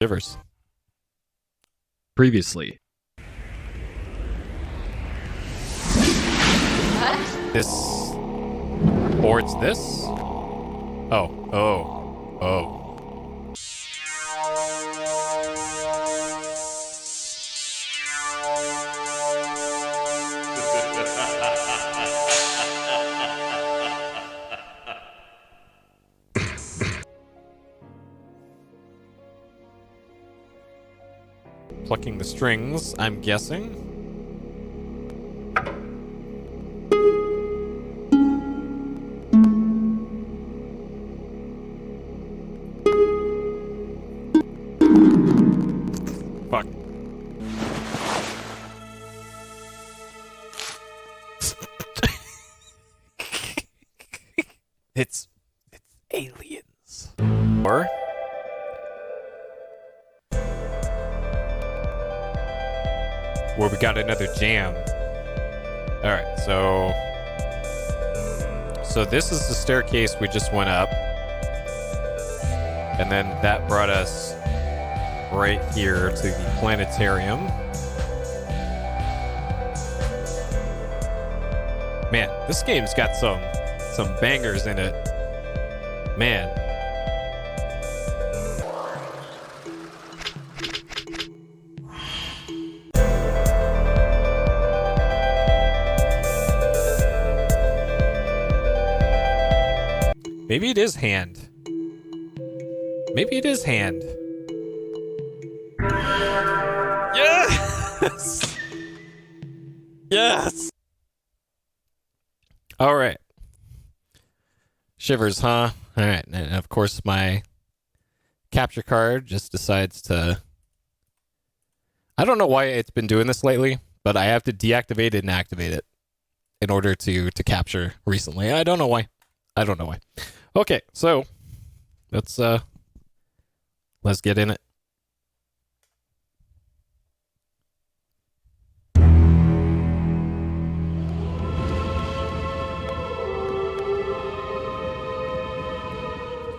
Shivers. Previously. This. Or it's this? Oh. Plucking the strings, I'm guessing. Fuck. It's aliens. Or where we got another jam. All right, so this is the staircase we just went up, and then that brought us right here to the planetarium. Man, this game's got some bangers in it. Man. Maybe it is hand. Maybe it is hand. Yes! Yes! All right. Shivers, huh? All right. And of course, my capture card just decides to... I don't know why it's been doing this lately, but I have to deactivate it and activate it in order to capture recently. I don't know why. Okay, so let's get in it.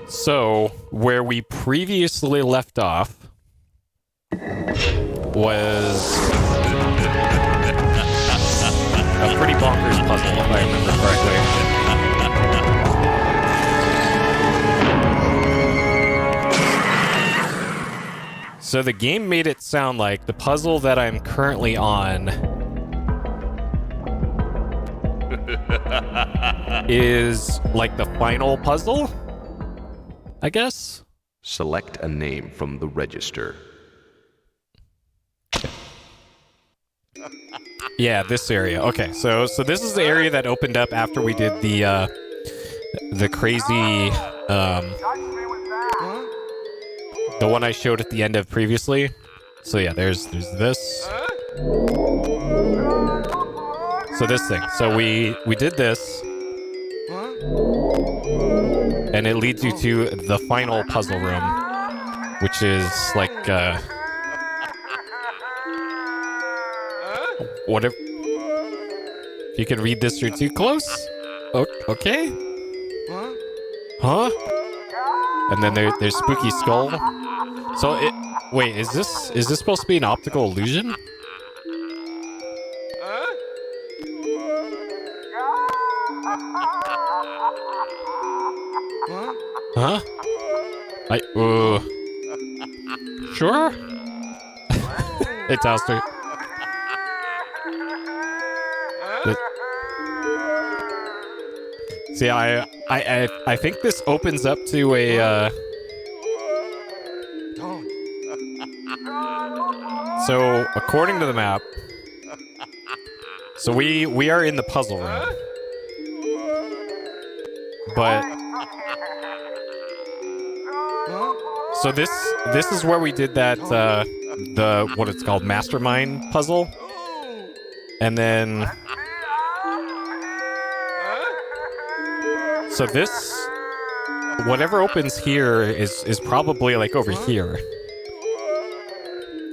So, where we previously left off was a pretty bonkers puzzle, if I remember correctly. So the game made it sound like the puzzle that I'm currently on is like the final puzzle, I guess? Select a name from the register. Yeah, this area. Okay, so this is the area that opened up after we did the crazy the one I showed at the end of previously. So yeah, there's this. So this thing. So we did this. And it leads you to the final puzzle room, which is like whatever. If you can read this, you're too close. Okay. Huh? And then there's Spooky Skull. So wait, is this supposed to be an optical illusion? Huh? Sure? Hey, Toaster. See, I think this opens up to a, So, according to the map, so we are in the puzzle room. But so this is where we did that the what it's called mastermind puzzle. And then so this whatever opens here is probably like over here.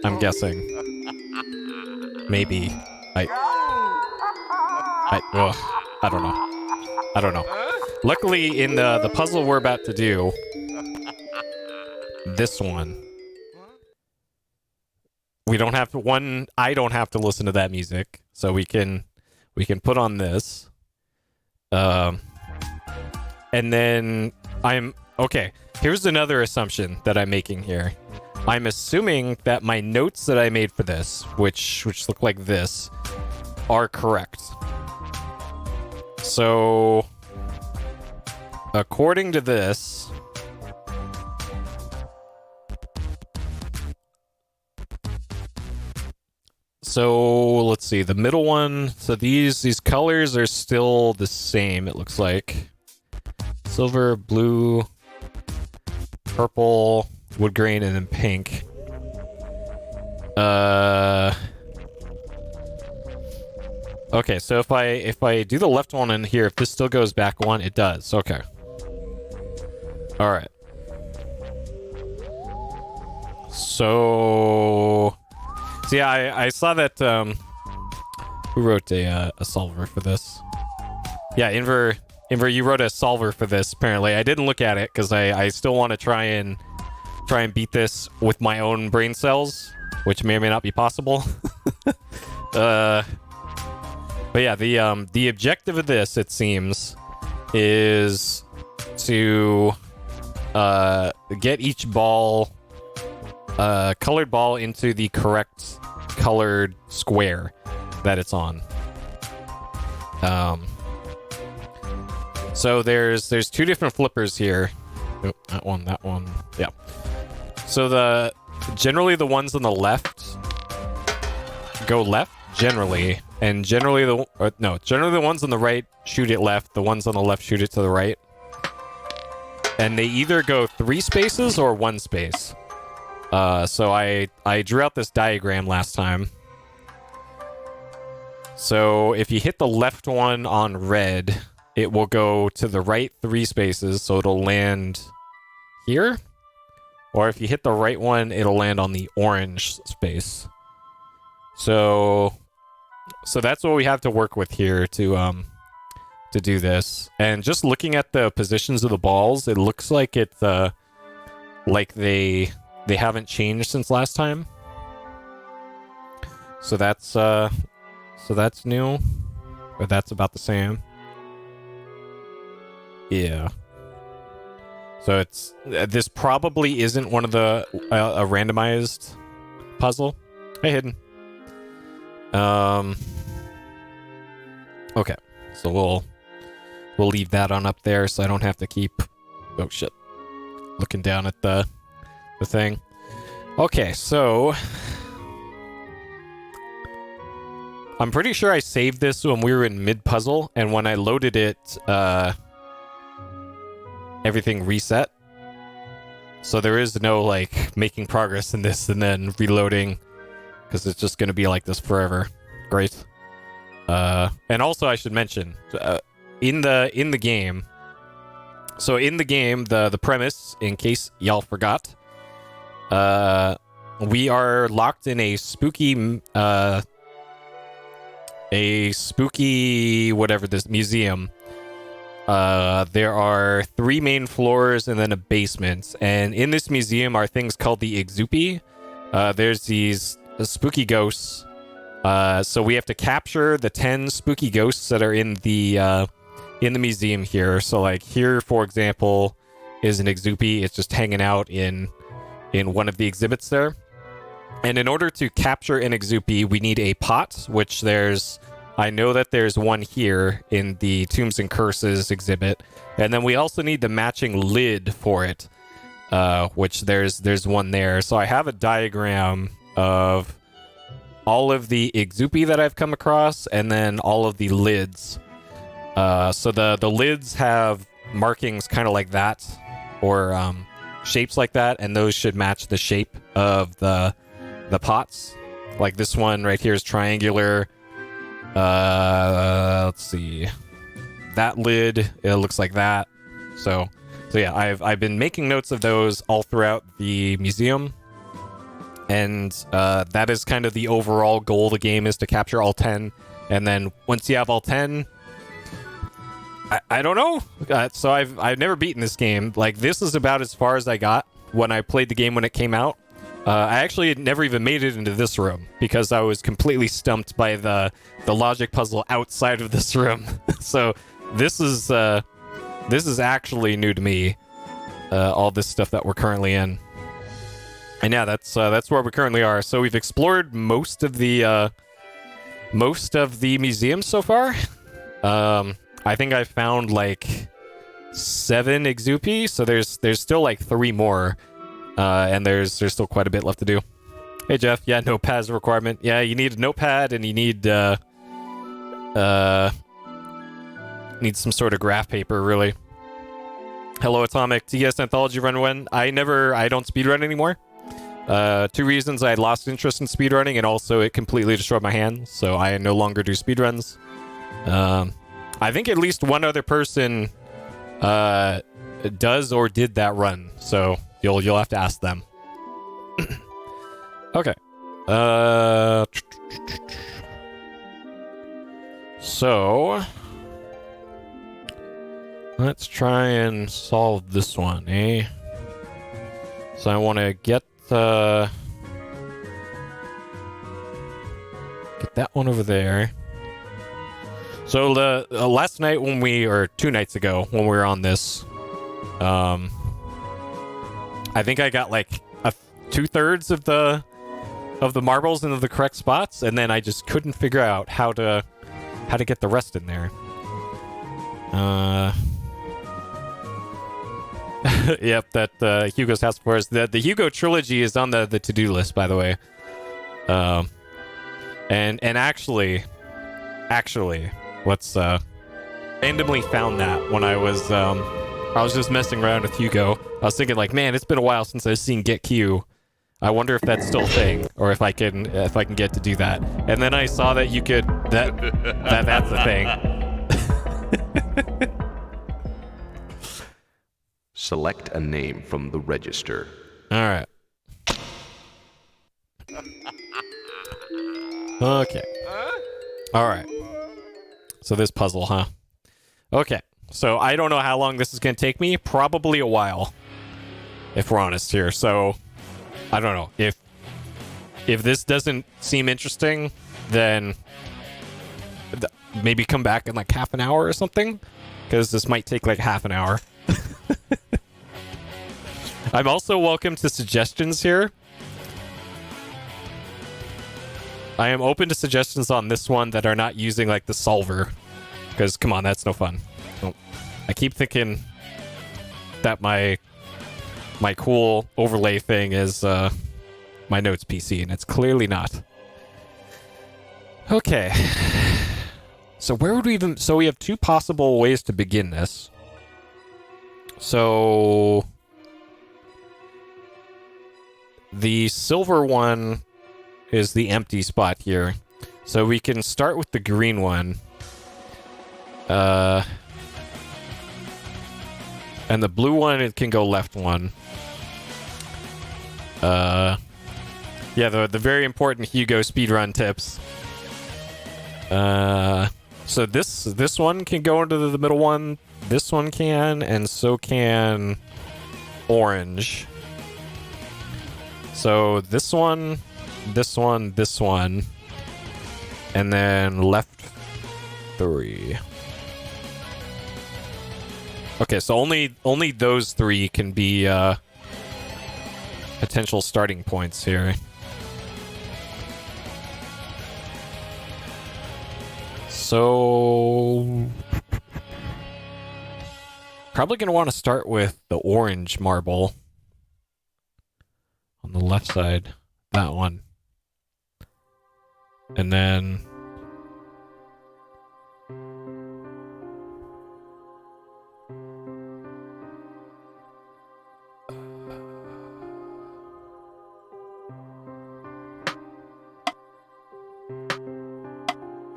I'm guessing. Maybe. I don't know. Luckily, in the puzzle we're about to do, this one, we don't have to I don't have to listen to that music, so we can put on this. And then okay, here's another assumption that I'm making here. I'm assuming that my notes that I made for this, which look like this, are correct. So according to this, so let's see, the middle one, so these colors are still the same, it looks like. Silver, blue, purple, wood grain, and then pink. Okay, so if I do the left one in here, if this still goes back one, it does. Okay. All right. So yeah, I saw that. Who wrote a solver for this? Yeah, Inver, you wrote a solver for this. Apparently, I didn't look at it because I still want to try and beat this with my own brain cells, which may or may not be possible. But yeah, the objective of this, it seems, is to get each ball, colored ball, into the correct colored square that it's on. So there's two different flippers here. Oh, that one. Yeah. So generally the ones on the left go left generally, and generally the ones on the right shoot it left, the ones on the left shoot it to the right. And they either go 3 spaces or 1 space. So I drew out this diagram last time. So if you hit the left one on red, it will go to the right 3 spaces, so it'll land here. Or if you hit the right one, it'll land on the orange space. So that's what we have to work with here to do this. And just looking at the positions of the balls, it looks like it's like they haven't changed since last time. So that's new, or that's about the same. Yeah. So this probably isn't one of the a randomized puzzle. Hey, Hidden. Okay, so we'll leave that on up there, so I don't have to keep, oh shit, looking down at the thing. Okay, so I'm pretty sure I saved this when we were in mid puzzle, and when I loaded it, everything reset. So there is no like making progress in this and then reloading, because it's just going to be like this forever. Great. And also I should mention, in the game, so in the game, the premise, in case y'all forgot, we are locked in a spooky whatever this museum. There are 3 main floors and then a basement, and in this museum are things called the Exupi. There's these spooky ghosts. So we have to capture the 10 spooky ghosts that are in the museum here. So like here, for example, is an Exupi. It's just hanging out in one of the exhibits there. And in order to capture an Exupi, we need a pot, which I know that there's one here in the Tombs and Curses exhibit. And then we also need the matching lid for it, which there's one there. So I have a diagram of all of the Exupi that I've come across, and then all of the lids. So the lids have markings kind of like that, or shapes like that, and those should match the shape of the pots. Like this one right here is triangular. Let's see. That lid, it looks like that. So yeah, I've been making notes of those all throughout the museum. And that is kind of the overall goal of the game, is to capture all 10. And then once you have all 10, I don't know. So I've never beaten this game. Like, this is about as far as I got when I played the game when it came out. I actually never even made it into this room because I was completely stumped by the logic puzzle outside of this room. So this is actually new to me. All this stuff that we're currently in, and yeah, that's where we currently are. So we've explored most of the museums so far. I think I found like 7 Exupi, so there's still like 3 more. And there's still quite a bit left to do. Hey Jeff, yeah, notepad's a requirement. Yeah, you need a notepad and you need some sort of graph paper, really. Hello Atomic, TS Anthology run when? I don't speedrun anymore. 2 reasons: I lost interest in speedrunning, and also it completely destroyed my hand, so I no longer do speedruns. I think at least one other person does or did that run, so you'll have to ask them. Okay. So let's try and solve this one, eh? So I want to get that one over there. So the last night or 2 nights ago when we were on this, I think I got like 2/3 of the marbles into the correct spots, and then I just couldn't figure out how to get the rest in there. Yep, that Hugo's House of Horrors. The Hugo trilogy is on the to-do list, by the way. And actually, let's randomly found that when I was just messing around with Hugo. I was thinking like, man, it's been a while since I've seen Get Q. I wonder if that's still a thing, or if I can get to do that. And then I saw that you could that's the thing. Select a name from the register. All right. Okay. All right. So this puzzle, huh? Okay. So I don't know how long this is going to take me. Probably a while, if we're honest here. So I don't know. If this doesn't seem interesting, then maybe come back in like half an hour or something, because this might take like half an hour. I'm also welcome to suggestions here. I am open to suggestions on this one that are not using like the solver, because come on, that's no fun. I keep thinking that my cool overlay thing is my notes PC, and it's clearly not. Okay. So where would we even... So we have 2 possible ways to begin this. So the silver one is the empty spot here. So we can start with the green one. And the blue one, it can go left 1. Yeah, the very important Hugo speedrun tips. So this one can go into the middle one. This one can, and so can orange. So this one, and then left 3. Okay, so only those 3 can be potential starting points here. So probably going to want to start with the orange marble on the left side, that one. And then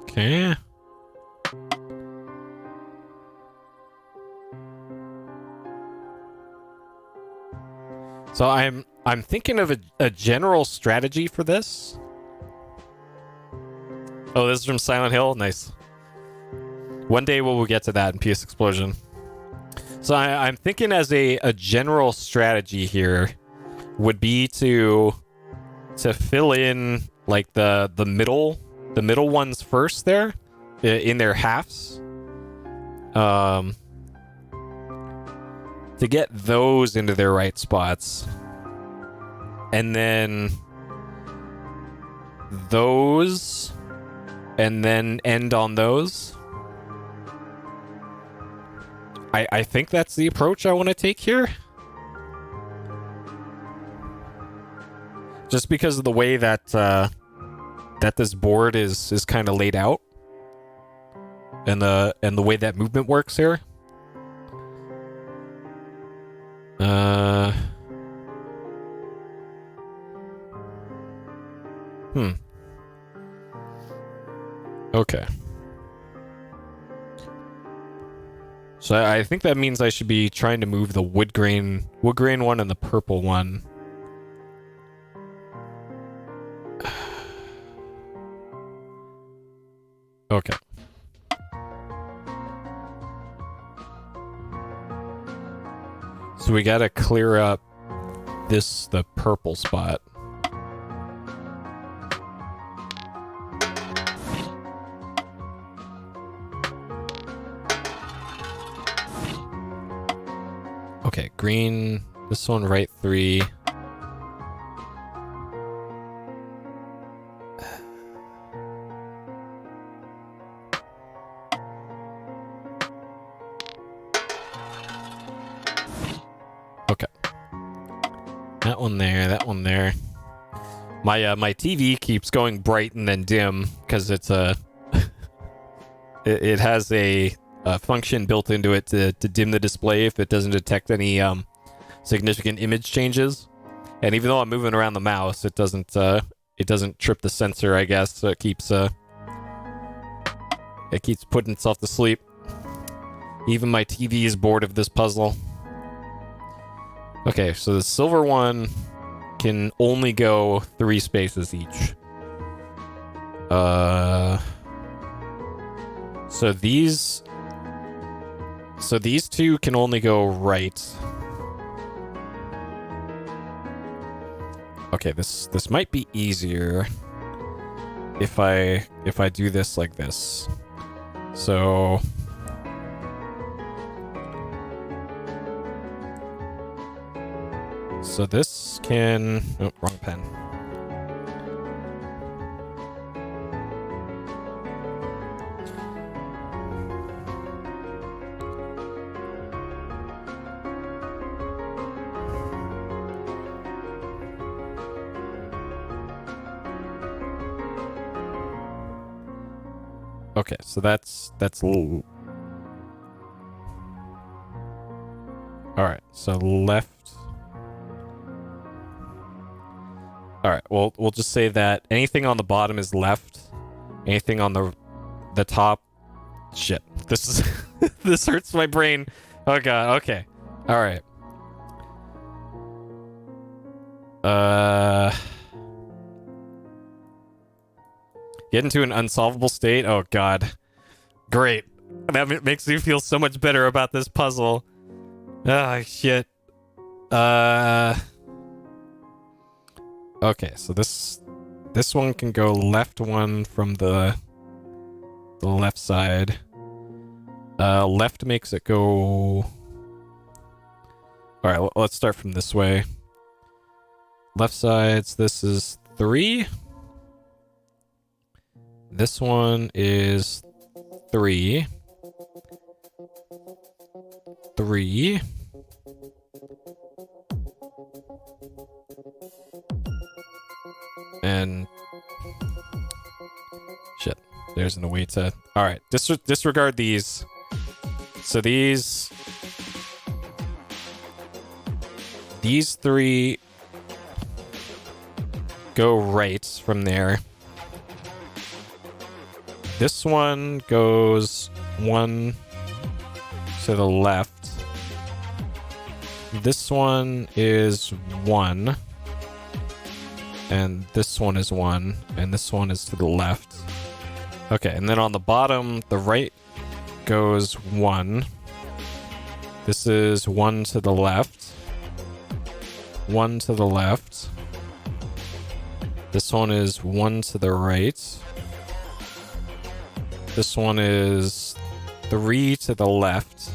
okay. So I'm thinking of a general strategy for this. Oh, this is from Silent Hill? Nice. One day we'll get to that in PS Explosion. So I'm thinking as a general strategy here would be to to fill in like the middle ones first there in their halves. To get those into their right spots. And then those, and then end on those. I think that's the approach I want to take here. Just because of the way that that this board is kind of laid out, and the way that movement works here. Okay. So I think that means I should be trying to move the wood grain one and the purple one. Okay. So we gotta clear up the purple spot. Okay, green, this one right 3. Okay. That one there, that one there. My TV keeps going bright and then dim because it's a it has a function built into it to dim the display if it doesn't detect any significant image changes. And even though I'm moving around the mouse, it doesn't trip the sensor, I guess. So it keeps putting itself to sleep. Even my TV is bored of this puzzle. Okay, so the silver one can only go 3 spaces each. So these two can only go right. Okay, this might be easier if I do this like this. So this can... Oh, wrong pen. Okay, so that's all right. So left. All right. Well, we'll just say that anything on the bottom is left. Anything on the top. Shit. This is this hurts my brain. Oh god. Okay. All right. Get into an unsolvable state? Oh, God. Great. That makes me feel so much better about this puzzle. Ah, shit. Okay, so this one can go left one from the left side. Left makes it go... Alright, let's start from this way. Left sides, this is 3. This one is 3. 3. And... Shit. There's no way to... Alright, disregard these. So these 3 go right from there. This one goes 1 to the left. This one is 1. And this one is 1. And this one is to the left. Okay, and then on the bottom, the right goes 1. This is 1 to the left. 1 to the left. This one is 1 to the right. This one is 3 to the left.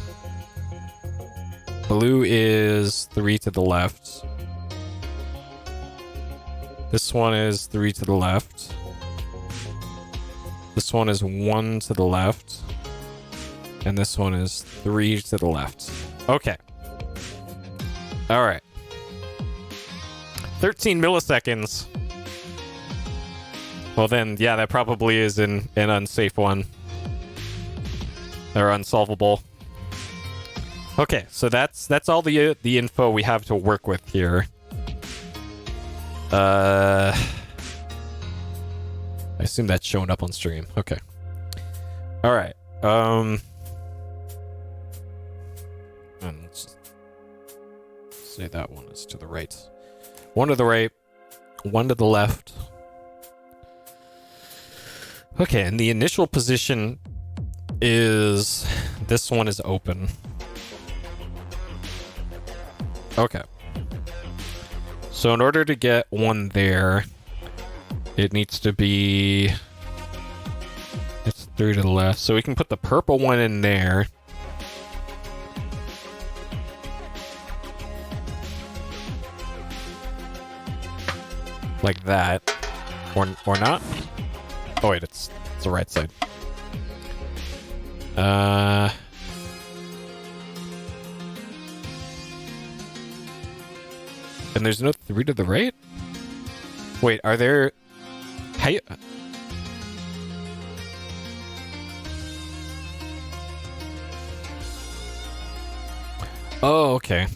Blue is 3 to the left. This one is 3 to the left. This one is 1 to the left. And this one is 3 to the left. Okay. Alright. 13 milliseconds. Well then, yeah, that probably is an unsafe one. Or unsolvable. Okay, so that's all the info we have to work with here. I assume that's showing up on stream. Okay. Alright. And let's just say that one is to the right. 1 to the right, 1 to the left. Okay, and the initial position is this one is open. Okay. So in order to get one there, it needs to be... It's 3 to the left. So we can put the purple one in there. Like that. Or not. Oh wait, it's the right side. And there's no 3 to the right? Wait, are there... How you... Oh, okay.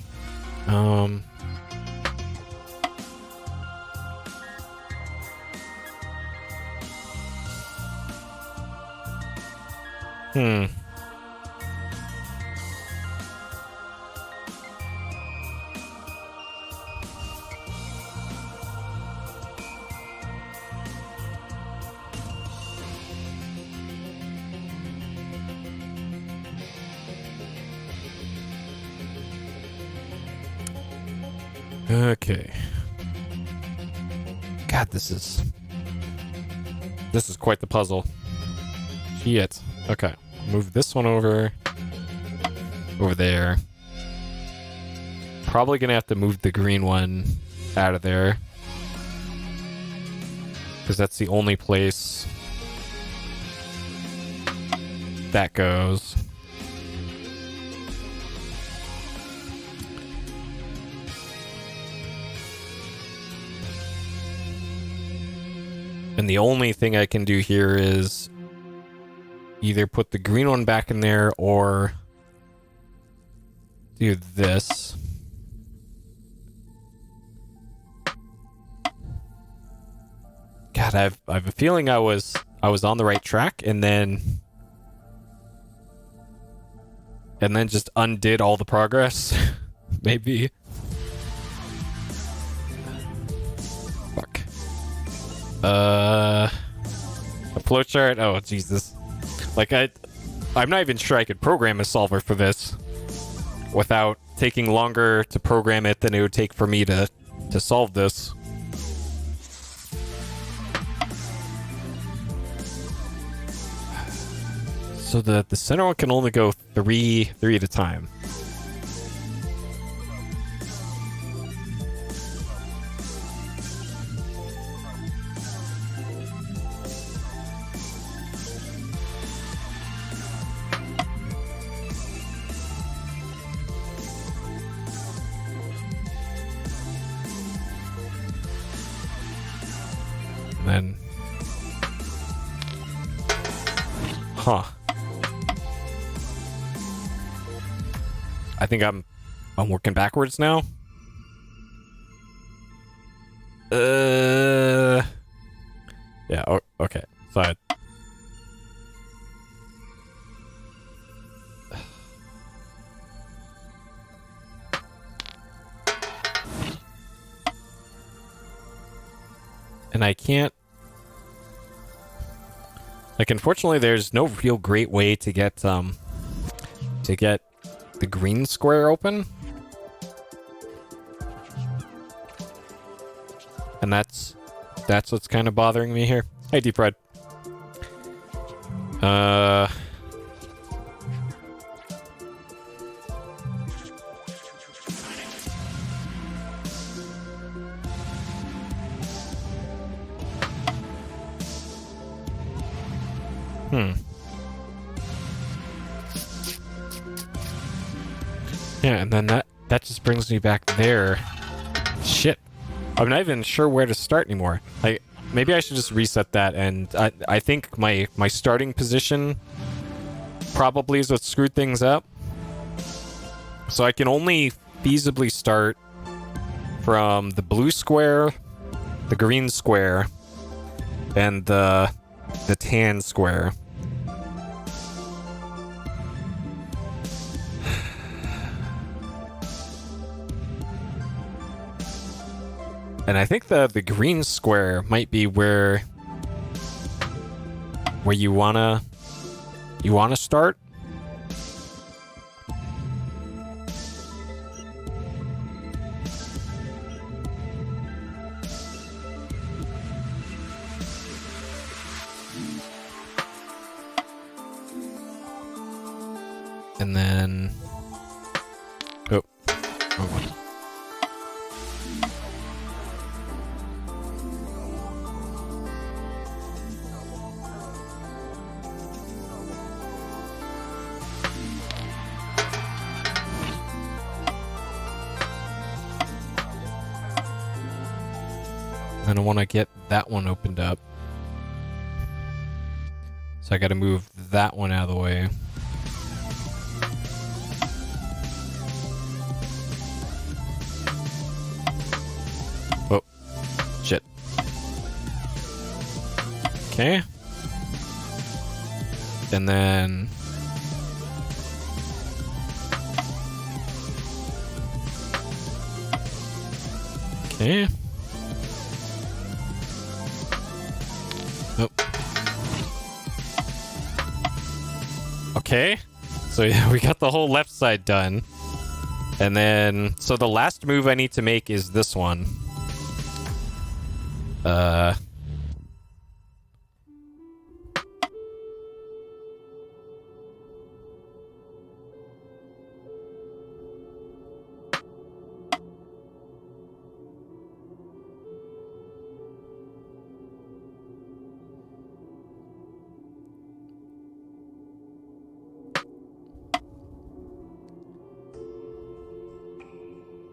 Okay. God, this is quite the puzzle. Shit. Okay. Move this one over there. Probably gonna have to move the green one out of there, because that's the only place that goes. And the only thing I can do here is either put the green one back in there or do this. God, I've a feeling I was on the right track and then just undid all the progress. Maybe. Fuck. A flowchart? Oh, Jesus. Like, I'm not even sure I could program a solver for this without taking longer to program it than it would take for me to solve this. So the center one can only go three at a time. And then... Huh. I think I'm working backwards now. Yeah, okay. So and I can't, like, unfortunately there's no real great way to get the green square open. And that's That's what's kind of bothering me here. Hey, Deep Red. Yeah, and then that just brings me back there. Shit. I'm not even sure where to start anymore. Like, maybe I should just reset that, and I think my starting position probably is what screwed things up. So I can only feasibly start from the blue square, the green square, and the tan square. And I think the green square might be where you wanna start. And then oh. And I want to get that one opened up. So I got to move that one out of the way. Oh, shit. Okay. And then... Okay. Oh. Okay. So yeah, we got the whole left side done. And then... So the last move I need to make is this one.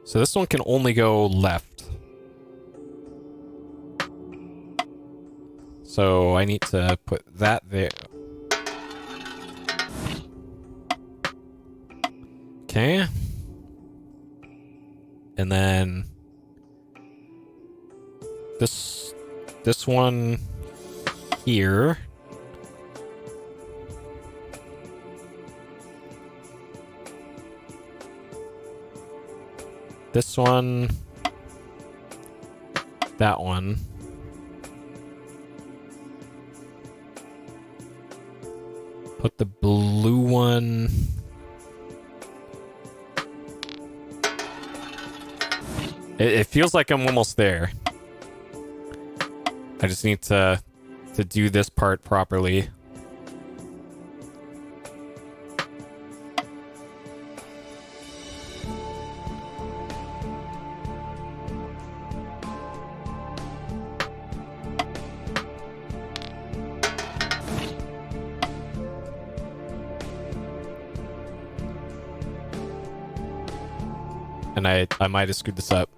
So this one can only go left. So I need to put that there. Okay. And then this one here. This one, that one. Put the blue one. It feels like I'm almost there. I just need to do this part properly. And I might have screwed this up.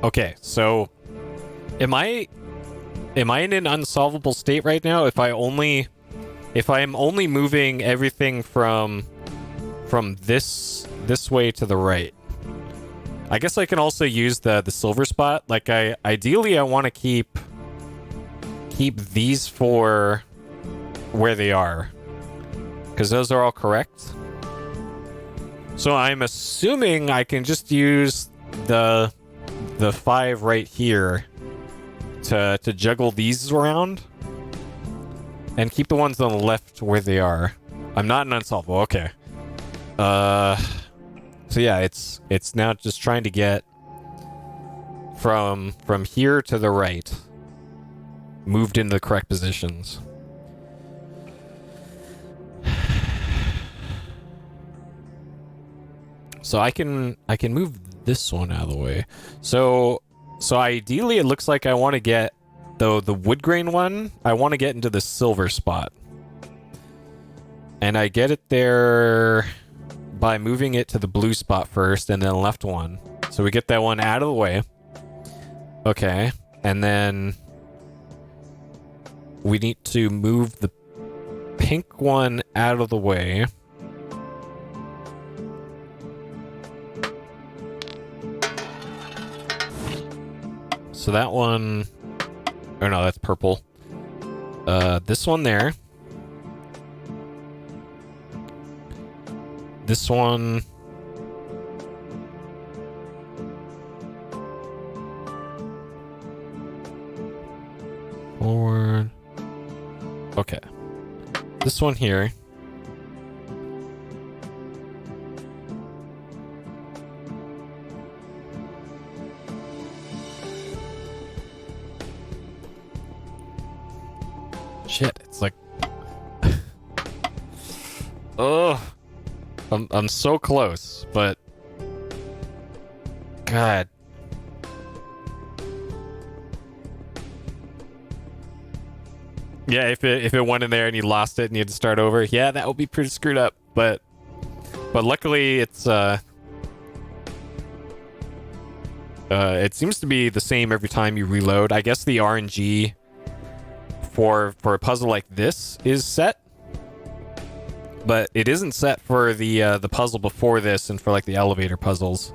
Okay, so am I in an unsolvable state right now if I'm only moving everything from this way to the right? I guess I can also use the silver spot. Like ideally I want to keep these four where they are, because those are all correct. So I'm assuming I can just use the 5 right here to juggle these around and keep the ones on the left where they are. I'm not an unsolvable. Okay. So yeah, it's now just trying to get from here to the right, moved into the correct positions. So I can move this one out of the way. So ideally, it looks like I want to get the wood grain one. I want to get into the silver spot, and I get it there by moving it to the blue spot first, and then left one. So we get that one out of the way. Okay, and then we need to move the pink one out of the way. So that one, or no, that's purple. This one there. This one. Forward. Okay. This one here. Shit, it's like oh, I'm so close, but God. Yeah, if it went in there and you lost it and you had to start over, yeah, that would be pretty screwed up. But luckily it's it seems to be the same every time you reload. I guess the RNG for a puzzle like this is set, but it isn't set for the puzzle before this and for like the elevator puzzles.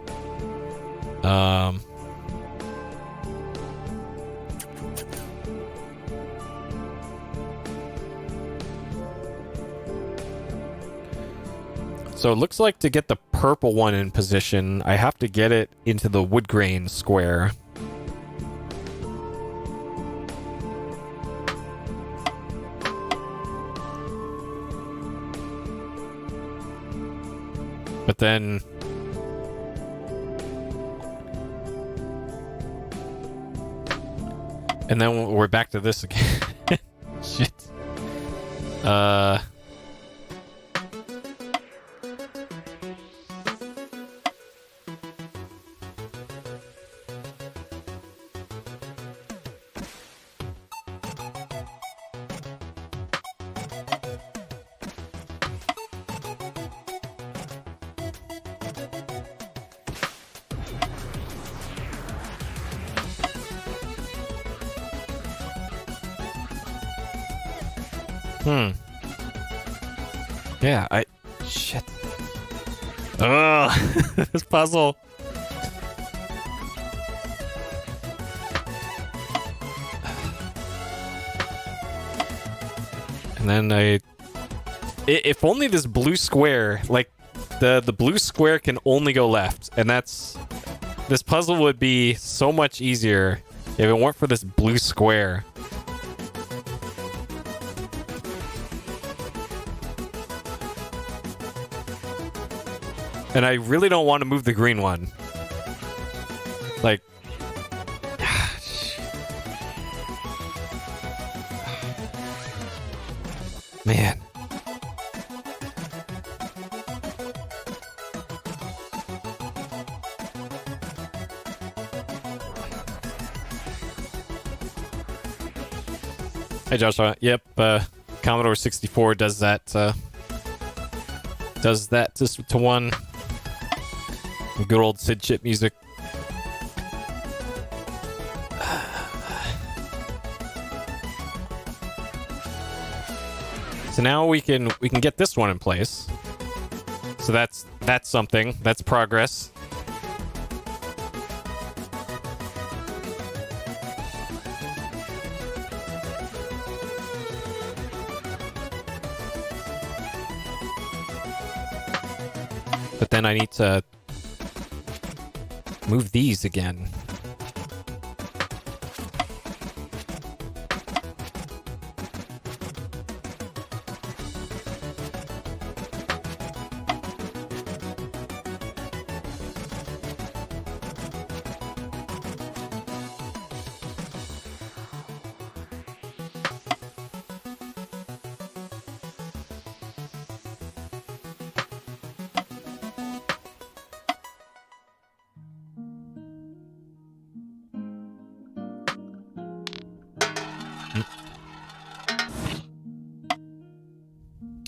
So it looks like to get the purple one in position, I have to get it into the wood grain square. But then and then we're back to this again. Shit. Yeah, shit. Ugh, this puzzle. And then if only this blue square, like the blue square can only go left, and this puzzle would be so much easier if it weren't for this blue square. And I really don't want to move the green one. Like, man. Hey Joshua. Yep, Commodore 64 does that just to one. Good old Sid chip music. So now we can get this one in place. So that's something. That's progress. But then I need to move these again.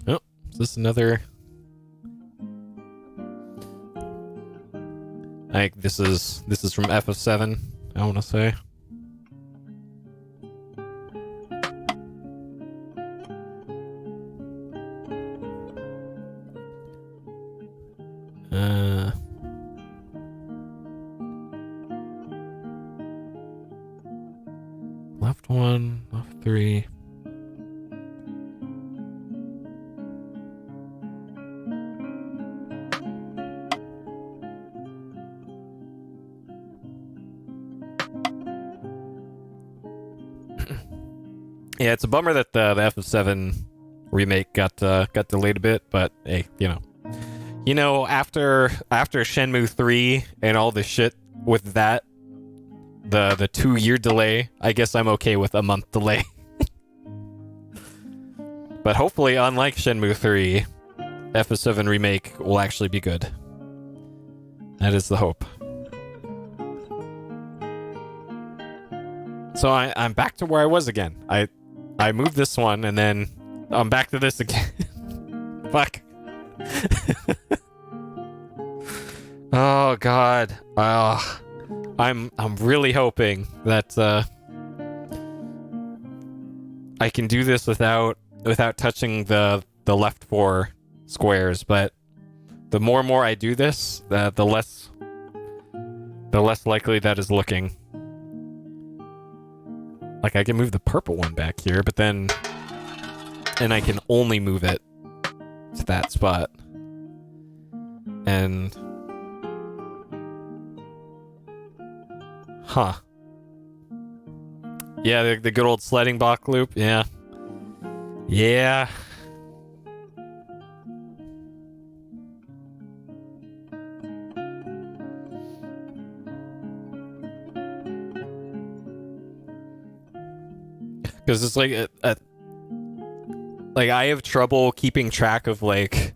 Oh, is this another? Like this is from FF7, I want to say. Left one, left three. Yeah, it's a bummer that the FF7 remake got delayed a bit, but hey, you know, after Shenmue 3 and all the shit with that, the 2-year delay, I guess I'm okay with a month delay. But hopefully, unlike Shenmue 3, FF7 remake will actually be good. That is the hope. So I'm back to where I was again. I moved this one, and then I'm back to this again. Fuck. Oh God. I'm really hoping that I can do this without touching the left 4 squares. But the more and more I do this, the less likely that is looking. Like I can move the purple one back here, but then I can only move it to that spot. And huh. Yeah, the good old sledding block loop. Yeah. Yeah. Because it's like like I have trouble keeping track of like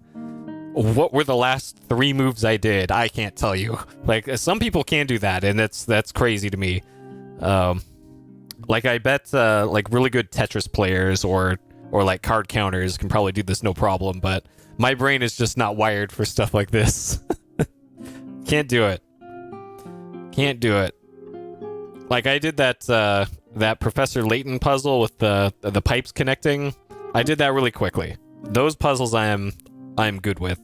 what were the last 3 moves I did. I can't tell you. Like some people can do that, and that's crazy to me. Like I bet like really good Tetris players or like card counters can probably do this no problem, but my brain is just not wired for stuff like this. Can't do it. Can't do it. Like I did that Professor Layton puzzle with the pipes connecting. I did that really quickly. Those puzzles I'm good with.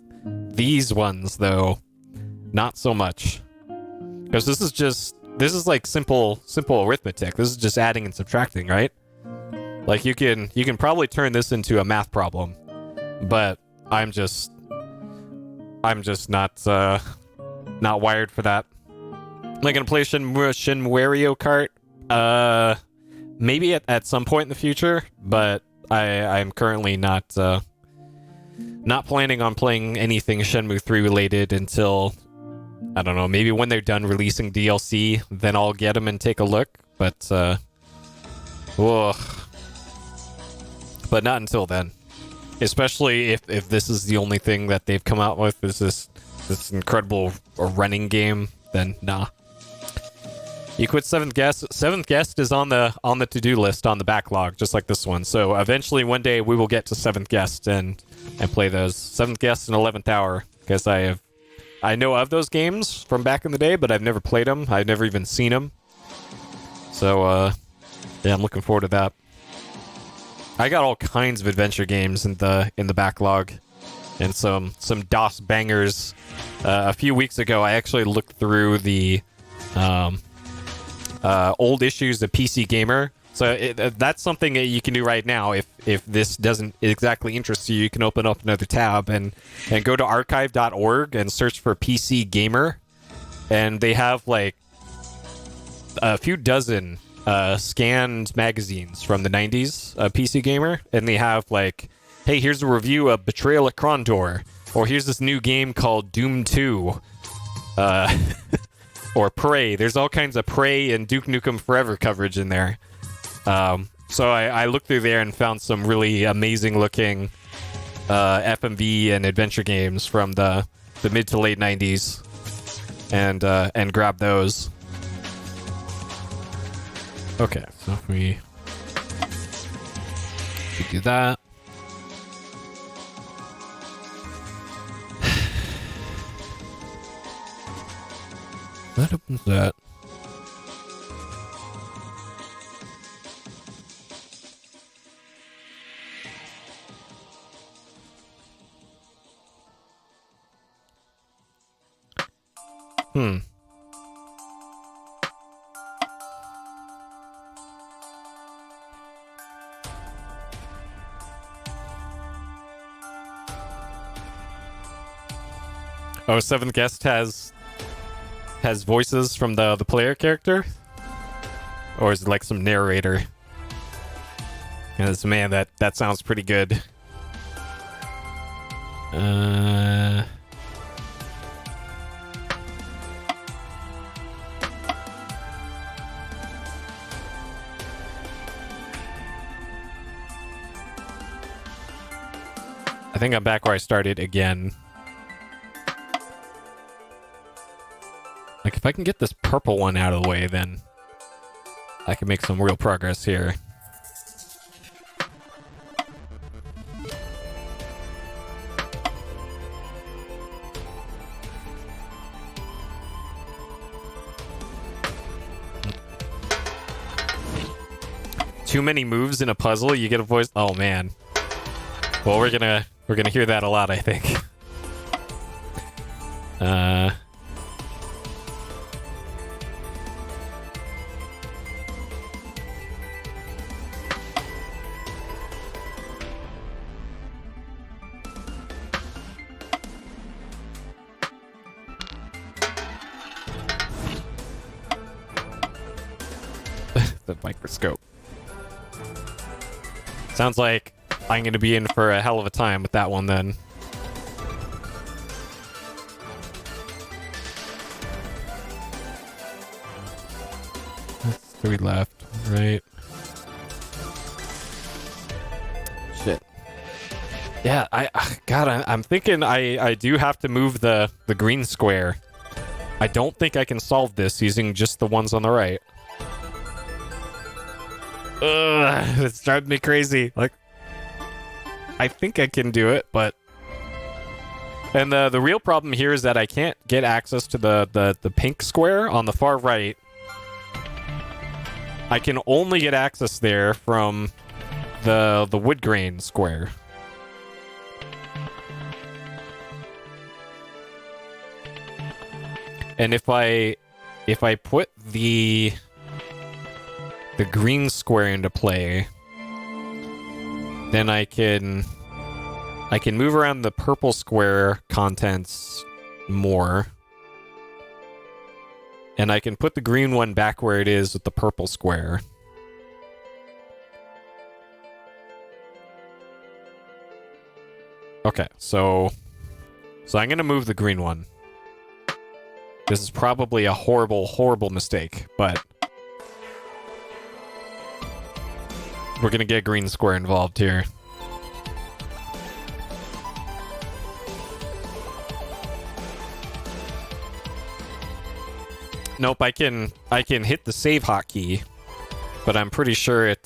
These ones though, not so much. Because this is like simple arithmetic. This is just adding and subtracting, right? Like you can probably turn this into a math problem, but I'm just not wired for that. Am I gonna play Shenmue Kart? Maybe at some point in the future, but I'm currently not planning on playing anything Shenmue 3 related until, I don't know, maybe when they're done releasing DLC, then I'll get them and take a look. But but not until then. Especially if this is the only thing that they've come out with, is this incredible running game, then nah. You quit Seventh Guest. Seventh Guest is on the to-do list on the backlog, just like this one. So eventually, one day, we will get to Seventh Guest and play those. Seventh Guest and 11th Hour, because I know of those games from back in the day, but I've never played them. I've never even seen them. So yeah, I'm looking forward to that. I got all kinds of adventure games in the backlog, and some DOS bangers. A few weeks ago, I actually looked through the old issues of PC Gamer. So that's something that you can do right now. If this doesn't exactly interest you, you can open up another tab and go to archive.org and search for PC Gamer. And they have like a few dozen scanned magazines from the 90s, PC Gamer. And they have like, hey, here's a review of Betrayal at Krondor. Or here's this new game called Doom 2. Or Prey. There's all kinds of Prey and Duke Nukem Forever coverage in there. So I looked through there and found some really amazing looking FMV and adventure games from the mid to late 90s and grabbed those. Okay, so if we do that. That opens that. Oh, Seventh Guest has voices from the player character? Or is it like some narrator? Yes, man, that sounds pretty good. I think I'm back where I started again. Like, if I can get this purple one out of the way, then I can make some real progress here. Too many moves in a puzzle, you get a voice. Oh man. Well, we're gonna hear that a lot, I think. The microscope. Sounds like I'm going to be in for a hell of a time with that one then. That's 3 left, right? Shit. Yeah, I'm thinking I do have to move the green square. I don't think I can solve this using just the ones on the right. Ugh, it's driving me crazy. Like, I think I can do it, but... And the real problem here is that I can't get access to the pink square on the far right. I can only get access there from the wood grain square. And if I put the green square into play, then I can move around the purple square contents more. And I can put the green one back where it is with the purple square. Okay, so I'm going to move the green one. This is probably a horrible, horrible mistake, but we're going to get green square involved here. Nope, I can hit the save hotkey, but I'm pretty sure it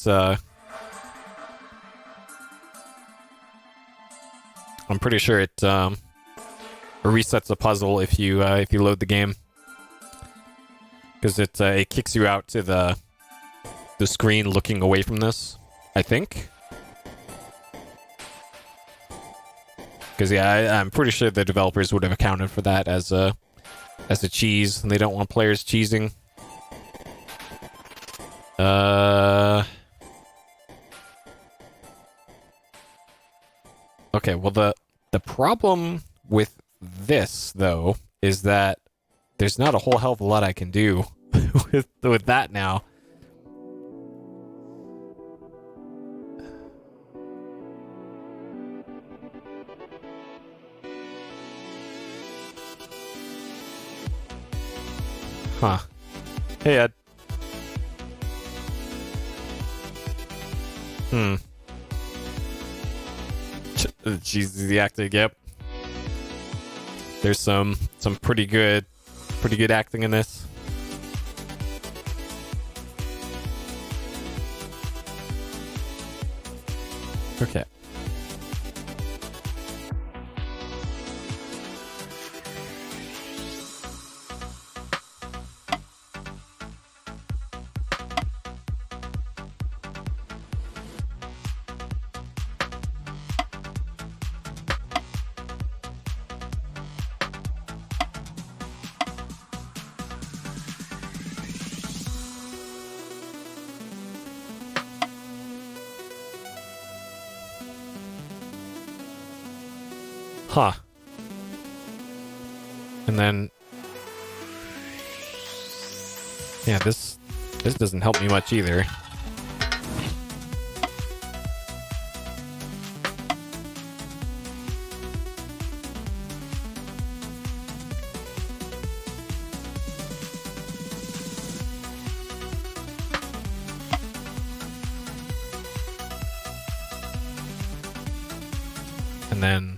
resets the puzzle if you load the game, because it kicks you out to the screen looking away from this, I think. Because yeah, I'm pretty sure the developers would have accounted for that as a cheese, and they don't want players cheesing. Okay, well the problem with this though is that there's not a whole hell of a lot I can do with that now. Huh. Hey, Ed. She's the acting. Yep. There's some pretty good acting in this. Okay. Huh. And then, yeah, this doesn't help me much either. And then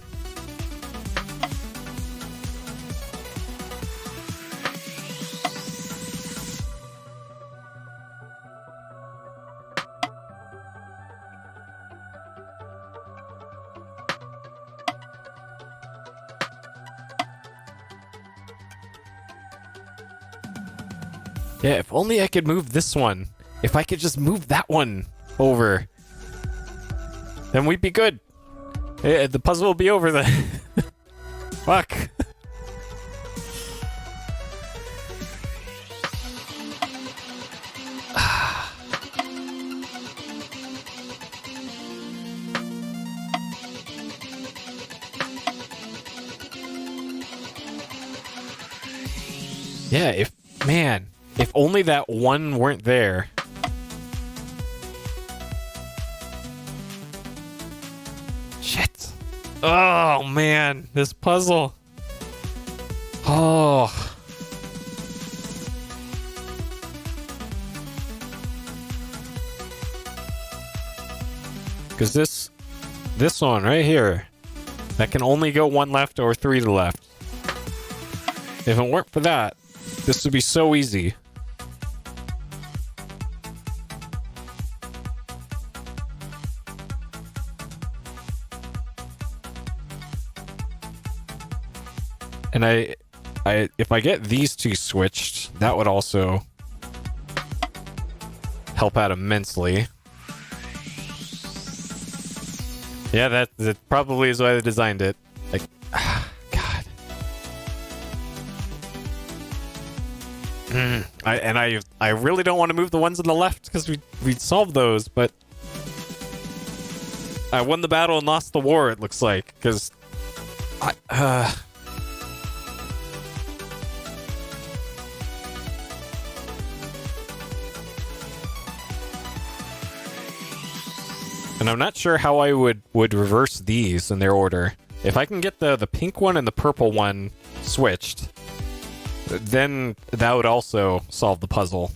yeah, if only I could move this one. If I could just move that one over, then we'd be good. Yeah, the puzzle will be over then. Fuck. Yeah, if only that one weren't there. Shit. Oh, man. This puzzle. Oh. Because this one right here, that can only go one left or three to the left. If it weren't for that, this would be so easy. And if I get these two switched, that would also help out immensely. Yeah, that probably is why they designed it. Like, God. I really don't want to move the ones on the left because we'd solve those, but I won the battle and lost the war. It looks like because and I'm not sure how I would reverse these in their order. If I can get the pink one and the purple one switched, then that would also solve the puzzle.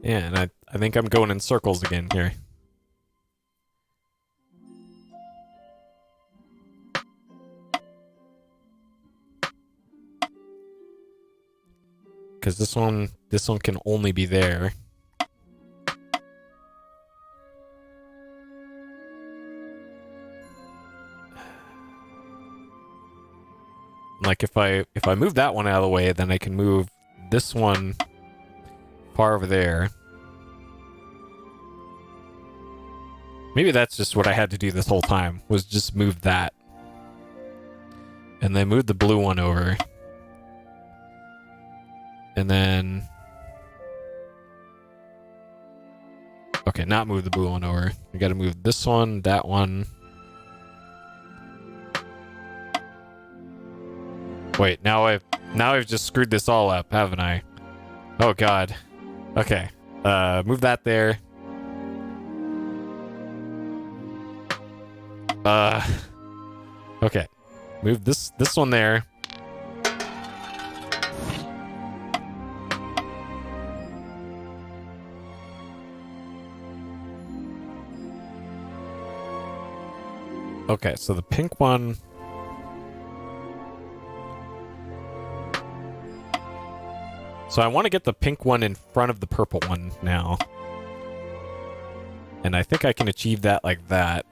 Yeah, and I think I'm going in circles again here. Because this one can only be there. Like if I move that one out of the way, then I can move this one far over there. Maybe that's just what I had to do this whole time, was just move that. And then move the blue one over. And then... Okay, not move the blue one over. We gotta move this one, that one. Wait, now I've just screwed this all up, haven't I? Oh god. Okay. Move that there. Okay. Move this one there. Okay, so the pink one. So I want to get the pink one in front of the purple one now. And I think I can achieve that like that.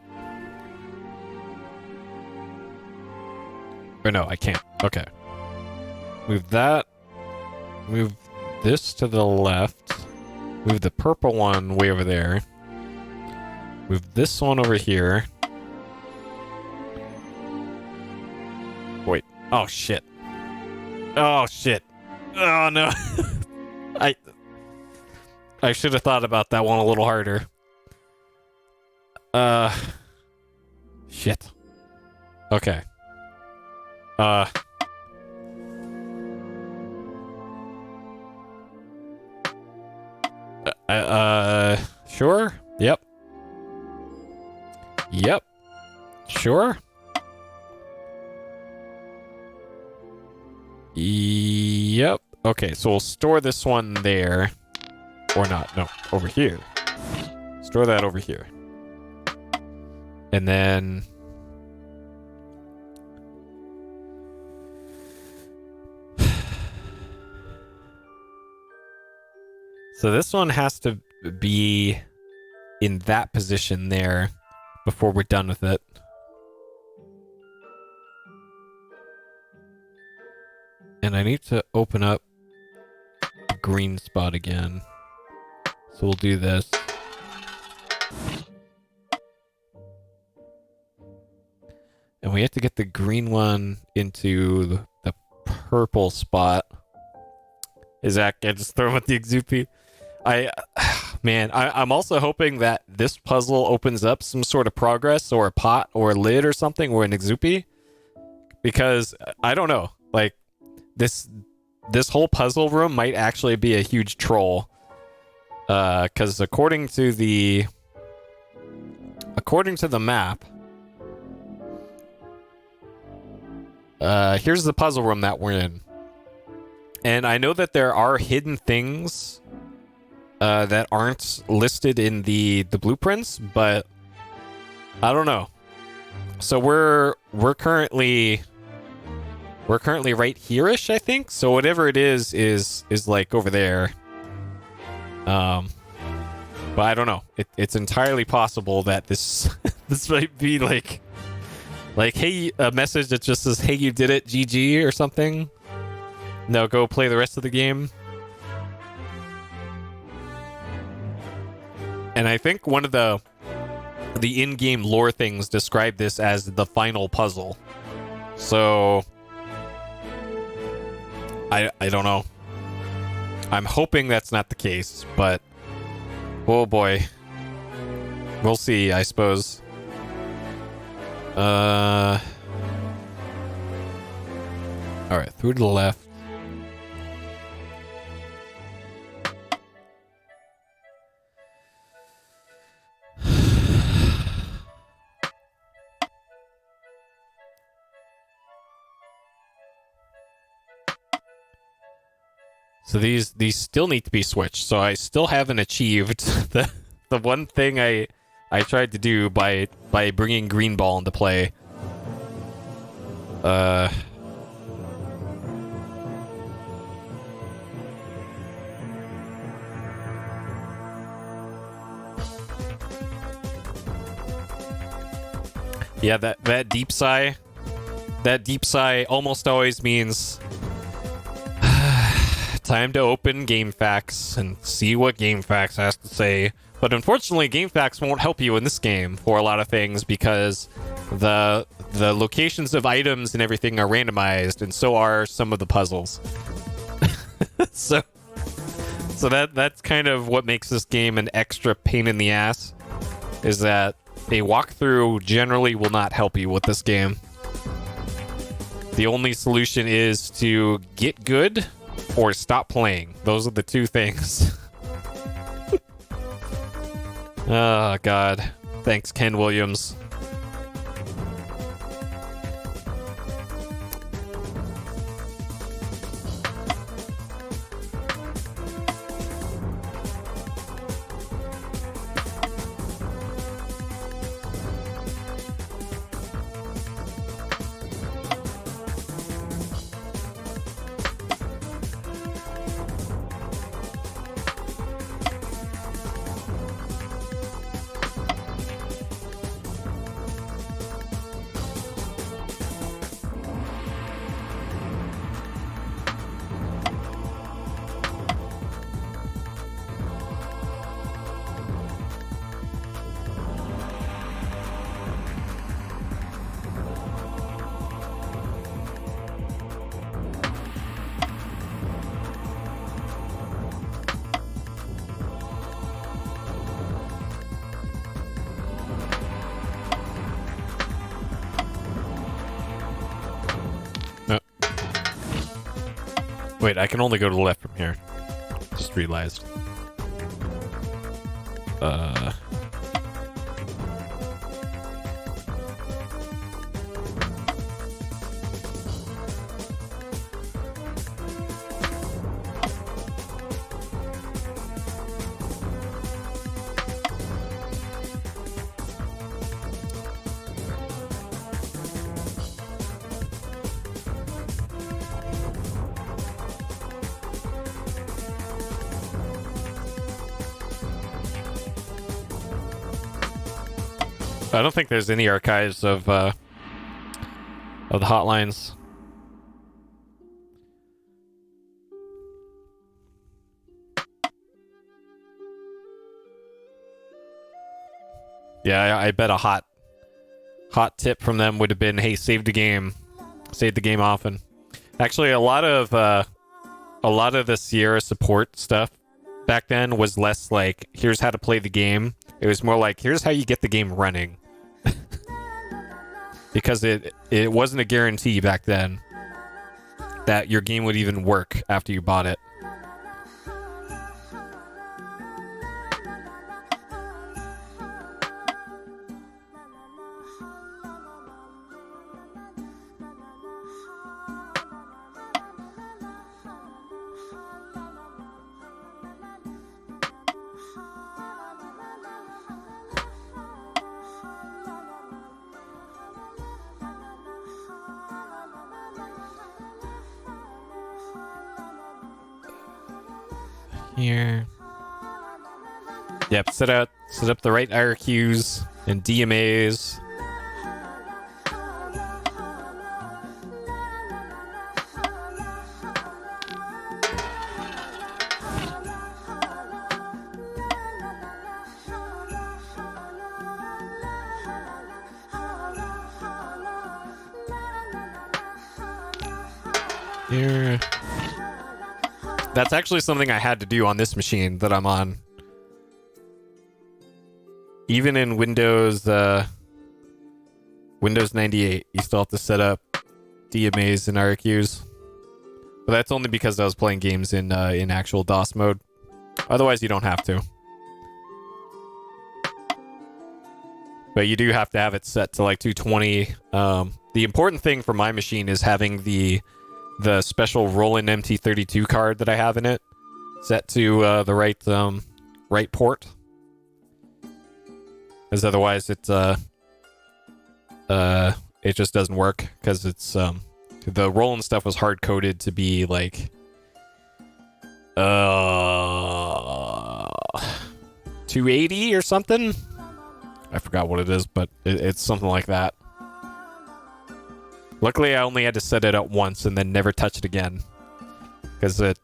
Or no, I can't. Okay. Move that. Move this to the left. Move the purple one way over there. Move this one over here. Wait. Oh, shit. Oh, shit. Oh, no. I should have thought about that one a little harder. Shit. Okay. Sure? Yep. Yep. Sure? Yep. Okay, so we'll store this one there. Or not. No, over here. Store that over here. And then... So this one has to be in that position there before we're done with it. And I need to open up the green spot again. So we'll do this. And we have to get the green one into the purple spot. Is that... I just throw him at the Exupi? I'm also hoping that this puzzle opens up some sort of progress or a pot or a lid or something or an Exupi. Because, I don't know. Like, this whole puzzle room might actually be a huge troll. Because according to the map, here's the puzzle room that we're in. And I know that there are hidden things that aren't listed in the blueprints, but I don't know. So we're currently right here-ish, I think. So whatever it is like over there. But I don't know. It's entirely possible that this this might be like hey, a message that just says, "Hey, you did it, GG" or something. Now go play the rest of the game. And I think one of the in-game lore things describe this as the final puzzle. So I don't know. I'm hoping that's not the case, but oh boy. We'll see, I suppose. Alright, through to the left. So these still need to be switched. So I still haven't achieved the one thing I tried to do by bringing green ball into play. Yeah, that deep sigh that deep sigh almost always means time to open GameFAQs and see what GameFAQs has to say. But unfortunately, GameFAQs won't help you in this game for a lot of things because the locations of items and everything are randomized, and so are some of the puzzles. so that's kind of what makes this game an extra pain in the ass, is that a walkthrough generally will not help you with this game. The only solution is to get good or stop playing. Those are the two things. Oh, God. Thanks, Ken Williams. Wait, I can only go to the left from here. Just realized. I don't think there's any archives of the hotlines. Yeah, I bet a hot tip from them would have been, hey, save the game often. Actually, a lot of the Sierra support stuff back then was less like, here's how to play the game. It was more like, here's how you get the game running. Because it wasn't a guarantee back then that your game would even work after you bought it. Here. Yep, set up the right IRQs and DMAs. Here. That's actually something I had to do on this machine that I'm on. Even in Windows 98, you still have to set up DMAs and RQs. But that's only because I was playing games in actual DOS mode. Otherwise, you don't have to. But you do have to have it set to like 220. The important thing for my machine is having the special Roland MT32 card that I have in it set to the right port, because otherwise it just doesn't work, because it's the Roland stuff was hard coded to be like 280 or something. I forgot what it is, but it's something like that. Luckily, I only had to set it up once and then never touch it again. Because it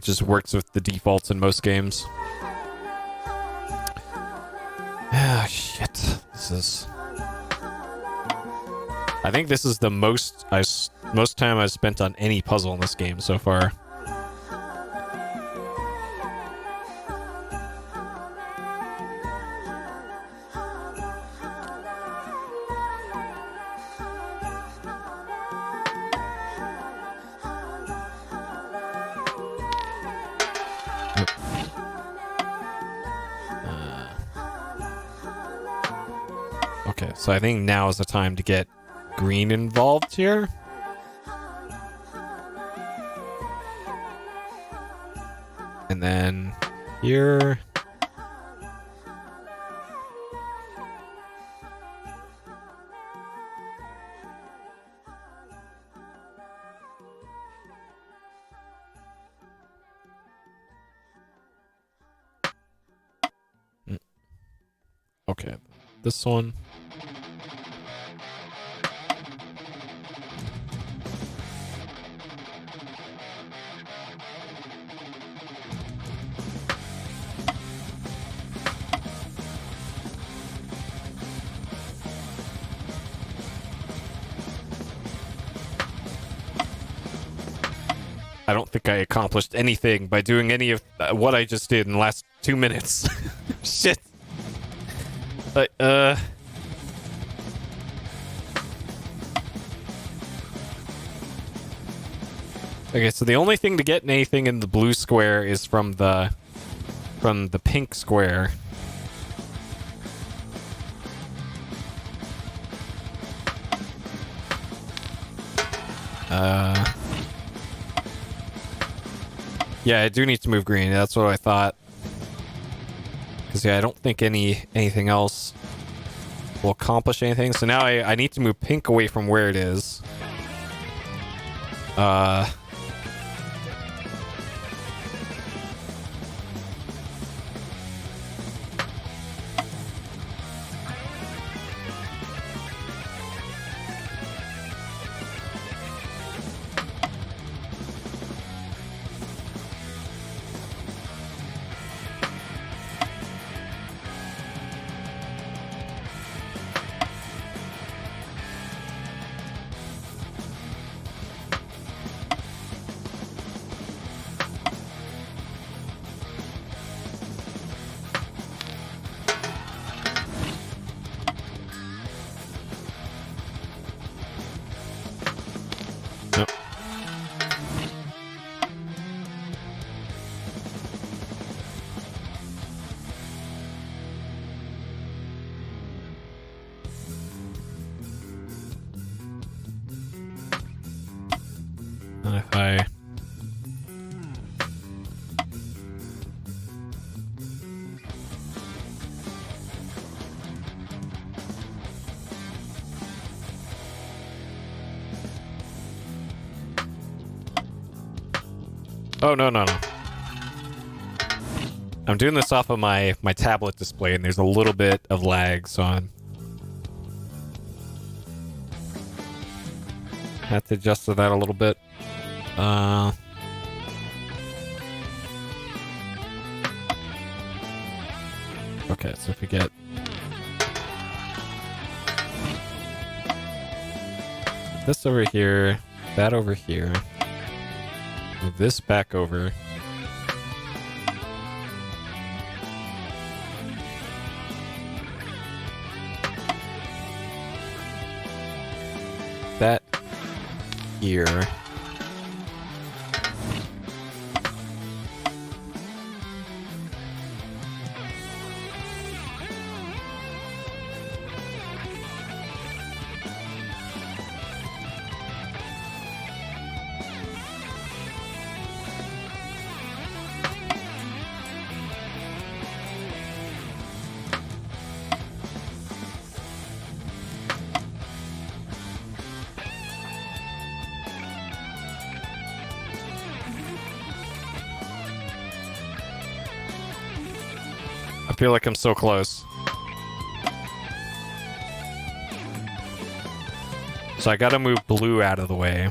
just works with the defaults in most games. Ah, shit. This is... I think this is the most time I've spent on any puzzle in this game so far. Okay, so I think now is the time to get green involved here. And then here. Okay, this one. I don't think I accomplished anything by doing any of what I just did in the last 2 minutes. Shit. Like, Okay, so the only thing to get anything in the blue square is from the pink square. Yeah, I do need to move green. That's what I thought. Because, yeah, I don't think anything else will accomplish anything. So now I need to move pink away from where it is. Yep. And if I... Oh, no. I'm doing this off of my tablet display, and there's a little bit of lag, so I have to adjust to that a little bit. Okay, so if we get... this over here, that over here... move this back over. That here. I feel like I'm so close. So I gotta move blue out of the way.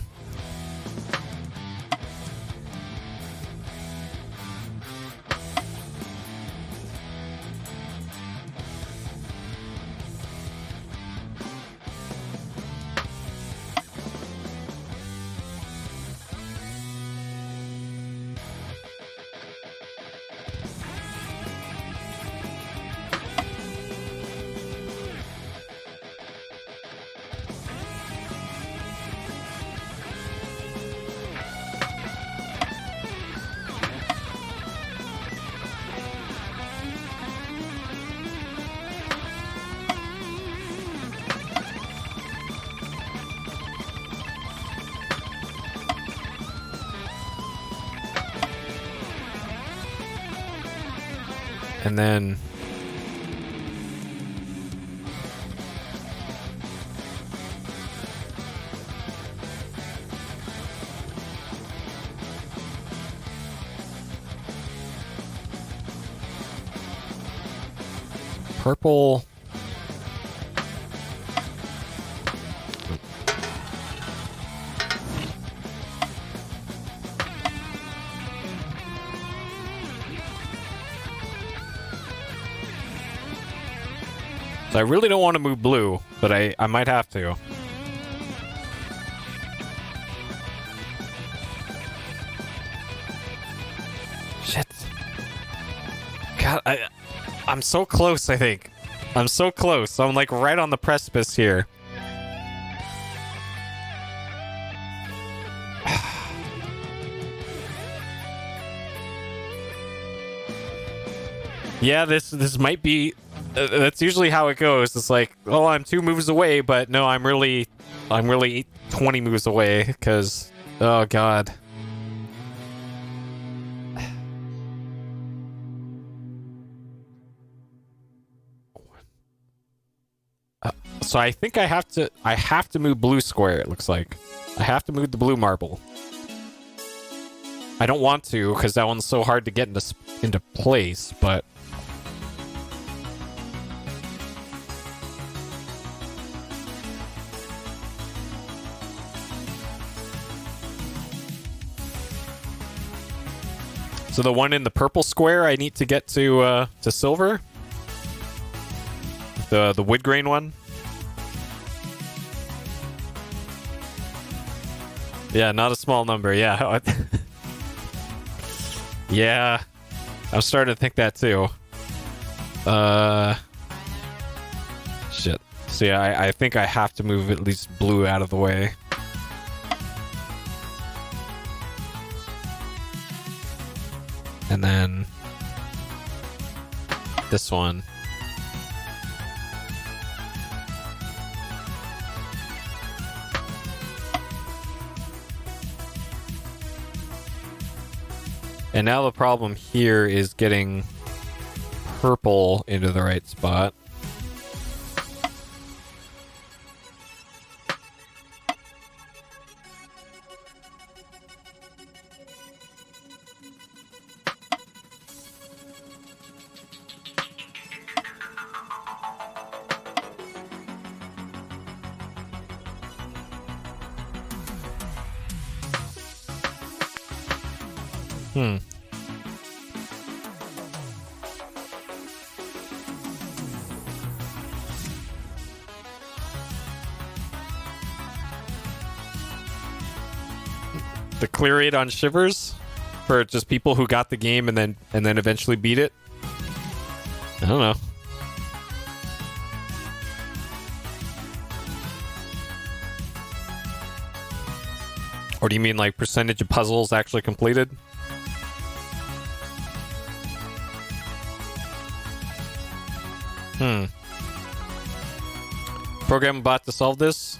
And then purple. So I really don't want to move blue, but I might have to. Shit. God, I'm so close, I think. I'm so close. I'm like right on the precipice here. Yeah, this might be... that's usually how it goes. It's like, oh, I'm 2 moves away, but no, I'm really 20 moves away, because... oh, God. So I think I have to move blue square, it looks like. I have to move the blue marble. I don't want to, because that one's so hard to get into place, but... So the one in the purple square, I need to get to silver. The wood grain one. Yeah, not a small number. Yeah. Yeah. I'm starting to think that too. Shit. So yeah, I think I have to move at least blue out of the way. And then this one. And now the problem here is getting purple into the right spot. To clear it on Shivers for just people who got the game and then eventually beat it. I don't know. Or do you mean like percentage of puzzles actually completed? Program a bot to solve this?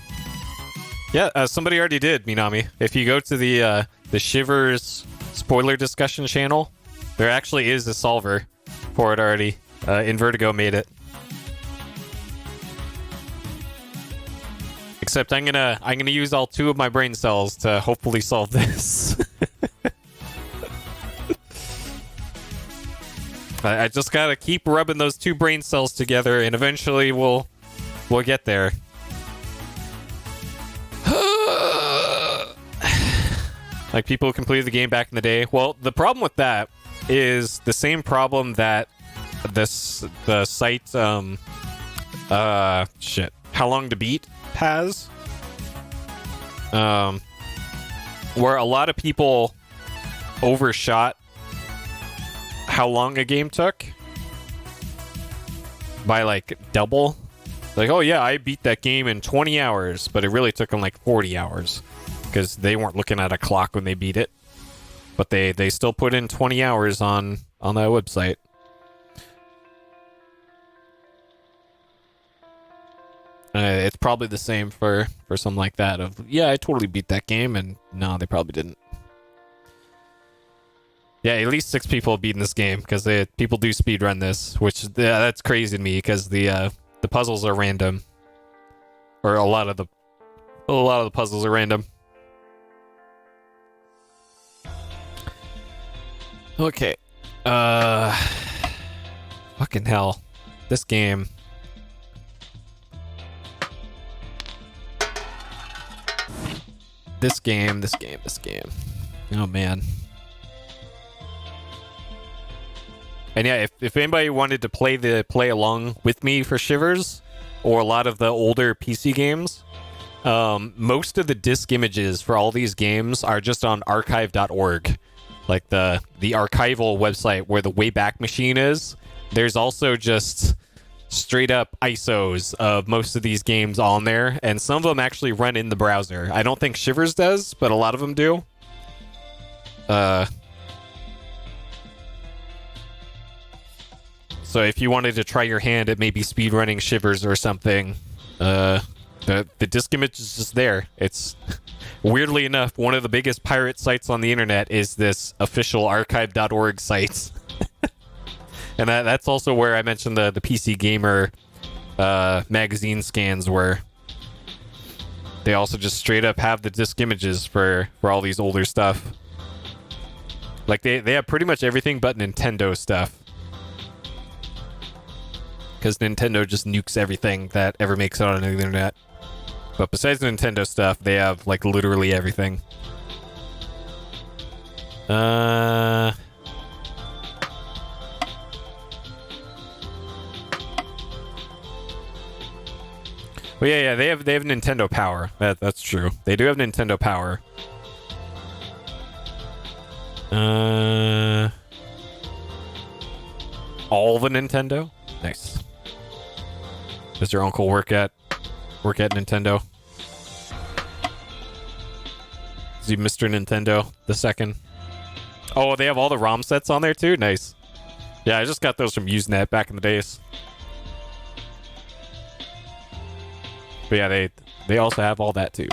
Yeah, somebody already did, Minami. If you go to the Shivers spoiler discussion channel, there actually is a solver for it already. Invertigo made it. Except I'm gonna use all 2 of my brain cells to hopefully solve this. I just gotta keep rubbing those 2 brain cells together, and eventually we'll get there. Like people who completed the game back in the day. Well, the problem with that is the same problem that the site How Long to Beat has. Where a lot of people overshot how long a game took by like double. Like, oh yeah, I beat that game in 20 hours, but it really took them like 40 hours because they weren't looking at a clock when they beat it. But they still put in 20 hours on that website. It's probably the same for something like that of, yeah, I totally beat that game, and no, they probably didn't. Yeah, at least 6 people have beaten this game because people do speedrun this, which that's crazy to me because the puzzles are random, or a lot of the puzzles are random. Okay, fucking hell, this game. This game. Oh man. And yeah, if anybody wanted to play along with me for Shivers, or a lot of the older PC games, most of the disk images for all these games are just on archive.org, like the archival website where the Wayback Machine is. There's also just straight up ISOs of most of these games on there, and some of them actually run in the browser. I don't think Shivers does, but a lot of them do. So if you wanted to try your hand at maybe speedrunning Shivers or something, the disk image is just there. It's weirdly enough, one of the biggest pirate sites on the internet is this official archive.org site. And that's also where I mentioned the PC Gamer magazine scans, where they also just straight up have the disk images for all these older stuff. Like they have pretty much everything but Nintendo stuff. Because Nintendo just nukes everything that ever makes it on the internet. But besides the Nintendo stuff, they have like literally everything. Well, yeah, they have Nintendo Power. That's true. They do have Nintendo Power. All the Nintendo? Nice. Does your uncle work at Nintendo? Is he Mr. Nintendo the second? Oh, they have all the ROM sets on there too? Nice. Yeah, I just got those from Usenet back in the days. But yeah, they also have all that too.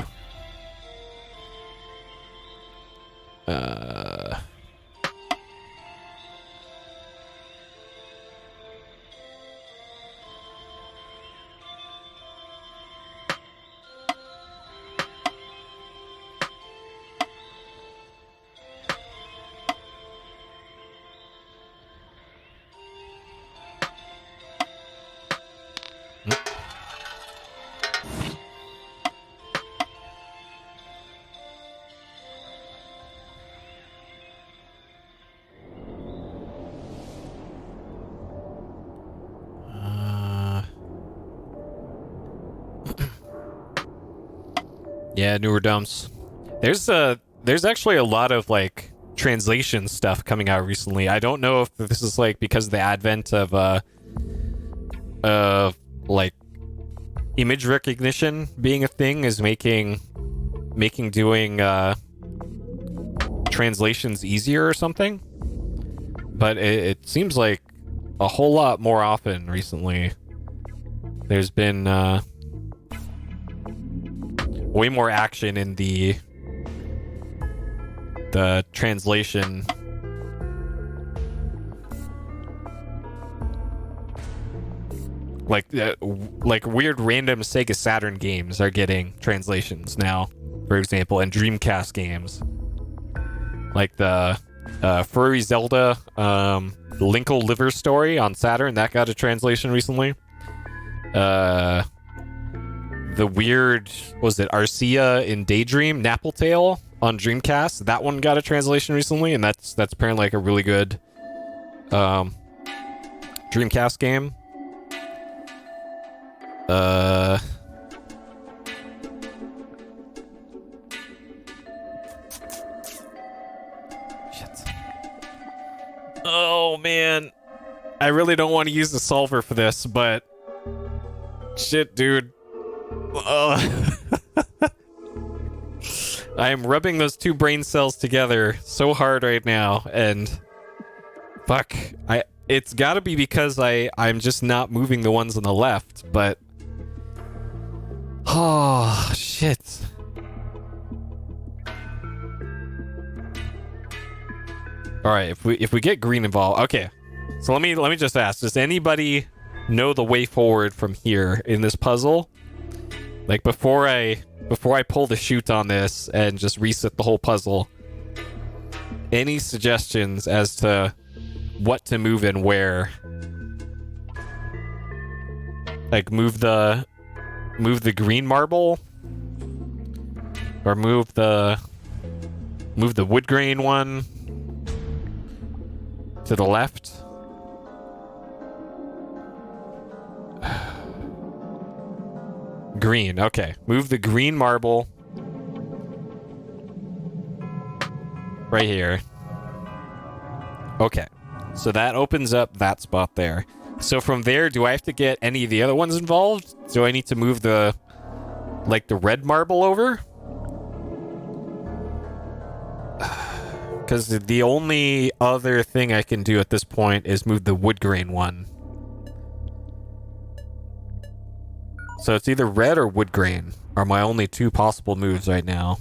Yeah, newer dumps. There's actually a lot of like translation stuff coming out recently. I don't know if this is like because of the advent of like image recognition being a thing is making doing translations easier or something. But it seems like a whole lot more often recently. There's been way more action in the translation. Like weird random Sega Saturn games are getting translations now, for example, and Dreamcast games. Like the Furry Zelda Linkle Liver Story on Saturn, that got a translation recently. The weird, was it Arcia in Daydream, Nappletail on Dreamcast. That one got a translation recently, and that's apparently like a really good Dreamcast game. Shit. Oh man, I really don't want to use the solver for this, but shit, dude. I am rubbing those two brain cells together so hard right now, and fuck, it's got to be because I'm just not moving the ones on the left, but oh shit. All right, if we get green involved, okay. So let me just ask: does anybody know the way forward from here in this puzzle? Like before I pull the chute on this and just reset the whole puzzle, any suggestions as to what to move and where? Like move the green marble, or move the wood grain one to the left. Green, okay. Move the green marble right here. Okay. So that opens up that spot there. So from there, do I have to get any of the other ones involved? Do I need to move the red marble over? Because the only other thing I can do at this point is move the wood grain one. So it's either red or wood grain are my only two possible moves right now.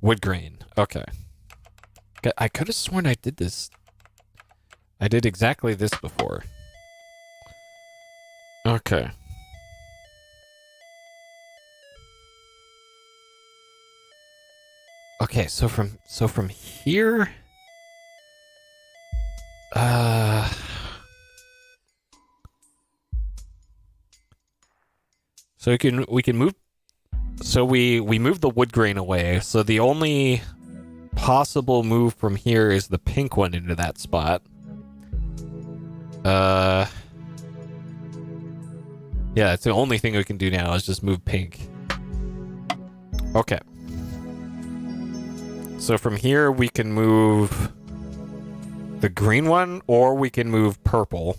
Wood grain. Okay. I could have sworn I did this. I did exactly this before. Okay. Okay, so from here, so we can move. So we move the wood grain away. So the only possible move from here is the pink one into that spot. Yeah, it's the only thing we can do now is just move pink. Okay. So from here we can move the green one, or we can move purple.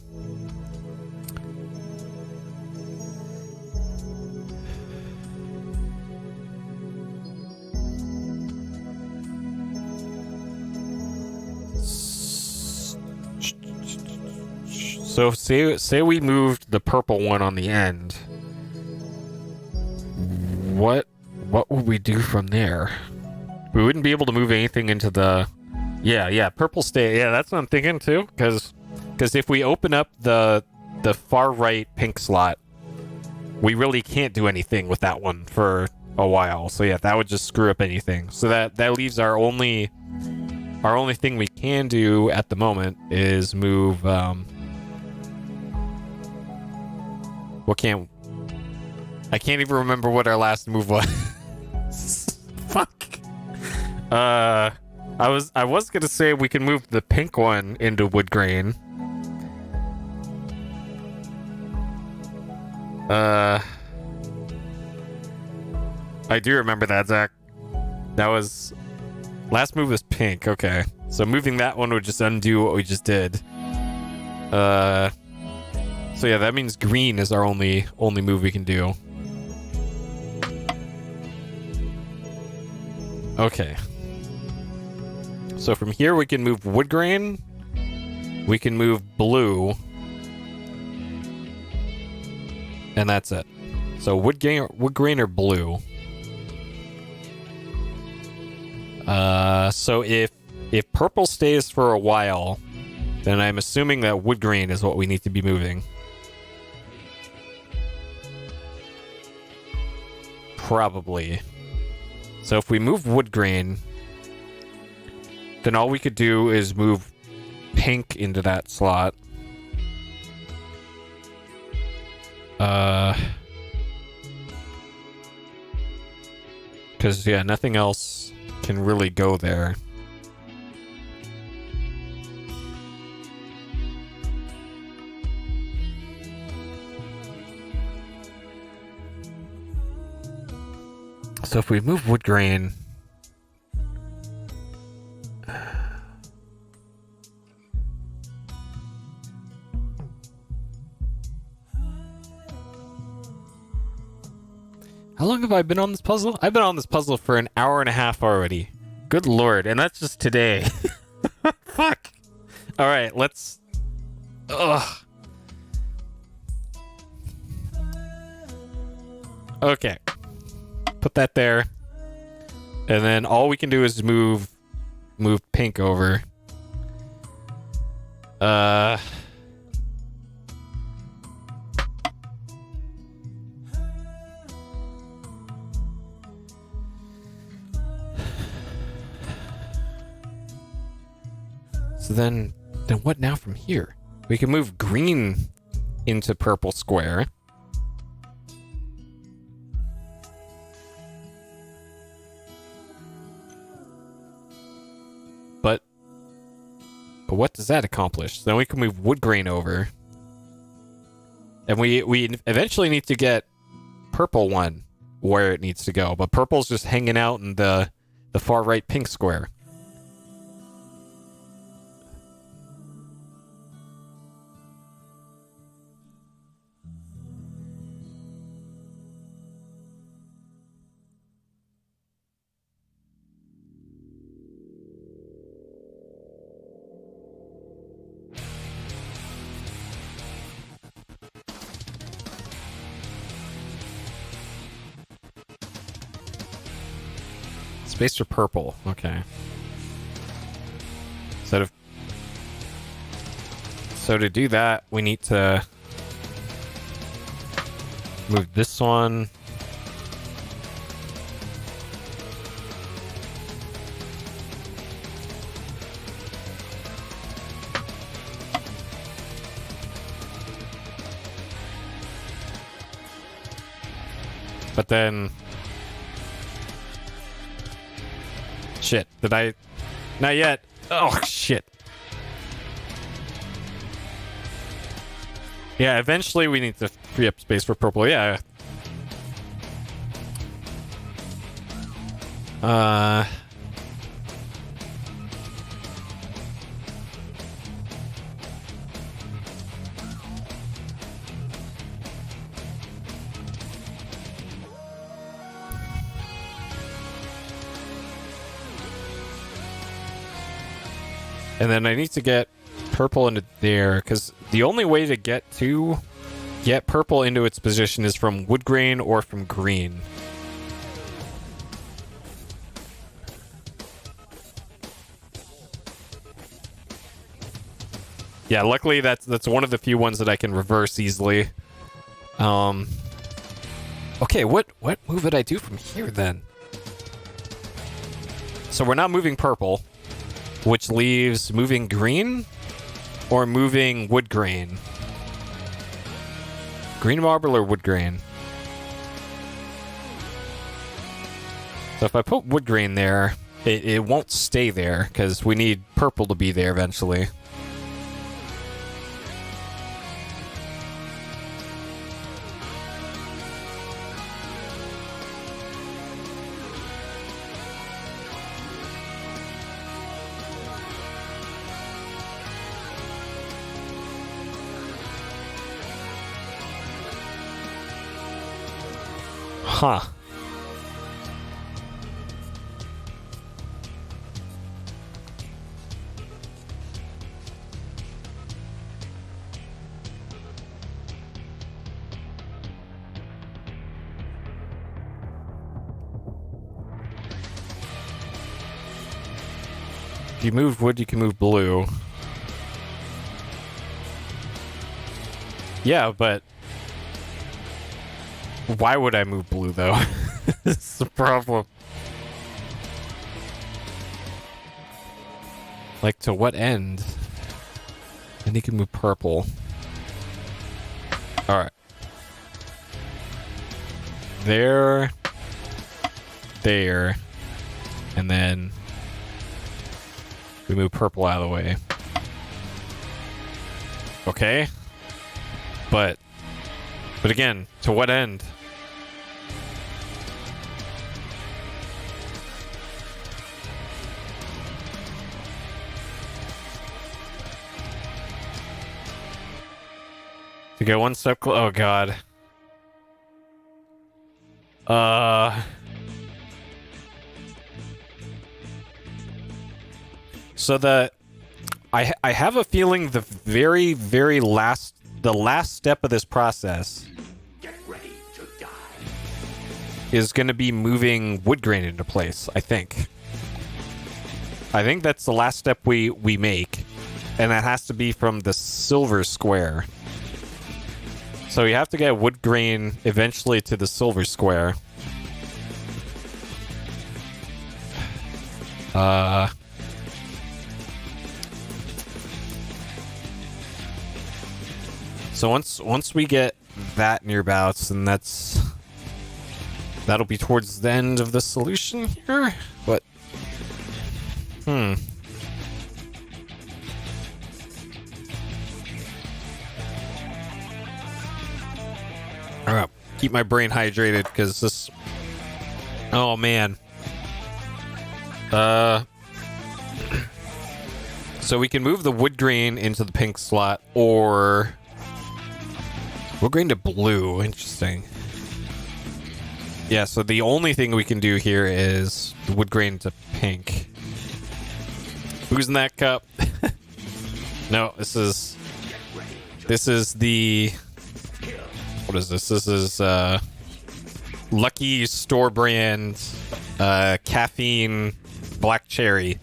So say we moved the purple one on the end. What would we do from there? We wouldn't be able to move anything into the... Yeah, purple stay. Yeah, that's what I'm thinking too. Because if we open up the far right pink slot, we really can't do anything with that one for a while. So yeah, that would just screw up anything. So that leaves our only thing we can do at the moment is move... I can't even remember what our last move was. Fuck. I was gonna say we can move the pink one into wood grain. I do remember that, Zach. That was... Last move was pink, okay. So moving that one would just undo what we just did. So yeah, that means green is our only move we can do. Okay. So from here we can move wood grain. We can move blue. And that's it. So wood grain or blue. So if purple stays for a while, then I'm assuming that wood grain is what we need to be moving. Probably. So if we move wood grain, then all we could do is move pink into that slot. Because, yeah, nothing else can really go there. So if we move wood grain... How long have I been on this puzzle? I've been on this puzzle for an hour and a half already. Good lord, and that's just today. Fuck. Alright, let's... Ugh. Okay. Put that there. And then all we can do is move pink over. So then what now from here? We can move green into purple square. But what does that accomplish? Then we can move wood grain over. And we eventually need to get purple one where it needs to go. But purple's just hanging out in the far right pink square. Space for purple. Okay. So to do that, we need to move this one. But then... Shit, did I... Not yet. Oh, shit. Yeah, eventually we need to free up space for purple, yeah. And then I need to get purple into there, because the only way to get purple into its position is from wood grain or from green. Yeah, luckily that's one of the few ones that I can reverse easily. Okay, what move would I do from here then? So we're not moving purple, which leaves moving green or moving wood grain. Green marble or wood grain? So if I put wood grain there, it won't stay there because we need purple to be there eventually. Huh. If you move wood, you can move blue. Yeah, but why would I move blue, though? That's the problem. Like, to what end? And he can move purple. Alright. there, there, and then we move purple out of the way. Okay. But again, to what end? To go one step oh god. So I have a feeling the very last step of this process Get ready to die. is going to be moving wood grain into place, I think. I think that's the last step we make, and that has to be from the silver square. So we have to get wood grain eventually to the silver square. So once we get that nearabouts, then that'll be towards the end of the solution here. But Alright, keep my brain hydrated because this. Oh man. So we can move the wood grain into the pink slot, or wood grain to blue. Interesting. Yeah, so the only thing we can do here is the wood grain to pink. Who's in that cup? No, this is the. What is this? This is Lucky store brand caffeine black cherry.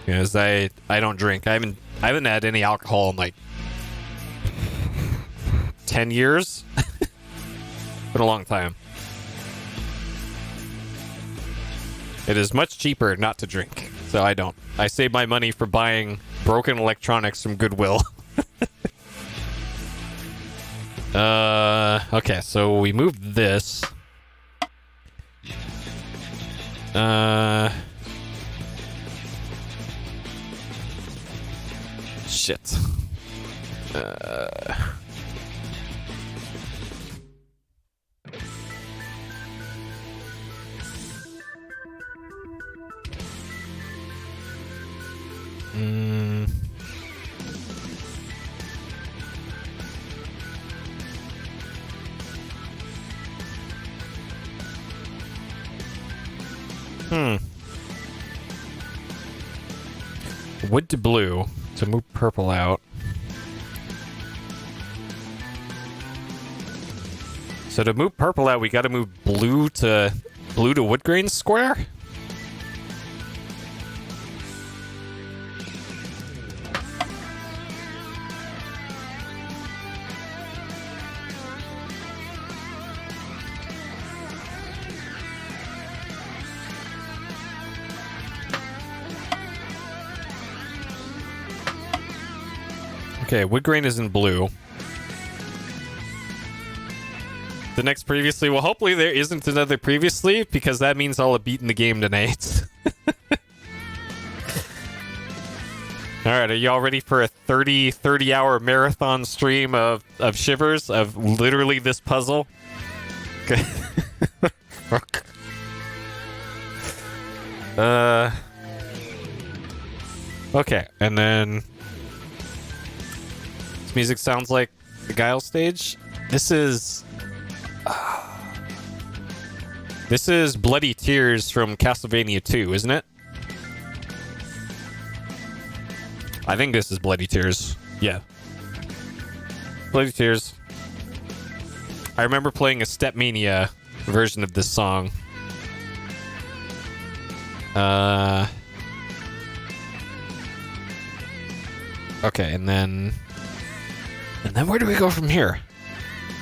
Because I don't drink. I haven't had any alcohol in like 10 years. Been a long time. It is much cheaper not to drink, so I don't. I save my money for buying broken electronics from Goodwill. Okay, so we moved this. Shit. Wood to blue to move purple out. So to move purple out, we got to move blue to wood grain square. Okay, wood grain is in blue. The next previously, well, hopefully there isn't another previously, because that means I'll have beaten the game tonight. Alright, are y'all ready for a 30-hour marathon stream of Shivers, of literally this puzzle? Okay, and then this music sounds like the Guile stage. This is Bloody Tears from Castlevania 2, isn't it? I think this is Bloody Tears. Yeah. Bloody Tears. I remember playing a Stepmania version of this song. Okay, and then where do we go from here?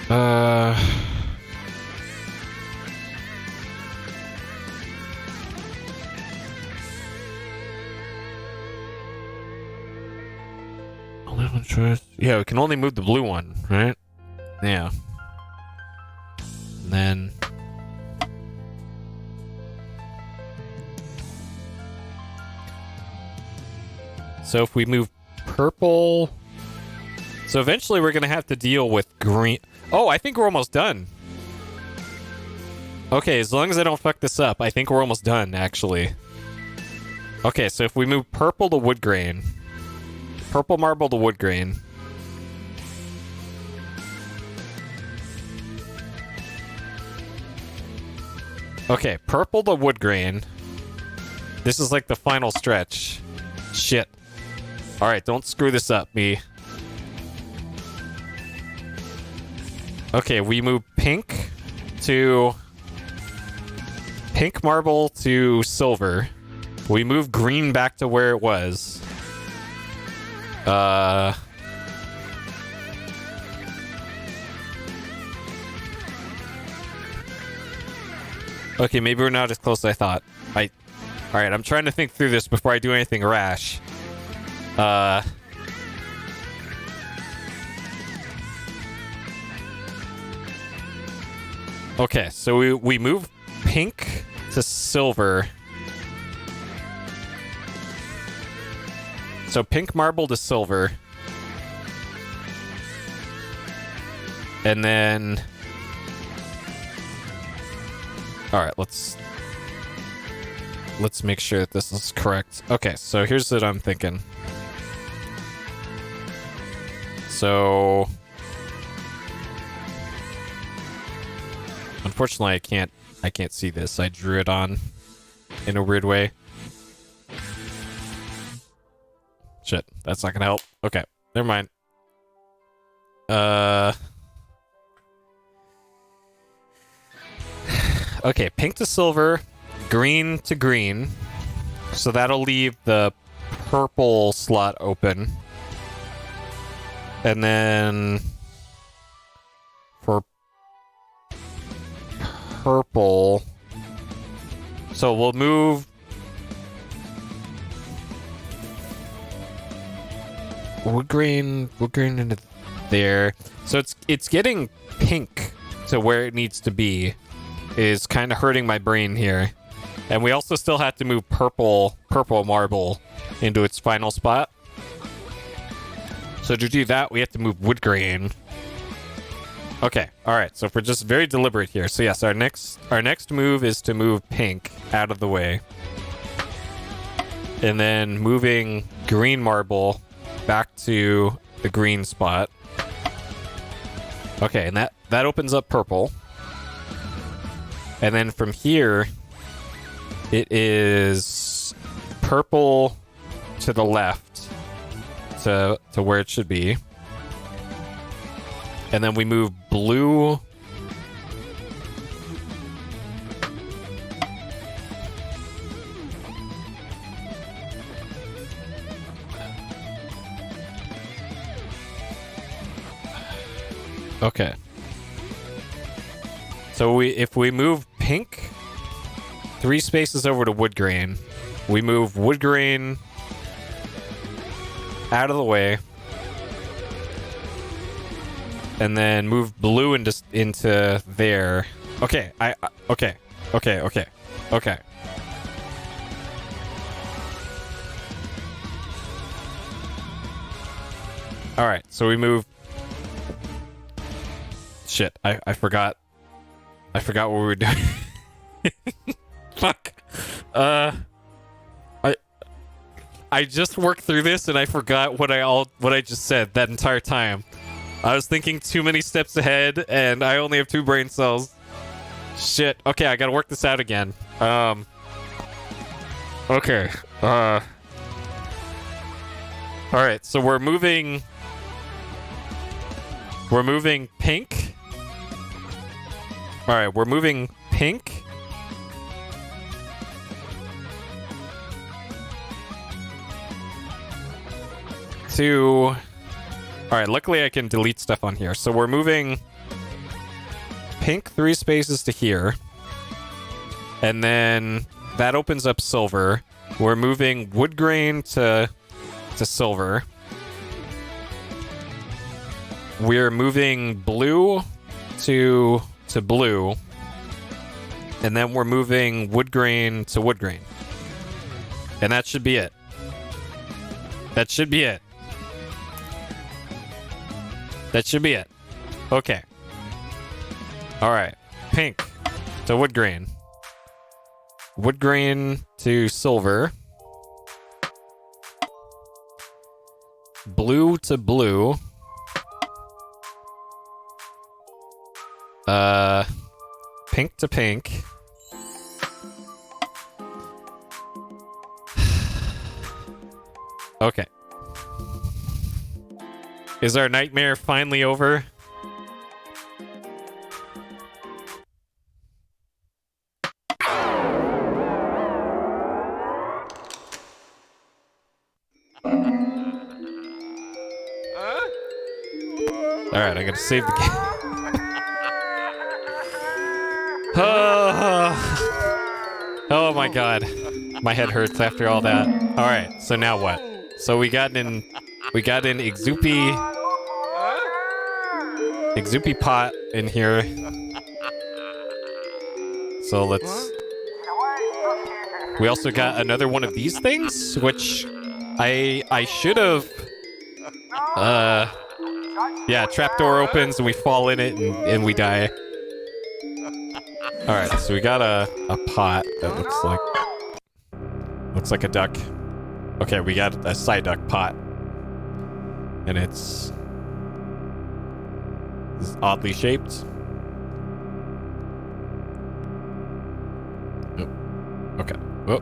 Only one choice. Yeah, we can only move the blue one, right? Yeah. And then... So if we move purple... So eventually we're going to have to deal with green... Oh, I think we're almost done. Okay, as long as I don't fuck this up, I think we're almost done, actually. Okay, so if we move purple to wood grain... Purple marble to wood grain... Okay, purple to wood grain. This is like the final stretch. Shit. Alright, don't screw this up, me. Okay, we move pink to... Pink marble to silver. We move green back to where it was. Okay, maybe we're not as close as I thought. Alright, I'm trying to think through this before I do anything rash. Okay, so we move pink to silver. So pink marble to silver. And then... Alright, let's make sure that this is correct. Okay, so here's what I'm thinking. So... Unfortunately, I can't see this. I drew it on in a weird way. Shit, that's not gonna help. Okay, never mind. Okay, pink to silver, green to green. So that'll leave the purple slot open. And then for purple, so we'll move wood grain into there. So it's getting pink to where it needs to be. Is kind of hurting my brain here. And we also still have to move purple marble into its final spot. So to do that, we have to move wood grain. Okay, alright, so if we're just very deliberate here. So yes, our next move is to move pink out of the way. And then moving green marble back to the green spot. Okay, and that opens up purple. And then from here, it is purple to the left to where it should be. And then we move blue. Okay. So if we move pink 3 spaces over to wood grain, we move wood grain out of the way, and then move blue into there. Okay, okay. All right, so we move. Shit, I forgot. I forgot what we were doing. Fuck. I just worked through this and I forgot what I just said that entire time. I was thinking too many steps ahead and I only have 2 brain cells. Shit. Okay, I gotta work this out again. Okay. Alright, so we're moving pink. Alright, we're moving pink. To... Alright, luckily I can delete stuff on here. So we're moving pink 3 spaces to here. And then that opens up silver. We're moving wood grain to silver. we're moving blue to blue, and then we're moving wood grain to wood grain. And that should be it. That should be it. That should be it. Okay. All right. Pink to wood grain. Wood grain to silver. Blue to blue. Pink to pink. Okay. Is our nightmare finally over? Alright, I gotta save the game. Oh my god. My head hurts after all that. Alright, so now what? So we got an Exupy pot in here. So let's... We also got another one of these things, which I should have... Yeah, trapdoor opens and we fall in it and we die. Alright, so we got a pot that looks like a duck. Okay, we got a side duck pot. And it's oddly shaped. Oh, okay. Oh.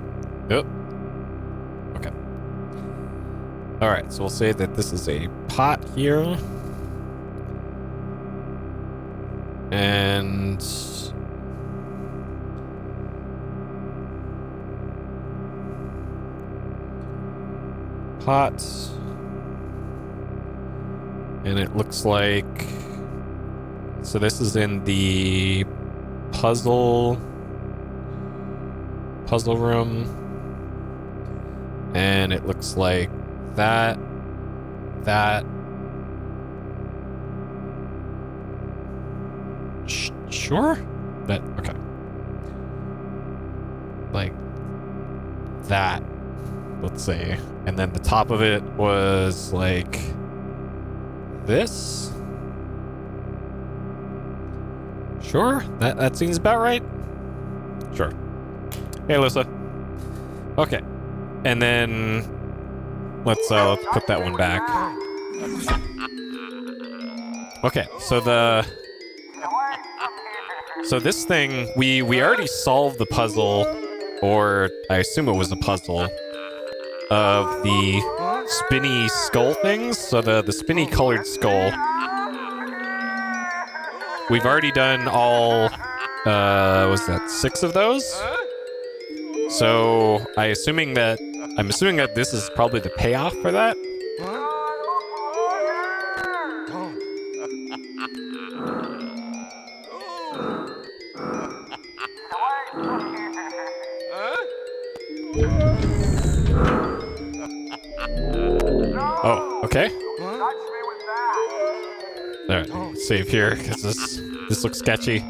Okay. Alright, so we'll say that this is a pot here. And pot. And it looks like... So this is in the puzzle room. And it looks like that. Sure? That, okay. Like that, let's say. And then the top of it was like this. Sure? That seems about right? Sure. Hey, Alyssa. Okay. And then let's put that one back. Okay, so this thing, we already solved the puzzle, or I assume it was a puzzle, of the spinny skull things. So the spinny colored skull. We've already done all, was that 6 of those? So I'm assuming that this is probably the payoff for that. Oh, okay. Alright, save here, because this looks sketchy.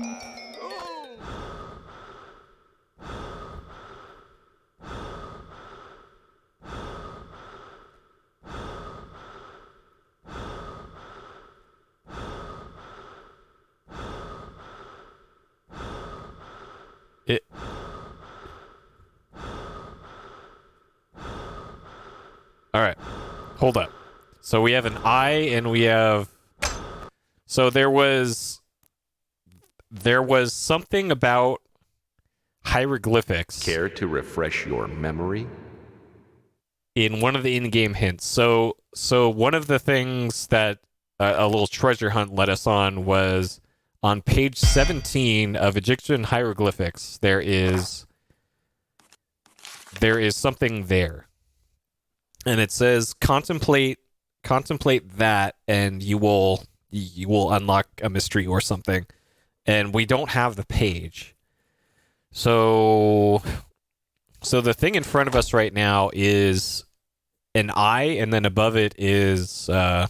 Alright, hold up. So we have an eye and we have... So there was something about hieroglyphics. Care to refresh your memory? In one of the in-game hints. So one of the things that a little treasure hunt led us on was on page 17 of Egyptian hieroglyphics. There is something there. And it says contemplate that and you will unlock a mystery or something. And we don't have the page. So the thing in front of us right now is an eye, and then above it is it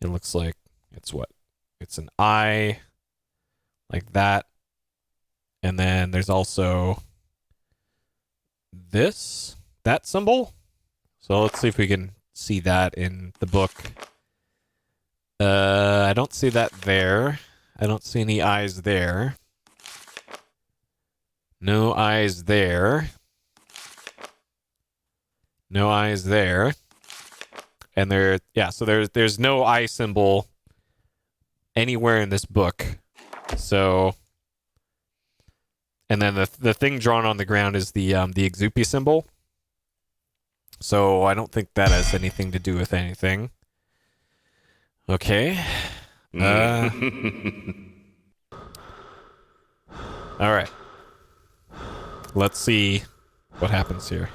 looks like It's what? It's an eye, like that. And then there's also that symbol. So let's see if we can see that in the book. I don't see that there. I don't see any eyes there. No eyes there. No eyes there. And so there's no eye symbol anywhere in this book. So, and then the thing drawn on the ground is the Exupi symbol. So I don't think that has anything to do with anything. Okay. All right. Let's see what happens here.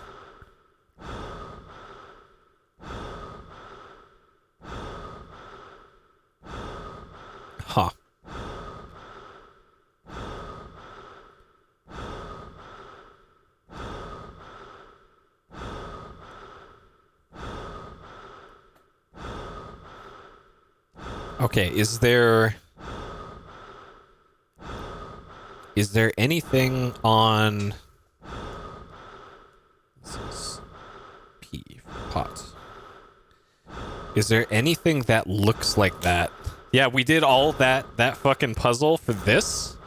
Huh. Okay, is there anything on... This is P for pot. Is there anything that looks like that? Yeah, we did all that fucking puzzle for this?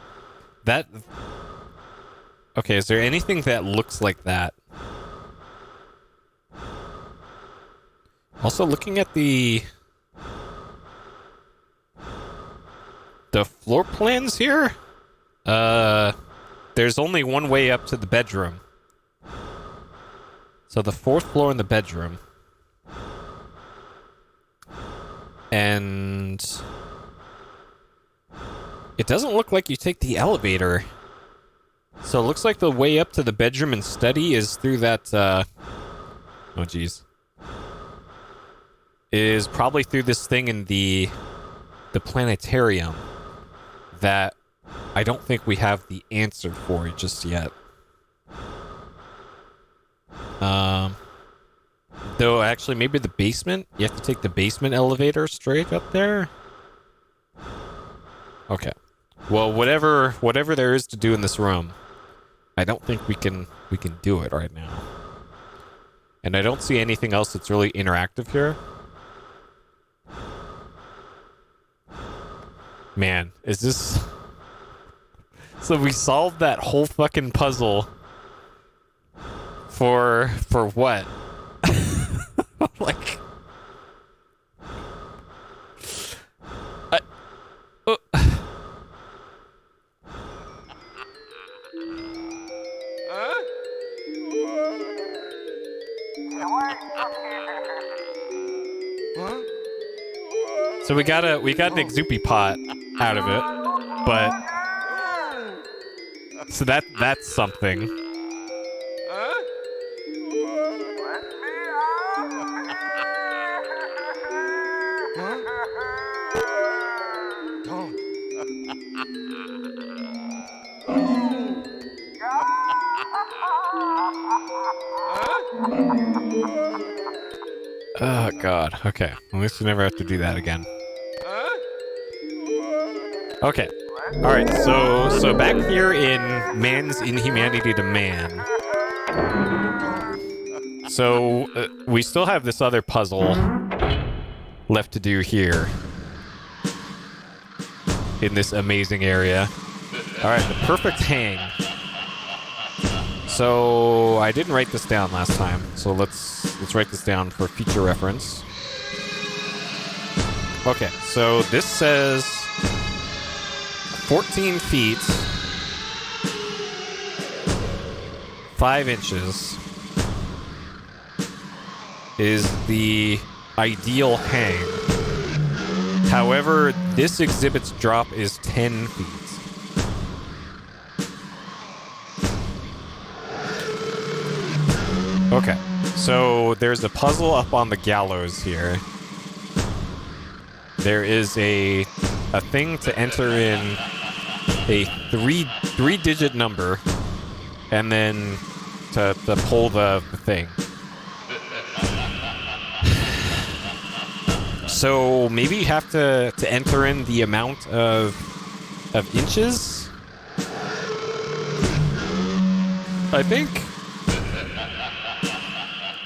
Okay, is there anything that looks like that? Also, looking at the floor plans here, there's only one way up to the bedroom. So the 4th floor in the bedroom. And it doesn't look like you take the elevator. So it looks like the way up to the bedroom and study is through that, oh geez. Is probably through this thing in the planetarium that I don't think we have the answer for just yet. Though actually maybe the basement? You have to take the basement elevator straight up there? Okay. Well, whatever there is to do in this room, I don't think we can do it right now. And I don't see anything else that's really interactive here. Man, is this... So we solved that whole fucking puzzle for what? Like... So we got an Exupi pot out of it, but so that's something. Oh god. Okay. At least we never have to do that again. Okay. All right. So back here in Man's Inhumanity to Man. So we still have this other puzzle left to do here in this amazing area. All right, the perfect hang. So I didn't write this down last time, so let's write this down for future reference. Okay, so this says 14 feet, 5 inches is the ideal hang. However, this exhibit's drop is 10 feet. Okay, so there's a puzzle up on the gallows here. There is a thing to enter in a three-digit number, and then to pull the thing. So maybe you have to enter in the amount of inches. I think.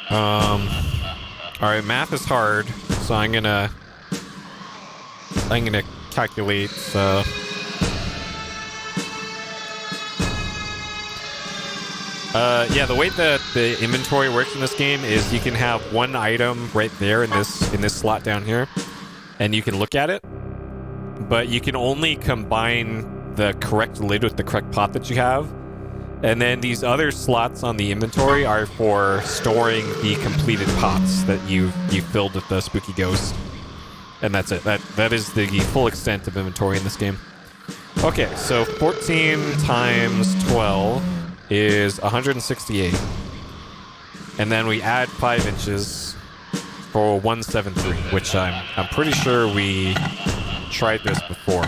All right, math is hard, so I'm gonna calculate. Yeah, the way that the inventory works in this game is you can have one item right there in this slot down here, and you can look at it, but you can only combine the correct lid with the correct pot that you have. And then these other slots on the inventory are for storing the completed pots that you filled with the spooky ghost. And that's it. That is the full extent of inventory in this game. Okay, so 14 times 12 is 168. And then we add 5 inches for 173, which I'm pretty sure we tried this before.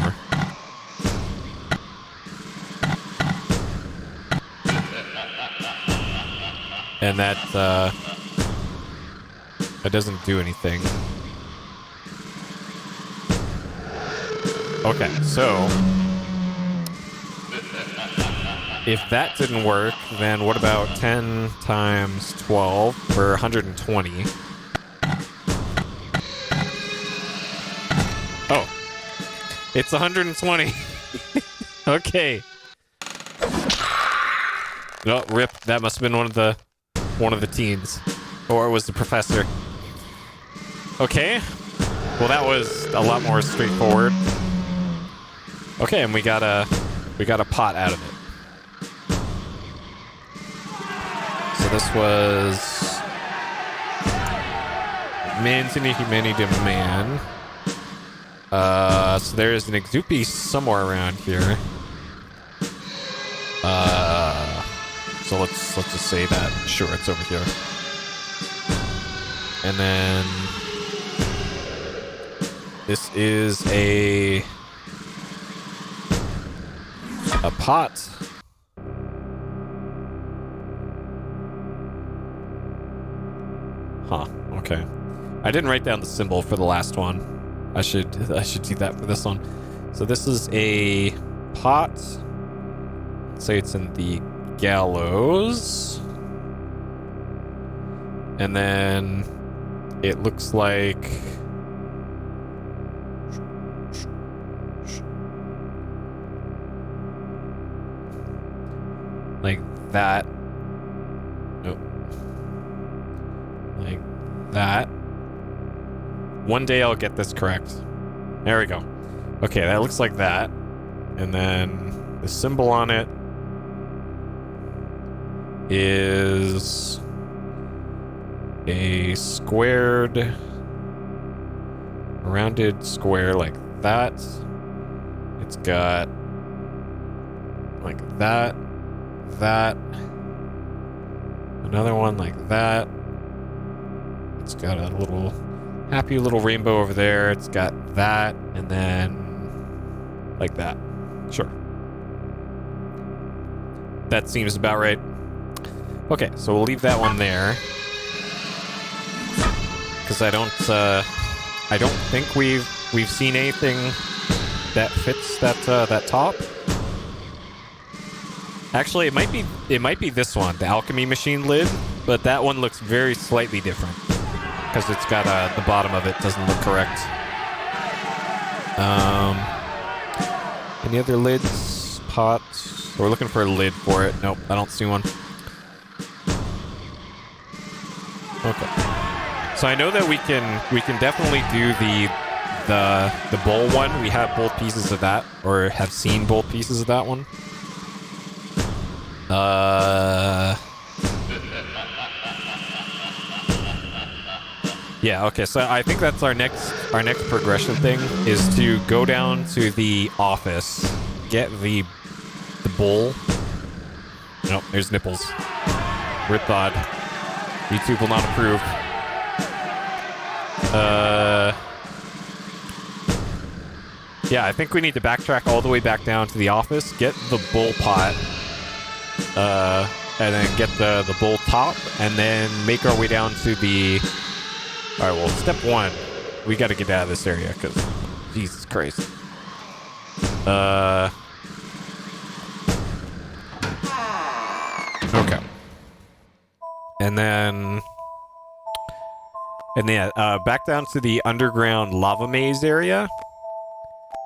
And that doesn't do anything. Okay, so if that didn't work, then what about 10 times 12 for 120? Oh, it's 120. Okay. Oh, rip. That must have been one of the teens, or it was the professor. Okay. Well, that was a lot more straightforward. Okay, and we got a pot out of it. So this was many man. So there is an Exupi somewhere around here. So let's just say that. Sure, it's over here. And then this is a pot. Huh, okay. I didn't write down the symbol for the last one. I should do that for this one. So this is a pot. Let's say it's in the gallows. And then it looks like that. Nope. Like that. One day I'll get this correct. There we go. Okay, that looks like that. And then the symbol on it is a squared, rounded square like that. It's got like that, another one like that. It's got a little happy little rainbow over there. It's got that, and then like that. Sure. That seems about right. Okay, so we'll leave that one there. Because I don't think we've seen anything that fits that top. Actually, it might be this one, the alchemy machine lid, but that one looks very slightly different because it's got the bottom of it doesn't look correct. Any other lids, pots? We're looking for a lid for it. Nope, I don't see one. Okay. So I know that we can definitely do the bowl one. We have both pieces of that, or have seen both pieces of that one. Yeah, okay, so I think that's our next progression thing is to go down to the office, get the bowl. Nope, there's nipples. Rip thawed. YouTube will not approve. Yeah, I think we need to backtrack all the way back down to the office, get the bowl pot, and then get the bowl top, and then make our way down to the... Alright, well, step one we gotta get out of this area, because Jesus Christ. Okay. And then back down to the underground lava maze area,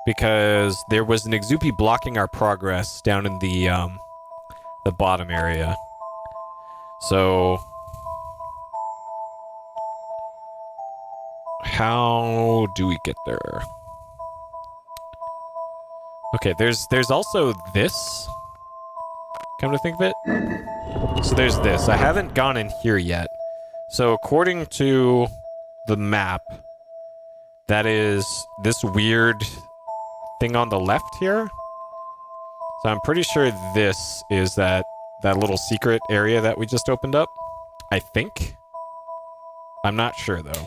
because there was an Exupi blocking our progress down in the bottom area. So how do we get there? Okay, there's also this. Come to think of it. So there's this. I haven't gone in here yet. So according to the map, that is this weird thing on the left here. So I'm pretty sure this is that little secret area that we just opened up. I think. I'm not sure though.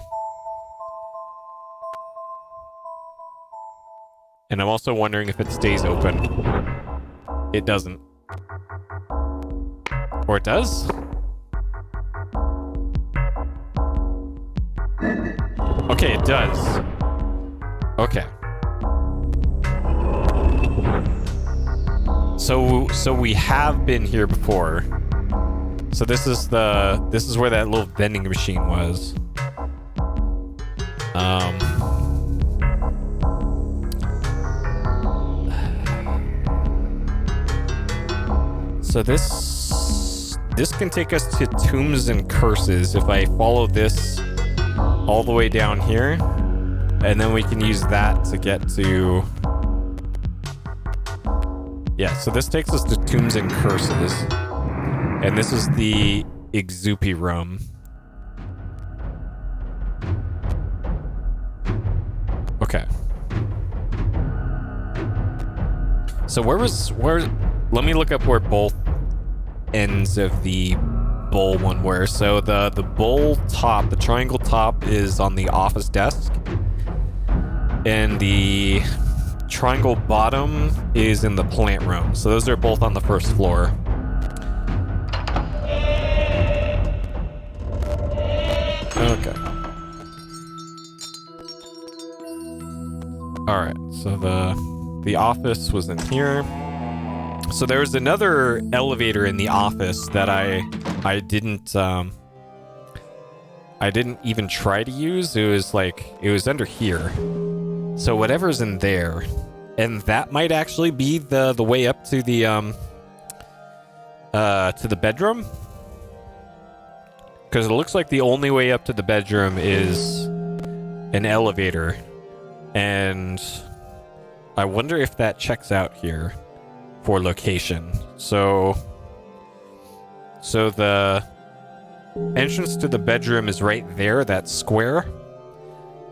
And I'm also wondering if it stays open. It doesn't. Or it does? Okay, it does. Okay. So we have been here before. So this is where that little vending machine was. So this can take us to Tombs and Curses if I follow this all the way down here, and then we can use that to get to... Yeah, so this takes us to Tombs and Curses, and this is the Exupi room. Okay. So where let me look up where both ends of the bowl one were. So the bowl top, the triangle top, is on the office desk, and the triangle bottom is in the plant room. So those are both on the first floor. Okay. All right. So the office was in here. So there was another elevator in the office that I didn't even try to use. It was under here. So whatever's in there, and that might actually be the way up to the bedroom, because it looks like the only way up to the bedroom is an elevator, and I wonder if that checks out here for location. So the entrance to the bedroom is right there, that square.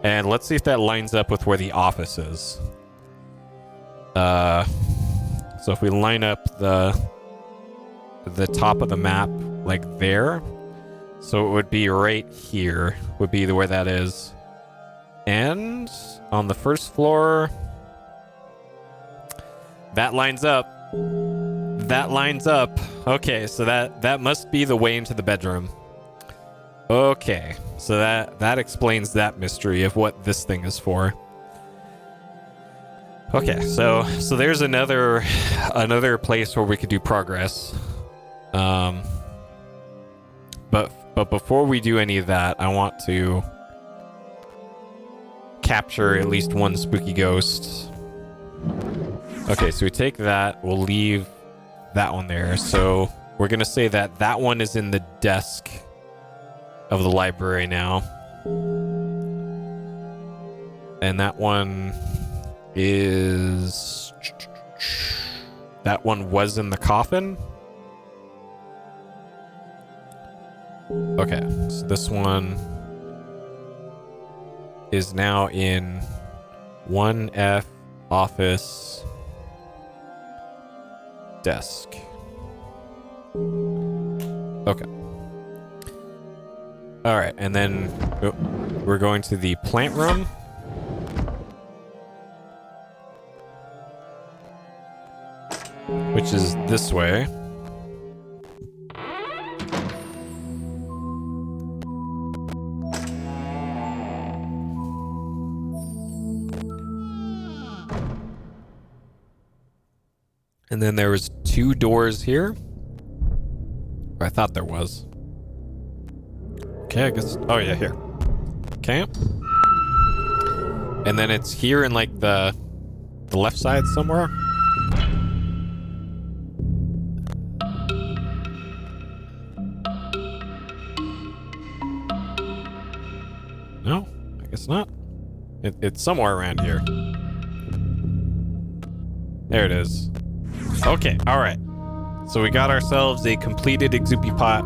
And let's see if that lines up with where the office is. So if we line up the top of the map like there, so it would be right here, would be where that is. And on the first floor, that lines up. That lines up. Okay, so that must be the way into the bedroom. Okay, so that explains that mystery of what this thing is for. Okay, so there's another place where we could do progress. But before we do any of that, I want to capture at least one spooky ghost. Okay, so we take that, we'll leave that one there. So we're gonna say that one is in the desk of the library now. And that one is... That one was in the coffin? Okay, so this one is now in 1F office desk. Okay. All right, and then we're going to the plant room. Which is this way. And then there was 2 doors here. Or I thought there was. Okay, I guess. Oh yeah, here. Okay. And then it's here in like the left side somewhere. No, I guess not. It's somewhere around here. There it is. Okay, alright. So we got ourselves a completed Exupi pot.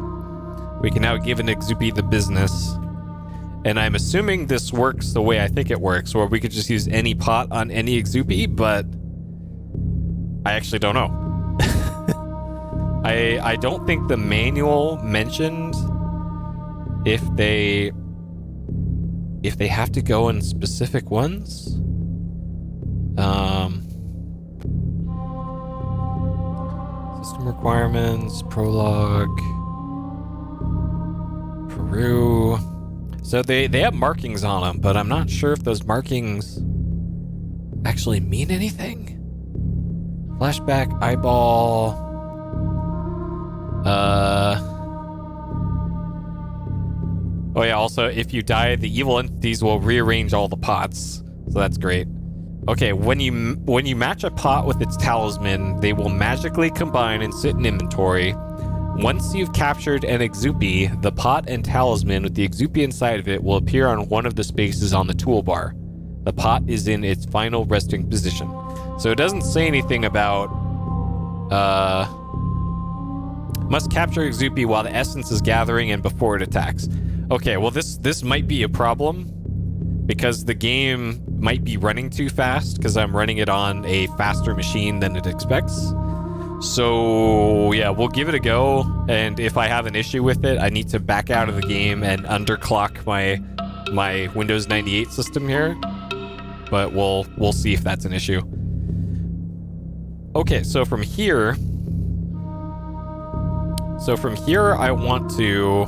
We can now give an Exupi the business. And I'm assuming this works the way I think it works, where we could just use any pot on any Exupi, but I actually don't know. I don't think the manual mentioned if they have to go in specific ones. System requirements, prologue, Peru. So they have markings on them, but I'm not sure if those markings actually mean anything. Flashback, eyeball. Oh yeah, also if you die, the evil entities will rearrange all the pots. So that's great. Okay, when you match a pot with its talisman, they will magically combine and sit in inventory. Once you've captured an Exupi, the pot and talisman with the Exupi inside of it will appear on one of the spaces on the toolbar. The pot is in its final resting position. So it doesn't say anything about must capture Exupi while the essence is gathering and before it attacks. Okay, well this might be a problem because the game might be running too fast because I'm running it on a faster machine than it expects. So yeah, we'll give it a go, and if I have an issue with it, I need to back out of the game and underclock my Windows 98 system here. But we'll see if that's an issue. Okay, so from here I want to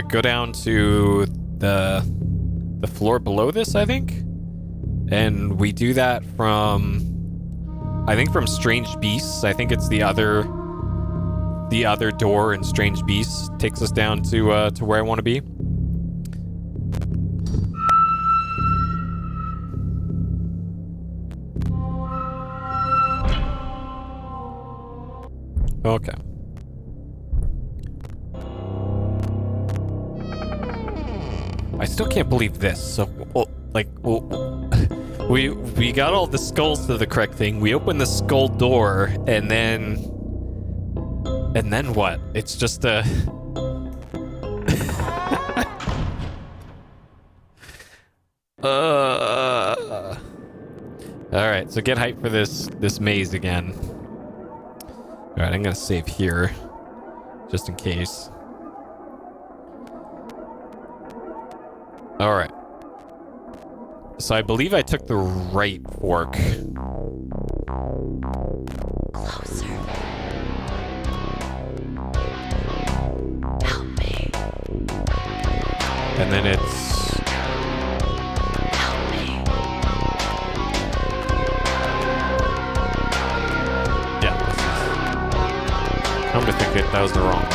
go down to the floor below this, I think. And we do that from Strange Beasts. I think it's the other door in Strange Beasts takes us down to where I want to be. Okay. I still can't believe this. So, we got all the skulls to the correct thing. We open the skull door, and then what? It's just a. All right. So get hyped for this maze again. All right, I'm gonna save here, just in case. All right. So I believe I took the right fork. Closer. Help me. And then it's... Help me. Yeah, this is... Come to think it, that was the wrong way.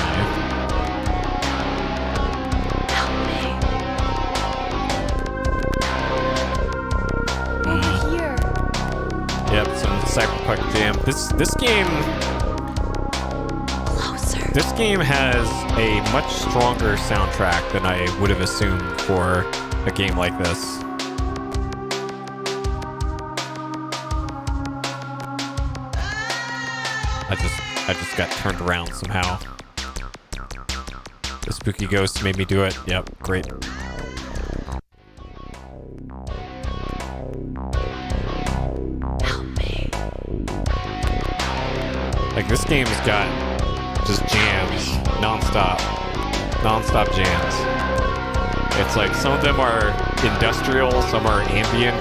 Yep, some Cyberpunk jam. This game... Closer. This game has a much stronger soundtrack than I would have assumed for a game like this. I just got turned around somehow. The spooky ghost made me do it. Yep, great. Like, this game's got just jams, non-stop jams. It's like some of them are industrial, some are ambient,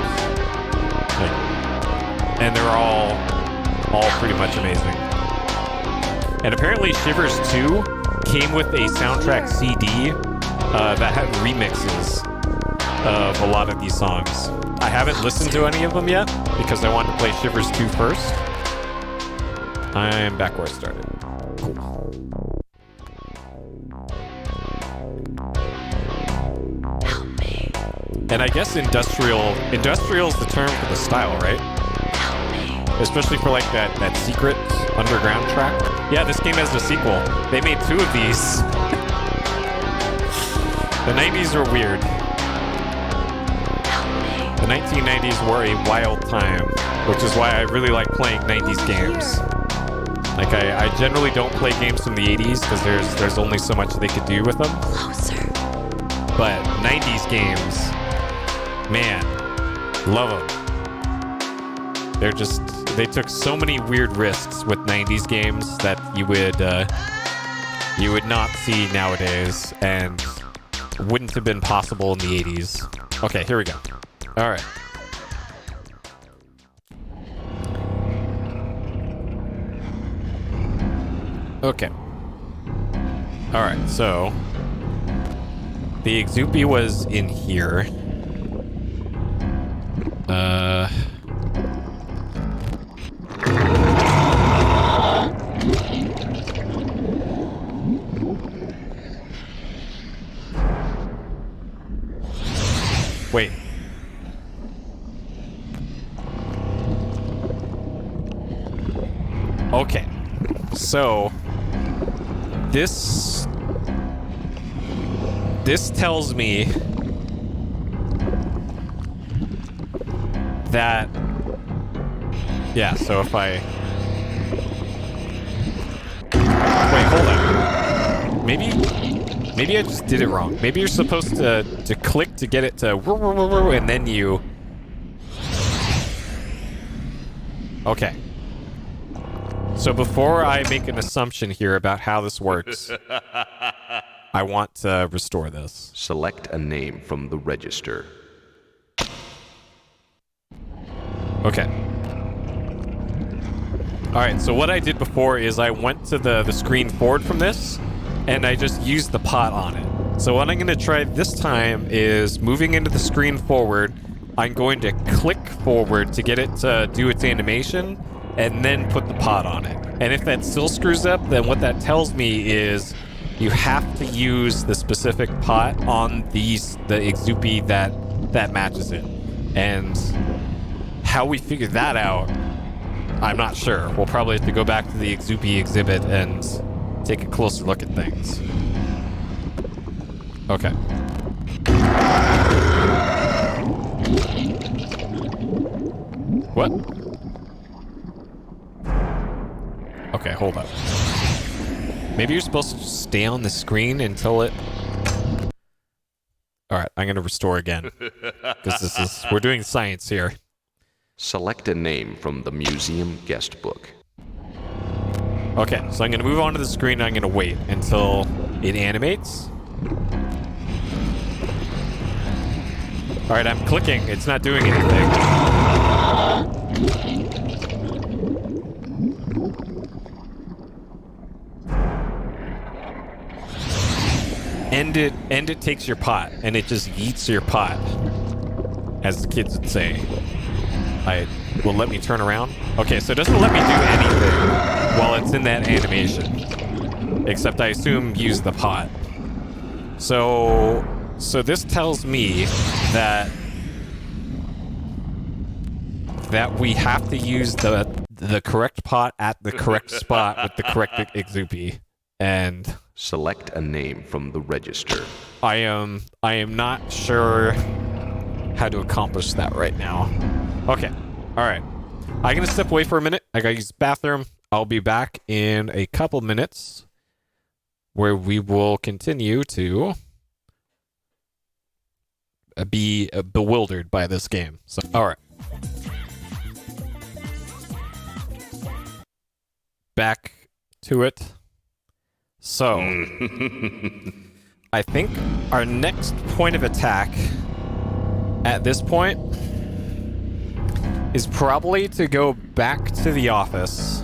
like, and they're all pretty much amazing. And apparently Shivers 2 came with a soundtrack CD that had remixes of a lot of these songs. I haven't listened to any of them yet because I wanted to play Shivers 2 first. I'm back where I started. Cool. And I guess industrial is the term for the style, right? Especially for like that secret underground track. Yeah, this game has a sequel. They made 2 of these. The 90s were weird. The 1990s were a wild time, which is why I really like playing 90s games. Like I generally don't play games from the 80s because there's only so much they could do with them. Closer. But 90s games, man, love them. They took so many weird risks with 90s games that you would not see nowadays and wouldn't have been possible in the 80s. Okay, here we go. All right. Okay. All right, so the Exupi was in here. Wait. Okay. So this tells me that so if I wait, hold on. Maybe I just did it wrong. Maybe you're supposed to click to get it to and then you okay. So before I make an assumption here about how this works, I want to restore this. Select a name from the register. Okay. Alright, so what I did before is I went to the screen forward from this, and I just used the pot on it. So what I'm going to try this time is moving into the screen forward, I'm going to click forward to get it to do its animation, and then put the pot on it. And if that still screws up, then what that tells me is you have to use the specific pot on the Exupi that matches it. And how we figure that out, I'm not sure. We'll probably have to go back to the Exupi exhibit and take a closer look at things. Okay. What? Okay, hold up. Maybe you're supposed to just stay on the screen until it... Alright, I'm gonna restore again. Because we're doing science here. Select a name from the museum guest book. Okay, so I'm gonna move on to the screen and I'm gonna wait until it animates. Alright, I'm clicking. It's not doing anything. And it takes your pot, and it just yeets your pot, as the kids would say. Will let me turn around? Okay, so it doesn't let me do anything while it's in that animation. Except I assume use the pot. So this tells me that we have to use the correct pot at the correct spot with the correct Exupi. And select a name from the register. I am not sure how to accomplish that right now. Okay. All right. I'm going to step away for a minute. I got to use the bathroom. I'll be back in a couple minutes where we will continue to be bewildered by this game. So, all right. Back to it. So, I think our next point of attack at this point is probably to go back to the office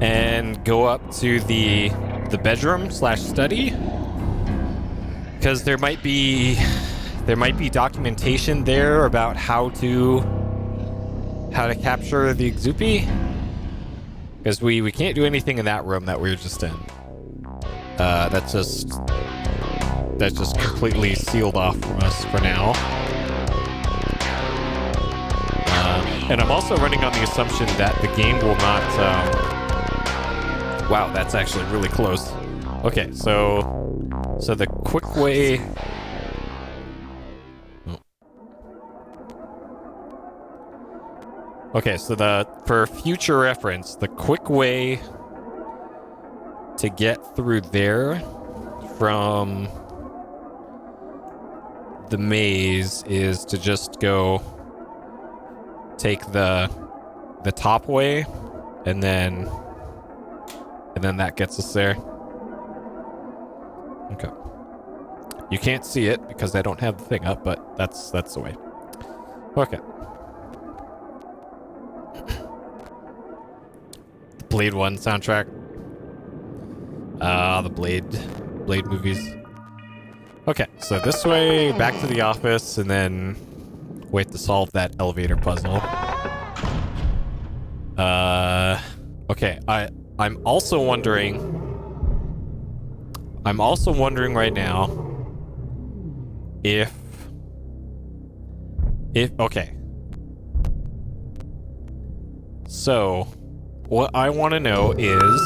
and go up to the bedroom / study, because there might be there might be documentation there about how to capture the Exupi. Because we can't do anything in that room that we were just in. That's just completely sealed off from us for now. And I'm also running on the assumption that the game will not... wow, that's actually really close. Okay, so the quick way... Oh. Okay, so for future reference, the quick way to get through there from the maze is to just go take the top way, and then that gets us there. Okay. You can't see it because I don't have the thing up, but that's the way. Okay. The Blade 1 soundtrack. The Blade movies. Okay, so this way, back to the office, and then wait to solve that elevator puzzle. Okay, I'm also wondering right now if okay. So, what I want to know is,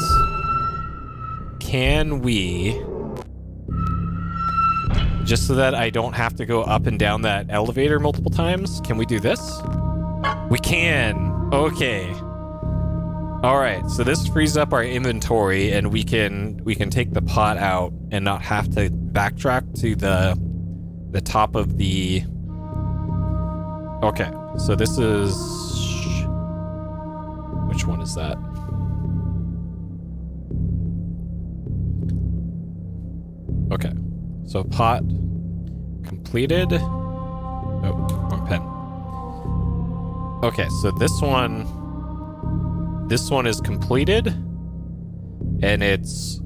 can we, just so that I don't have to go up and down that elevator multiple times, can we do this? We can. Okay. All right. So this frees up our inventory, and we can take the pot out and not have to backtrack to the top of the. Okay. So this is, which one is that? Okay. So pot completed. Oh, wrong pen. Okay, so this one is completed, and it's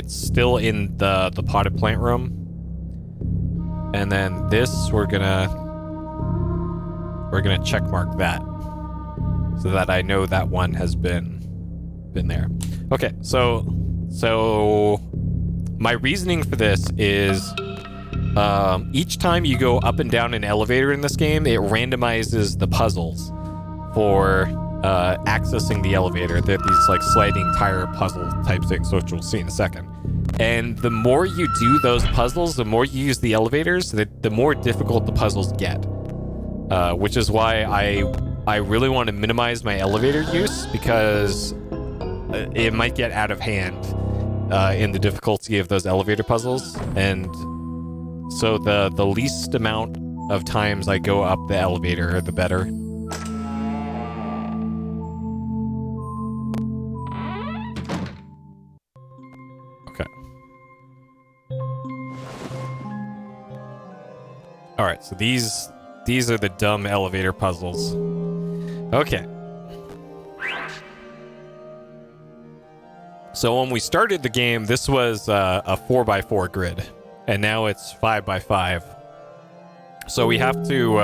still in the potted plant room. And then this we're gonna check mark that so that I know that one has been there. Okay, so my reasoning for this is, each time you go up and down an elevator in this game, it randomizes the puzzles for accessing the elevator. They're these like sliding tire puzzle type things, which we'll see in a second. And the more you do those puzzles, the more you use the elevators, the more difficult the puzzles get. Which is why I really want to minimize my elevator use, because it might get out of hand in the difficulty of those elevator puzzles. And so the least amount of times I go up the elevator, the better. Okay. All right, so these are the dumb elevator puzzles. Okay. So when we started the game, this was a 4x4 grid, and now it's 5x5. So we have to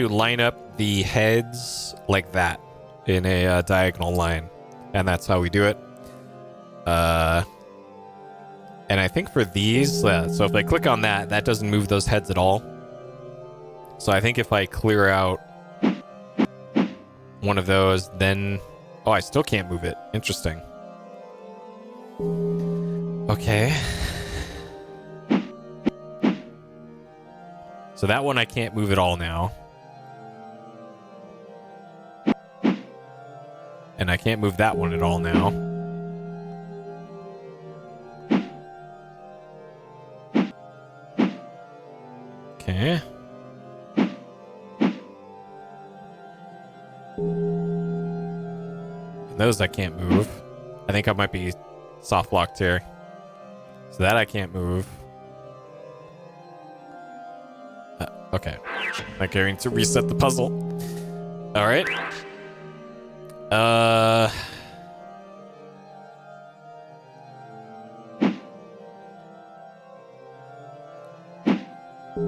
line up the heads like that in a diagonal line, and that's how we do it. And I think for these, so if I click on that, that doesn't move those heads at all. So I think if I clear out one of those, then... Oh, I still can't move it. Interesting. Okay. So that one I can't move at all now. And I can't move that one at all now. Okay. Those I can't move. I think I might be soft locked here. So that I can't move. Okay. I'm going to reset the puzzle. Alright. Okay.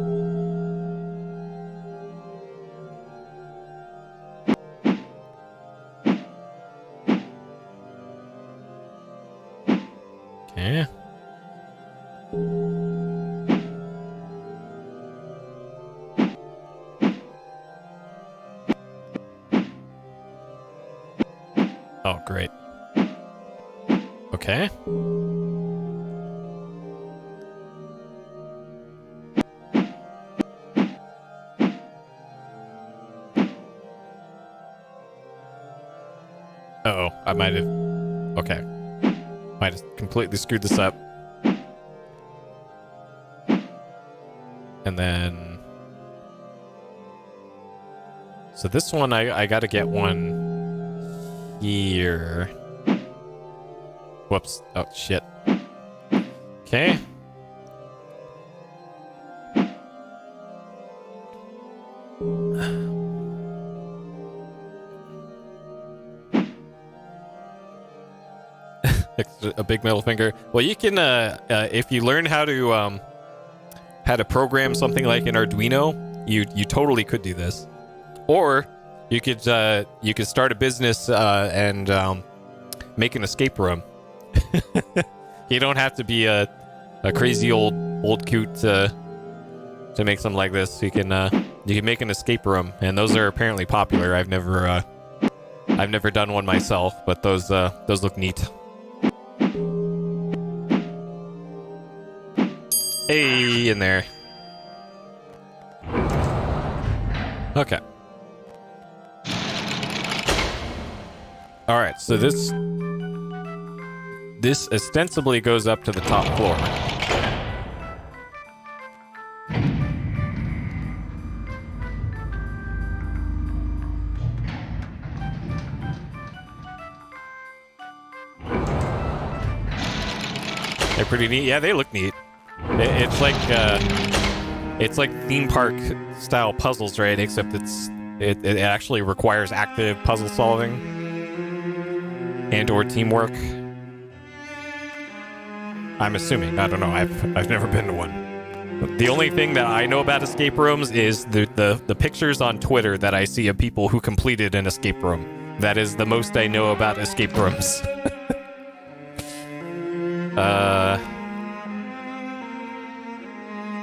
Oh, great. Okay. Uh-oh, I might have... Okay. Might have completely screwed this up. And then... So this one, I gotta get one here. Whoops. Oh, shit. Okay. A big middle finger. Well, you can, if you learn how to program something like an Arduino, you totally could do this. Or you could start a business and make an escape room. You don't have to be a crazy old coot to make something like this. You can make an escape room, and those are apparently popular. I've never done one myself, but those look neat. Hey, in there. Okay. All right, so this ostensibly goes up to the top floor. They're pretty neat. Yeah, they look neat. It's like theme park style puzzles, right? Except it actually requires active puzzle solving and or teamwork. I'm assuming. I don't know. I've never been to one. But the only thing that I know about escape rooms is the pictures on Twitter that I see of people who completed an escape room. That is the most I know about escape rooms.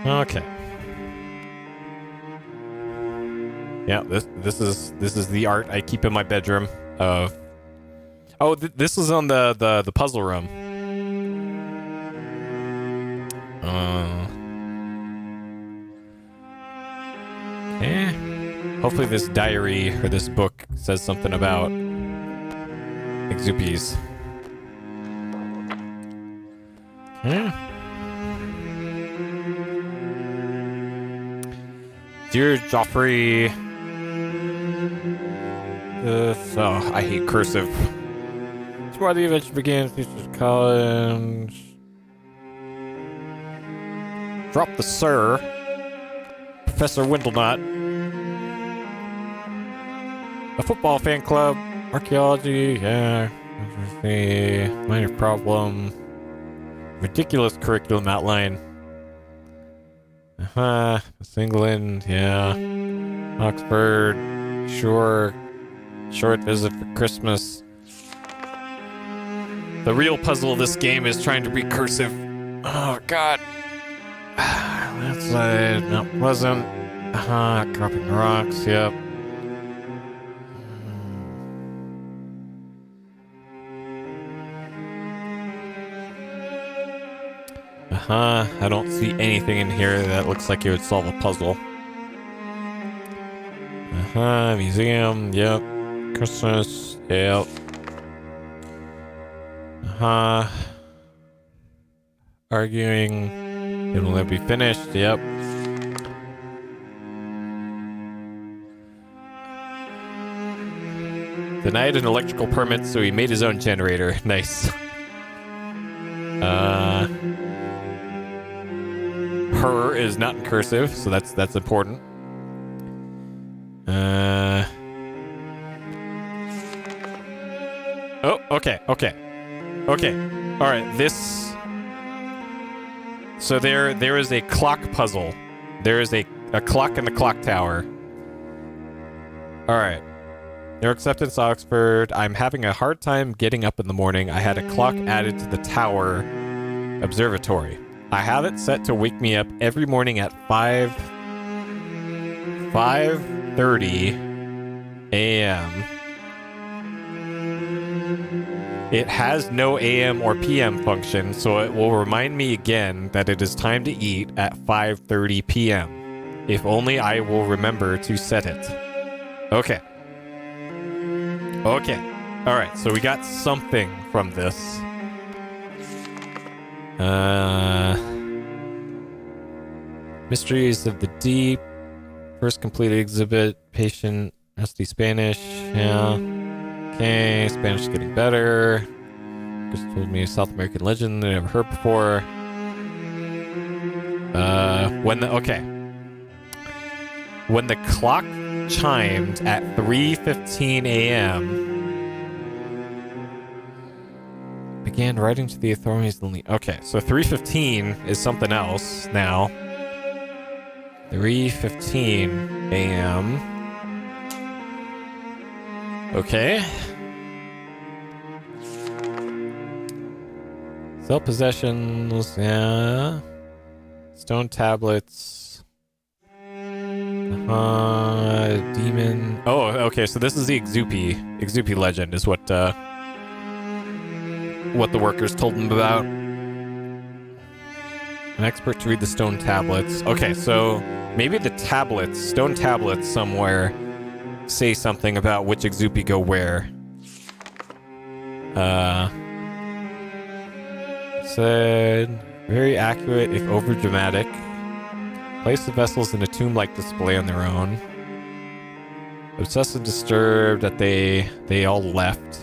Okay. Yeah, this is the art I keep in my bedroom of. Oh, this is on the puzzle room. Okay. Hopefully this diary or this book says something about Exupies. Okay. Dear Joffrey, I hate cursive. It's why the adventure begins. Teachers college. Drop the sir. Professor Windlenut. A football fan club. Archaeology. Yeah. Minor problem. Ridiculous curriculum outline. England, yeah. Oxford, sure. Short visit for Christmas. The real puzzle of this game is trying to be cursive. Oh, God. That's not pleasant. Dropping rocks, yep. I don't see anything in here that looks like it would solve a puzzle. Museum, yep. Christmas, yep. Arguing. It will never be finished, yep. Denied an electrical permit, so he made his own generator. Nice. Her is not in cursive, so that's important. Oh, okay. All right, this. So there is a clock puzzle There is a clock in the clock tower. All right. No acceptance, Oxford. I'm having a hard time getting up in the morning. I had a clock added to the tower observatory. I have it set to wake me up every morning at 5:30 a.m. It has no AM or PM function, so it will remind me again that it is time to eat at 5:30 p.m. If only I will remember to set it. Okay. Okay. All right, so we got something from this. Mysteries of the Deep. First completed exhibit. Patient. Rusty Spanish. Yeah. Okay. Spanish is getting better. Just told me a South American legend that I never heard before. When the clock chimed at 3:15 a.m. Began writing to the authorities. Okay, so 3:15 is something else now. 3:15 a.m. Okay. Self-possessions, yeah. Stone tablets. Demon. Oh, okay, so this is the Exupi legend is what the workers told him about. An expert to read the stone tablets. Okay, so maybe the stone tablets somewhere say something about which Exupi go where. Said, very accurate if overdramatic. Place the vessels in a tomb-like display on their own. Obsessed and disturbed that they all left.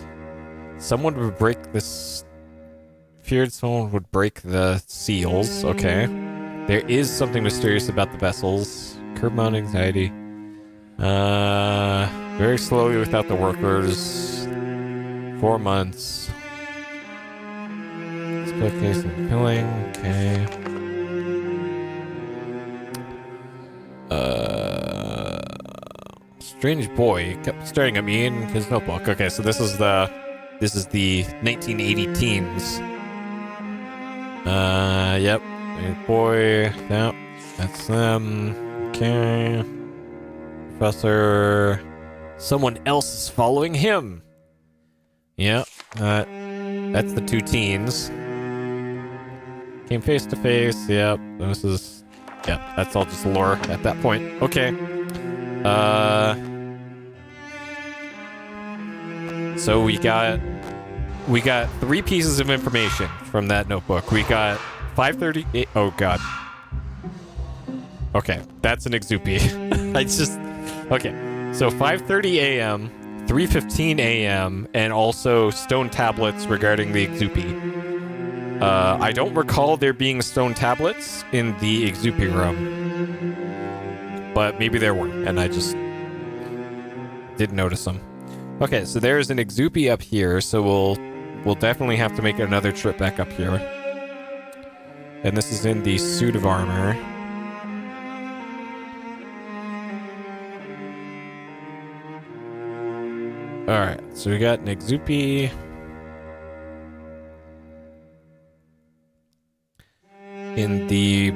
Someone would break this. Feared someone would break the seals. Okay. There is something mysterious about the vessels. Curb on anxiety. Very slowly without the workers. 4 months. Split case and killing. Okay. Strange boy kept staring at me in his notebook. Okay, so this is the 1980 teens. Yep. Strange boy. Yep. That's them. Okay. Professor. Someone else is following him. Yep. That's the two teens. Came face to face. Yep. This is. Yep. That's all just lore at that point. Okay. So we got 3 pieces of information from that notebook. We got 5:30. Oh god. Okay, that's an Exupi. Okay. So 5:30 a.m., 3:15 a.m., and also stone tablets regarding the Exupi. I don't recall there being stone tablets in the Exupi room, but maybe there weren't, and I just didn't notice them. Okay, so there's an Exupi up here, so we'll definitely have to make another trip back up here. And this is in the suit of armor. Alright, so we got an Exupi. In the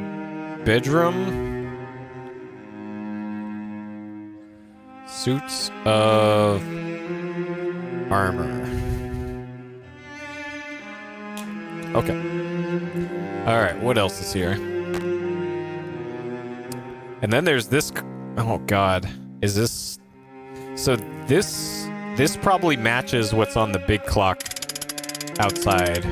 bedroom. Suits of armor. Okay. Alright, what else is here? And then there's this. Oh god. Is this. So this probably matches what's on the big clock outside.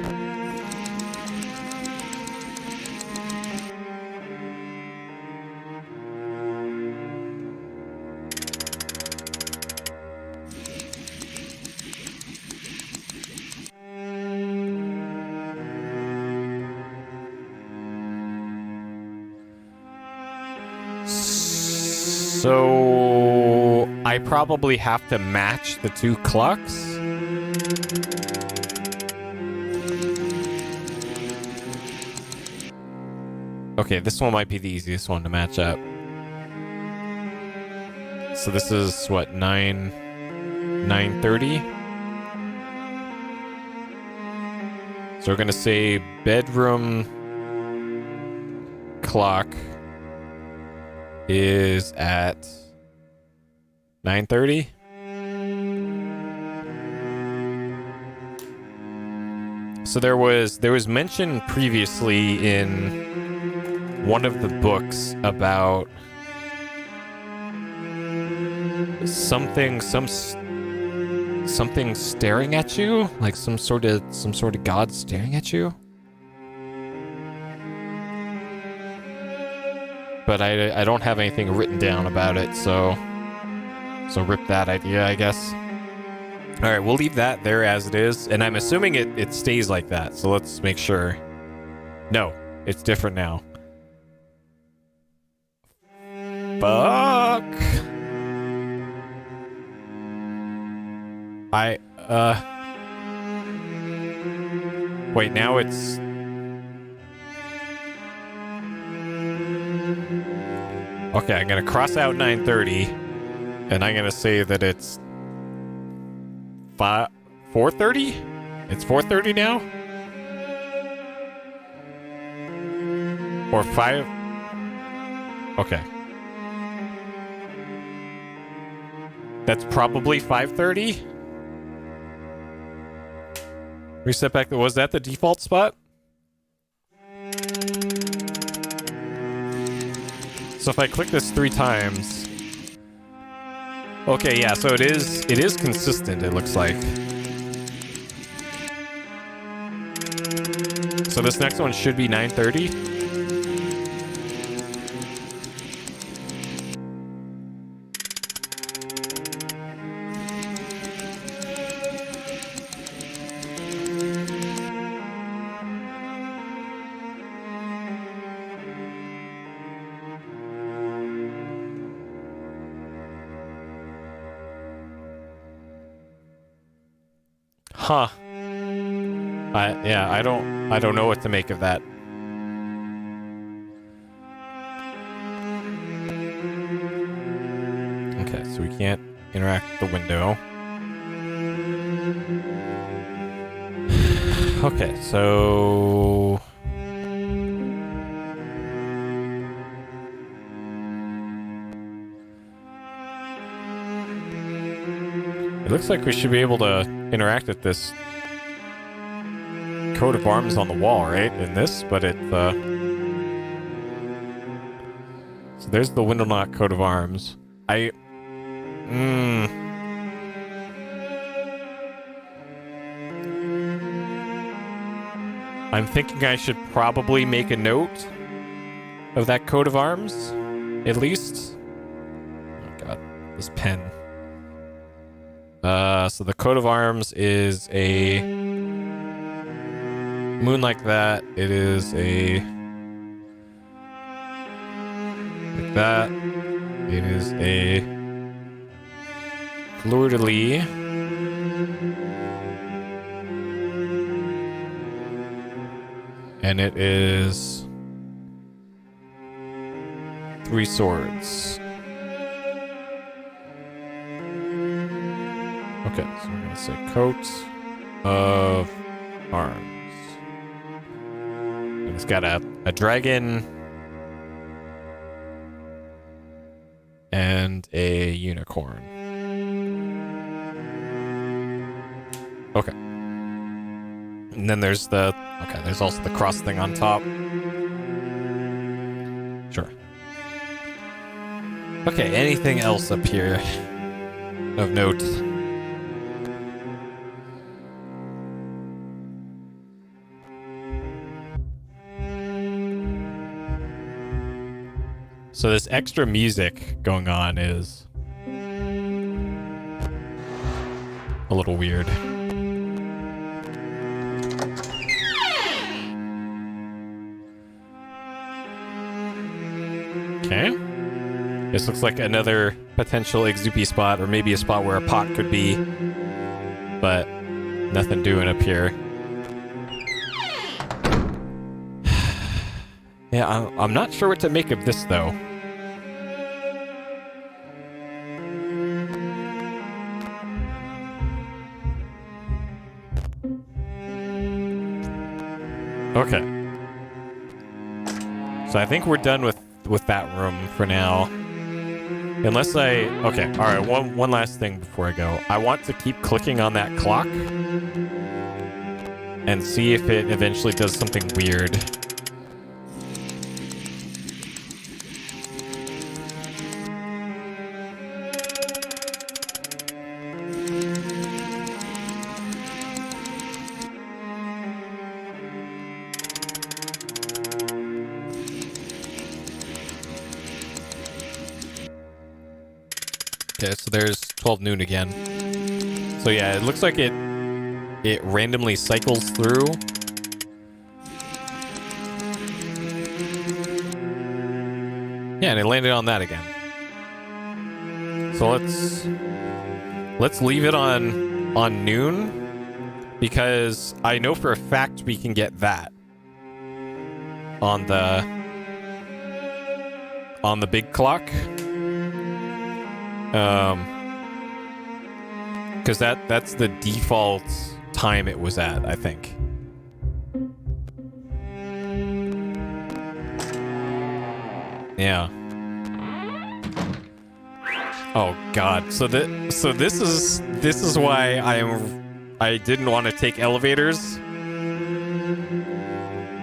So I probably have to match the 2 clocks. Okay, this one might be the easiest one to match up. So this is what, 9:30. So we're gonna say bedroom clock is at 9:30. So there was mention previously in one of the books about something staring at you, like some sort of god staring at you. But I don't have anything written down about it, so rip that idea, I guess. All right, we'll leave that there as it is, and I'm assuming it stays like that. So let's make sure. No, it's different now. Fuck. Wait, now it's... Okay, I'm gonna cross out 9:30, and I'm gonna say that it's 4:30? It's 4:30 now? Or 5? Okay. That's probably 5:30? Reset back. Was that the default spot? So if I click this 3 times... Okay, yeah, so it is consistent, it looks like. So this next one should be 9:30. Huh. I don't know what to make of that. Okay, so we can't interact with the window. Okay, so... It looks like we should be able to interact with this coat of arms on the wall, right? In this, but it, So there's the window knock coat of arms. I'm thinking I should probably make a note of that coat of arms, at least. Oh god, this pen. So the coat of arms is a moon like that. It is a like that. It is a fleur-de-lis. And it is 3 swords. Okay, so we're gonna say coat of arms. And it's got a dragon and a unicorn. Okay. And then there's there's also the cross thing on top. Sure. Okay, anything else up here of note? So this extra music going on is a little weird. Okay. This looks like another potential Exupi spot, or maybe a spot where a pot could be, but nothing doing up here. Yeah, I'm not sure what to make of this, though. Okay. So I think we're done with that room for now. Unless I... Okay, alright, one last thing before I go. I want to keep clicking on that clock and see if it eventually does something weird. Okay, so there's 12 noon again. So yeah, it looks like it randomly cycles through. Yeah, and it landed on that again. So let's leave it on noon, because I know for a fact we can get that on the big clock. Because that's the default time it was at, I think. Yeah. Oh God. So this is why I didn't want to take elevators,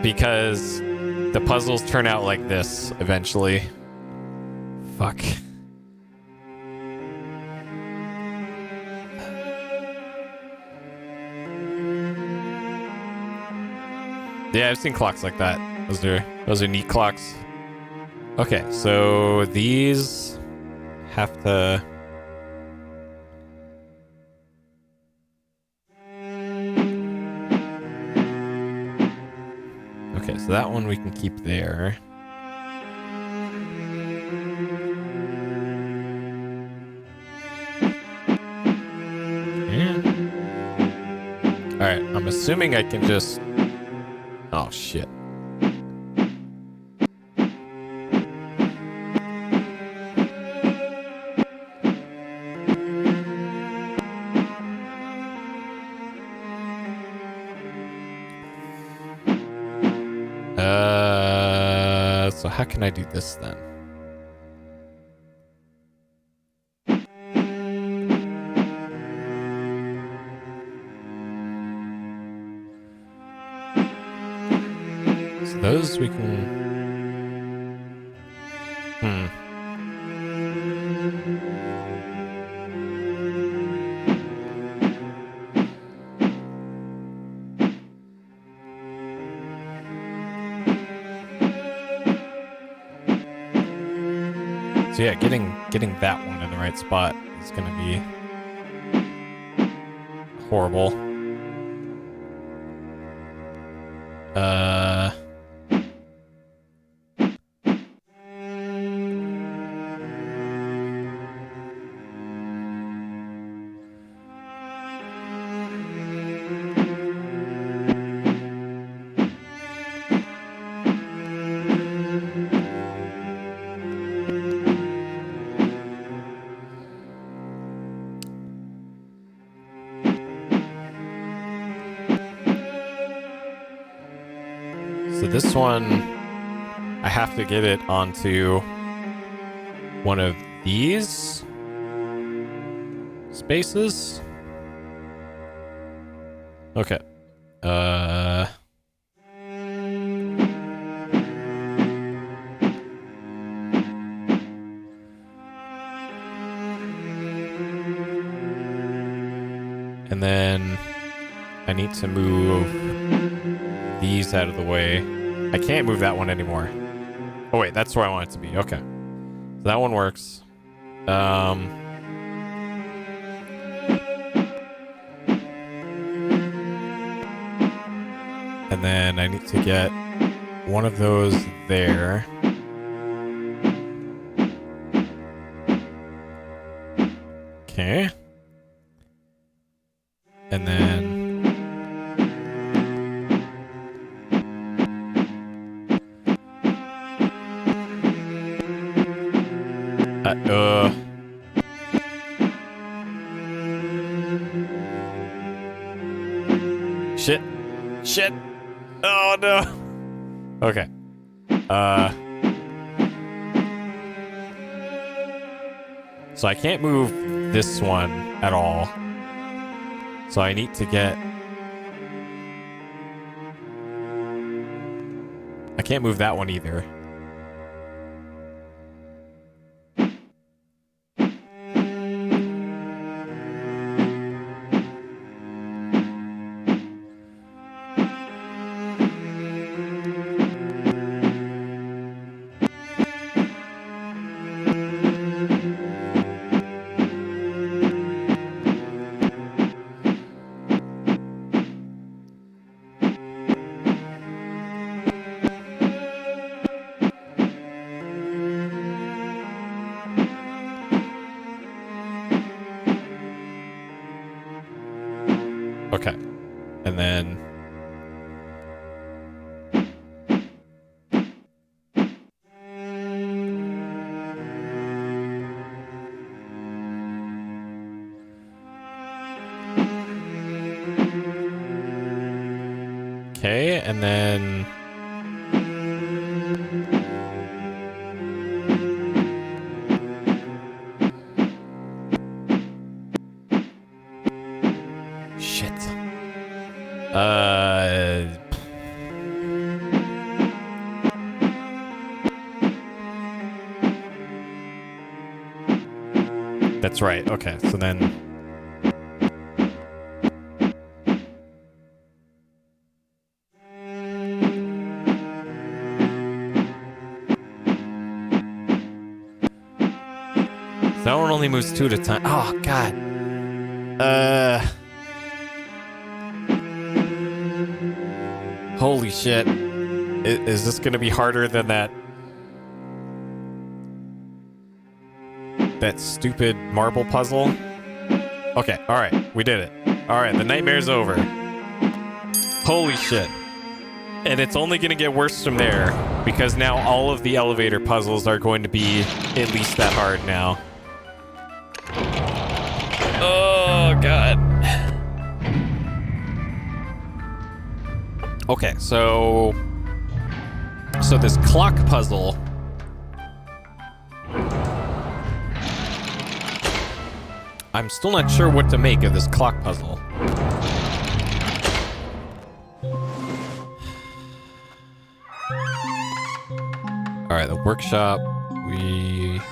because the puzzles turn out like this eventually. Fuck. Yeah, I've seen clocks like that. Those are neat clocks. Okay, so these have to... Okay, so that one we can keep there. Yeah. Alright, I'm assuming I can just... Oh, shit. So how can I do this then? So those we can... So yeah, getting that one in the right spot is gonna be horrible. So this one, I have to get it onto one of these spaces. Okay. And then I need to move these out of the way. I can't move that one anymore. Oh wait, that's where I want it to be. Okay. So that one works. And then I need to get one of those there. Okay. And then... Shit. Shit. Oh no. Okay. So I can't move this one at all. So I need to get... I can't move that one either. Okay. And then... Okay, and then... Shit. That's right. Okay, so then... That one only moves 2 at a time. Oh, God. Holy shit. Is this gonna be harder than that... that stupid marble puzzle? Okay, alright. We did it. Alright, the nightmare's over. Holy shit. And it's only gonna get worse from there, because now all of the elevator puzzles are going to be at least that hard now. Oh, God. Okay, so this clock puzzle. I'm still not sure what to make of this clock puzzle. Alright, the workshop.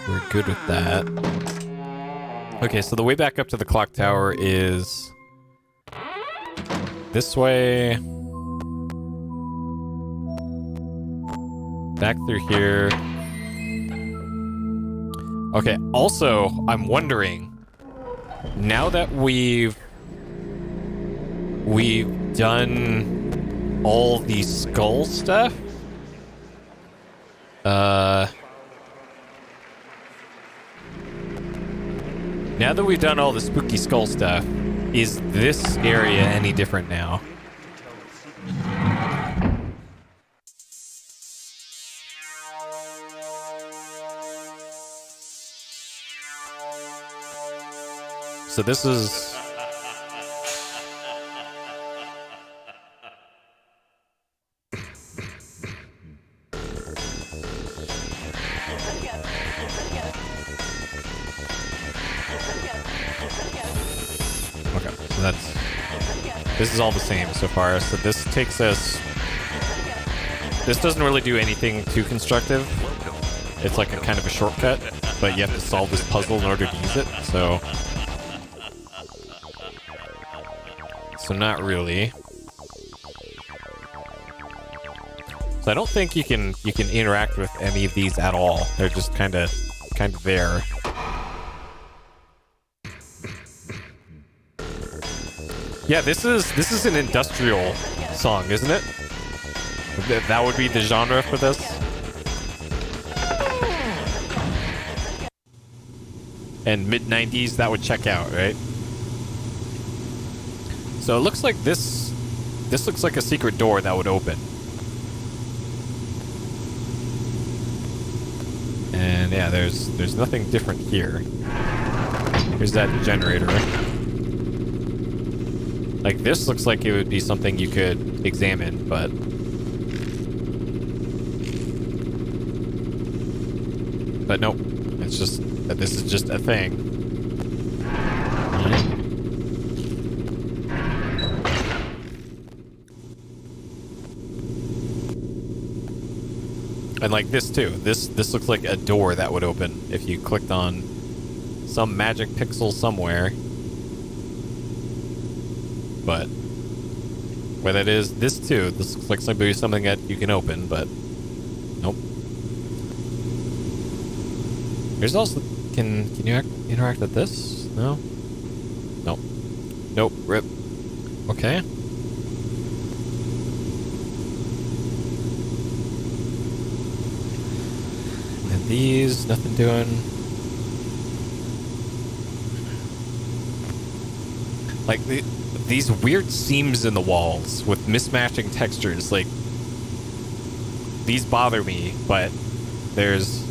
We're good with that. Okay, so the way back up to the clock tower is this way. Back through here. Okay, also, I'm wondering, now that we've done all the skull stuff, now that we've done all the spooky skull stuff, is this area any different now? So this is... Okay, so that's... This is all the same so far. So this takes us... This doesn't really do anything too constructive. It's like a kind of a shortcut, but you have to solve this puzzle in order to use it, so... So not really. So I don't think you can interact with any of these at all. They're just kind of there. Yeah, this is an industrial song, isn't it? That would be the genre for this. And mid-90s, that would check out, right? So it looks like this looks like a secret door that would open. And yeah, there's nothing different here. Here's that generator. Like, this looks like it would be something you could examine, but But nope. It's just that this is just a thing. Alright. And like this too. This looks like a door that would open if you clicked on some magic pixel somewhere. But where that is, this too. This looks like something that you can open, but nope. There's also can you interact with this? No? Nope. Nope. Rip. Okay. And these, nothing doing. Like these weird seams in the walls with mismatching textures, like these bother me, but there's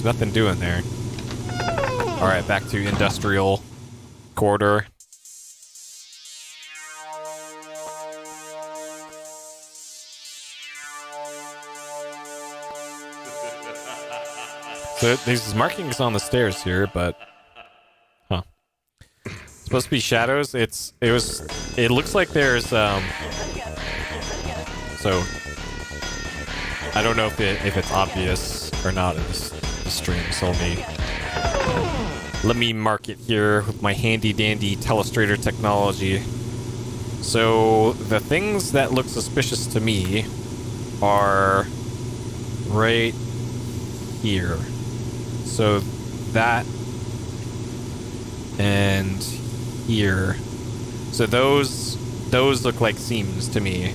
nothing doing there. All right, back to industrial corridor. So there's markings on the stairs here, but huh. It's supposed to be shadows. It looks like there's so I don't know if it's obvious or not in this stream, so let me mark it here with my handy dandy telestrator technology. So the things that look suspicious to me are right here. So that and here. So those look like seams to me.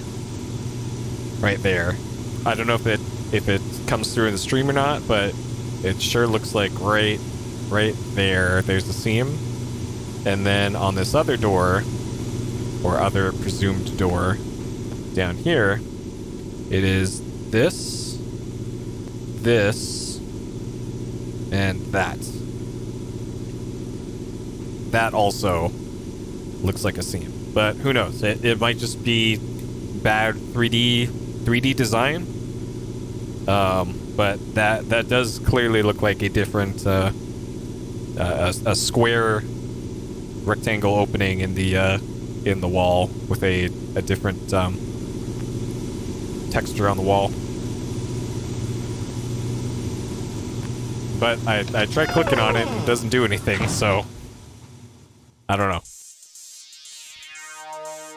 Right there. I don't know if it comes through in the stream or not, but it sure looks like right there. There's the seam. And then on this other door, or other presumed door, down here, it is this, and that. That also looks like a seam. But who knows? It might just be bad 3D design. But that does clearly look like a different a square rectangle opening in the wall with a different texture on the wall. But I tried clicking on it and it doesn't do anything, so I don't know.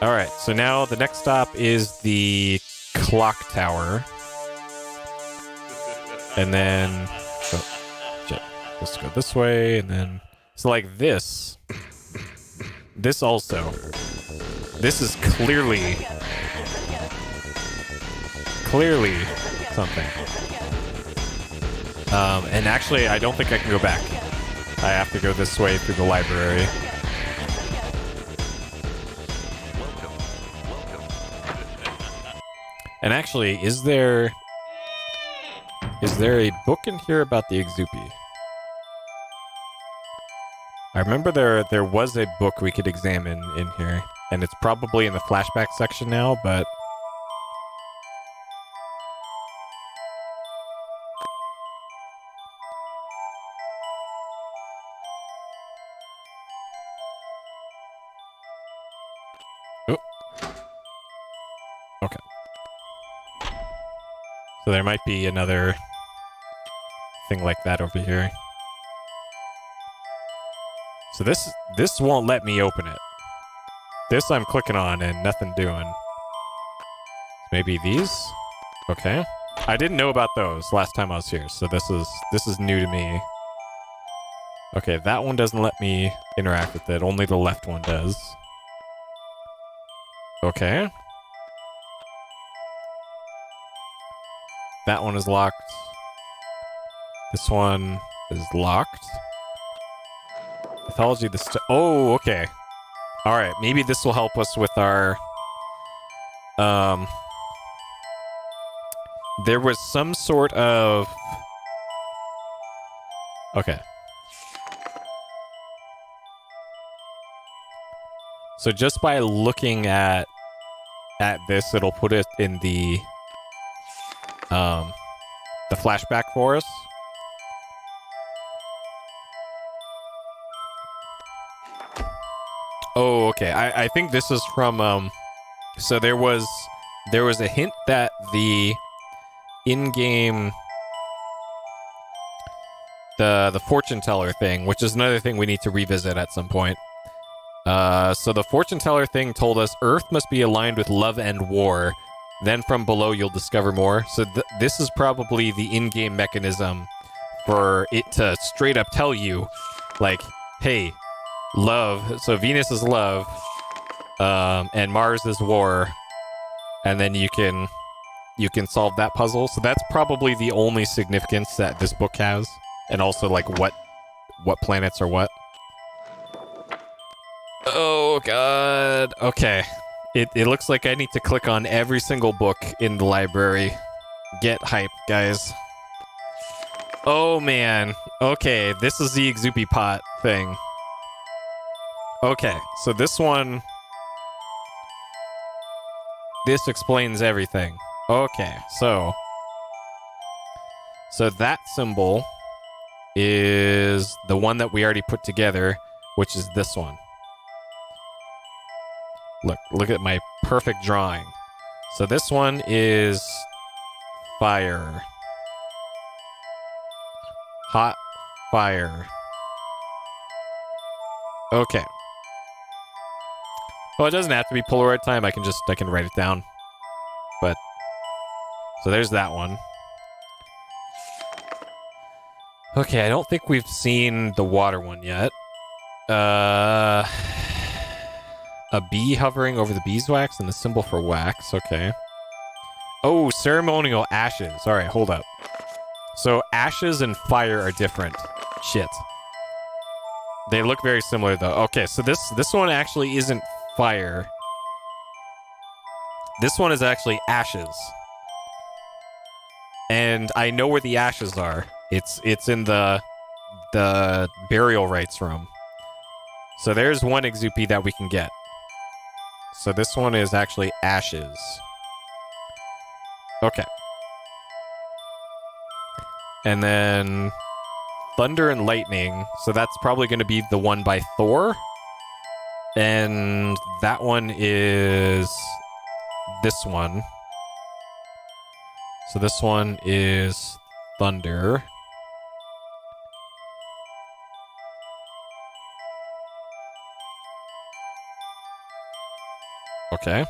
Alright, so now the next stop is the clock tower. And then let's go this way, and then so like this also, this is clearly something. And actually, I don't think I can go back. I have to go this way through the library. And actually, is there a book in here about the Exupi? I remember there was a book we could examine in here, and it's probably in the flashback section now, but oh. Okay. So there might be another thing like that over here. So this won't let me open it. This I'm clicking on and nothing doing. Maybe these? Okay. I didn't know about those last time I was here, so this is new to me. Okay, that one doesn't let me interact with it. Only the left one does. Okay. That one is locked. This one is locked. Mythology, oh, okay. Alright, maybe this will help us with our... There was some sort of... Okay. So just by looking at this, it'll put it in the flashback for us. Oh, okay. I think this is from so there was a hint that the in-game the fortune teller thing, which is another thing we need to revisit at some point. So the fortune teller thing told us Earth must be aligned with love and war. Then from below you'll discover more. So this is probably the in-game mechanism for it to straight up tell you, like, hey, love. So Venus is love, and Mars is war, and then you can solve that puzzle. So that's probably the only significance that this book has, and also like what planets are what. Oh god. Okay. It looks like I need to click on every single book in the library. Get hype, guys. Oh man. Okay, this is the Exupi pot thing. Okay, so this explains everything. Okay, so that symbol is the one that we already put together, which is this one. Look at my perfect drawing. So this one is fire. Hot fire. Okay. Well, it doesn't have to be Polaroid time. I can write it down. But so there's that one. Okay, I don't think we've seen the water one yet. A bee hovering over the beeswax and the symbol for wax. Okay. Oh, ceremonial ashes. All right, hold up. So ashes and fire are different. Shit. They look very similar though. Okay, so this one actually isn't fire. This one is actually ashes. And I know where the ashes are. It's in the burial rites room. So there's one Exupi that we can get. So this one is actually ashes. Okay. And then thunder and lightning. So that's probably going to be the one by Thor. And that one is this one. So this one is thunder. Okay.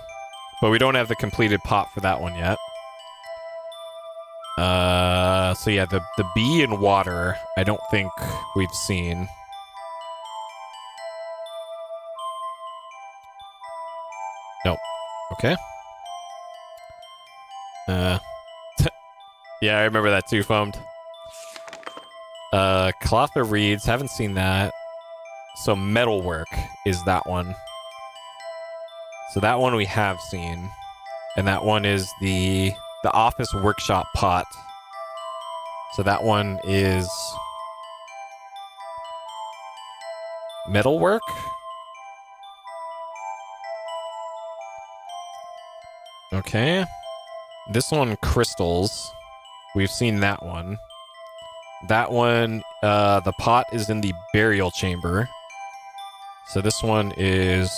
But we don't have the completed pot for that one yet. So yeah, the bee and water, I don't think we've seen. Nope. Okay. Yeah, I remember that too, foamed. Cloth of reeds, haven't seen that. So metalwork is that one. So that one we have seen. And that one is the office workshop pot. So that one is metalwork. Okay. This one, crystals. We've seen that one. That one, the pot is in the burial chamber. So this one is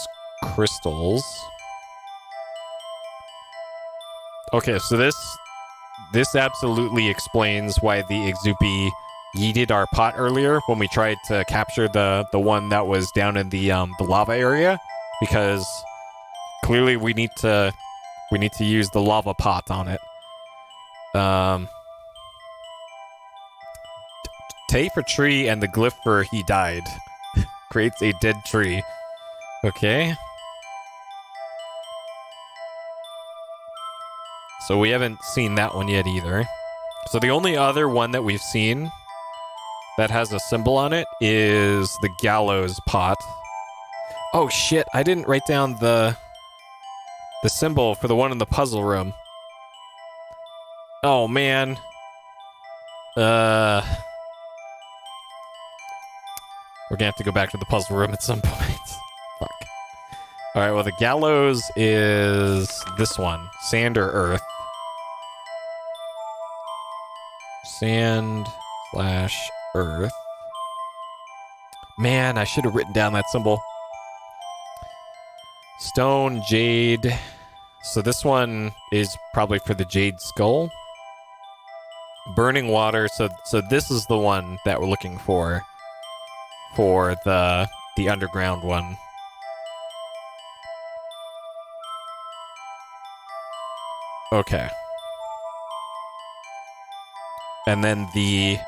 crystals. Okay, so this absolutely explains why the Exupi yeeted our pot earlier when we tried to capture the one that was down in the lava area, because clearly we need to use the lava pot on it. Tay for tree and the glyph for he died creates a dead tree. Okay. So we haven't seen that one yet either. So the only other one that we've seen that has a symbol on it is the gallows pot. Oh shit, I didn't write down the symbol for the one in the puzzle room. Oh man. We're gonna have to go back to the puzzle room at some point. Fuck. Alright, well the gallows is this one. Sand or earth. Sand / earth. Man, I should have written down that symbol. Stone, jade. So this one is probably for the jade skull. Burning water. So this is the one that we're looking for the underground one. Okay. And then the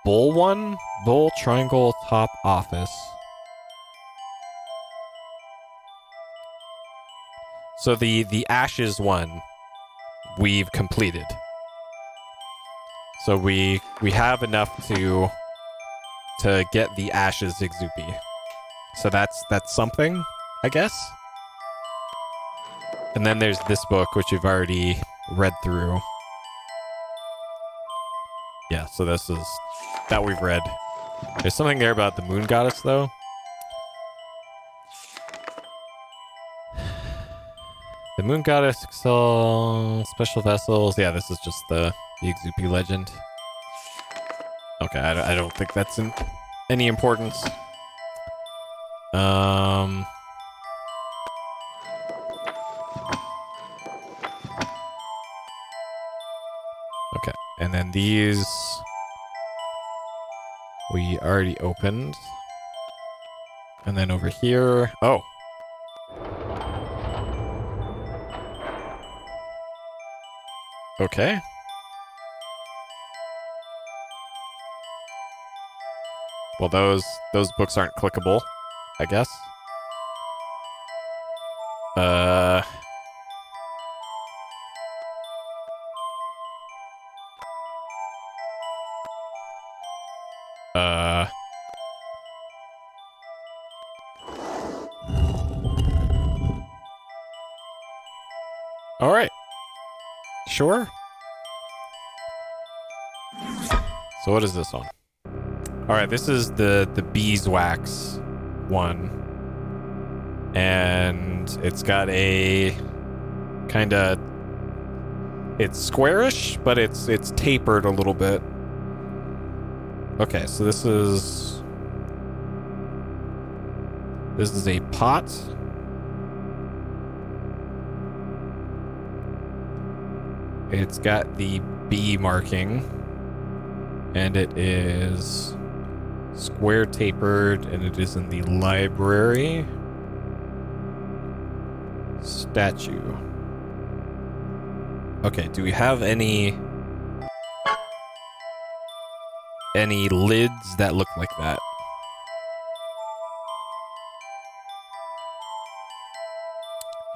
bull one, bull triangle top office. So the ashes one we've completed. So we have enough to get the ashes Exupi. So that's something, I guess. And then there's this book, which you've already read through. Yeah, so this is that we've read. There's something there about the moon goddess, though. The moon goddess excel special vessels. Yeah, this is just the Exupi legend. Okay, I don't think that's in any importance. Okay, and then these we already opened. And then over here, oh. Okay. Well, those books aren't clickable, I guess. All right. Sure. So what is this one? All right, this is the beeswax one. And it's got a kind of, it's squarish, but it's tapered a little bit. Okay, so this is a pot. It's got the B marking, and it is square tapered, and it is in the library. Statue. Okay, do we have any lids that look like that?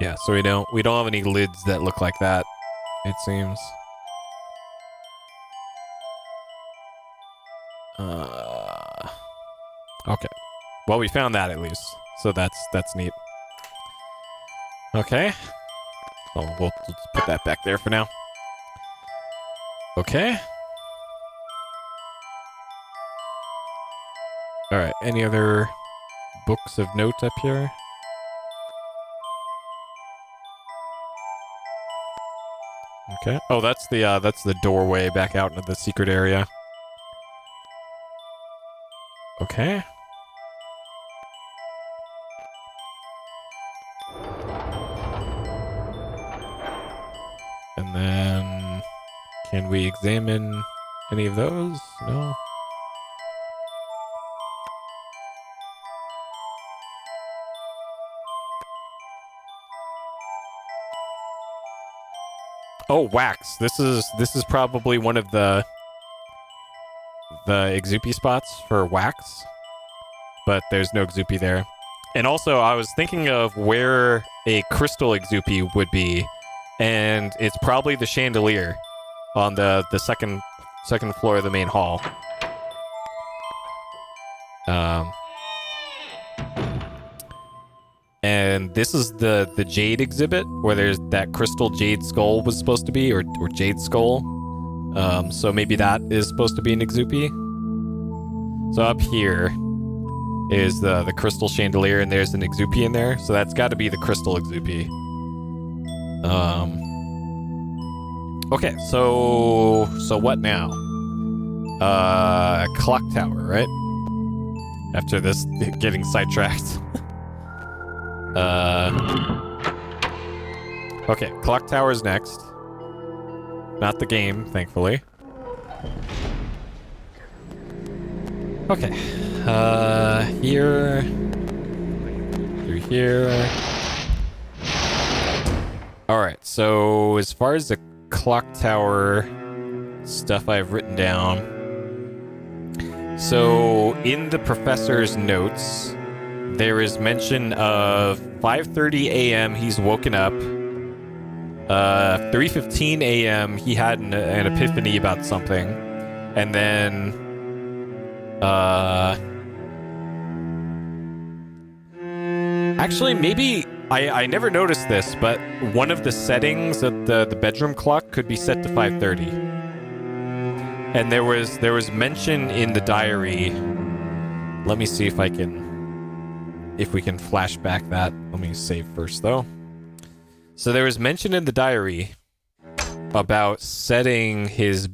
Yeah, so we don't have any lids that look like that, it seems. Okay. Well, we found that at least. So that's neat. Okay. So we'll just put that back there for now. Okay. All right. Any other books of note up here? Okay. Oh, that's the doorway back out into the secret area. Okay. And then, can we examine any of those? No. Oh, wax. This is probably one of the Exupi spots for wax, but there's no Exupi there. And also, I was thinking of where a crystal Exupi would be, and it's probably the chandelier on the second floor of the main hall. And this is the jade exhibit where there's that crystal jade skull was supposed to be, or jade skull. So maybe that is supposed to be an Exupi. So up here is the crystal chandelier, and there's an Exupi in there. So that's got to be the crystal Exupi. Okay, so what now? A clock tower, right? After this getting sidetracked. Okay, clock tower's next. Not the game, thankfully. Okay. Here. Through here. Alright, so as far as the clock tower stuff I've written down. So in the professor's notes, there is mention of 5:30 a.m. he's woken up. 3:15 a.m. he had an epiphany about something. And then actually, maybe I never noticed this, but one of the settings of the bedroom clock could be set to 5:30. And there was mention in the diary. Let me see if we can flash back that. Let me save first though. So there was mention in the diary about setting his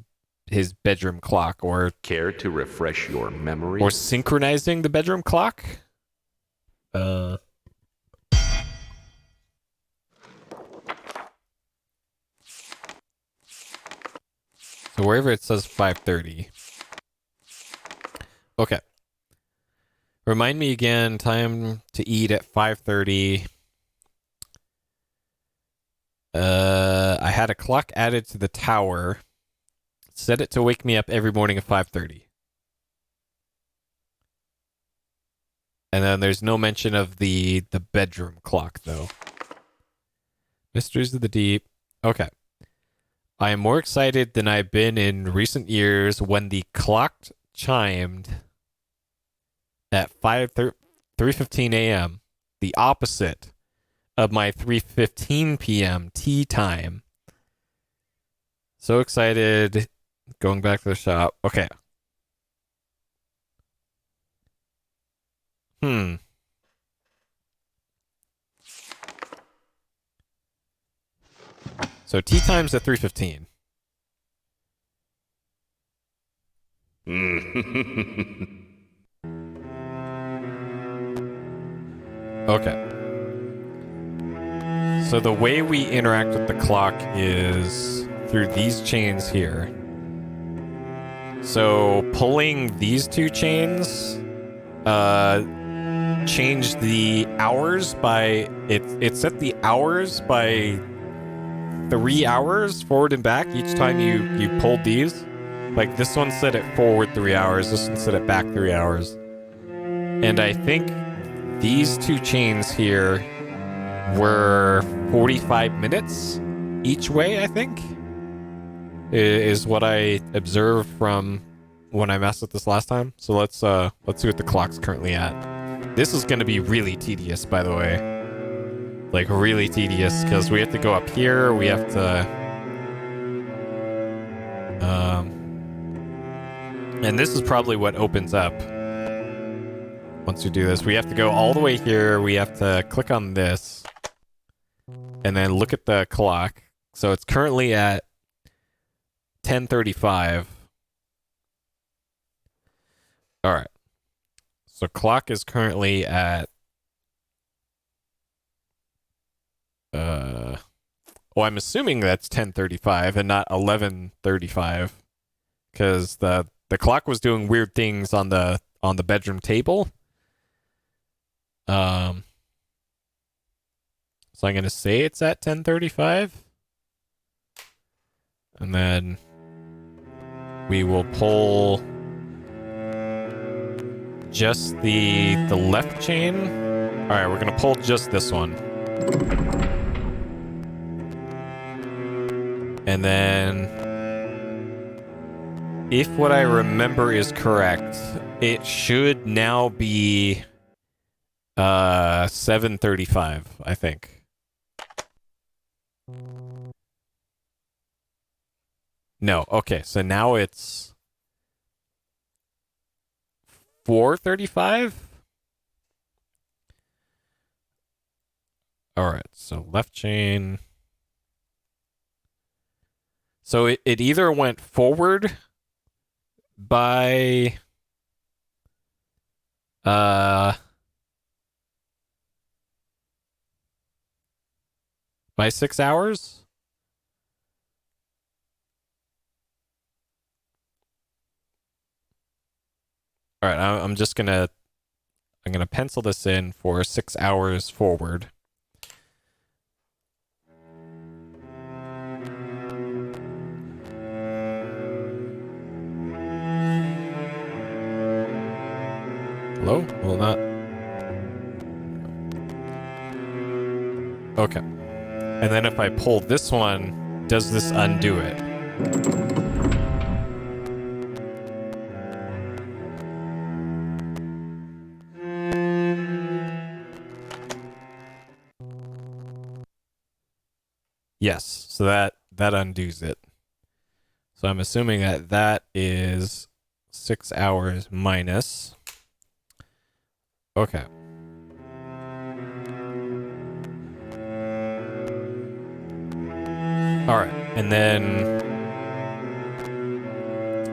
bedroom clock or Care to refresh your memory? or synchronizing the bedroom clock. So wherever it says 5:30. Okay. Remind me again, time to eat at 5:30. I had a clock added to the tower. Set it to wake me up every morning at 5:30. And then there's no mention of the bedroom clock, though. Mysteries of the Deep. Okay. I am more excited than I've been in recent years when the clock chimed at 3:15 a.m., the opposite of my 3:15 p.m. tea time. So excited. Going back to the shop. Okay. So tea time's at 3:15. Okay. So the way we interact with the clock is through these chains here. So pulling these two chains change the hours by it set the hours by 3 hours forward and back each time you pulled these. Like this one set it forward 3 hours, this one set it back 3 hours. And I think these two chains here were 45 minutes each way, I think. Is what I observed from when I messed with this last time. So let's see what the clock's currently at. This is going to be really tedious, by the way. Like really tedious because we have to go up here. We have to, and this is probably what opens up once we do this. We have to go all the way here. We have to click on this, and then look at the clock. So it's currently at 10:35. All right. So clock is currently at I'm assuming that's 10:35 and not 11:35 cuz the clock was doing weird things on the bedroom table. So I'm going to say it's at 10:35. And then we will pull just the left chain. All right, we're going to pull just this one. And then if what I remember is correct, it should now be 7:35, I think. No, okay, so now it's 4:35? All right, so left chain. So it either went forward by By 6 hours? All right, I'm just gonna pencil this in for 6 hours forward. Hello? Well, not. Okay. And then if I pull this one, does this undo it? Yes. So that undoes it. So I'm assuming that is 6 hours minus. Okay. All right. And then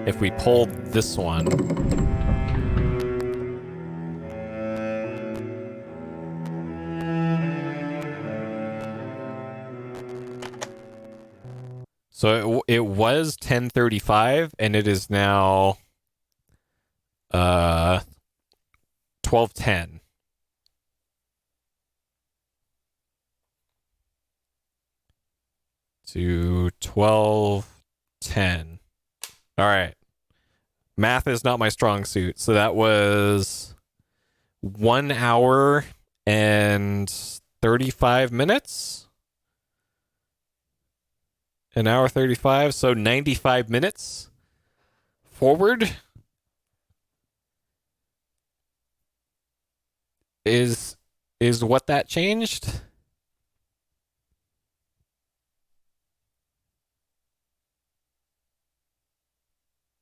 if we pulled this one, so it was 10:35 and it is now 12:10. To 12:10. All right. Math is not my strong suit. So that was 1 hour and 35 minutes. An hour 35, so 95 minutes forward is what that changed.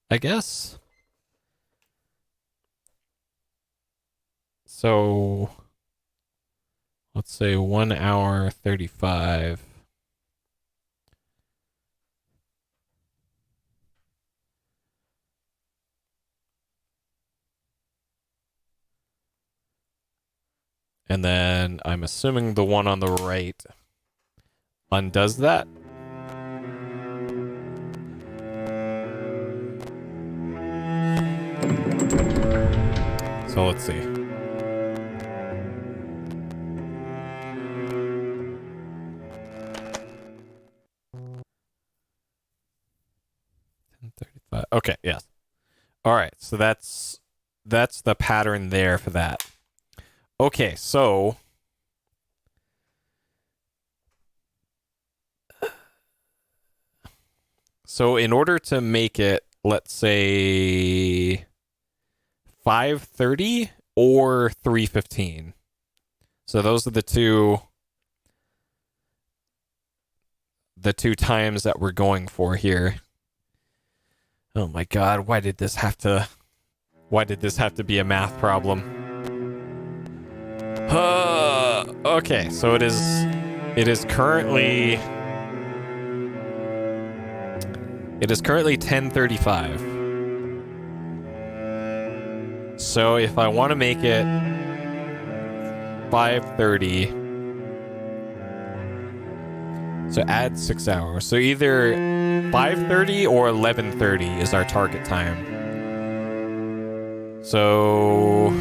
I guess. So let's say 1 hour 35. And then I'm assuming the one on the right undoes that. So let's see. Okay, yes. All right, so that's the pattern there for that. Okay, so in order to make it, let's say 5:30 or 3:15. So those are the two times that we're going for here. Oh my god, why did this have to be a math problem? Okay, so it is currently 10:35. So if I want to make it 5:30, so add 6 hours. So either 5:30 or 11:30 is our target time. So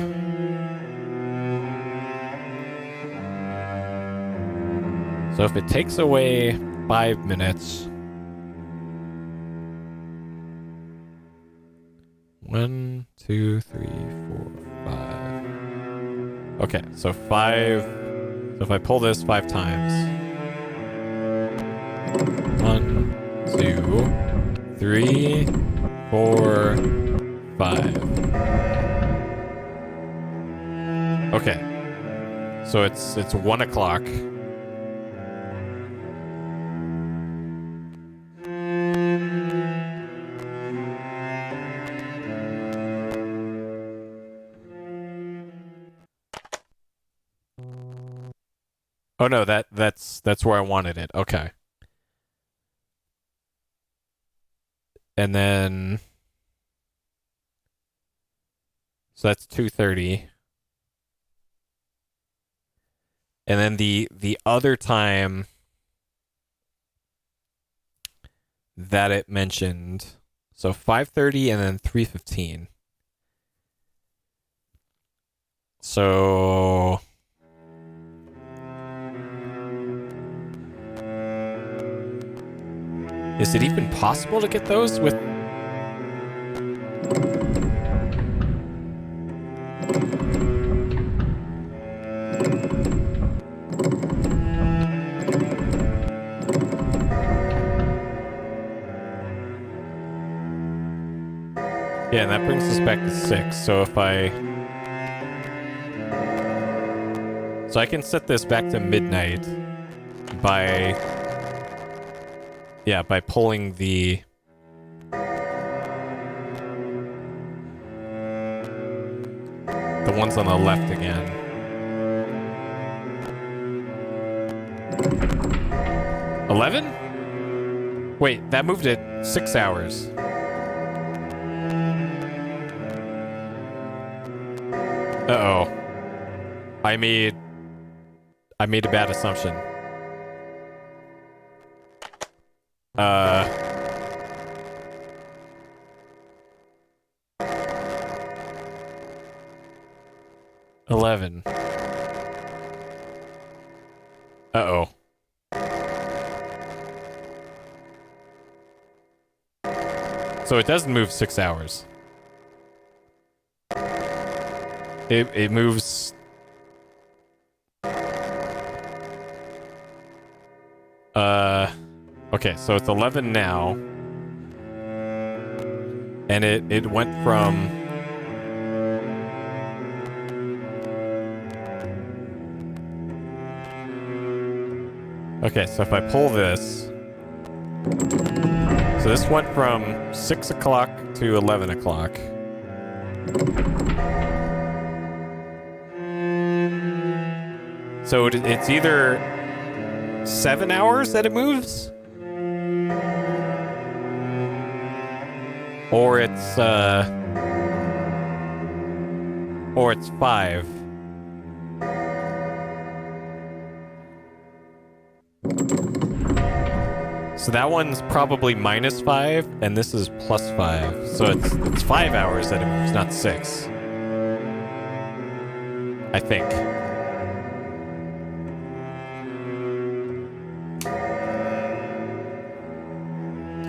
if it takes away 5 minutes, 1, 2, 3, 4, 5. Okay, so 5. So if I pull this 5 times. 1, 2, 3, 4, 5. Okay. So it's 1 o'clock. Oh no, that's where I wanted it. Okay. And then so that's 2:30. And then the other time that it mentioned. So 5:30 and then 3:15. So is it even possible to get those with? Yeah, and that brings us back to 6. So if I can set this back to midnight by pulling the ones on the left again. $11? Wait, that moved it 6 hours. Uh-oh. I made a bad assumption. $11. Uh-oh. So it doesn't move 6 hours. It moves. Okay, so it's 11 now. And it went from okay, so if I pull this, so this went from 6 o'clock to 11 o'clock. So it's either 7 hours that it moves, or it's 5. So that one's probably -5, and this is +5. So it's 5 hours that it moves, not 6. I think.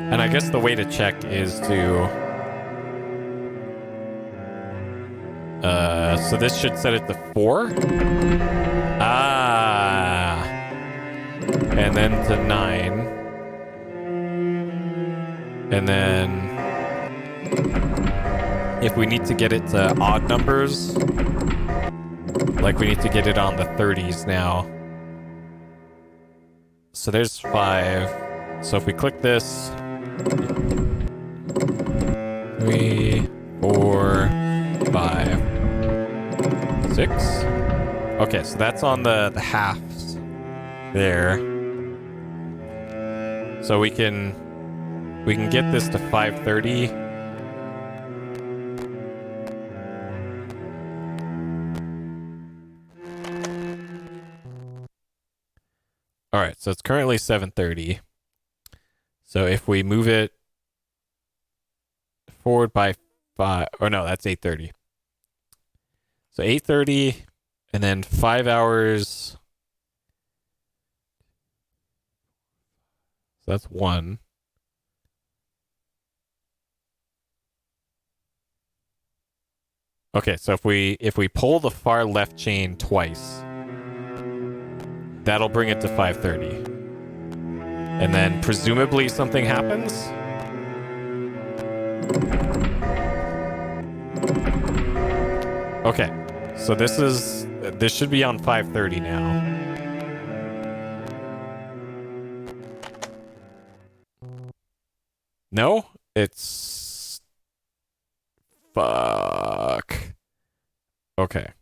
And I guess the way to check is to so this should set it to 4. Ah. And then to 9. And then if we need to get it to odd numbers, like we need to get it on the 30s now. So there's 5. So if we click this, 3, 4, 5, 6. Okay, so that's on the halves there. So we can get this to 5:30. All right, so it's currently 7:30. So if we move it forward by 5, or no, that's 8:30. So 8:30, and then 5 hours. So that's 1. Okay, so if we pull the far left chain twice, that'll bring it to 5:30. And then presumably something happens. Okay. So this should be on 5:30 now. No? It's fuck. Okay.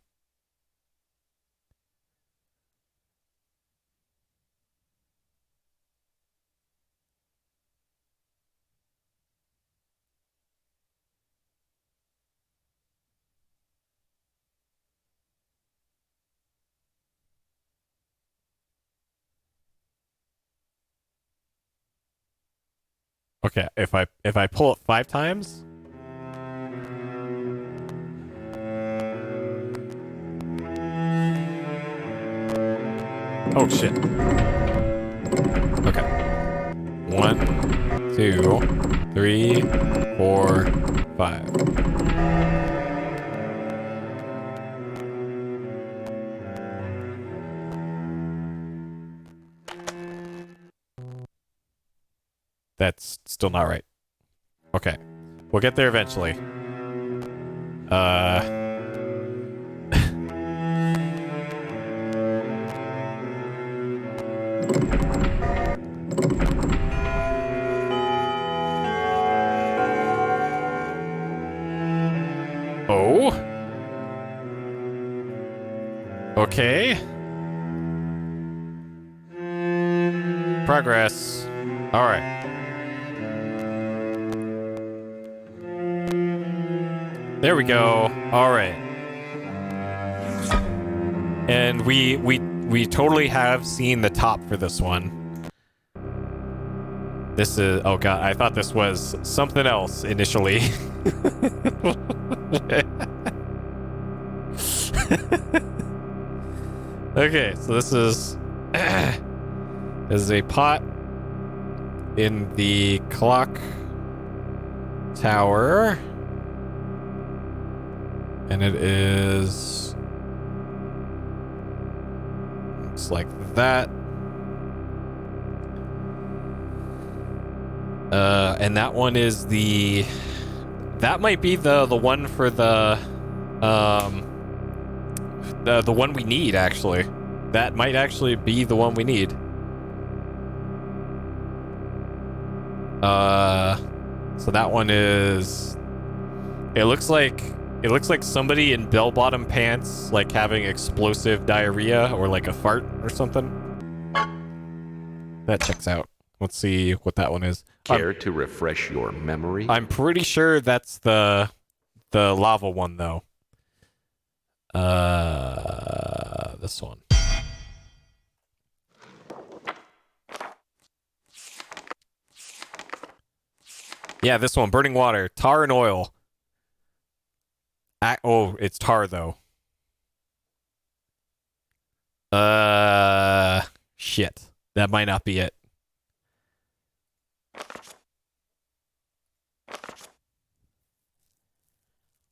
Okay, if I pull it 5 times. Oh shit. Okay. 1, 2, 3, 4, 5. That's still not right. Okay. We'll get there eventually. Oh. Okay. Progress. All right. There we go. All right. And we totally have seen the top for this one. This is, oh god, I thought this was something else initially. Okay, so this is a pot in the clock tower. And it is, looks like that. And that one is that might be the one for the one we need, actually. That might actually be the one we need. So that one is, it looks like somebody in bell-bottom pants, like having explosive diarrhea or like a fart or something. That checks out. Let's see what that one is. Care to refresh your memory? I'm pretty sure that's the lava one, though. This one. Yeah, this one. Burning water, tar and oil. Oh, it's tar though. Shit. That might not be it.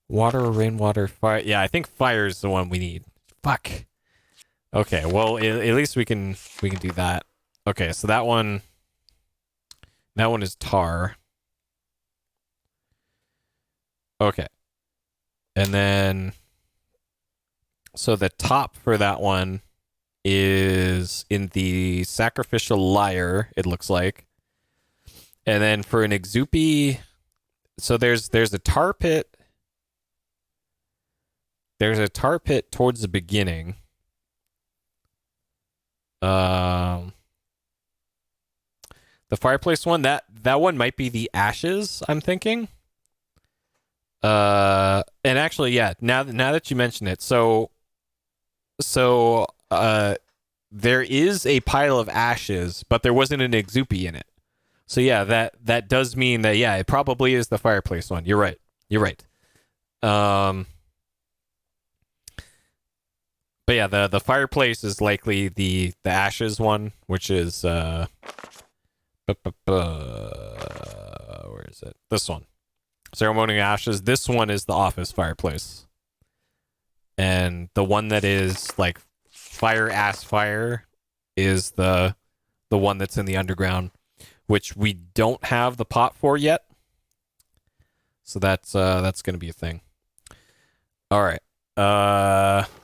Water, rainwater, fire. Yeah, I think fire is the one we need. Fuck. Okay, well, at least we can do that. Okay, so that one is tar. Okay. And then, so the top for that one is in the sacrificial lyre, it looks like. And then for an exupi, so there's a tar pit. There's a tar pit towards the beginning. The fireplace one, that one might be the ashes, I'm thinking. And actually, yeah, now that you mention it, so there is a pile of ashes, but there wasn't an exupi in it. So yeah, that does mean that, yeah, it probably is the fireplace one. You're right. But yeah, the fireplace is likely the ashes one, which is where is it? This one. Ceremonial ashes. This one is the office fireplace. And the one that is like fire ass fire is the one that's in the underground, which we don't have the pot for yet. So that's gonna be a thing. All right.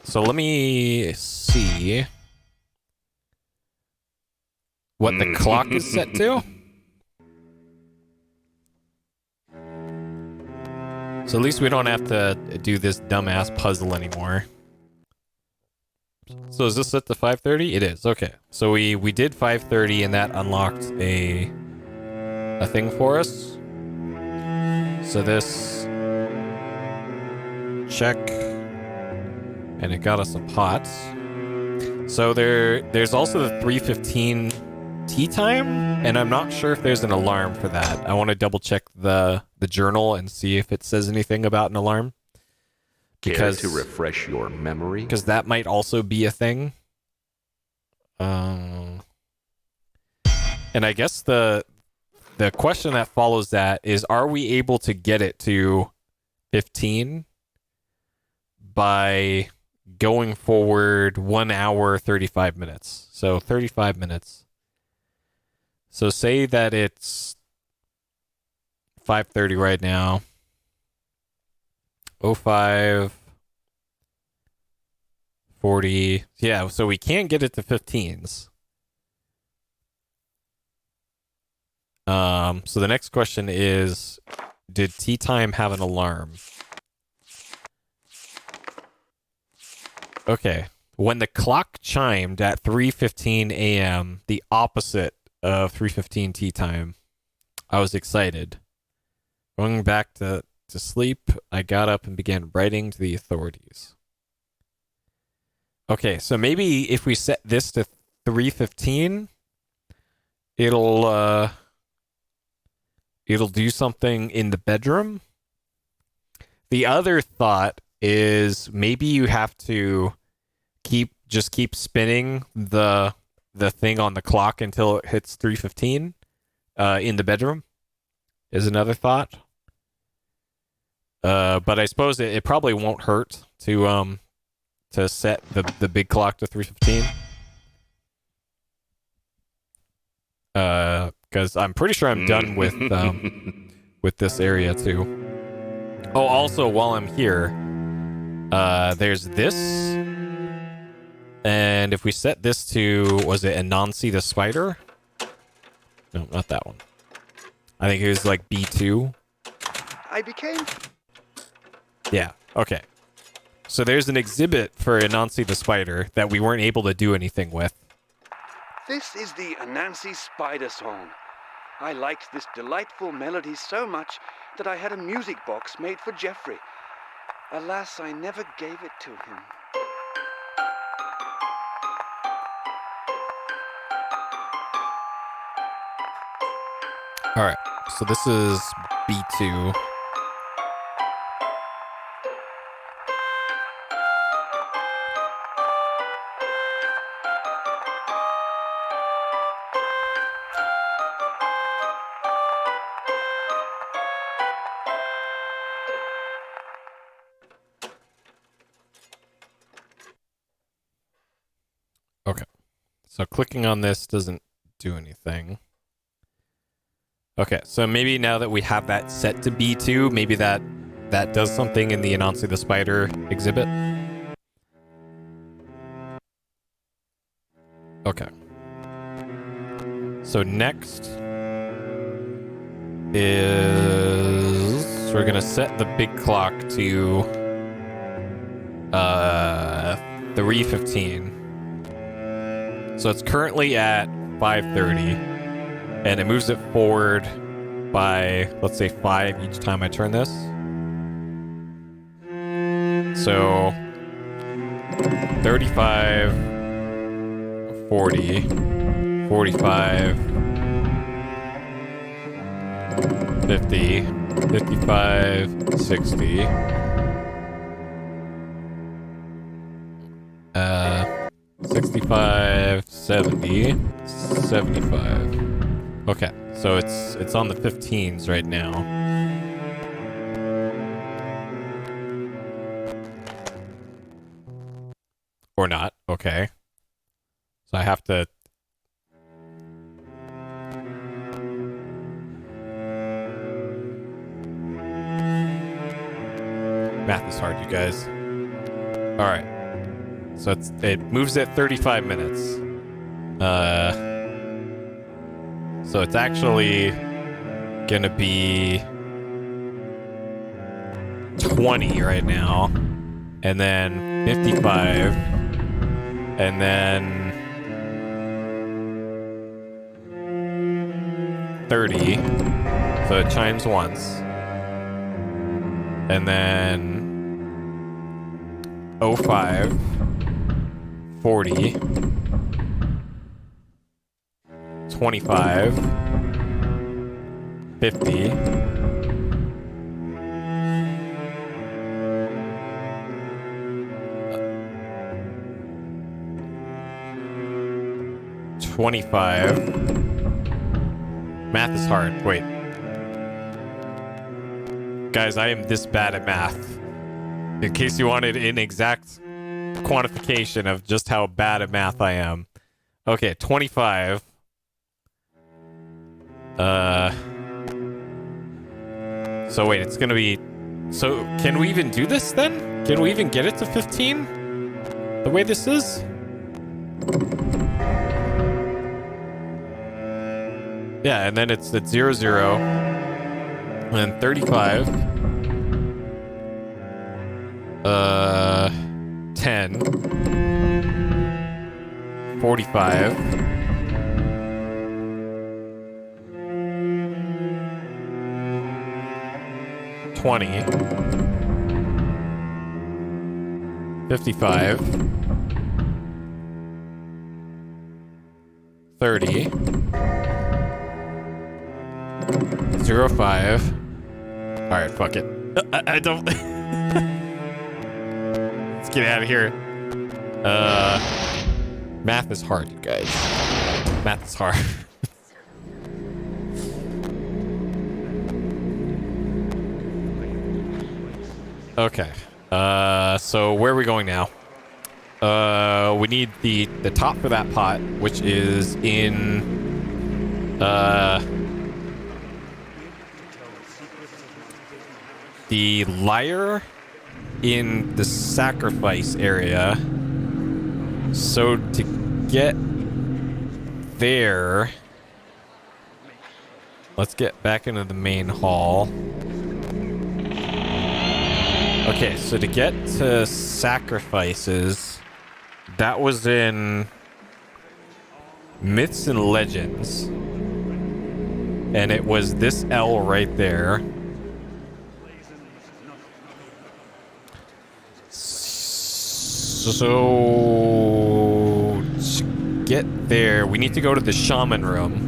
So let me see what the clock is set to. So at least we don't have to do this dumbass puzzle anymore. So is this set to 5:30? It is. Okay. So we did 5:30 and that unlocked a thing for us. So this check, and it got us a pot. So there's also the 3:15 tea time, and I'm not sure if there's an alarm for that. I want to double check the journal and see if it says anything about an alarm. Care to refresh your memory? Because that might also be a thing. And I guess the question that follows that is, are we able to get it to 15 by going forward 1 hour 35 minutes? So 35 minutes. So say that it's 5:30 right now. 05 40. Yeah, so we can't get it to 15s. So the next question is, did tea time have an alarm? Okay. When the clock chimed at 3:15 a.m., the opposite of 3:15 tea time, I was excited. Going back to sleep, I got up and began writing to the authorities. Okay, so maybe if we set this to 3:15, it'll do something in the bedroom. The other thought is maybe you have to keep spinning the thing on the clock until it hits 3:15 in the bedroom is another thought. But I suppose it probably won't hurt to set the big clock to 3:15. Because I'm pretty sure I'm done with this area too. Oh, also while I'm here, there's this, and if we set this to, was it Anansi the spider? No, not that one. I think it was like B2. I became... Yeah, okay. So there's an exhibit for Anansi the spider that we weren't able to do anything with. This is the Anansi Spider Song. I liked this delightful melody so much that I had a music box made for Jeffrey. Alas, I never gave it to him. Alright, so this is B2. Okay, so clicking on this doesn't do anything. Okay, so maybe now that we have that set to B2, maybe that does something in the Anansi the Spider exhibit. Okay. So next is we're gonna set the big clock to 3:15. So it's currently at 5:30, and it moves it forward by, let's say, 5 each time I turn this. So 35, 40, 45, 50, 55, 60. 65, 70, 75. Okay, so it's on the 15s right now. Or not, okay. So I have to... Math is hard, you guys. Alright. So it moves at 35 minutes. So it's actually gonna be 20 right now, and then 55, and then 30. So it chimes once, and then 05, 40, 25, 50, 25. Math is hard. Wait. Guys, I am this bad at math. In case you wanted an exact quantification of just how bad at math I am. Okay, 25. So wait, it's gonna be... So, can we even do this then? Can we even get it to 15? The way this is? Yeah, and then it's 0, 0. And then 35. 10. 45. 20. 55. 30. 05. Alright, fuck it. I don't... Let's get out of here. Math is hard, you guys. Math is hard. Okay. So where are we going now? We need the top for that pot, which is in the lyre in the sacrifice area. So to get there, let's get back into the main hall. Okay, so to get to sacrifices, that was in Myths and Legends. And it was this L right there. So to get there, we need to go to the shaman room.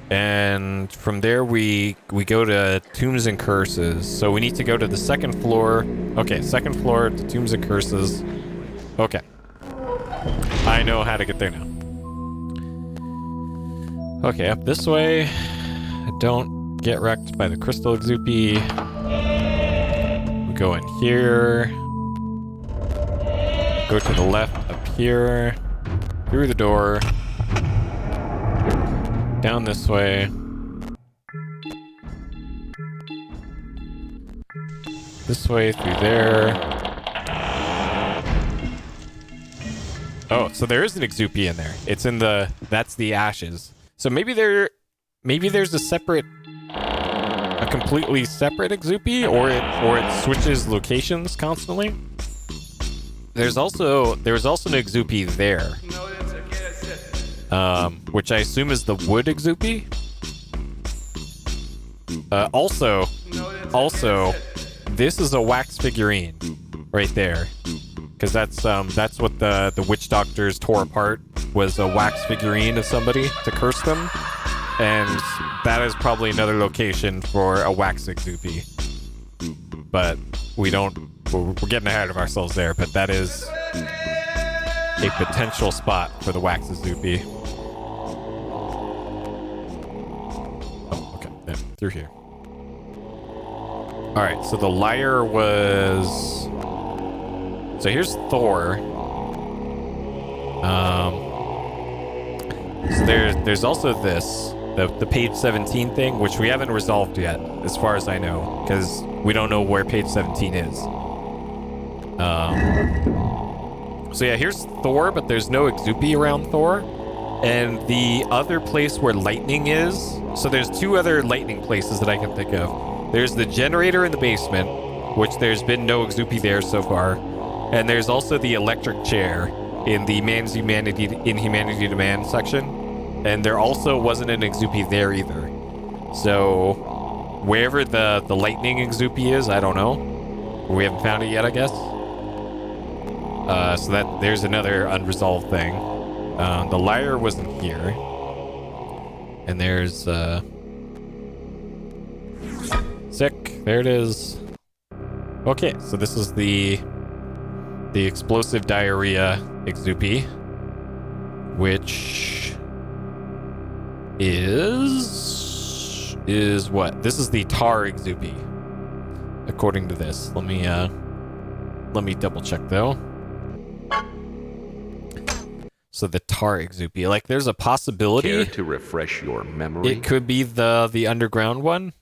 And from there we go to Tombs and Curses. So we need to go to the second floor. Okay, second floor to Tombs and Curses. Okay. I know how to get there now. Okay, up this way. Don't get wrecked by the crystal Exupi. We go in here. Go to the left up here. Through the door. Down this way. This way through there. Oh, so there is an Exupi in there. It's in the... That's the ashes. So maybe there's a separate... A completely separate Exupi, or it switches locations constantly. There was also an Exupi there. Which I assume is the wood Exupi. Also, this is a wax figurine right there, because that's what the witch doctors tore apart, was a wax figurine of somebody to curse them, and that is probably another location for a wax Exupi. But we're getting ahead of ourselves there. But that is a potential spot for the wax Exupi. Through here. Alright, so the lyre was... So here's Thor. So there's also this, the page 17 thing, which we haven't resolved yet, as far as I know, because we don't know where page 17 is. So yeah, here's Thor, but there's no Exupi around Thor. And the other place where lightning is... So there's two other lightning places that I can think of. There's the generator in the basement, which there's been no Exupi there so far. And there's also the electric chair in the Inhumanity to Man section. And there also wasn't an Exupi there either. So wherever the lightning Exupi is, I don't know. We haven't found it yet, I guess. So there's another unresolved thing. The lyre wasn't here. And there's sick. There it is. Okay, so this is the explosive diarrhea Exupi, which is what? This is the tar Exupi, according to this. Let me double check though. So the tar Exupi, like there's a possibility. Care to refresh your memory? It could be the underground one.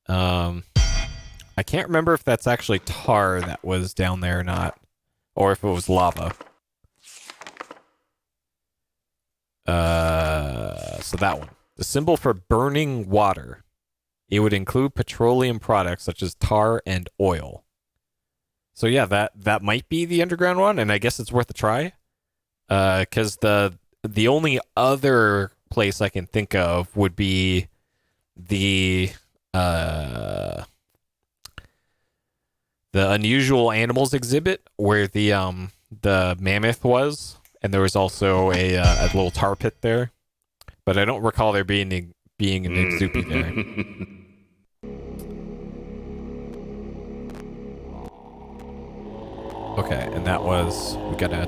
I can't remember if that's actually tar that was down there or not, or if it was lava. So that one. The symbol for burning water. It would include petroleum products such as tar and oil. So yeah, that might be the underground one, and I guess it's worth a try. Because the only other place I can think of would be the unusual animals exhibit where the mammoth was, and there was also a little tar pit there, but I don't recall there being an Exupi there. Okay, and that was, we gotta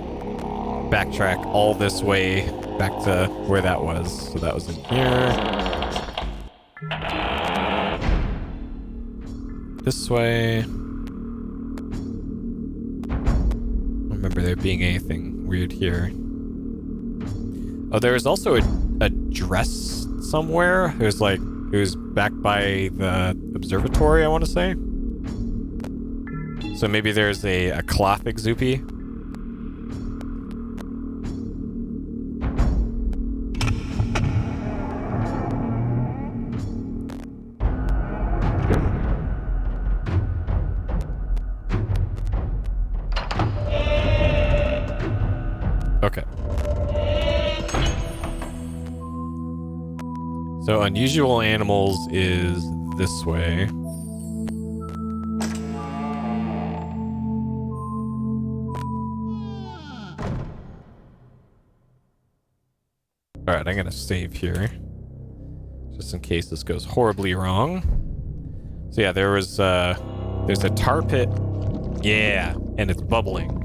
backtrack all this way back to where that was. So that was in here. This way. I don't remember there being anything weird here. Oh, there was also a dress somewhere. It was back by the observatory, I want to say. So maybe there's a cloth Exupi. Okay. So unusual animals is this way. Alright, I'm gonna save here. Just in case this goes horribly wrong. So yeah, there's a tar pit. Yeah, and it's bubbling.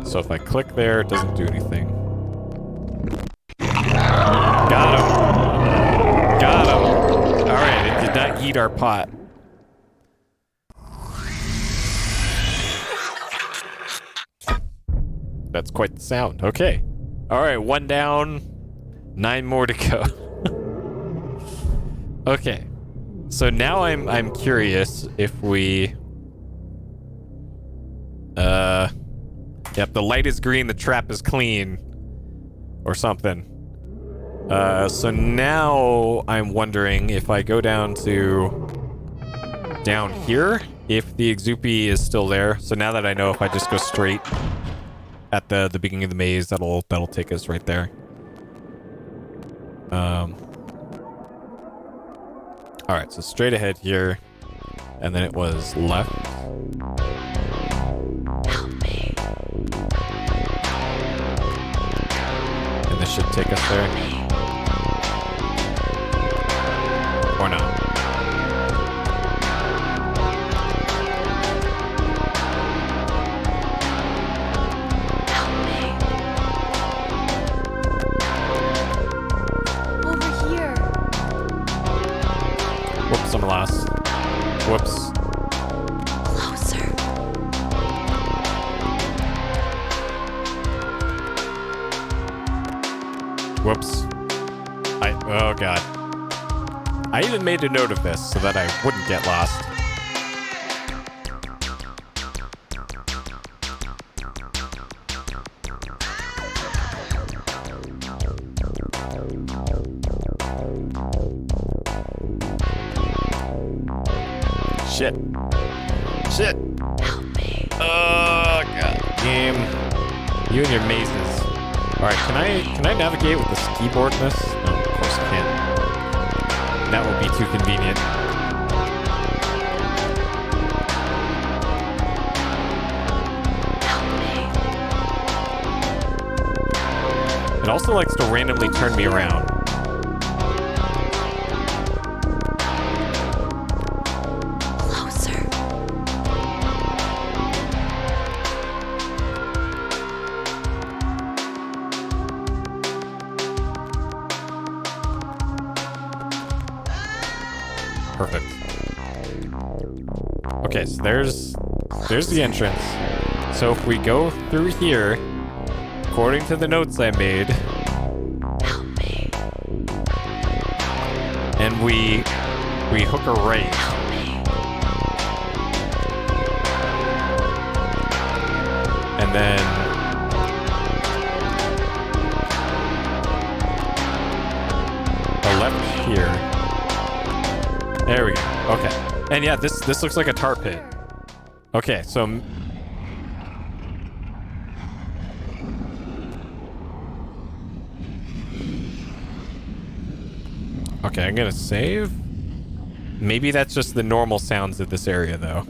So if I click there, it doesn't do anything. Got him! Got him! Alright, it did not eat our pot. That's quite the sound. Okay. Alright, 1 down, 9 more to go. Okay. So now I'm curious if we yep, the light is green, the trap is clean. Or something. So now I'm wondering if I go down here, if the Exupi is still there. So now that I know, if I just go straight at the beginning of the maze, that'll take us right there. Alright, so straight ahead here. And then it was left. And this should take us there. Or not. Whoops, I'm lost. Whoops. Closer. Whoops. Oh god. I even made a note of this so that I wouldn't get lost. Shit. Shit. Help me. Oh god. Game. You and your mazes. Alright, can I navigate with this keyboard in this? No, of course I can't. That would be too convenient. Help me. also likes to randomly turn me around. Closer. Perfect. Okay, so there's the entrance. So if we go through here, according to the notes I made, Help me. and we hook a right, Help me. and then a left here. There we go. Okay. And yeah, this looks like a tar pit. Okay, so okay, I'm gonna save. Maybe that's just the normal sounds of this area, though.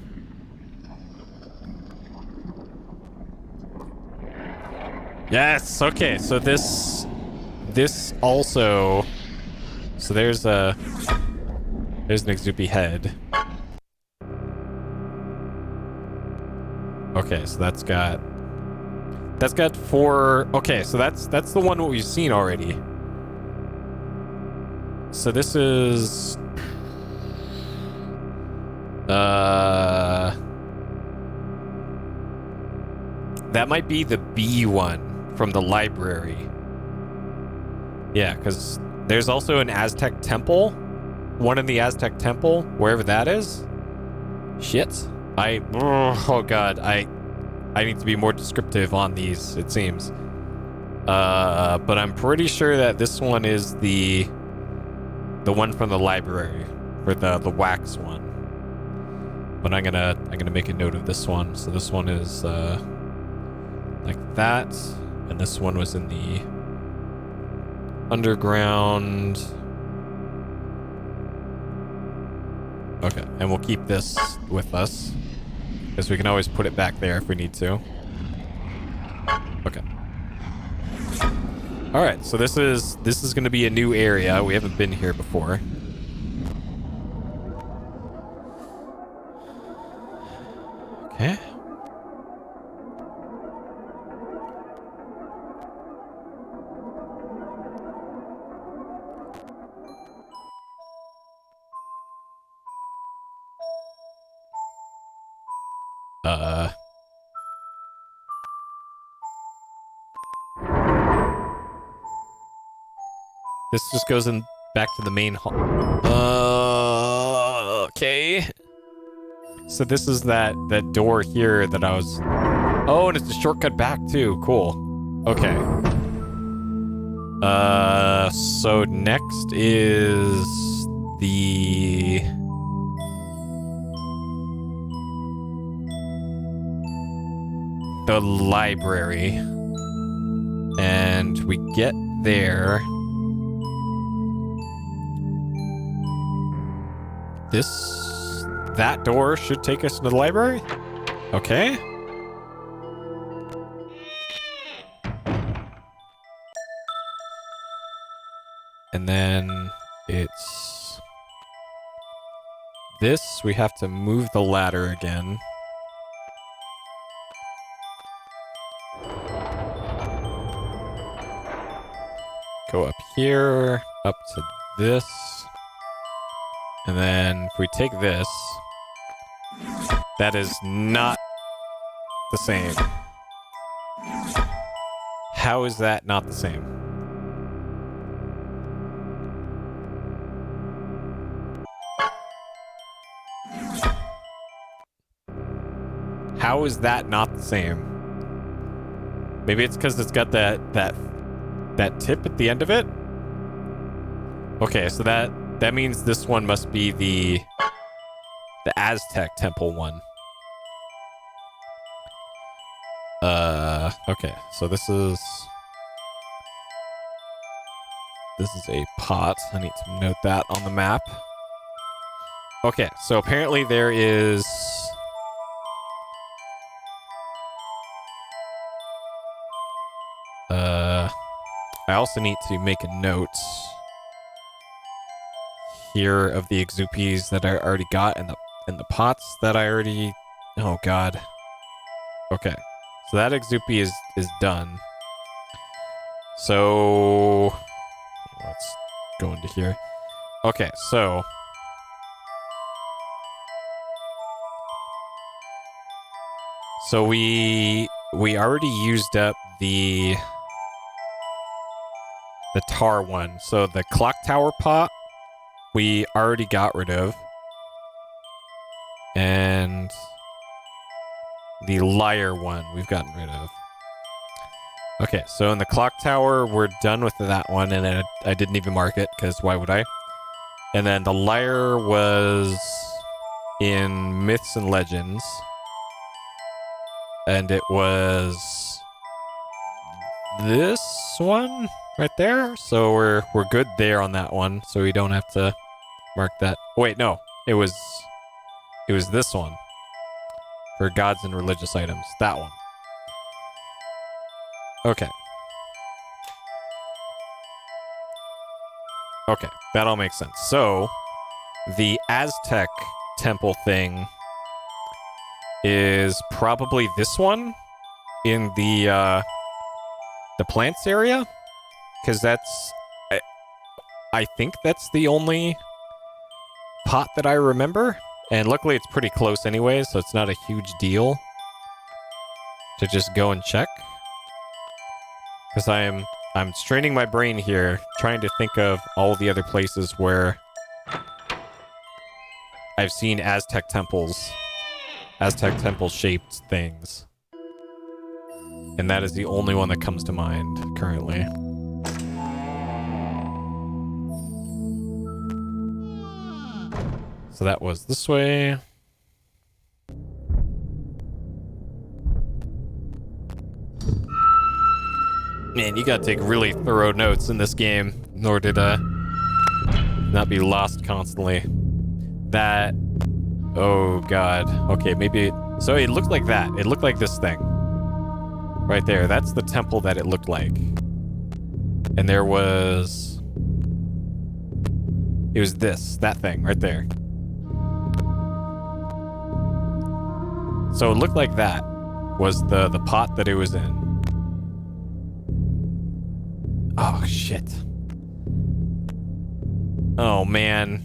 Yes. Okay. So this also. So there's an Exupi head. Okay, so that's got 4. Okay, so that's the one we've seen already. So this is that might be the B one from the library. Yeah, because there's also an Aztec temple. One in the Aztec temple, wherever that is. Shit. Oh god, I need to be more descriptive on these, it seems. But I'm pretty sure that this one is the one from the library, for the wax one. But I'm gonna make a note of this one. So this one is like that, and this one was in the underground. Okay, and we'll keep this with us, because we can always put it back there if we need to. Okay. All right, so this is going to be a new area. We haven't been here before. Okay. This just goes in back to the main hall. Okay. So this is that door here that I was. Oh, and it's a shortcut back too. Cool. Okay. So next is the library, and we get there. That door should take us to the library? Okay. And then it's this. We have to move the ladder again. Go up here, up to this. And then if we take this, that is not the same. How is that not the same? How is that not the same? Maybe it's because it's got that tip at the end of it? Okay, so that means this one must be the Aztec temple one. Okay, so this is a pot. I need to note that on the map. Okay, so apparently there is I also need to make a note here of the Exupies that I already got and the pots that I already... Oh, God. Okay. So that Exupie is done. So... Let's go into here. Okay, so... So we already used up the tar one. So the clock tower pot we already got rid of. And the lyre one we've gotten rid of. Okay, so in the clock tower, we're done with that one, and I didn't even mark it, because why would I? And then the lyre was in Myths and Legends. And it was this one right there. So we're good there on that one, so we don't have to mark that. Wait, no. It was this one. For gods and religious items. That one. Okay. Okay, that all makes sense. So, the Aztec temple thing is probably this one in the plants area, because that's I think that's the only pot that I remember, and luckily it's pretty close anyway, so it's not a huge deal to just go and check. Because I'm straining my brain here, trying to think of all the other places where I've seen Aztec temple shaped things. And that is the only one that comes to mind currently. So that was this way. Man, you gotta take really thorough notes in this game in order to not be lost constantly. That... Oh, God. Okay, maybe... So it looked like that. It looked like this thing. Right there. That's the temple that it looked like. And there was... It was this. That thing right there. So it looked like that was the pot that it was in. Oh, shit. Oh, man.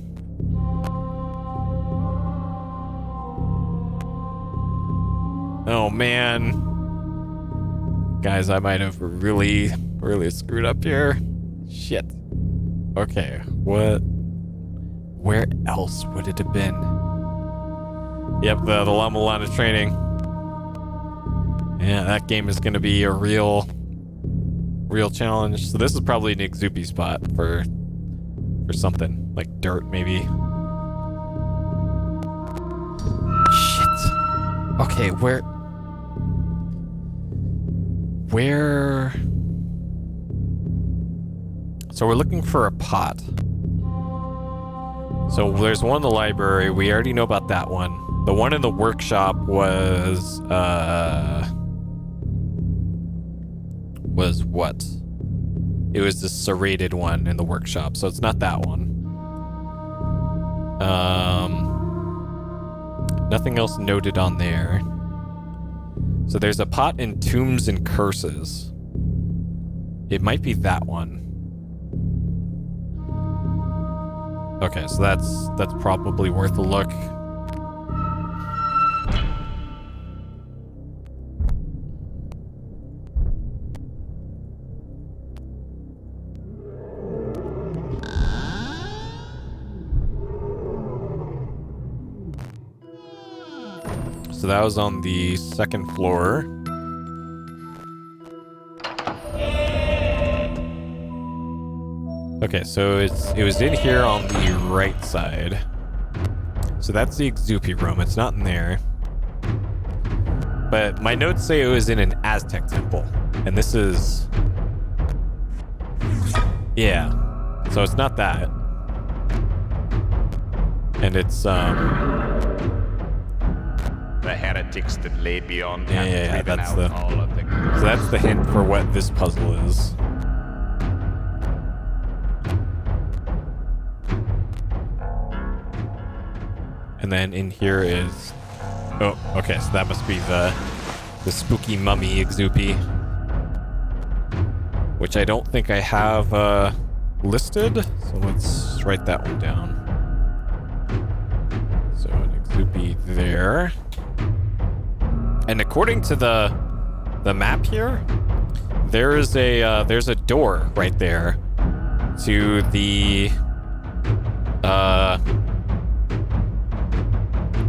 Oh, man. Guys, I might have really screwed up here. Shit. Okay, what? Where else would it have been? Yep, the Llama Lana training. Yeah, that game is going to be a real challenge. So this is probably an Exupie spot for something like dirt, maybe. Shit. Okay, where? So we're looking for a pot. So there's one in the library. We already know about that one. The one in the workshop was what? It was the serrated one in the workshop, so it's not that one. Nothing else noted on there. So there's a pot in Tombs and Curses. It might be that one. Okay, so that's probably worth a look. So that was on the second floor. Okay, so it was in here on the right side. So that's the Exupie room. It's not in there. But my notes say it was in an Aztec temple. And this is... Yeah. So it's not that. And it's, The heretics that lay beyond Yeah, have driven that's out the... all of the... So that's the hint for what this puzzle is. And then in here is... Oh, okay, so that must be the spooky mummy Exupi. Which I don't think I have listed. So let's write that one down. So an Exupi there. And according to the map here, there's a door right there to the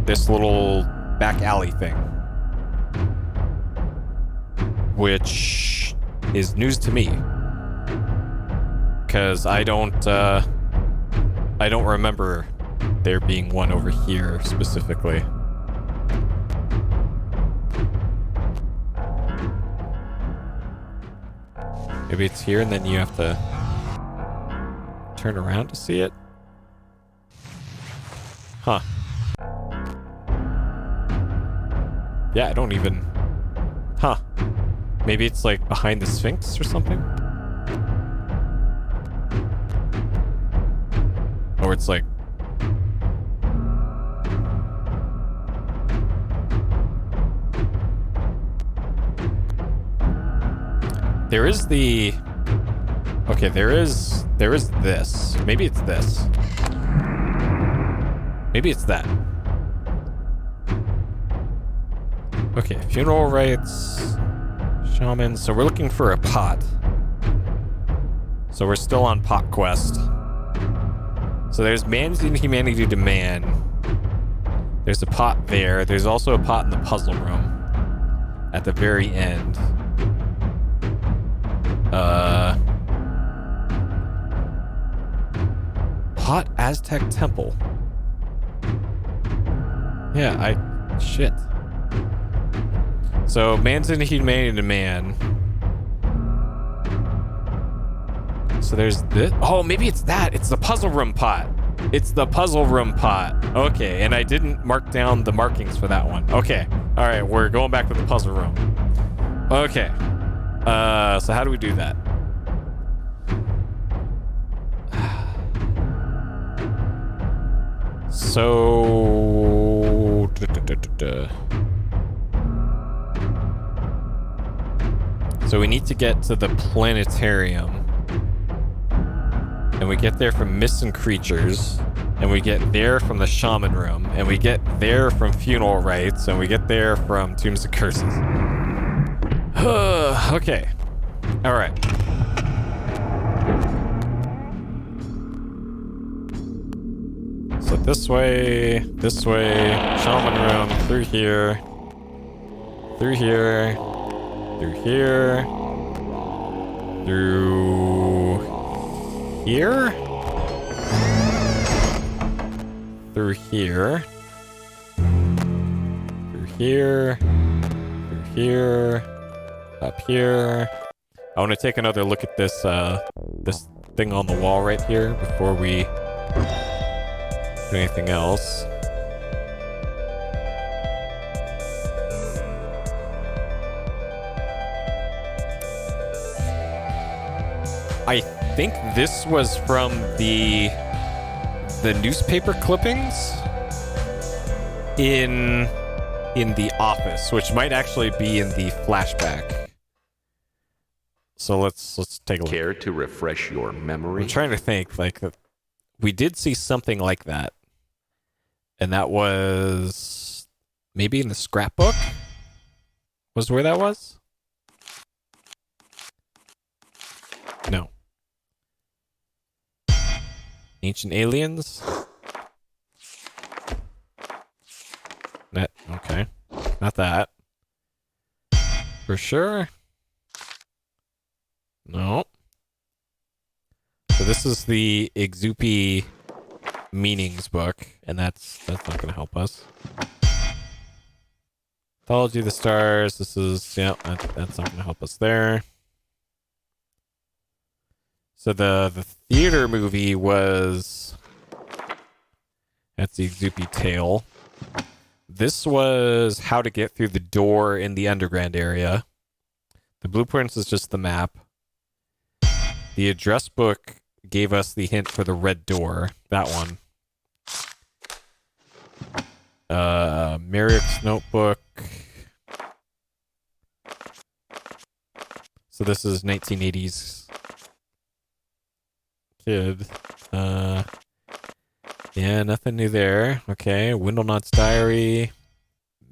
this little back alley thing, which is news to me because I don't remember there being one over here specifically. Maybe it's here and then you have to turn around to see it? Huh. Yeah, I don't even... Huh. Maybe it's like behind the Sphinx or something? Or it's like... There is the... Okay, there is this. Maybe it's this. Maybe it's that. Okay, funeral rites, shamans. So we're looking for a pot. So we're still on pot quest. So there's man's inhumanity to man. There's a pot there. There's also a pot in the puzzle room at the very end. Pot Aztec Temple. Yeah, shit. So, man's inhumanity to man. So there's this. Oh, maybe it's that. It's the puzzle room pot. It's the puzzle room pot. Okay, and I didn't mark down the markings for that one. Okay. All right, we're going back to the puzzle room. Okay. So how do we do that? So... So we need to get to the planetarium. And we get there from Myths and Creatures. And we get there from the shaman room. And we get there from funeral rites. And we get there from Tombs of Curses. Okay. Alright. So this way, shaman room, through here, through here, through here, through here, through here, through here, through here, up here. I want to take another look at this this thing on the wall right here before we do anything else. I think this was from the newspaper clippings in the office, which might actually be in the flashback. So let's take a look. Care to refresh your memory? I'm trying to think. Like, we did see something like that, and that was maybe in the scrapbook. Was where that was? No. Ancient Aliens? That, okay. Not that. For sure? No. So this is the Exupi meanings book, and that's not going to help us. Mythology of the Stars. This is, yeah, that's not going to help us there. So the theater movie was... That's the Exupi tale. This was how to get through the door in the underground area. The blueprints is just the map. The address book gave us the hint for the red door. That one. Merrick's notebook. So this is 1980s kid. Yeah, nothing new there. Okay, Windlenot's diary.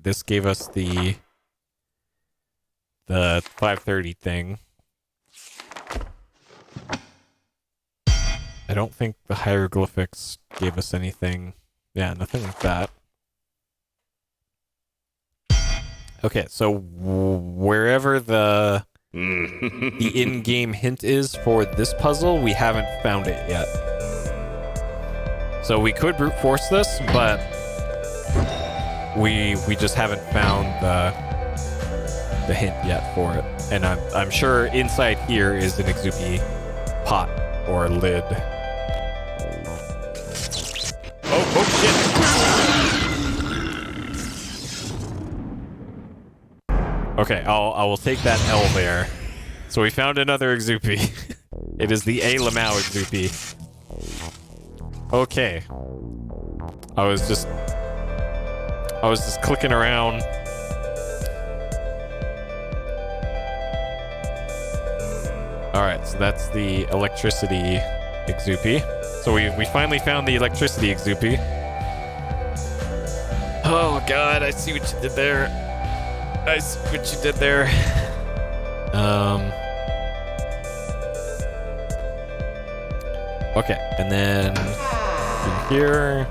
This gave us the 5:30 thing. I don't think the hieroglyphics gave us anything. Yeah, nothing like that. Okay, so wherever the in-game hint is for this puzzle, we haven't found it yet. So we could brute force this, but we just haven't found the hint yet for it. And I'm sure inside here is an Exupi pot or lid. Oh shit! Okay, I will take that L there. So we found another Exupi. It is the A. Lamau Exupi. Okay. I was just clicking around. Alright, so that's the electricity Exupi. So we finally found the electricity Exupi. Oh god, I see what you did there. I see what you did there. Okay, and then in here.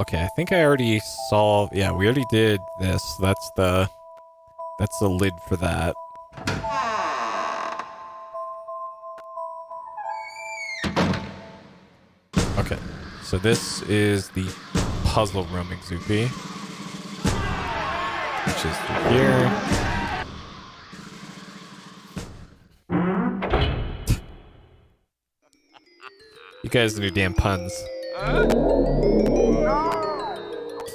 Okay, I think I already solved. Yeah, we already did this. That's the lid for that. Okay, so this is the puzzle room Exupi, which is through here. You guys and your damn puns.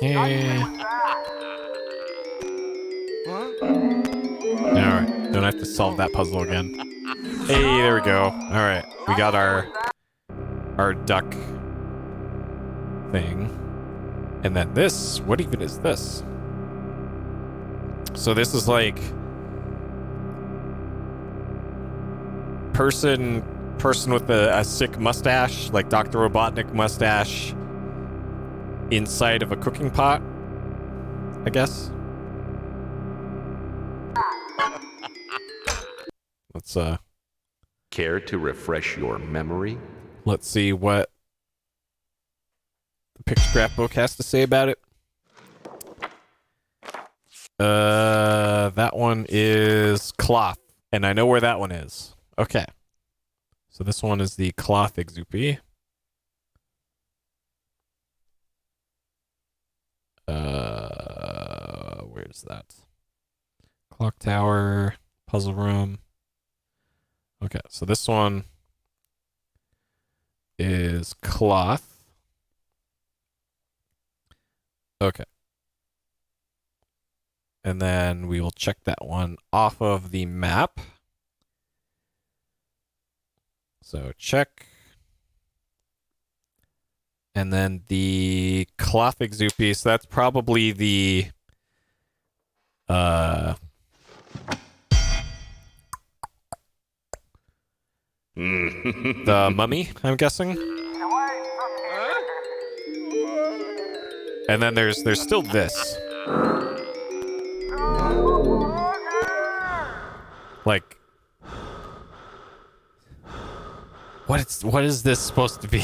Okay. Alright, don't have to solve that puzzle again. Hey, there we go. Alright, we got our duck thing. And then this, what even is this? So this is like person with a sick mustache, like Dr. Robotnik mustache, inside of a cooking pot, I guess. Let's Care to refresh your memory? let's see what the picture scrapbook has to say about it. That one is cloth, and I know where that one is. Okay. So this one is the cloth Exupi. Where's that? Clock tower, puzzle room. Okay, so this one is cloth. Okay. And then we will check that one off of the map. So check. And then the cloth Exupi, so that's probably the mummy, I'm guessing. And then there's still this. Like, what is this supposed to be?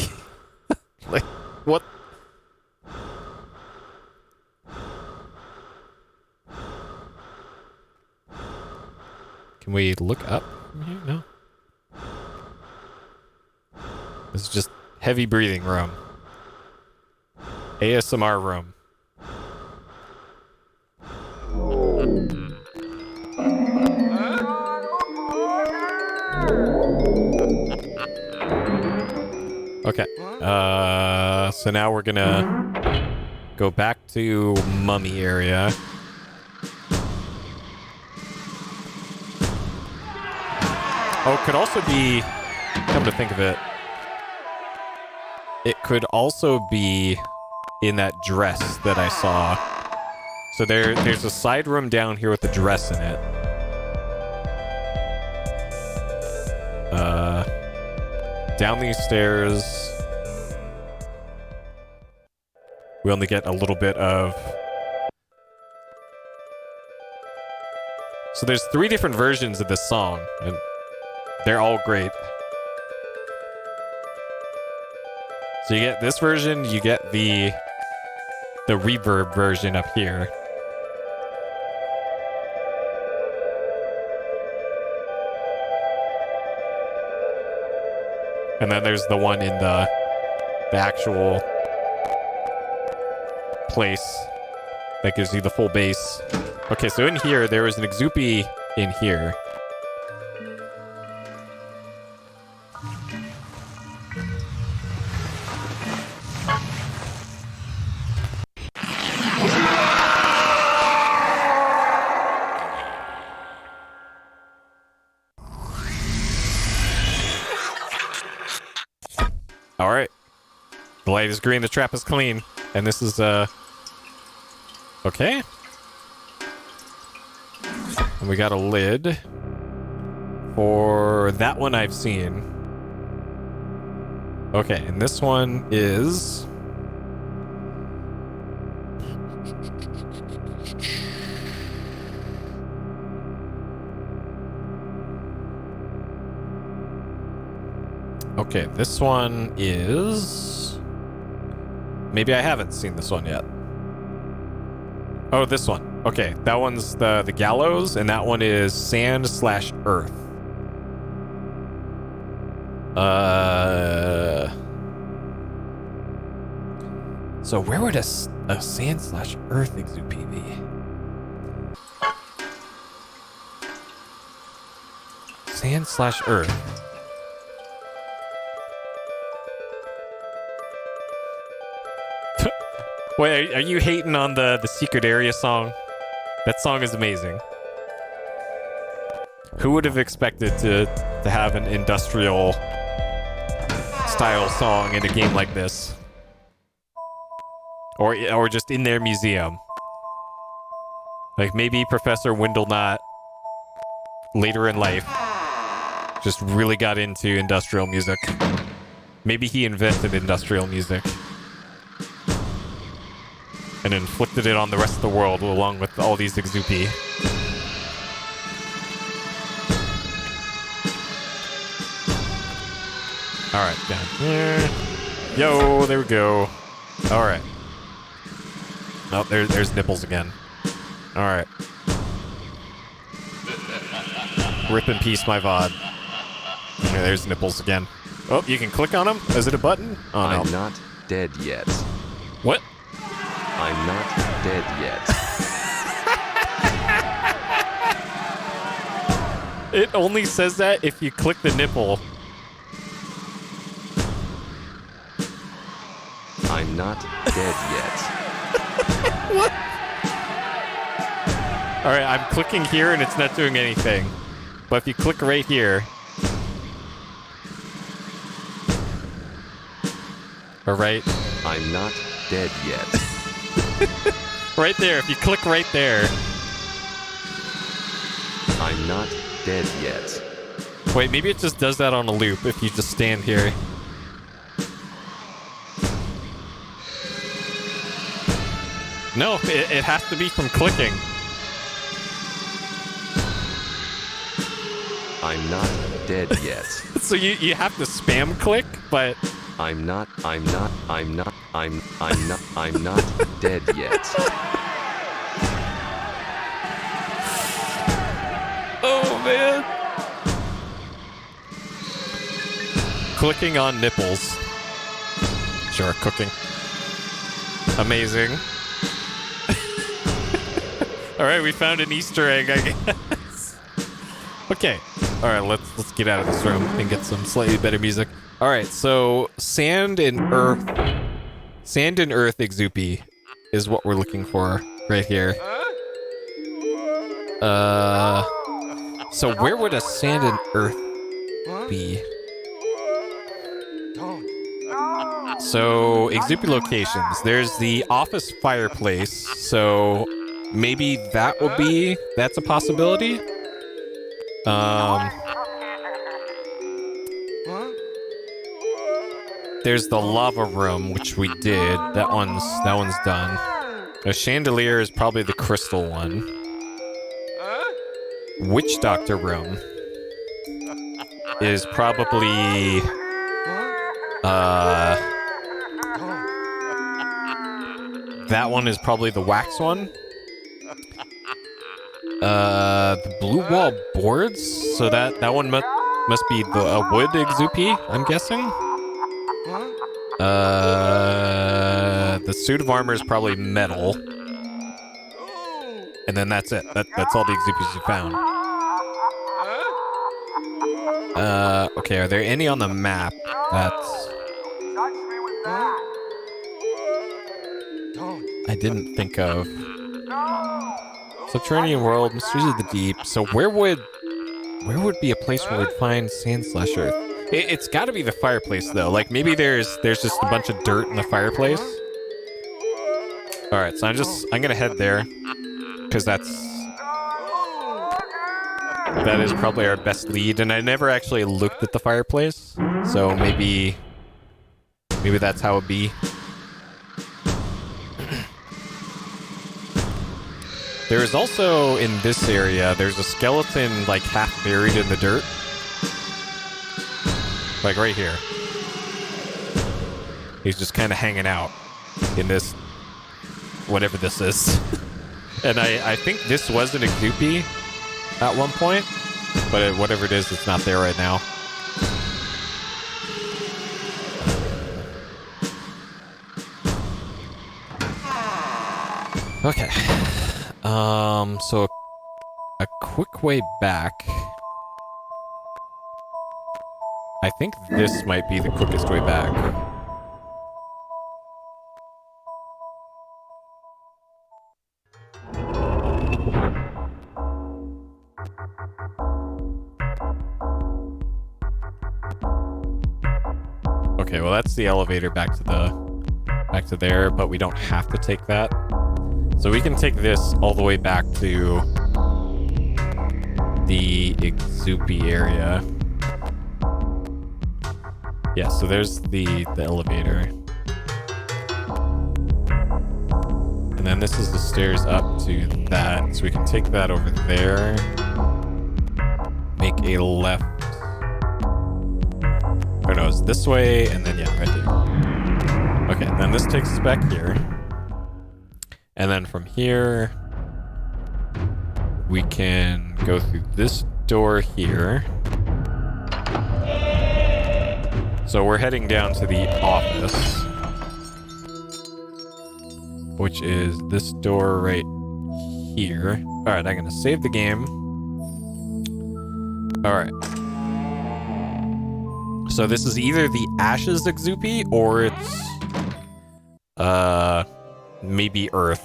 Like, what? Can we look up from here? No. This is just heavy breathing room. ASMR room. Okay. So now we're gonna go back to mummy area. Oh, it could also be, come to think of it, it could also be in that dress that I saw. So there's a side room down here with a dress in it. Down these stairs, we only get a little bit of... So there's 3 different versions of this song, and they're all great. So you get this version, you get the reverb version up here. And then there's the one in the actual place that gives you the full bass. Okay, so in here, there is an Exupi in here. All right. The light is green, the trap is clean. And this is, okay. And we got a lid. For that one I've seen. Okay, and this one is... Okay, this one is... Maybe I haven't seen this one yet. Oh, this one. Okay, that one's the gallows, and that one is sand/earth. So where would a sand/earth Exupi be? Sand/earth. Wait, are you hating on the Secret Area song? That song is amazing. Who would have expected to have an industrial style song in a game like this? Or just in their museum? Like maybe Professor Windelnut later in life just really got into industrial music. Maybe he invented industrial music and inflicted it on the rest of the world along with all these Exupi. Alright, down here. Yo, there we go. Alright. Oh, there's nipples again. Alright. Rip in peace, my VOD. Okay, there's nipples again. Oh, you can click on them? Is it a button? Oh, no. I'm not dead yet. What? I'm not dead yet. It only says that if you click the nipple. I'm not dead yet. What? Alright, I'm clicking here and it's not doing anything. But if you click right here. Alright. I'm not dead yet. Right there, if you click right there. I'm not dead yet. Wait, maybe it just does that on a loop if you just stand here. No, it has to be from clicking. I'm not dead yet. So you have to spam click, but... I'm not dead yet. Oh, man. Clicking on nipples. Sure, cooking. Amazing. Alright, we found an Easter egg, I guess. Okay. Alright, let's get out of this room and get some slightly better music. Alright, so Sand and Earth Exupi is what we're looking for right here. So where would a Sand and Earth be? So, Exupi locations. There's the office fireplace, so maybe that's a possibility. There's the lava room, which we did. That one's done. The chandelier is probably the crystal one. Witch doctor room is probably that one is probably the wax one. The blue wall boards, so that one must be the wood Exupi, I'm guessing. The suit of armor is probably metal. And then that's it. That's all the Exupis you found. Okay, are there any on the map? I didn't think of. Subterranean world, mysteries of the deep. So where would be a place where we'd find sand slash earth? It's got to be the fireplace though. Like maybe there's just a bunch of dirt in the fireplace. All right, so I'm gonna head there because that is probably our best lead. And I never actually looked at the fireplace, so maybe that's how it be. There is also, in this area, there's a skeleton, like, half buried in the dirt. Like, right here. He's just kind of hanging out in this, whatever this is. And I think this was an Exupi at one point, but whatever it is, it's not there right now. Okay. So a quick way back. I think this might be the quickest way back. Okay, well that's the elevator back to there, but we don't have to take that. So we can take this all the way back to the Exupi area. Yeah, so there's the elevator. And then this is the stairs up to that. So we can take that over there. Make a left. Or no, it's this way, and then, yeah, right there. Okay, then this takes us back here. And then from here, we can go through this door here. So we're heading down to the office, which is this door right here. All right, I'm going to save the game. All right. So this is either the Ashes Exupi or it's maybe Earth.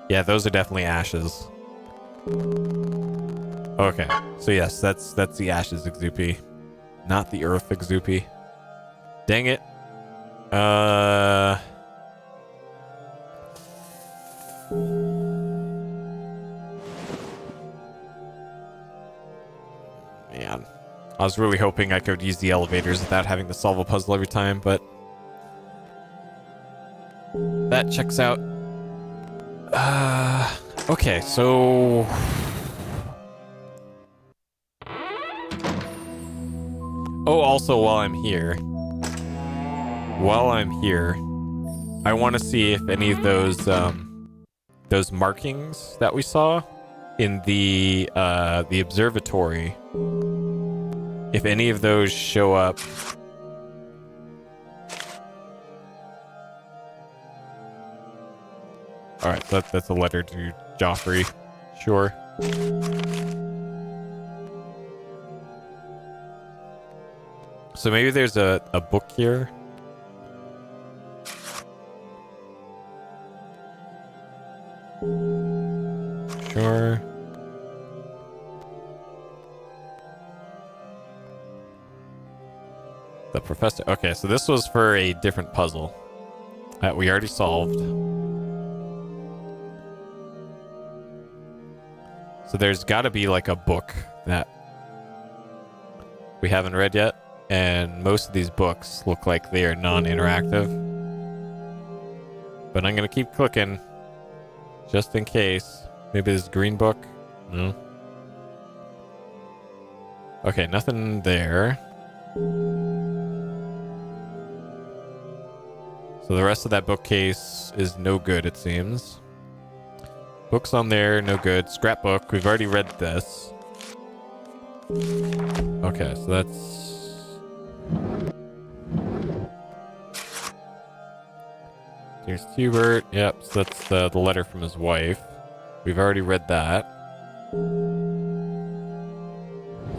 Yeah, those are definitely Ashes. Okay, so yes, that's the Ashes Exupi, not the Earth Exupi. Dang it. Man, I was really hoping I could use the elevators without having to solve a puzzle every time, but that checks out. Okay, so oh, also while I'm here, I want to see if any of those markings that we saw in the observatory, if any of those show up. All right, so that's a letter to Joffrey. Sure. So maybe there's a book here. Sure. The professor. Okay, so this was for a different puzzle that we already solved. So there's got to be like a book that we haven't read yet, and most of these books look like they are non-interactive. But I'm gonna keep clicking just in case. Maybe this green book. No. Okay, nothing there. So the rest of that bookcase is no good, it seems. Books on there, no good. Scrapbook, we've already read this. Okay, so that's... Here's Hubert. Yep, so that's the letter from his wife. We've already read that.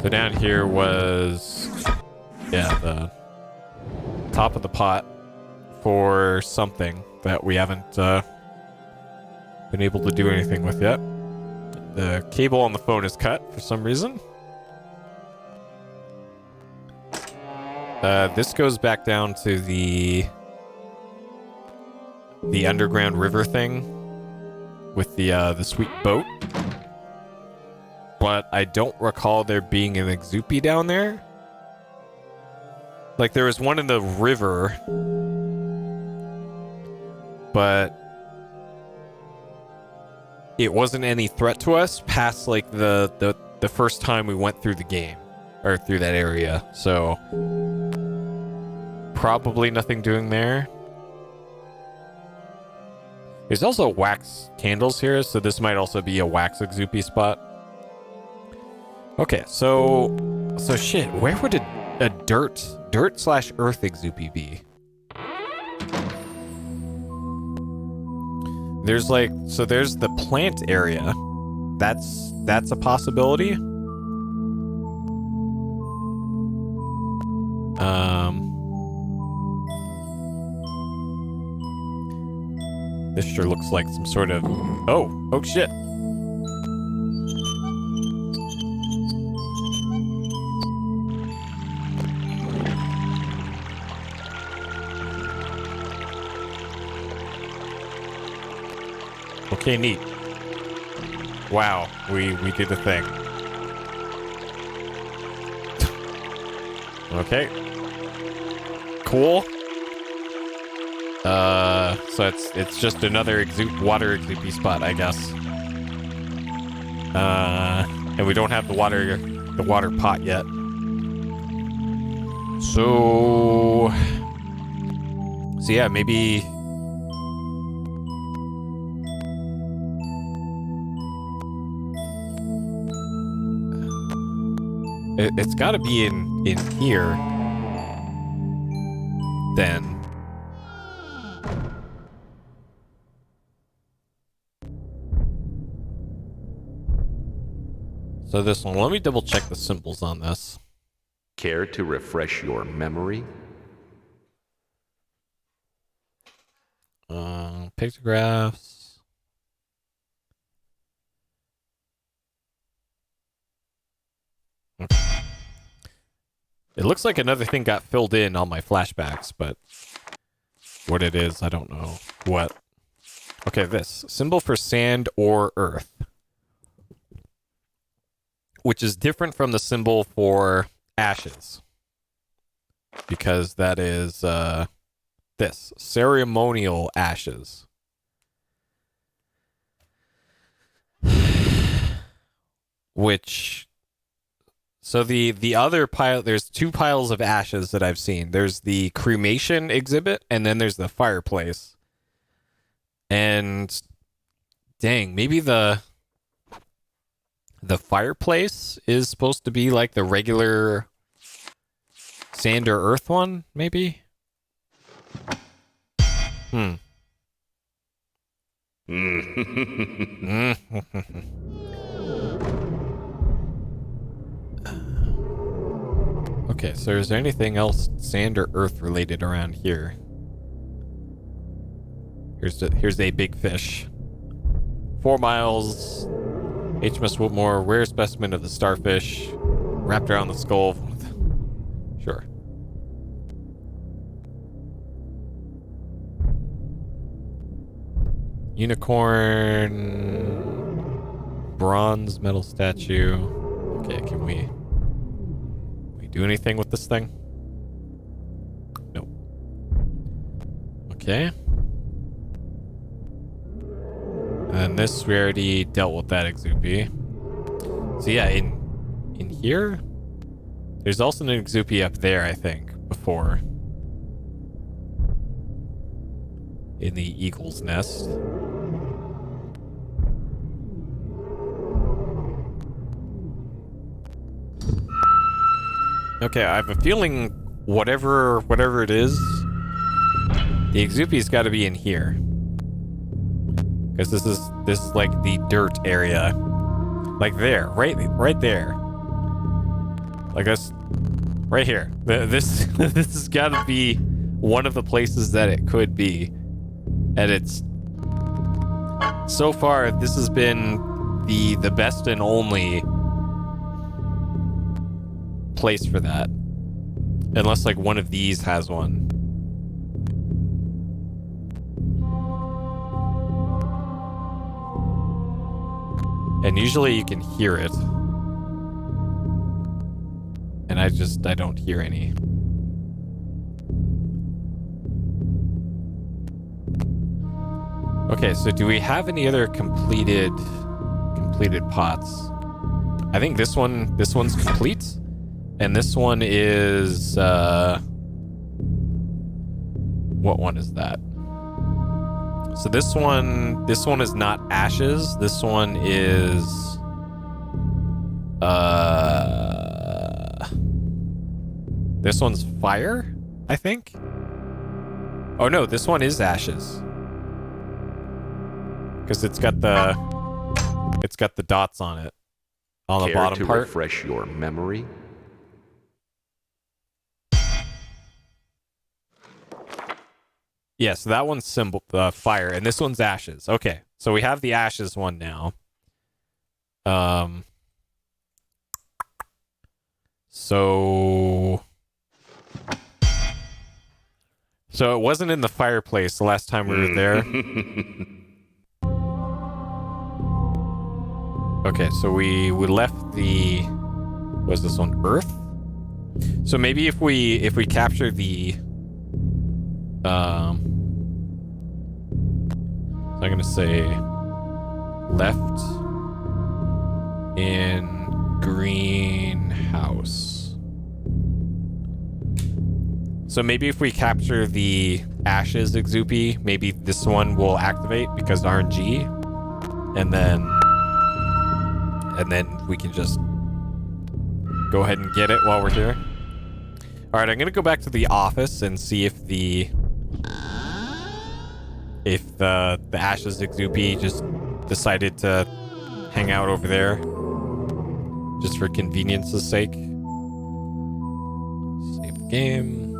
So down here was... Yeah, the top of the pot for something that we haven't been able to do anything with yet. The cable on the phone is cut for some reason. This goes back down to the underground river thing with the sweet boat. But I don't recall there being an Exupi down there. Like, there was one in the river, but it wasn't any threat to us past, like, the first time we went through the game, or through that area. So, probably nothing doing there. There's also wax candles here, so this might also be a wax Exupi spot. Okay, so shit, where would a dirt slash earth Exupi be? There's like, so there's the plant area. That's a possibility. This sure looks like some sort of... Oh shit. Okay, neat. Wow, we did the thing. Okay. Cool. So it's just another water Exupi spot, I guess. And we don't have the water pot yet. So yeah, maybe. It's got to be in here. Then. So this one, let me double check the symbols on this. Care to refresh your memory? Pictographs. Okay. It looks like another thing got filled in on my flashbacks, but what it is, I don't know. What? Okay, this. Symbol for sand or earth. Which is different from the symbol for ashes. Because that is, this. Ceremonial ashes. Which... So the other pile, there's two piles of ashes that I've seen. There's the cremation exhibit, and then there's the fireplace. And dang, maybe the fireplace is supposed to be like the regular sand or earth one, maybe? Okay, so is there anything else sand or earth related around here? Here's a big fish. 4 miles. HMS Whitmore, rare specimen of the starfish. Wrapped around the skull. Sure. Unicorn. Bronze metal statue. Okay, can we do anything with this thing? Nope. Okay. And this, we already dealt with that Exupy. So yeah, in here, there's also an Exupy up there, I think, before. In the eagle's nest. Okay, I have a feeling whatever it is, the Exupy's got to be in here. Because this is like the dirt area. Like there, right there. Like this, right here. This this has got to be one of the places that it could be. And it's so far this has been the best and only place for that. Unless like one of these has one. And usually you can hear it. And I don't hear any. Okay, so do we have any other completed pots? I think this one's complete. And this one is what one is that? So this one is not ashes. This one is this one's fire, I think. Oh no, this one is ashes. Because it's got the dots on it. On the Care bottom to part. refresh your memory? Yeah, so that one's symbol fire, and this one's ashes. Okay, so we have the ashes one now. So it wasn't in the fireplace the last time we were there. Okay, so we left the, was this on Earth? So maybe if we capture the so I'm gonna say left in greenhouse. So maybe if we capture the ashes Exupy, maybe this one will activate because RNG, and then we can just go ahead and get it while we're here. All right, I'm gonna go back to the office and see if the ashes Exupy just decided to hang out over there just for convenience's sake. Save the game.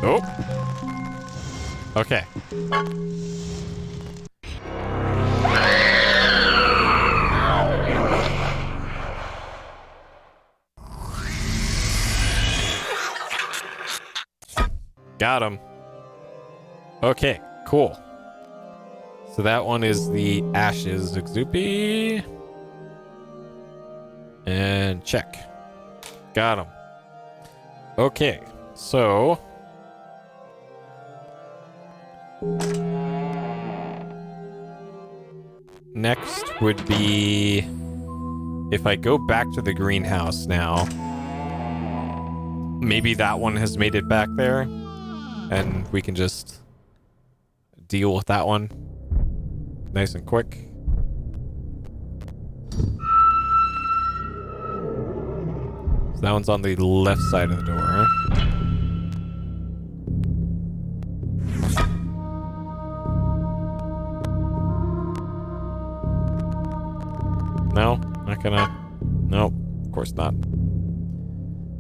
Oh. Okay. Got him. Okay, cool. So that one is the ashes Exupy. And check. Got him. Okay, so next would be if I go back to the greenhouse now. Maybe that one has made it back there, and we can just deal with that one nice and quick. So that one's on the left side of the door. No, not gonna. Nope, of course not.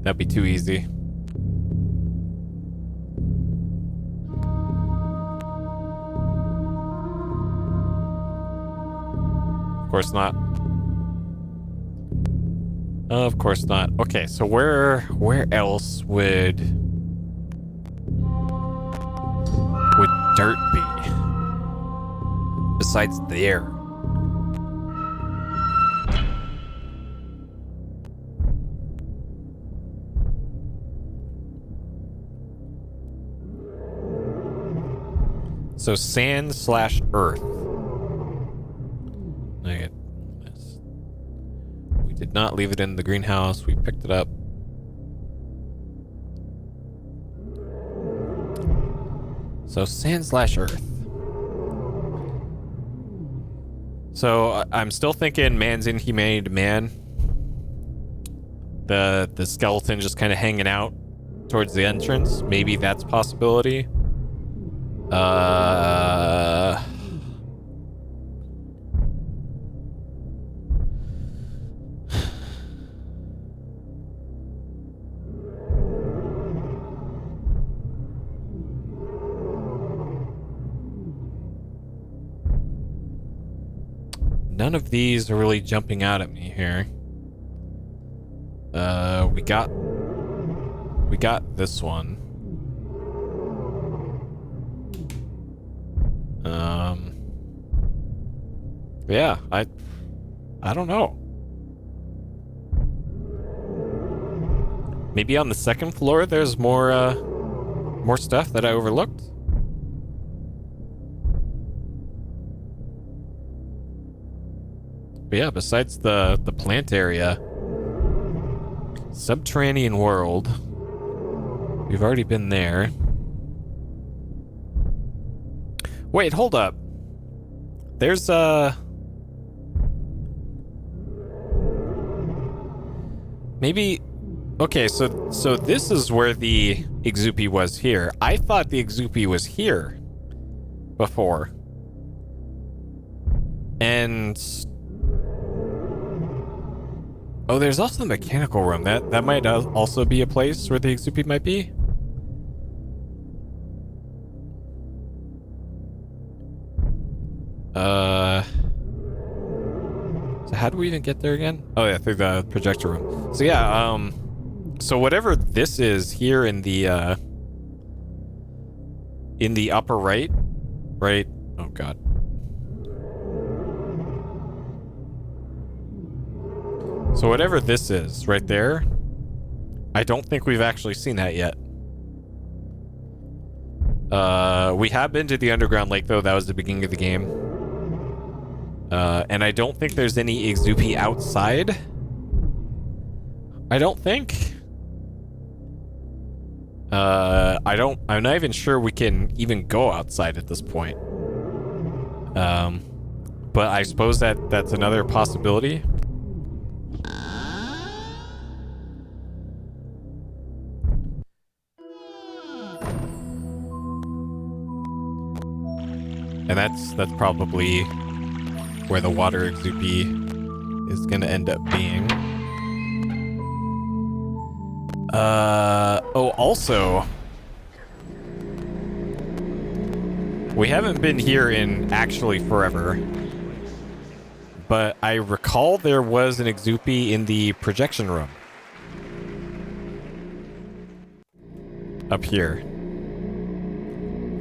That'd be too easy. Of course not. Of course not. Okay, so where else would dirt be besides there? So sand slash earth. Okay. We did not leave it in the greenhouse. We picked it up. So sand slash earth. So I'm still thinking man's inhumanity to man. The skeleton just kind of hanging out towards the entrance. Maybe that's a possibility. None of these are really jumping out at me here. We got this one. Yeah, I don't know. Maybe on the second floor there's more stuff that I overlooked. But yeah, besides the plant area, subterranean world. We've already been there. Wait, hold up. There's maybe. Okay, so this is where the Exupi was here. I thought the Exupi was here before. And oh, there's also the mechanical room. That might also be a place where the Exupi might be. So how do we even get there again? Oh yeah, through the projector room. So yeah, so whatever this is here in the upper right? Oh god. So whatever this is right there, I don't think we've actually seen that yet. We have been to the underground lake though. That was the beginning of the game. And I don't think there's any Exupi outside. I don't think. I'm not even sure we can even go outside at this point. But I suppose that's another possibility. And that's probably where the water Exupi is gonna end up being. Oh, also, we haven't been here in actually forever, but I recall there was an Exupi in the projection room. Up here.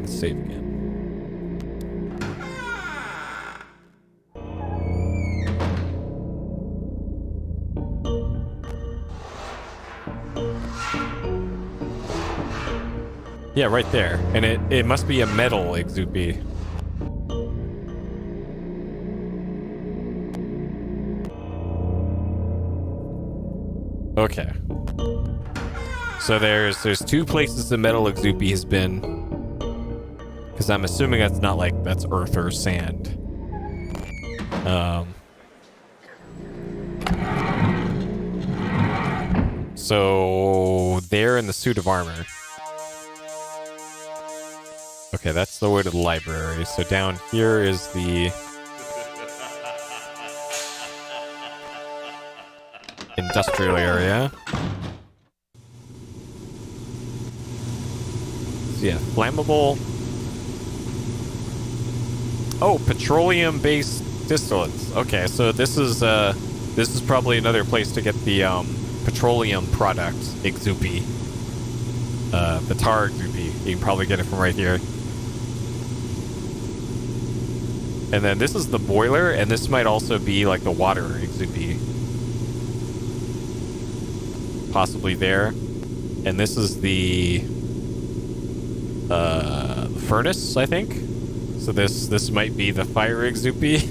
Let's save again. Yeah, right there. And it must be a metal Exupi. Okay. So there's two places the metal Exupi has been. Because I'm assuming that's not like that's earth or sand. So they're in the suit of armor. Okay, that's the way to the library. So down here is the industrial area. So yeah, flammable. Oh, petroleum-based distillates. Okay, so this is This is probably another place to get the petroleum product, Exupi. The tar Exupi. You can probably get it from right here. And then this is the boiler, and this might also be like the water Exupi. Possibly there. And this is the furnace, I think. So this might be the fire Exupi.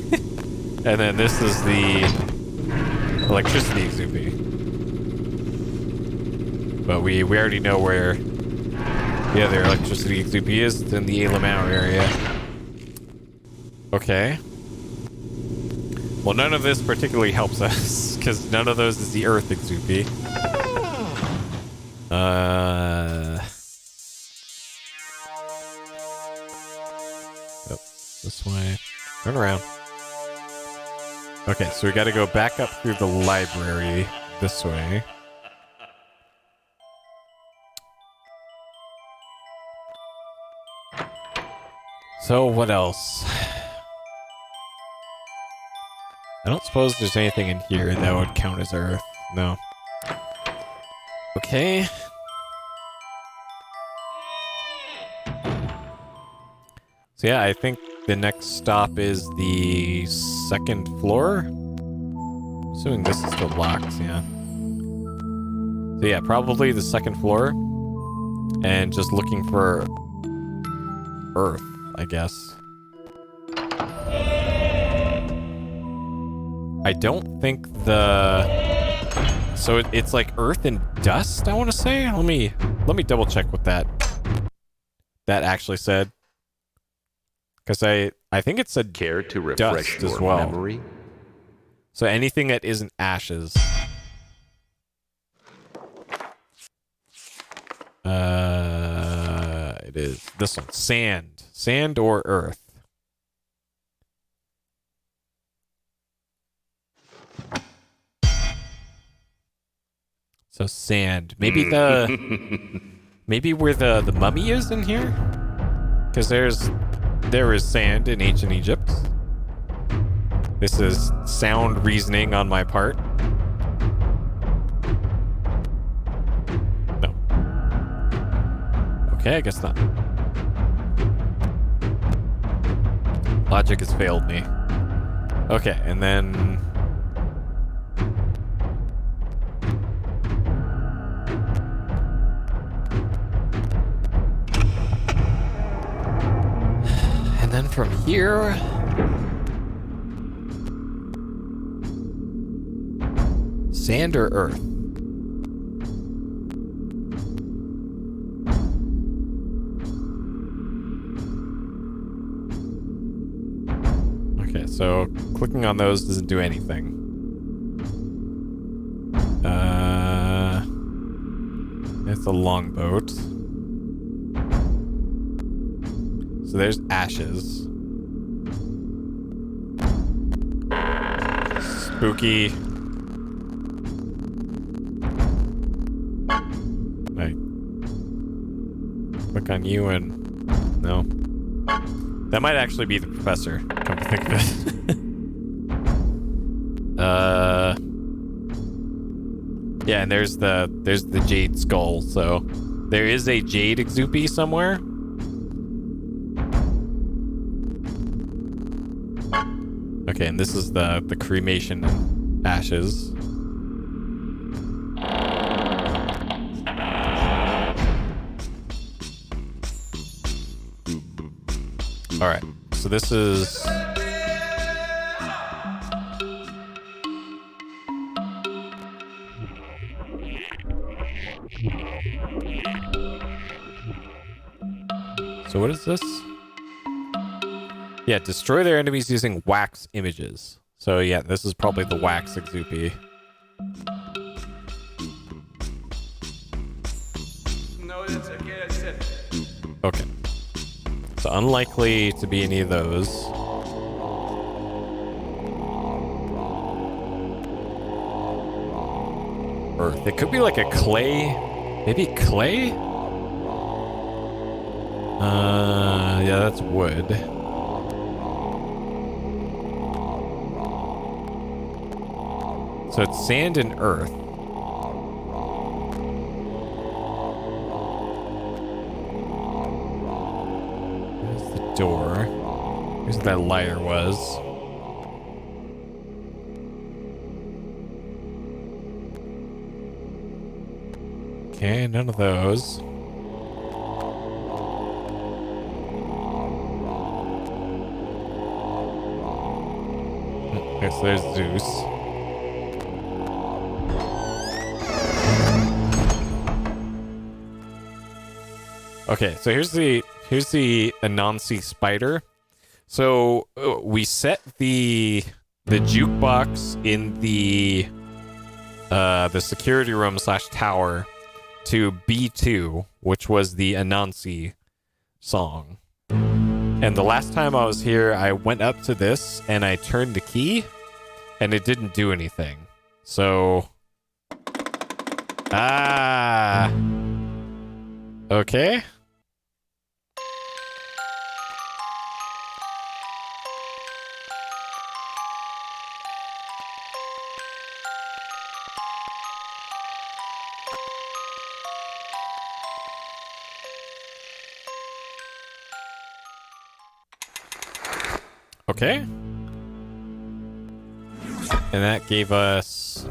And then this is the electricity Exupi. But we already know where the other electricity Exupi is. It's in the Alamau area. Okay. Well, none of this particularly helps us, because none of those is the Earth Exupi. Oh, this way. Turn around. Okay, so we gotta go back up through the library this way. So, what else? I don't suppose there's anything in here that would count as Earth. No. Okay. So yeah, I think the next stop is the second floor. Assuming this is still locked, yeah. So yeah, probably the second floor. And just looking for Earth, I guess. I don't think the... So it's like Earth and dust, I want to say? Let me double check what that actually said. Because I think it said Care to refresh dust your as well. memory? So anything that isn't ashes. It is this one. Sand. Sand or earth. So sand. Maybe maybe where the mummy is in here? Because there is sand in ancient Egypt. This is sound reasoning on my part. No. Okay, I guess not. Logic has failed me. Okay, and then... And then from here... Sand or earth? Okay, so clicking on those doesn't do anything. It's a longboat. So there's ashes. Spooky. Right. Click on you and... No. That might actually be the professor, come to think of it. Yeah, and there's the jade skull, so... There is a jade Exupi somewhere. Okay, and this is the cremation ashes. Alright, so this is... So what is this? Yeah, destroy their enemies using wax images. So yeah, this is probably the wax Exupi. No, that's okay, I said. Okay. So unlikely to be any of those. Earth. It could be like a clay. Maybe clay? Yeah, that's wood. So it's sand and earth. There's the door. Here's where that lighter was. Okay, none of those. Okay, so there's Zeus. Okay, so here's the Anansi spider. So we set the jukebox in the security room / tower to B2, which was the Anansi song. And the last time I was here, I went up to this and I turned the key and it didn't do anything. So okay. Okay. And that gave us...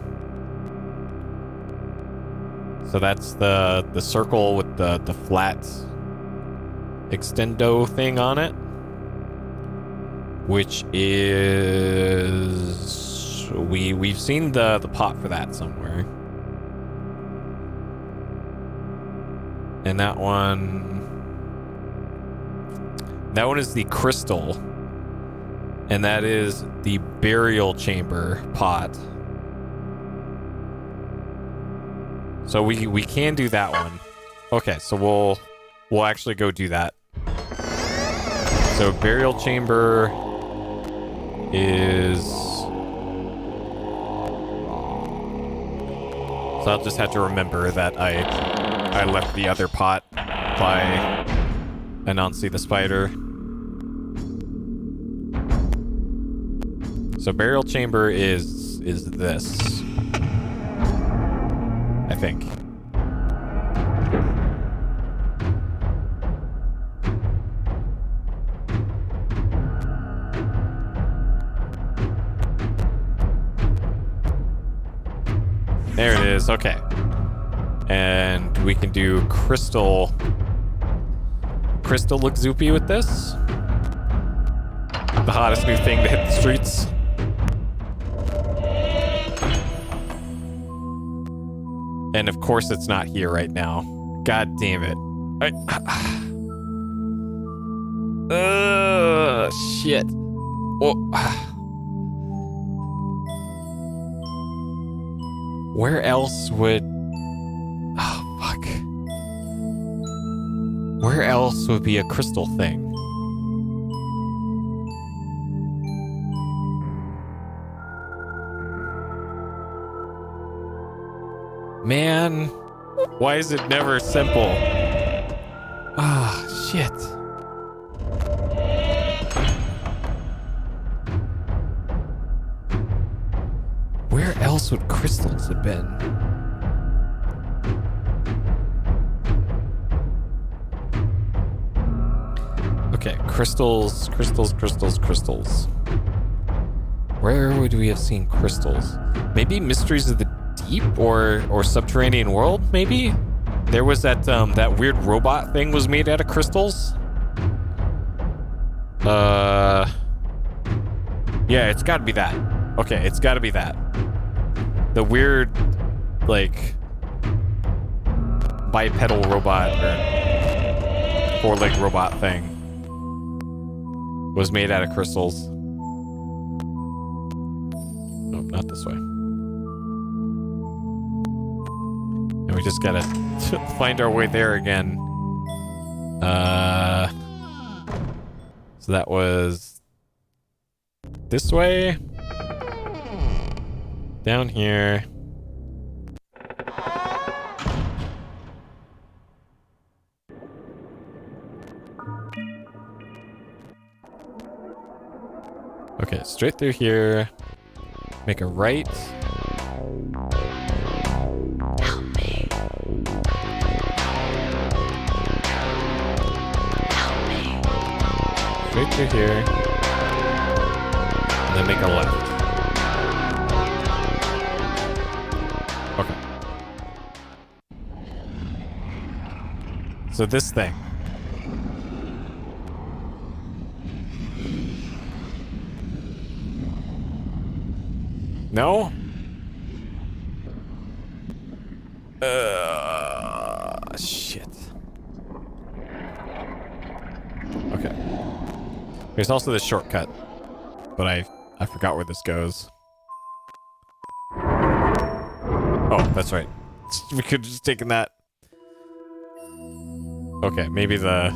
So that's the circle with the flat extendo thing on it. Which is... We've seen the pot for that somewhere. And that one is the crystal. And that is the burial chamber pot. So we can do that one. Okay, so we'll actually go do that. So burial chamber is... So I'll just have to remember that I left the other pot by Anansi the spider. So burial chamber is this, I think. There it is. Okay, and we can do crystal Luxupi with this. The hottest new thing to hit the streets. And of course it's not here right now. God damn it. Shit. Oh. Where else would... Oh, fuck. Where else would be a crystal thing? Man, why is it never simple? Ah, shit. Where else would crystals have been? Okay, crystals. Where would we have seen crystals? Maybe Mysteries of the Deep or Subterranean World, maybe? There was that that weird robot thing was made out of crystals. Yeah, it's gotta be that. Okay, it's gotta be that. The weird, like, bipedal robot or four-leg robot thing was made out of crystals. No, not this way. And we just gotta find our way there again. So that was this way. Down here. Okay, straight through here. Make a right. straight through here. And then make a left. Okay. So this thing. No? Shit. Okay. There's also this shortcut, but I forgot where this goes. Oh, that's right. We could have just taken that. Okay, maybe the...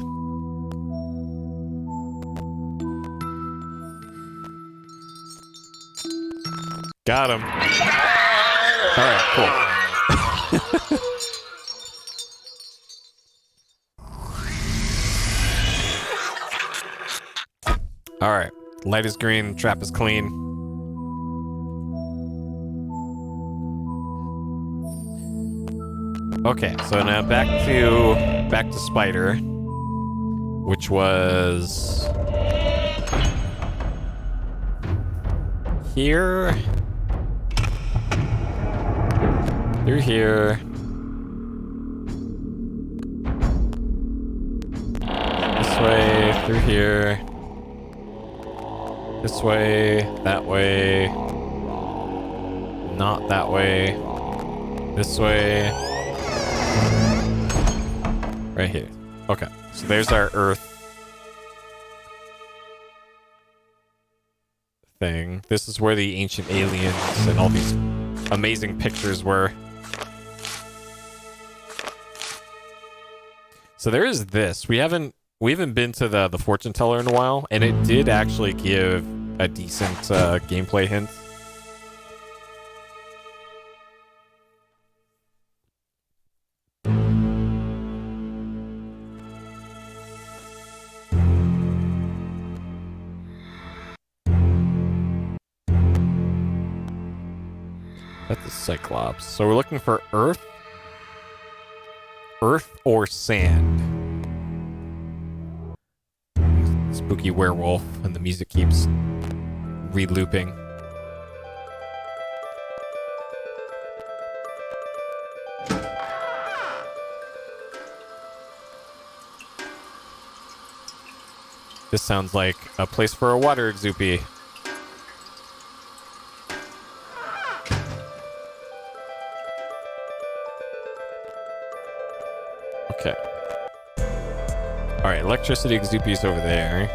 Got him. Alright, cool. Alright. Light is green, trap is clean. Okay, so now back to Spider, which was here, through here, this way, through here, this way, that way, not that way, this way. Right here. Okay, so there's our Earth thing. This is where the ancient aliens and all these amazing pictures were. So there is this. We haven't been to the fortune teller in a while, and it did actually give a decent gameplay hint. That's a Cyclops. So we're looking for Earth or sand. Spooky werewolf, and the music keeps re-looping. This sounds like a place for a water exoopy. Okay. Alright, electricity exoopy's over there.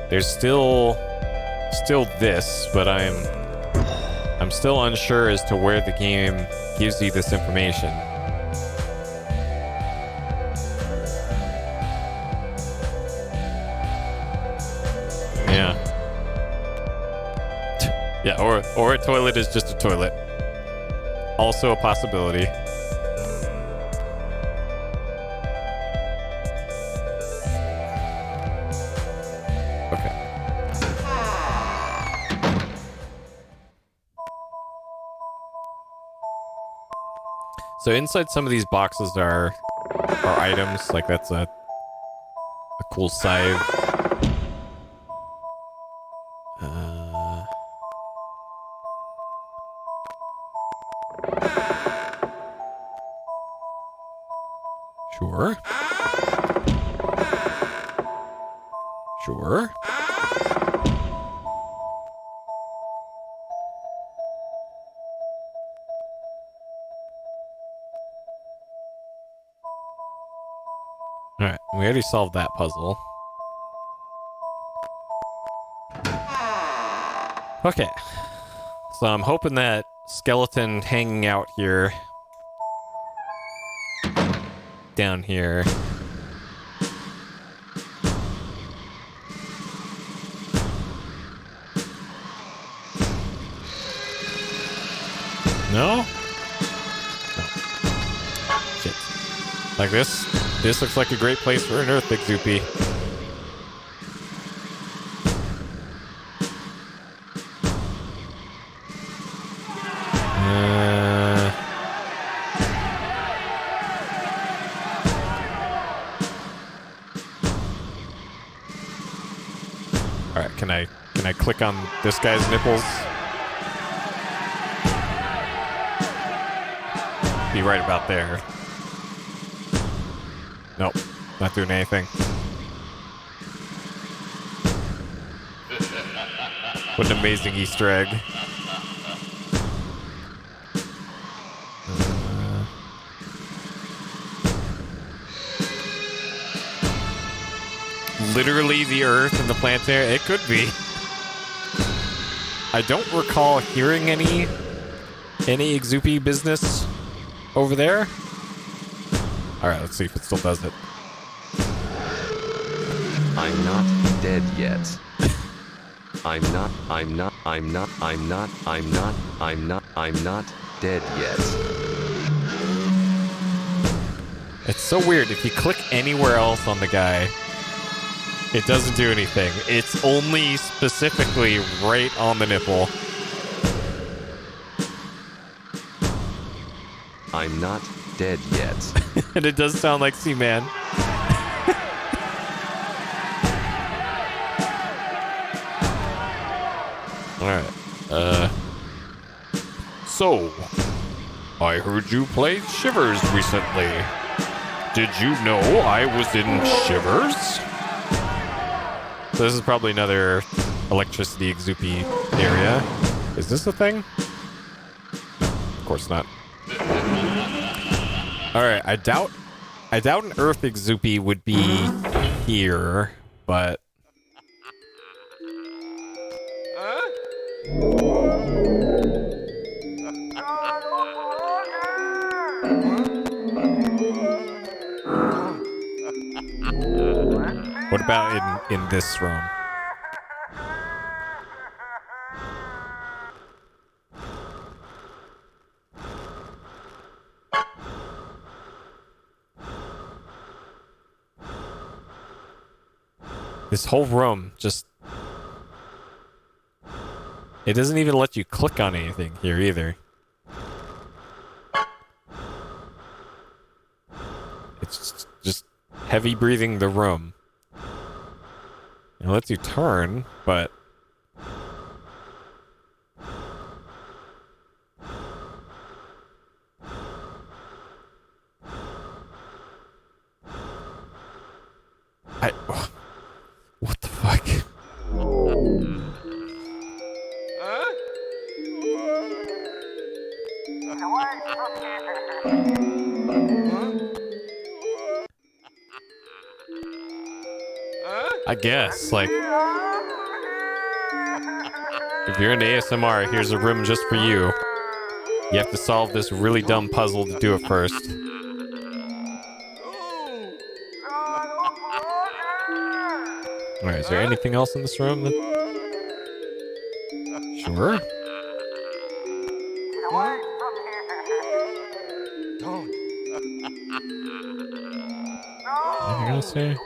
There's still this, but I'm still unsure as to where the game gives you this information. Yeah. Yeah, or a toilet is just a toilet. Also a possibility. So inside some of these boxes are items, like that's a cool scythe. Sure. Sure. Alright, we already solved that puzzle. Okay. So I'm hoping that skeleton hanging out here... down here... No? No. Shit. Like this? This looks like a great place for an Earth exoopy. All right, can I click on this guy's nipples? Be right about there. Nope, not doing anything. What an amazing Easter egg. Literally the Earth and the planetary. It could be. I don't recall hearing any Exoopy business over there. All right, let's see if it still does it. I'm not dead yet. I'm not dead yet. It's so weird. If you click anywhere else on the guy, it doesn't do anything. It's only specifically right on the nipple. I'm not dead yet. And it does sound like Seaman. Alright. So, I heard you played Shivers recently. Did you know I was in Shivers? So this is probably another electricity Exoopy area. Is this a thing? Of course not. Alright, I doubt an Earth Exoopy would be here, but... What about in this room? This whole room just... It doesn't even let you click on anything here either. It's just heavy breathing the room. It lets you turn, but... What the fuck? I guess, like... If you're into ASMR, here's a room just for you. You have to solve this really dumb puzzle to do it first. Alright, is there anything else in this room? Sure. Anything else here?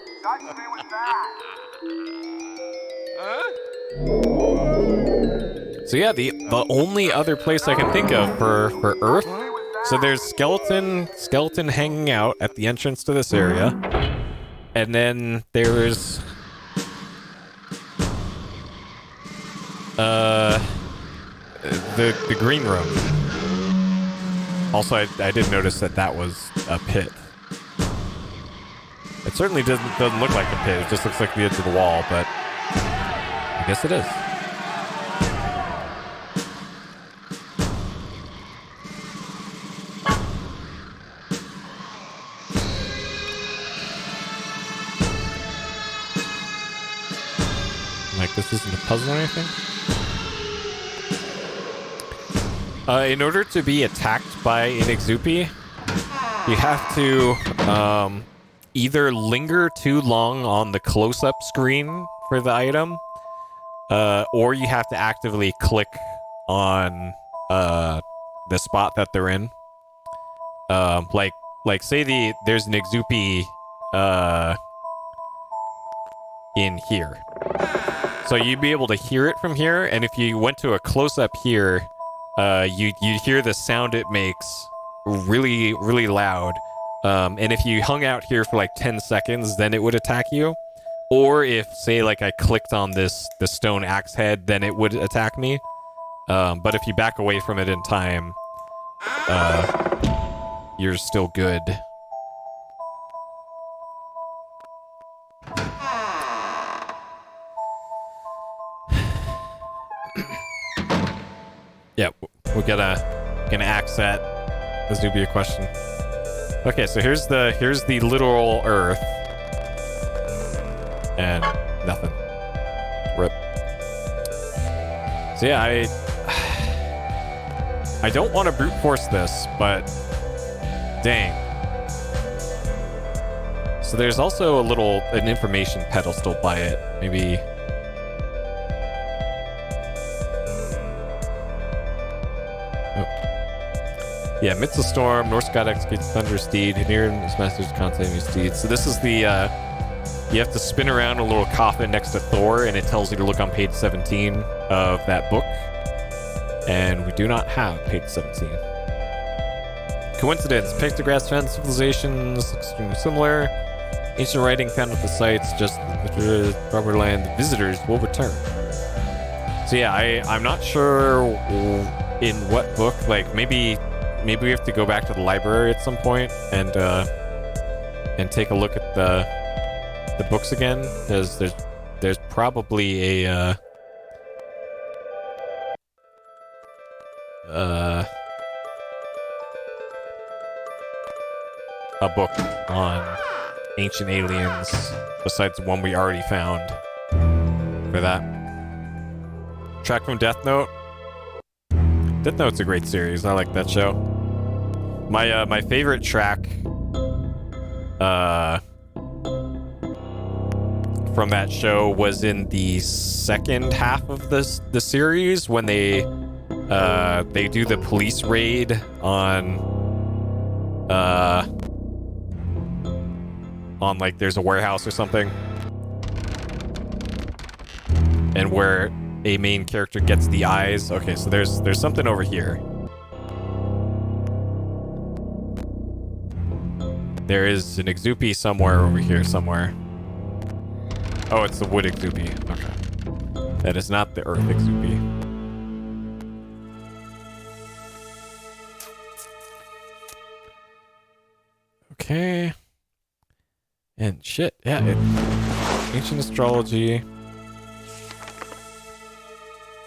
So yeah, the only other place I can think of for Earth. So there's skeleton hanging out at the entrance to this area, and then there's the green room. Also, I did notice that was a pit. It certainly doesn't look like a pit. It just looks like the edge of the wall, but I guess it is. Like, this isn't a puzzle or anything? In order to be attacked by an Exoopy, you have to either linger too long on the close-up screen for the item, or you have to actively click on the spot that they're in. Like say there's an Exoopy in here. So you'd be able to hear it from here, and if you went to a close-up here, you'd hear the sound it makes really, really loud. And if you hung out here for like 10 seconds, then it would attack you. or if, say, like I clicked on the stone axe head, then it would attack me. But if you back away from it in time, you're still good. Yeah, we're gonna axe that. This would be a question. Okay, so here's the literal Earth, and nothing. Rip. So yeah, I don't want to brute force this, but dang. So there's also an information pedestal by it. Maybe. Yeah, amidst the storm, Norse god executes Thunder Steed. Here in his master's content his steed. So this is the, you have to spin around a little coffin next to Thor, and it tells you to look on page 17 of that book. And we do not have page 17. Coincidence, pictographs found in civilizations extremely similar. Ancient writing found at the sites, just the rubber land. Visitors will return. So yeah, I'm not sure in what book, like maybe we have to go back to the library at some point and take a look at the books again, because there's probably a book on ancient aliens besides the one we already found for that. Track from Death Note. Death Note's a great series. I like that show. My favorite track from that show was in the second half of the series when they do the police raid on like there's a warehouse or something, and where a main character gets the eyes. Okay, so there's something over here. There is an Exupi somewhere over here somewhere. Oh, it's the wood Exupi. Okay. That is not the earth Exupi. Okay. And shit, yeah, ancient astrology.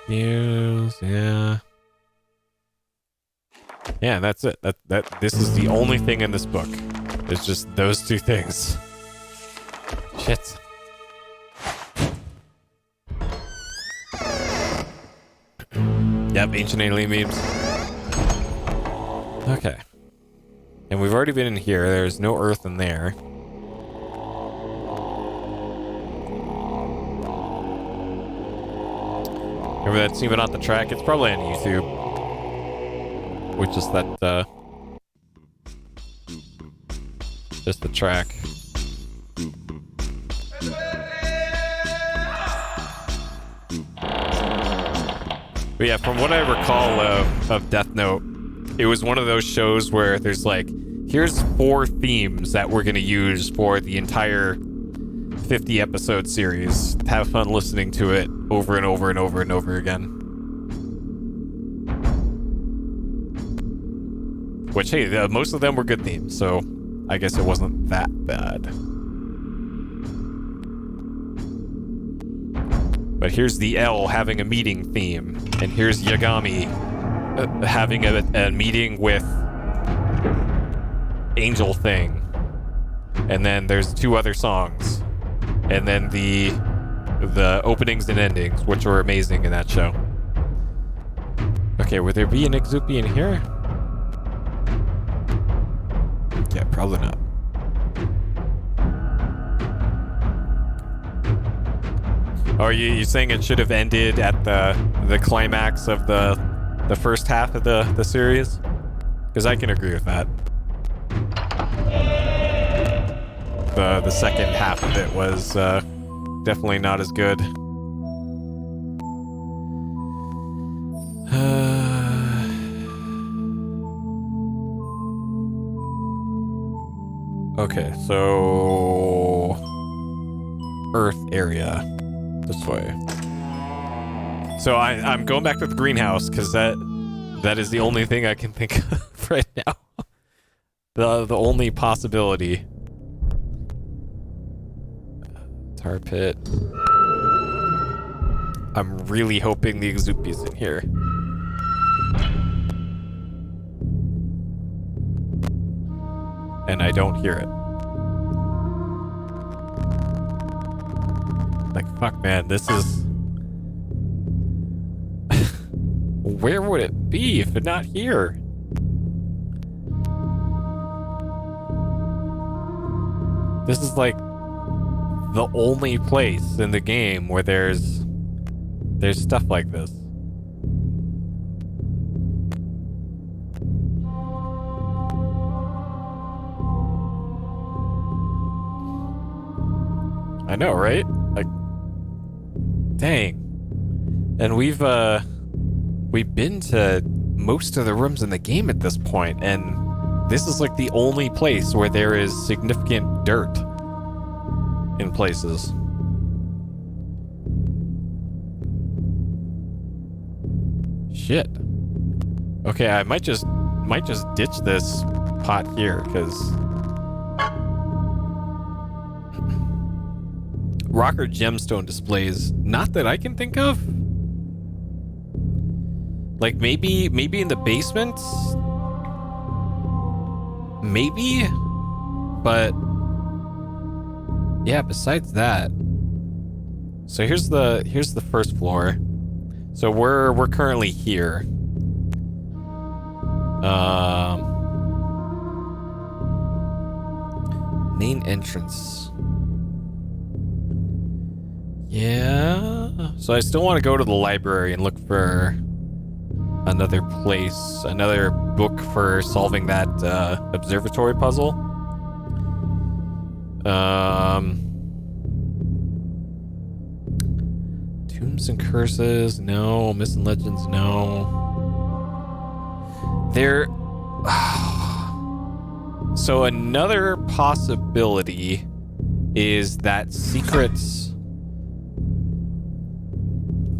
Yes, yeah. Yeah, that's it. This is the only thing in this book. It's just those two things. Shit. Yep, ancient alien memes. Okay. And we've already been in here. There's no earth in there. Remember that scene but not the track? It's probably on YouTube. Which is that, just the track. But yeah, from what I recall of Death Note, it was one of those shows where there's like, here's 4 themes that we're going to use for the entire 50 episode series. Have fun listening to it over and over and over and over again. Which, hey, most of them were good themes, so I guess it wasn't that bad. But here's the L having a meeting theme, and here's Yagami having a meeting with Angel Thing. And then there's 2 other songs. And then the openings and endings, which were amazing in that show. Okay, would there be an Exupi in here? Yeah, probably not. Oh, are you saying it should have ended at the climax of the first half of the series? Because I can agree with that. The second half of it was definitely not as good. Okay, so Earth area. This way. So I'm going back to the greenhouse because that is the only thing I can think of right now. The only possibility. Tar pit. I'm really hoping the Exupi's in here. And I don't hear it. Like, fuck, man, this is... Where would it be if it's not here? This is like the only place in the game where there's stuff like this. I know, right? Like, dang. And we've been to most of the rooms in the game at this point, and this is like the only place where there is significant dirt in places. Shit. Okay, I might just ditch this pot here, because rocker gemstone displays, not that I can think of. Like maybe in the basement. Maybe, but yeah, besides that. So here's the first floor. So we're currently here. Main entrance. Yeah. So I still want to go to the library and look for another place, another book for solving that observatory puzzle. Tombs and curses, no. Missing legends, no. There. So another possibility is that secrets.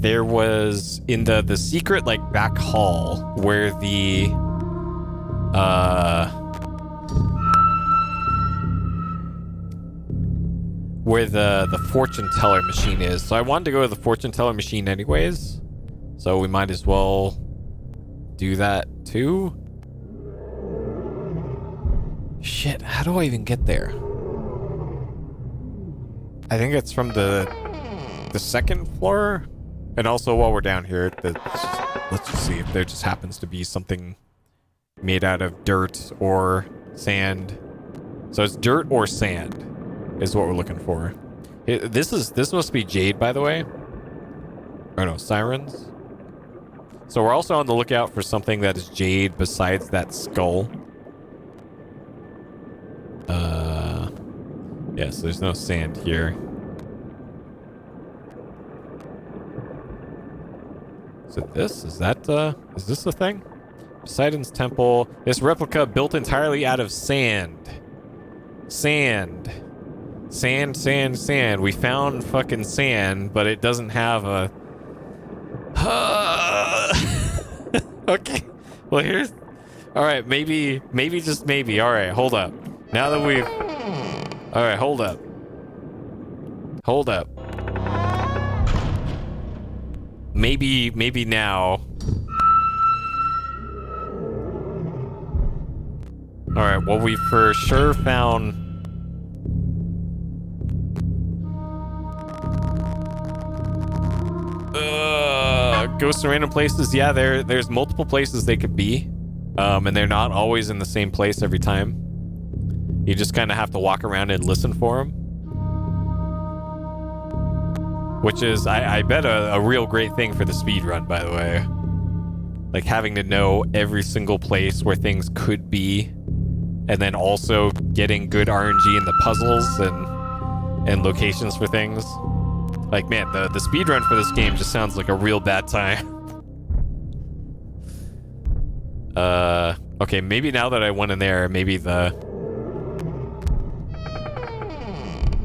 There was in the secret like back hall where the fortune teller machine is. So I wanted to go to the fortune teller machine anyways. So we might as well do that too. Shit, how do I even get there? I think it's from the second floor. And also, while we're down here, let's just see if there just happens to be something made out of dirt or sand. So it's dirt or sand is what we're looking for. This must be jade, by the way. Oh no, sirens. So we're also on the lookout for something that is jade besides that skull. Yes, there's no sand here. Is it this? Is this the thing? Poseidon's temple. This replica built entirely out of sand. Sand. Sand, sand, sand. We found fucking sand, but it doesn't have a... Okay. Well, here's... Alright, maybe, just maybe. Alright, hold up. Now that we've... Alright, hold up. Hold up. Maybe now. Alright, well, we for sure found... Ghosts in random places. Yeah, there's multiple places they could be. And they're not always in the same place every time. You just kind of have to walk around and listen for them. Which is, I bet, a real great thing for the speed run, by the way. Like, having to know every single place where things could be. And then also getting good RNG in the puzzles and locations for things. Like, man, the speed run for this game just sounds like a real bad time. Okay, maybe now that I went in there, maybe the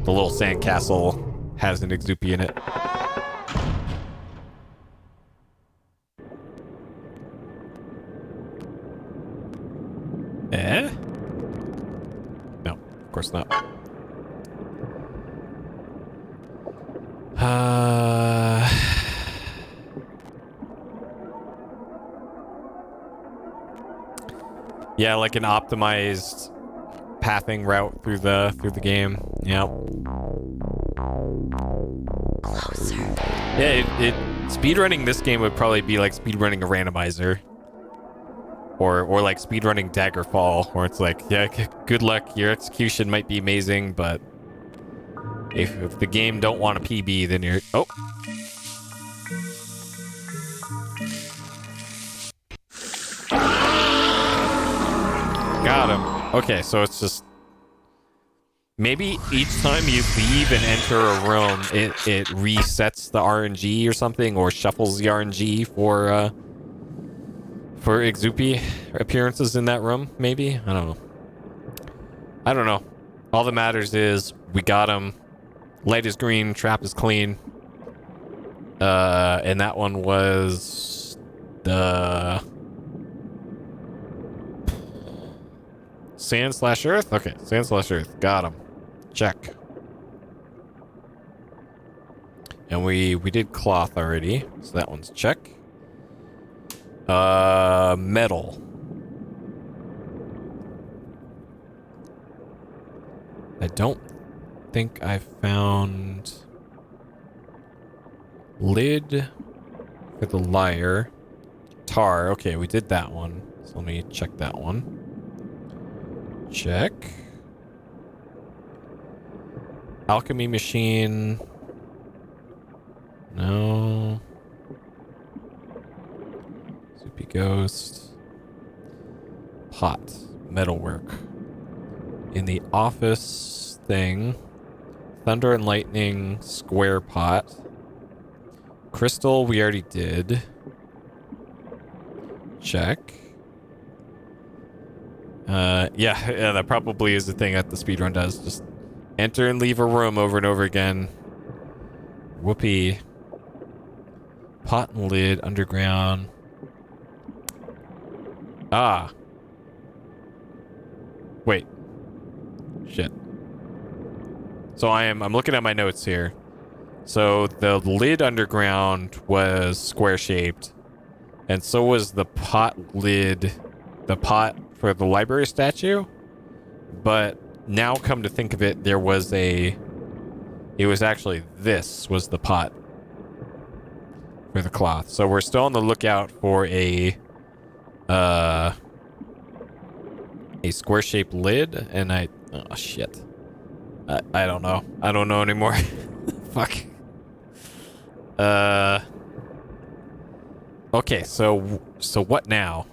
little sandcastle has an Exupy in it. Eh? No, of course not. Yeah, like an optimized pathing route through the game. Yeah. Closer. Yeah, speedrunning this game would probably be like speedrunning a randomizer. Or like speedrunning Daggerfall, where it's like, yeah, good luck, your execution might be amazing, but if the game don't want a PB, then you're... Oh! Got him. Okay, so it's just... Maybe each time you leave and enter a room, it resets the RNG or something, or shuffles the RNG for Exupy appearances in that room, maybe? I don't know. All that matters is we got him. Light is green, trap is clean. And that one was the Sand/Earth? Okay, Sand/Earth. Got him. Check. And we did cloth already, so that one's check. Metal. I don't think I found lid for the lyre. Tar. Okay, we did that one. So let me check that one. Check. Alchemy machine. No. Soupy ghost. Pot. Metalwork. In the office thing. Thunder and lightning. Square pot. Crystal we already did. Check. Yeah, that probably is the thing that the speedrun does. Just enter and leave a room over and over again. Whoopee. Pot and lid, underground. Ah. Wait. Shit. So I'm looking at my notes here. So the lid underground was square shaped. And so was the pot lid, the pot for the library statue. But now come to think of it, there was it was actually, this was the pot for the cloth. So we're still on the lookout for a square shaped lid. And oh shit. I don't know. I don't know anymore. Fuck. Okay, so what now?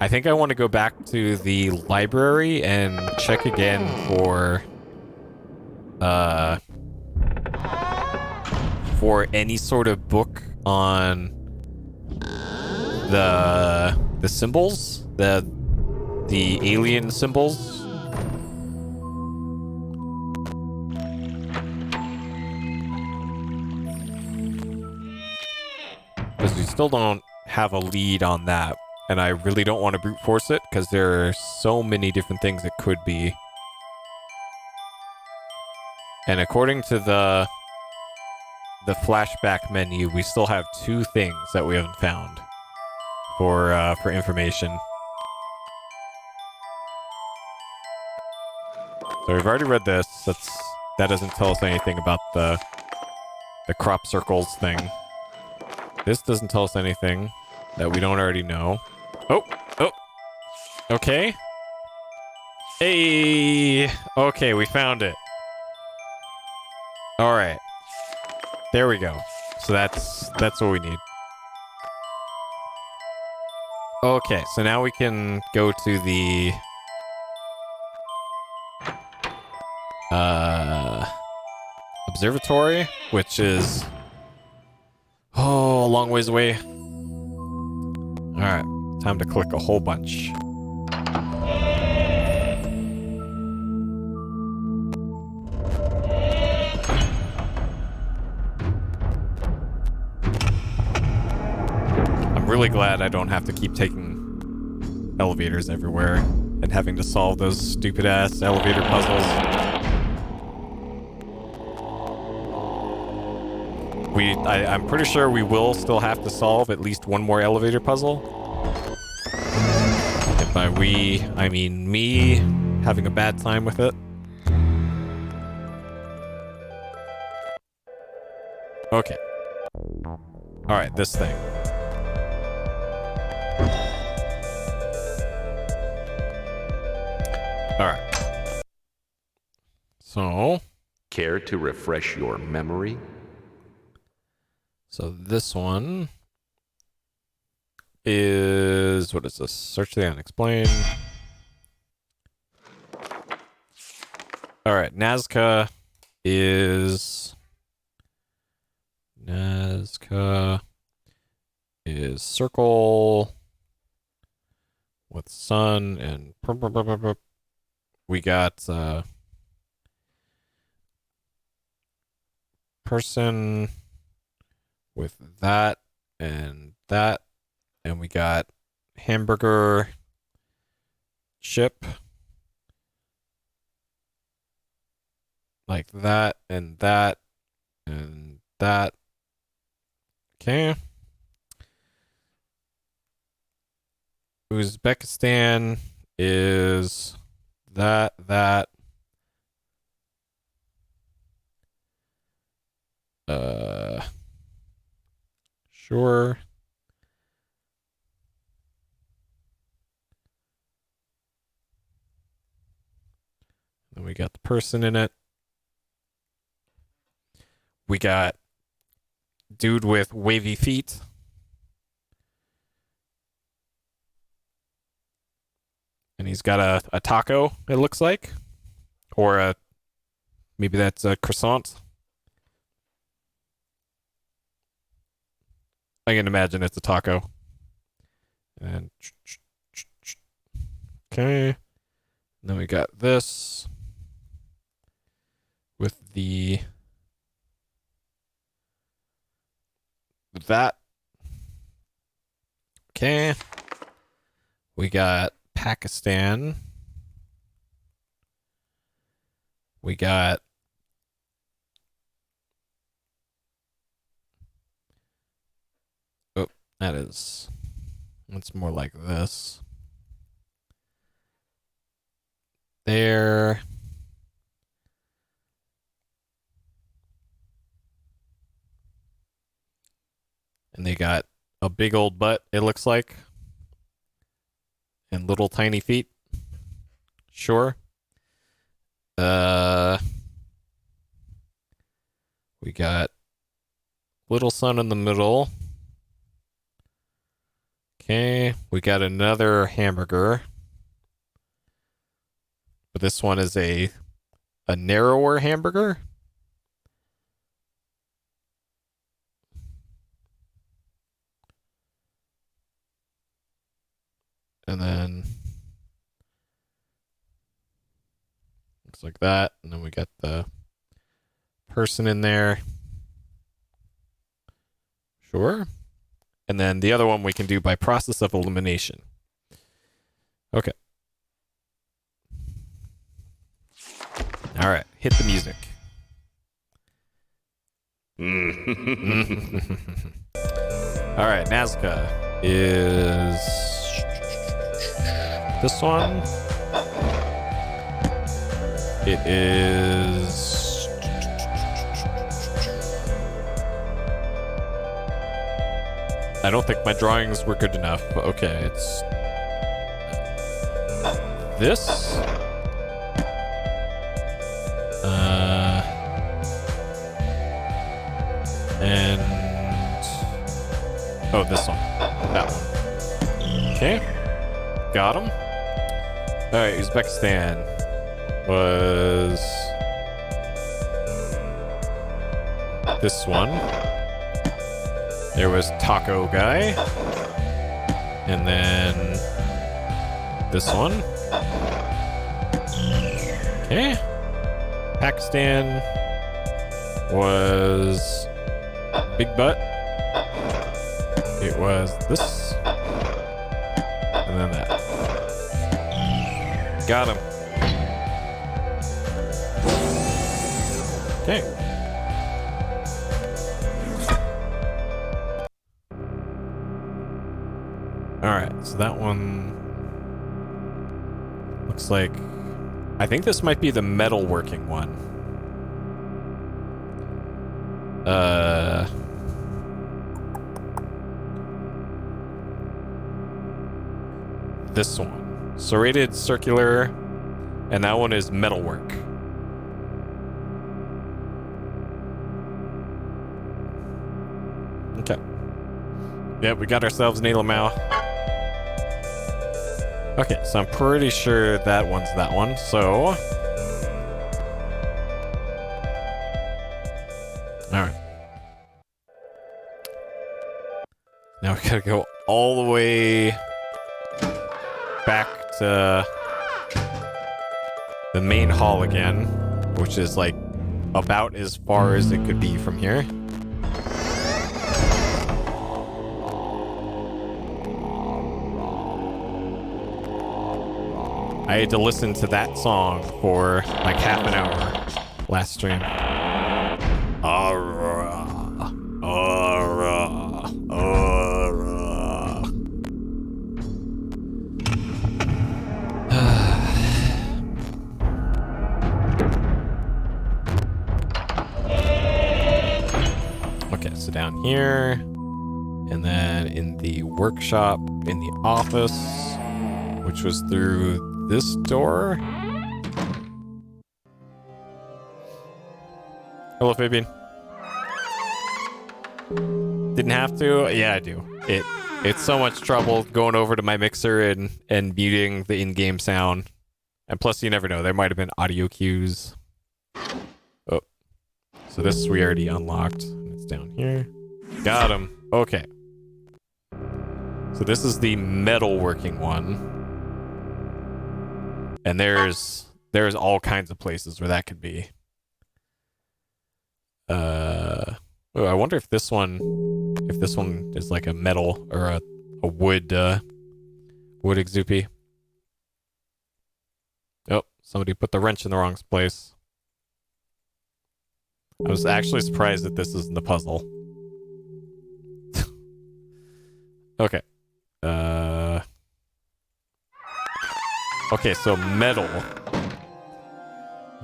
I think I want to go back to the library and check again for any sort of book on the symbols, the alien symbols. Because we still don't have a lead on that. And I really don't want to brute force it, because there are so many different things it could be. And according to the flashback menu, we still have 2 things that we haven't found for information. So we've already read this. That doesn't tell us anything about the crop circles thing. This doesn't tell us anything that we don't already know. Oh! Okay. Hey! Okay, we found it. Alright. There we go. So that's what we need. Okay, so now we can go to the observatory, which is a long ways away. Alright, time to click a whole bunch. really glad I don't have to keep taking elevators everywhere and having to solve those stupid ass elevator puzzles. I'm pretty sure we will still have to solve at least one more elevator puzzle. And by we, I mean me having a bad time with it. Okay. Alright, this thing. Alright. So... Care to refresh your memory? So this one is... What is this? Search the unexplained. Alright, Nazca is... Nazca is circle with sun and we got person with that, and we got hamburger chip like that and that and that. Okay. Uzbekistan is that. Sure. Then we got the person in it. We got dude with wavy feet. And he's got a taco, it looks like. Or maybe that's a croissant. I can imagine it's a taco. And okay. And then we got this with that. Okay. We got Pakistan. We got that's more like this. There. And they got a big old butt, it looks like. And little tiny feet. Sure. We got little sun in the middle. Okay, we got another hamburger. But this one is a narrower hamburger. And then looks like that. And then we got the person in there. Sure. And then the other one we can do by process of elimination. Okay. All right. Hit the music. All right. Nazca is this one. It is... I don't think my drawings were good enough, but okay, it's this. And oh, this one, that one. Okay, got him. All right, Uzbekistan was this one. There was Taco Guy. And then this one. Okay. Pakistan was Big Butt. It was this. And then that. Got him. Okay. Alright, so that one looks like... I think this might be the metalworking one. This one. Serrated, circular, and that one is metalwork. Okay. Yep, we got ourselves an Elamau. Okay, so I'm pretty sure that one's that one, so... Alright. Now we gotta go all the way back to the main hall again, which is like about as far as it could be from here. I had to listen to that song for like half an hour last stream. Aura, aura, aura. Okay, so down here, and then in the workshop, in the office, which was through this door. Hello, Fabian. Didn't have to? Yeah, I do. It's so much trouble going over to my mixer and muting the in-game sound. And plus, you never know. There might have been audio cues. Oh. So this we already unlocked. It's down here. Got him. Okay. So this is the metalworking one. And there's all kinds of places where that could be. Oh, I wonder if this one is like a metal or a wood exupy. Oh, somebody put the wrench in the wrong place. I was actually surprised that this isn't the puzzle. Okay. Okay, so metal.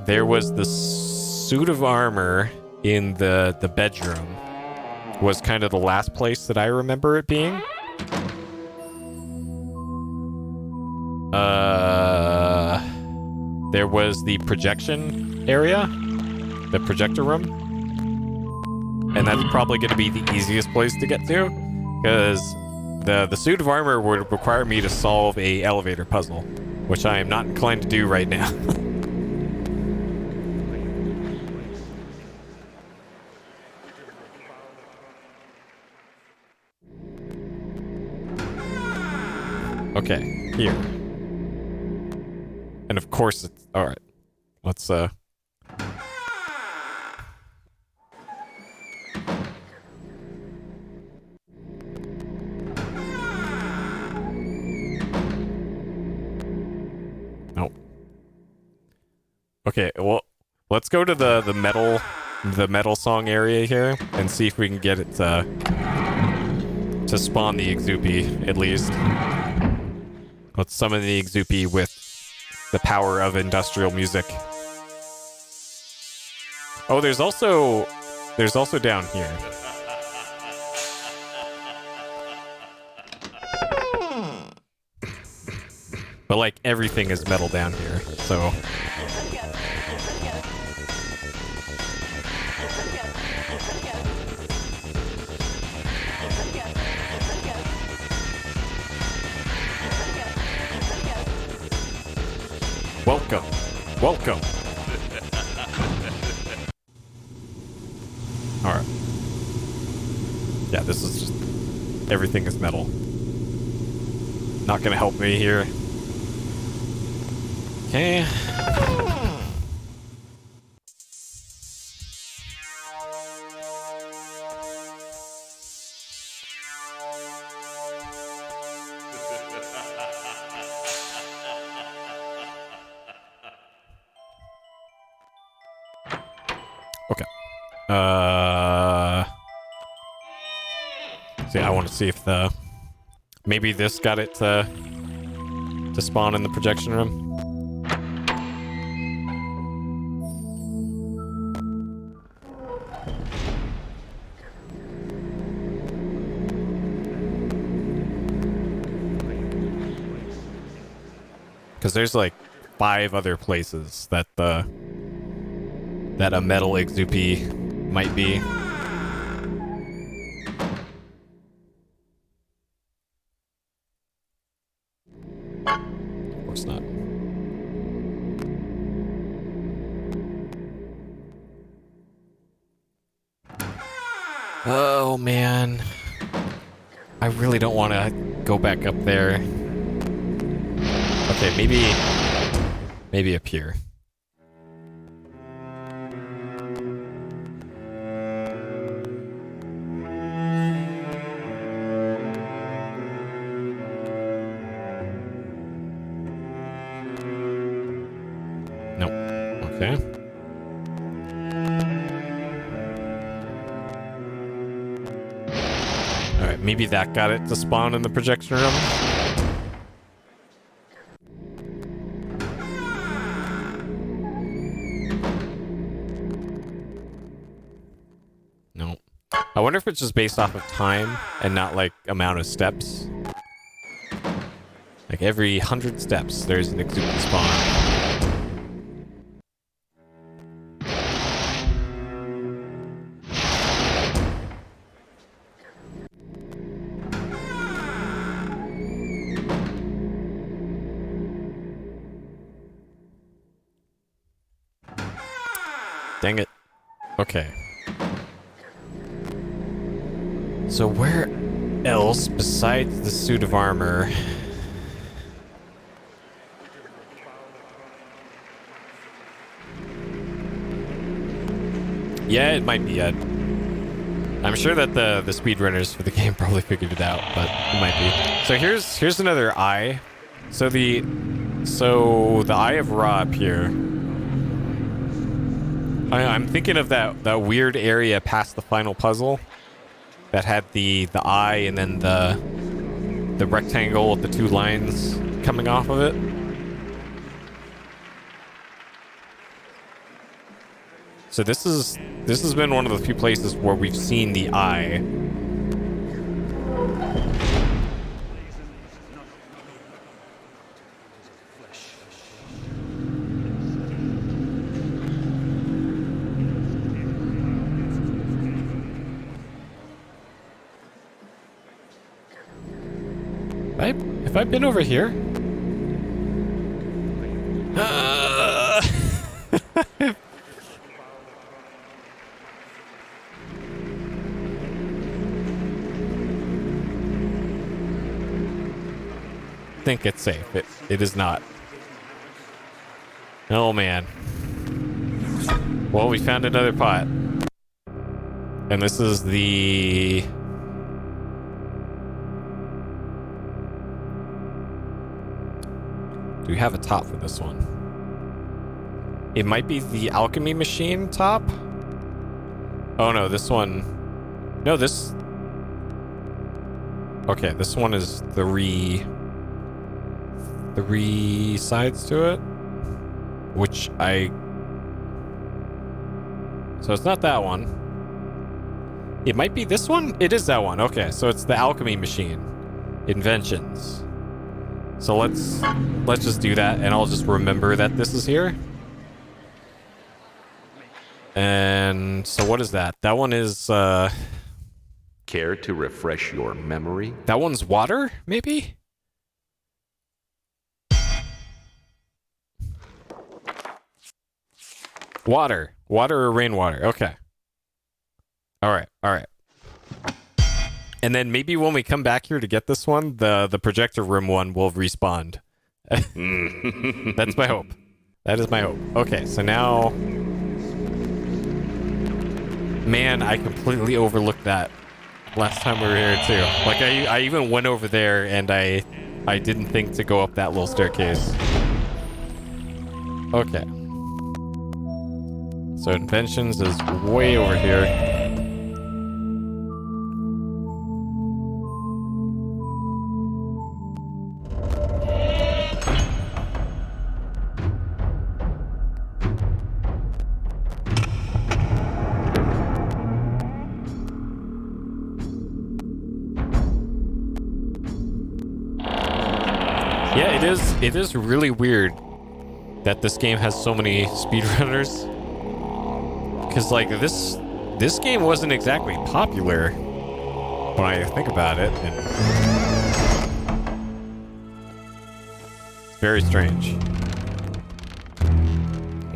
There was the suit of armor in the bedroom. Was kind of the last place that I remember it being. There was the projection area. The projector room. And that's probably going to be the easiest place to get to. Because the suit of armor would require me to solve a elevator puzzle. Which I am not inclined to do right now. Okay, here. And of course it's... Alright. Let's, Nope. Okay, well, let's go to the metal song area here and see if we can get it to spawn the exupy, at least. Let's summon the exupy with the power of industrial music. Oh, there's also down here. But like everything is metal down here, so welcome. Welcome. Alright. Yeah, this is just... Everything is metal. Not gonna help me here. Okay. Okay. See, I want to see if the maybe this got it to spawn in the projection room. Because there's like 5 other places that a metal Exupi might be. Of course not. Oh man, I really don't want to go back up there. Okay, maybe up here. Nope. Okay. All right, maybe that got it to spawn in the projection room. No. I wonder if it's just based off of time and not like amount of steps. Like every 100 steps, there's an Exubi spawn. Dang it. Okay. So where else besides the suit of armor? Yeah, it might be Ed. I'm sure that the speedrunners for the game probably figured it out, but it might be. So here's another eye. So the eye of Ra up here. I'm thinking of that weird area past the final puzzle that had the eye and then the rectangle with the 2 lines coming off of it. So this has been one of the few places where we've seen the eye. Have I been over here? Think it's safe. It is not. Oh man. Well, we found another pot. And this is the... Do we have a top for this one? It might be the alchemy machine top? Oh no, this one... No, this... Okay, this one is 3 sides to it. Which I... So it's not that one. It might be this one? It is that one. Okay, so it's the alchemy machine. Inventions. So let's just do that, and I'll just remember that this is here. And so what is that? That one is Care to refresh your memory? that one's water, maybe? Water or rainwater. Okay. All right. And then maybe when we come back here to get this one, the projector room one will respawn. That's my hope. That is my hope. Okay, so now... Man, I completely overlooked that last time we were here too. Like I even went over there and I didn't think to go up that little staircase. Okay. So inventions is way over here. Yeah, it is really weird that this game has so many speedrunners. Because, like, this game wasn't exactly popular when I think about it. And very strange.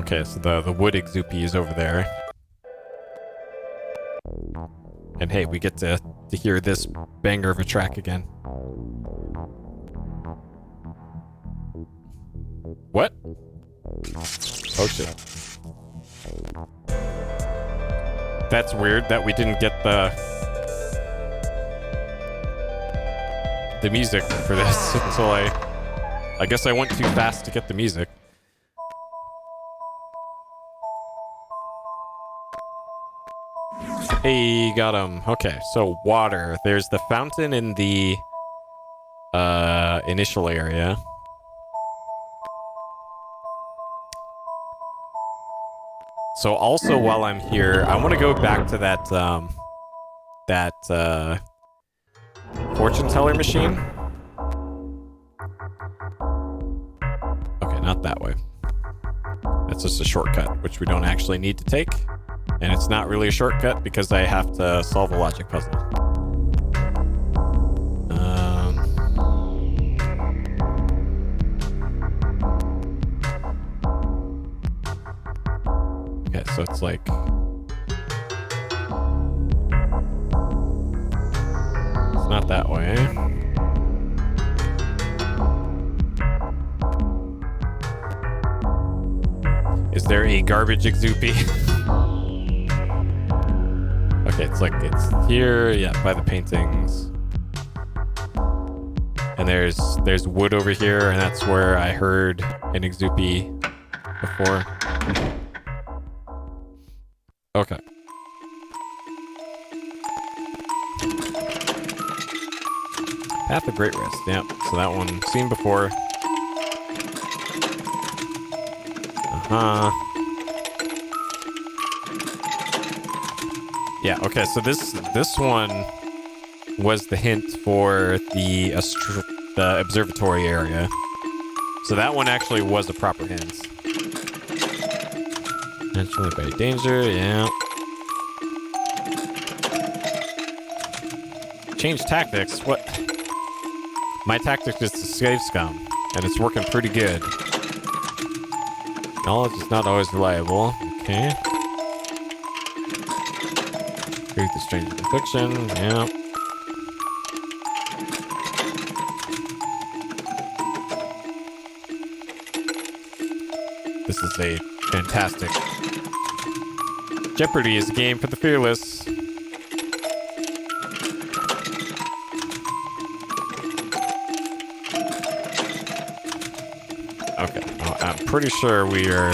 Okay, so the wood exupy is over there. And hey, we get to hear this banger of a track again. What? Oh shit. That's weird that we didn't get the music for this until I guess I went too fast to get the music. Hey, got him. Okay, so water. There's the fountain in the initial area. So also while I'm here, I want to go back to that fortune teller machine. Okay, not that way. That's just a shortcut, which we don't actually need to take. And it's not really a shortcut because I have to solve a logic puzzle. Okay, so it's like... It's not that way. Is there a garbage exupy? Okay, it's like, it's here, yeah, by the paintings. And there's wood over here, and that's where I heard an exupy before. Okay. Path of Great Rest, yep. So that one seen before. Uh-huh. Yeah, okay, so this one was the hint for the observatory area. So that one actually was a proper hint. Naturally by danger, yeah. Change tactics? What? My tactic is to save scum, and it's working pretty good. Knowledge is not always reliable. Okay. Create the strange fiction, yeah. This is a fantastic... Jeopardy is a game for the fearless. Okay, well, I'm pretty sure we are...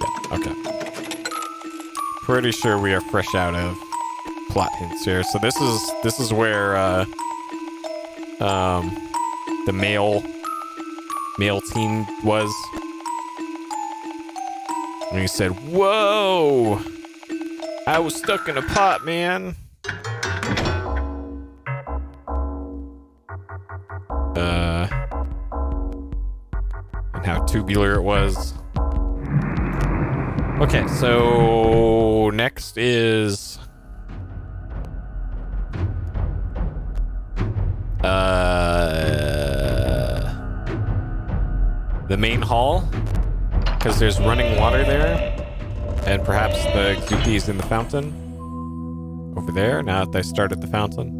Yeah, okay. Pretty sure we are fresh out of plot hints here. So this is where the male team was. And he said, "Whoa! I was stuck in a pot, man." And how tubular it was. Okay, so next is the main hall, because there's running water there, and perhaps the exupy is in the fountain over there. Now that I started the fountain.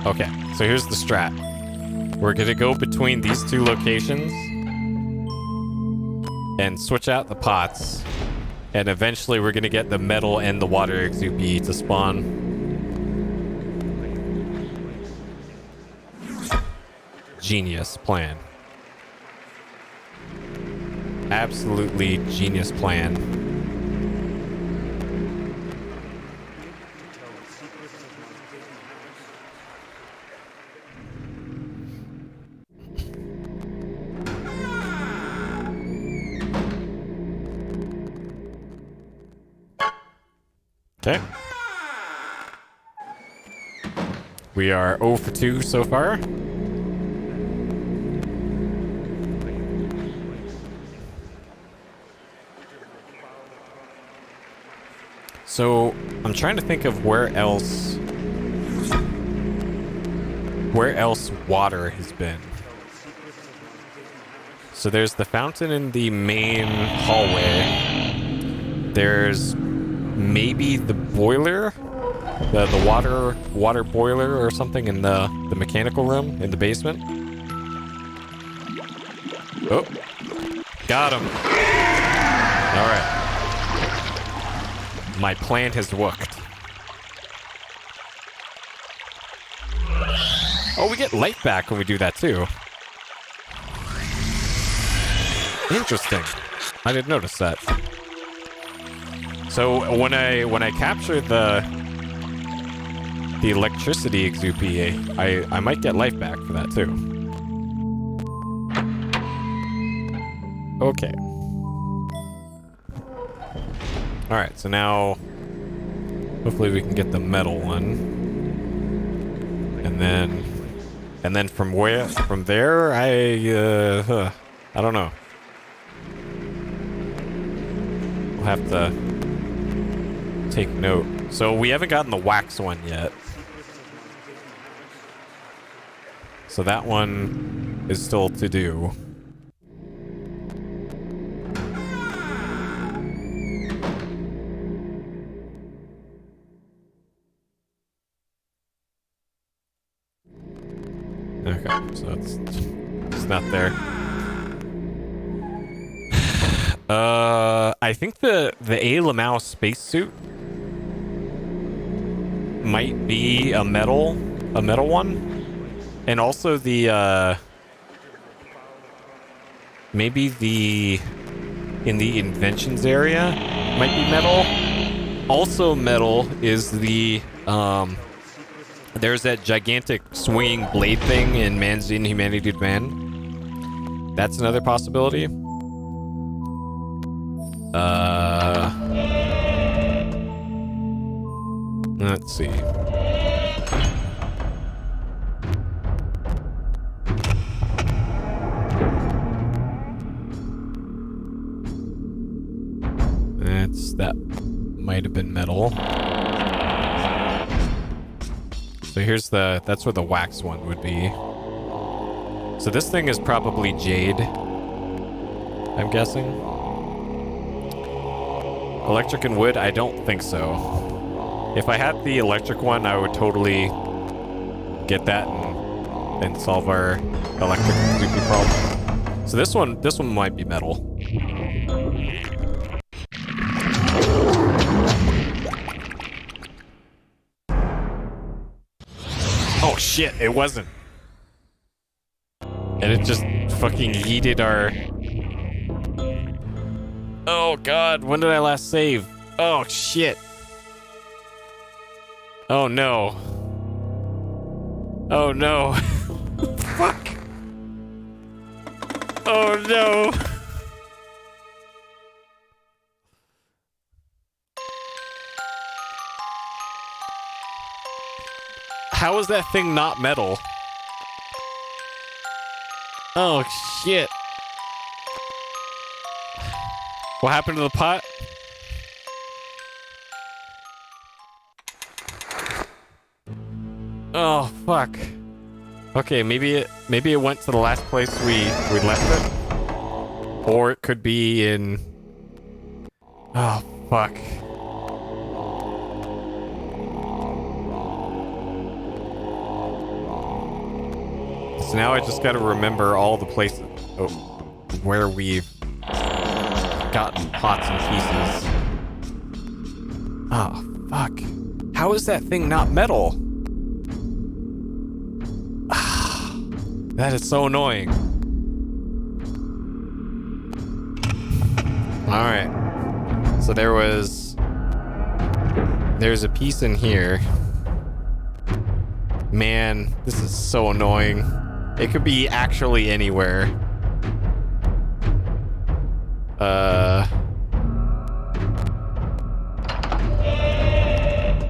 Okay, so here's the strat. We're gonna go between these two locations and switch out the pots And eventually we're gonna get the metal and the water exupy to spawn. Genius plan. Absolutely genius plan. Okay. We are 0 for 2 so far. So, I'm trying to think of where else water has been. So there's the fountain in the main hallway. There's maybe the boiler, the water boiler or something in the mechanical room in the basement. Oh, got him. All right. My plan has worked. Oh, we get life back when we do that too. Interesting. I didn't notice that. So when I capture the electricity exupy, I might get life back for that too. Okay. All right, so now hopefully we can get the metal one, and then from there I don't know. We'll have to take note. So we haven't gotten the wax one yet. So that one is still to do. Okay, so it's not there. I think the A. Lamau spacesuit might be a metal one, and also the maybe in the inventions area might be metal. Also metal is the there's that gigantic swinging blade thing in Man's Inhumanity to Man. That's another possibility. Let's see. That might have been metal. So here's that's where the wax one would be. So this thing is probably jade, I'm guessing. Electric and wood? I don't think so. If I had the electric one, I would totally get that and solve our electric creepy problem. So this one might be metal. Oh shit, it wasn't. And it just fucking yeeted our... Oh god, when did I last save? Oh shit. Oh no. Oh no. Fuck. Oh no. How is that thing not metal? Oh shit. What happened to the pot? Oh fuck. Okay, maybe it went to the last place we left it. Or it could be in... Oh fuck. So now I just gotta remember all the places where we've gotten pots and pieces. Oh, fuck. How is that thing not metal? That is so annoying. Alright. So there's a piece in here. Man, this is so annoying. It could be actually anywhere.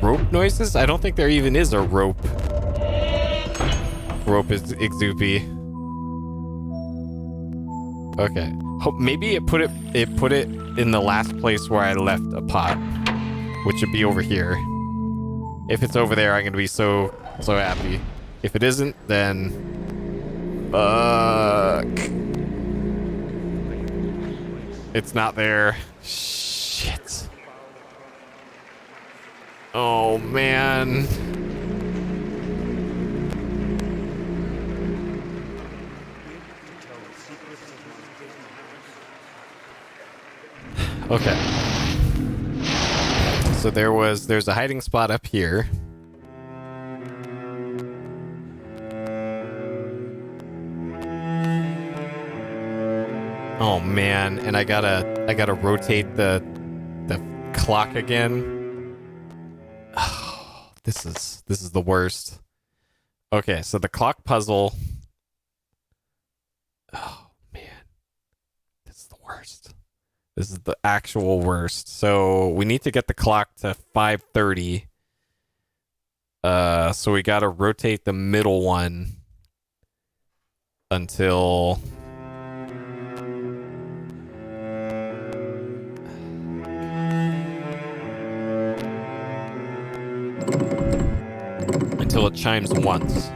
Rope noises? I don't think there even is a rope. Rope is exoopy. Okay. Maybe it put it in the last place where I left a pot, which would be over here. If it's over there, I'm gonna be so happy. If it isn't, then fuck. It's not there. Shit. Oh man. Okay. So there's a hiding spot up here. Oh man, and I gotta rotate the clock again. Oh, this is the worst. Okay, so the clock puzzle. Oh man. This is the worst. This is the actual worst. So we need to get the clock to 5:30. So we gotta rotate the middle one until it chimes once.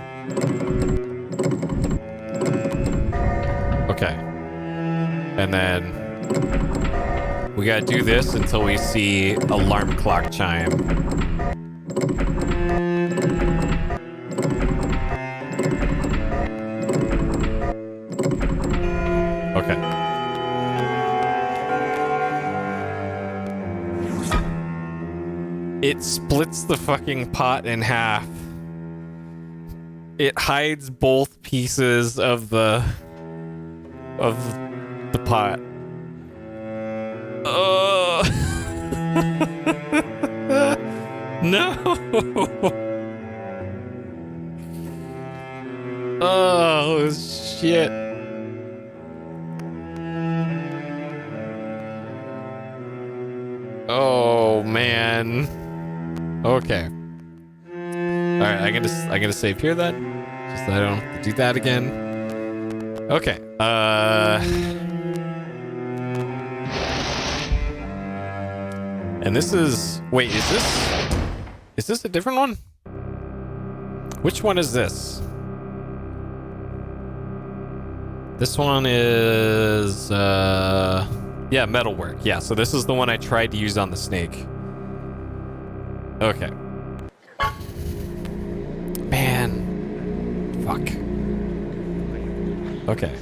Okay. And then we gotta do this until we see alarm clock chime. Okay. It splits the fucking pot in half. It hides both pieces of the pot. Oh. No. Oh shit. Oh man. Okay. All right, I'm gonna save here then, just so I don't have to do that again. Okay. And this is... Wait, is this a different one? Which one is this? This one is... Yeah, metalwork. Yeah, so this is the one I tried to use on the snake. Okay. Man. Fuck. Okay.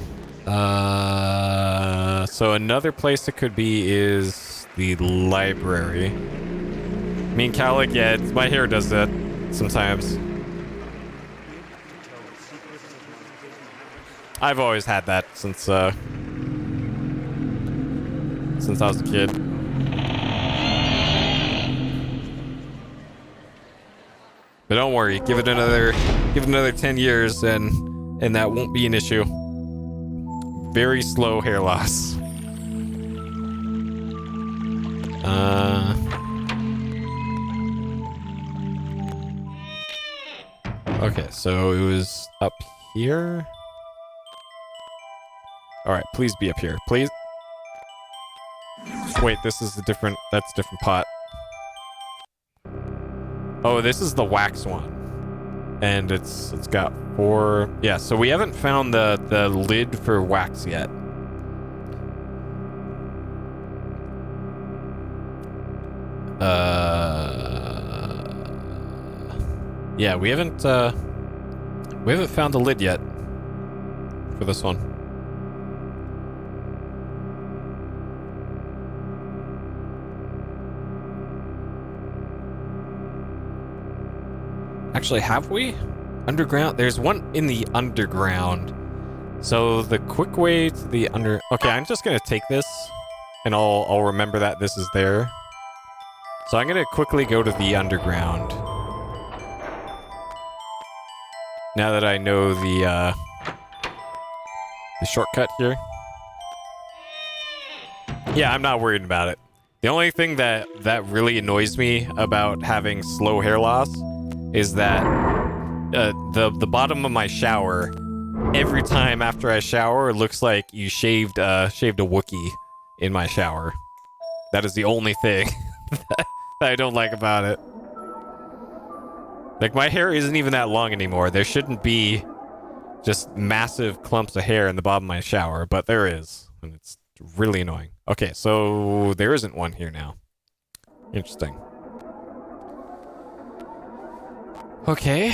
So another place it could be is the library. Me and Calic, yeah, my hair does that sometimes. I've always had that since I was a kid. But don't worry, give it another 10 years and that won't be an issue. Very slow hair loss. Okay, so it was up here. All right, please be up here, please. Wait, this is a different. That's a different pot. Oh, this is the wax one, and it's got 4. Yeah, so we haven't found the lid for wax yet. Yeah, we haven't found the lid yet for this one. Actually, have we? Underground? There's one in the underground. So the quick way to the Okay, I'm just gonna take this, and I'll remember that this is there. So I'm gonna quickly go to the underground. Now that I know the shortcut here. Yeah, I'm not worried about it. The only thing that really annoys me about having slow hair loss is that the bottom of my shower, every time after I shower, it looks like you shaved a Wookiee in my shower. That is the only thing that I don't like about it. Like, my hair isn't even that long anymore. There shouldn't be just massive clumps of hair in the bottom of my shower, but there is, and it's really annoying. Okay, so there isn't one here now. Interesting. Okay.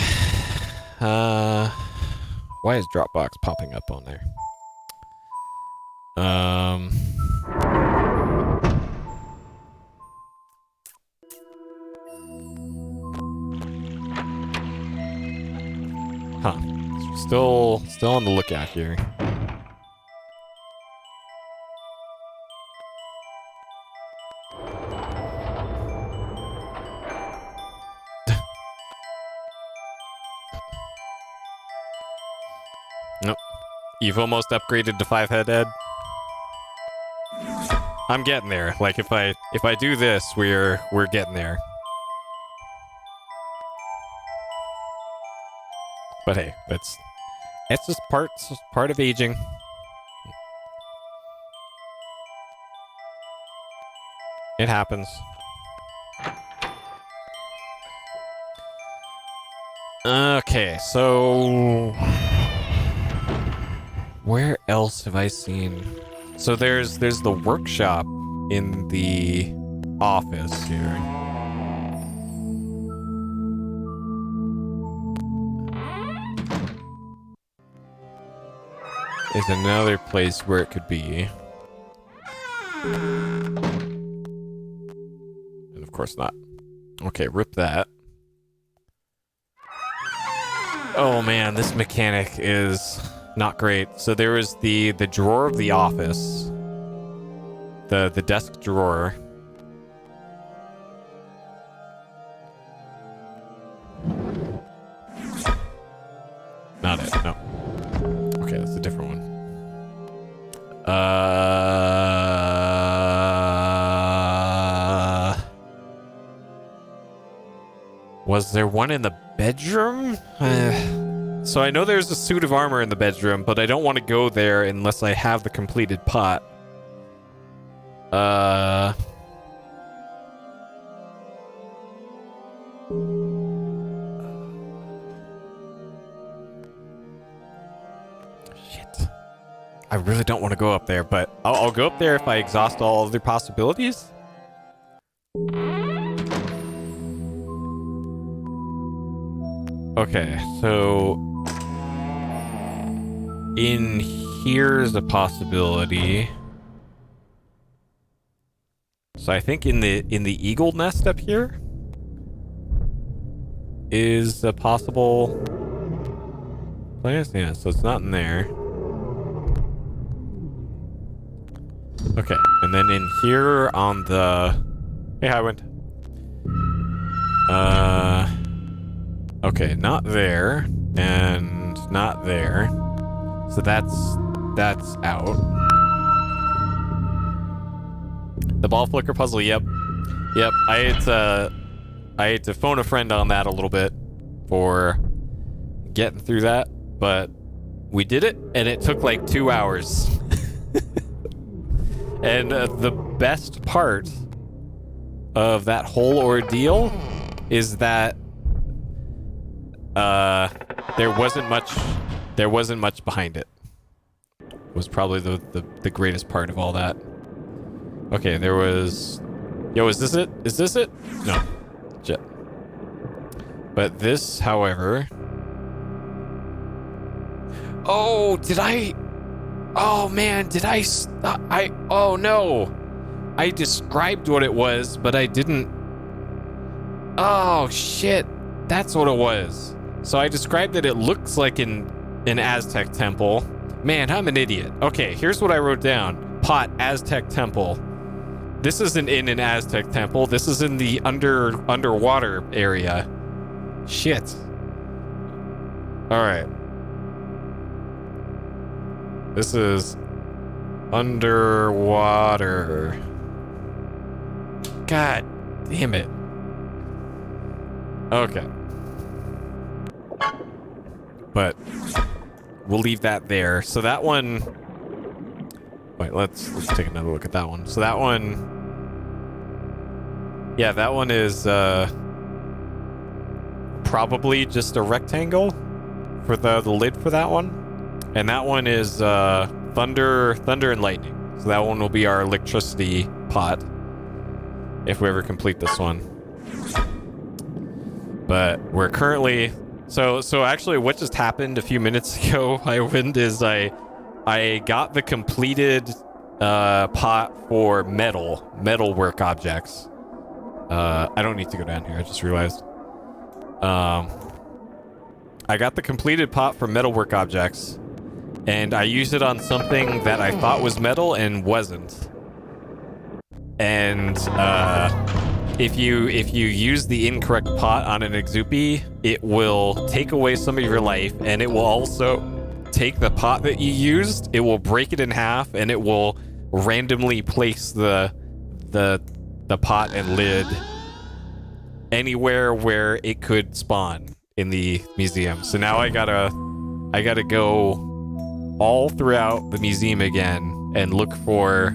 Why is Dropbox popping up on there? Huh. Still on the lookout here. Nope. You've almost upgraded to 5-head, Ed. I'm getting there. Like, if I do this, we're getting there. But hey, it's just part of aging. It happens. Okay, so where else have I seen? So there's the workshop in the office here. Is another place where it could be. And of course not. Okay, rip that. Oh man, this mechanic is not great. So there was the drawer of the office. The desk drawer. Not it, no. Okay, that's a different one. Was there one in the bedroom? So I know there's a suit of armor in the bedroom, but I don't want to go there unless I have the completed pot. Shit. I really don't want to go up there, but I'll go up there if I exhaust all other possibilities. Okay, so in here's a possibility. So I think in the eagle nest up here is a possible place. Yeah, so it's not in there. Okay, and then in here on the hey, Highwind. Okay, not there and not there. So that's out. The ball flicker puzzle, yep. I had to phone a friend on that a little bit for getting through that, but we did it, and it took like 2 hours. And the best part of that whole ordeal is that there wasn't much behind it. It was probably the greatest part of all that. Okay, there was... Yo, is this it? Is this it? No. Shit. But this, however... Oh, did I... Oh, man, did I... Oh, no. I described what it was, but I didn't... Oh, shit. That's what it was. So I described that it looks like an Aztec temple. Man, I'm an idiot. Okay, here's what I wrote down. Pot, Aztec temple. This isn't in an Aztec temple. This is in the underwater area. Shit. All right. This is underwater. God damn it. Okay. But we'll leave that there. So that one... Wait, let's take another look at that one. So that one... Yeah, that one is probably just a rectangle for the lid for that one. And that one is thunder and lightning. So that one will be our electricity pot if we ever complete this one. But we're currently... So actually what just happened a few minutes ago, I got the completed pot for metal work objects. I don't need to go down here, I just realized. I got the completed pot for metalwork objects, and I used it on something that I thought was metal and wasn't. And if you use the incorrect pot on an Exupi, it will take away some of your life, and it will also take the pot that you used, it will break it in half, and it will randomly place the pot and lid anywhere where it could spawn in the museum. So now I gotta go all throughout the museum again and look for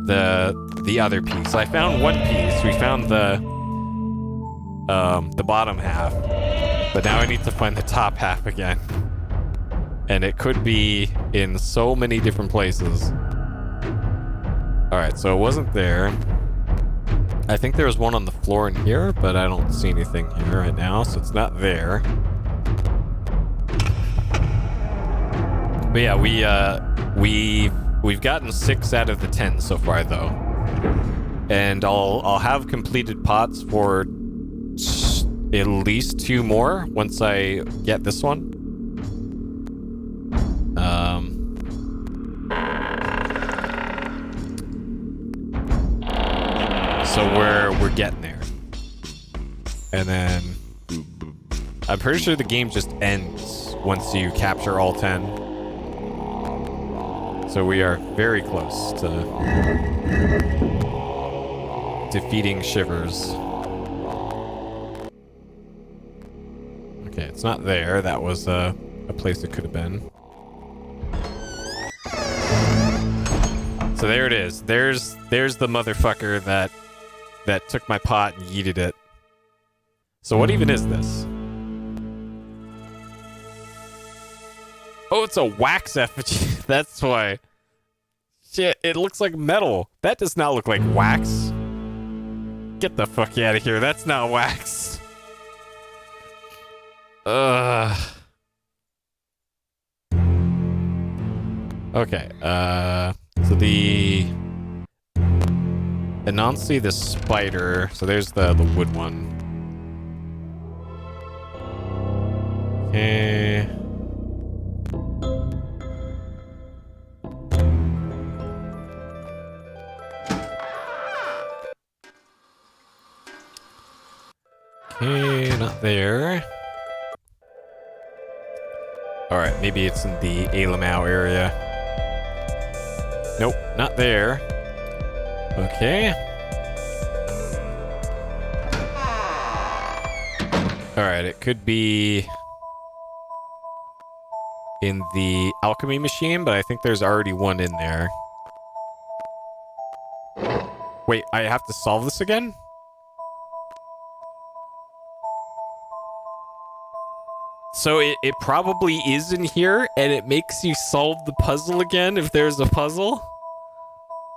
the other piece. I found one piece. We found the bottom half, but now I need to find the top half again. And it could be in so many different places. Alright, so it wasn't there. I think there was one on the floor in here, but I don't see anything here right now, so it's not there. But yeah, we've gotten 6 out of the 10 so far, though. And I'll have completed pots for at least 2 more once I get this one. So we're getting there. And then I'm pretty sure the game just ends once you capture all 10. So we are very close to defeating Shivers. Okay, it's not there. That was a place it could have been. So there it is. There's the motherfucker that took my pot and yeeted it. So what even is this? Oh, it's a wax effigy. That's why. Shit, it looks like metal. That does not look like wax. Get the fuck out of here. That's not wax. Ugh. Okay, so the Anansi the spider. So there's the wood one. Okay. Okay, not there. Alright, maybe it's in the Alamau area. Nope, not there. Okay. Alright, it could be in the alchemy machine, but I think there's already one in there. Wait, I have to solve this again? So it probably is in here, and it makes you solve the puzzle again if there's a puzzle?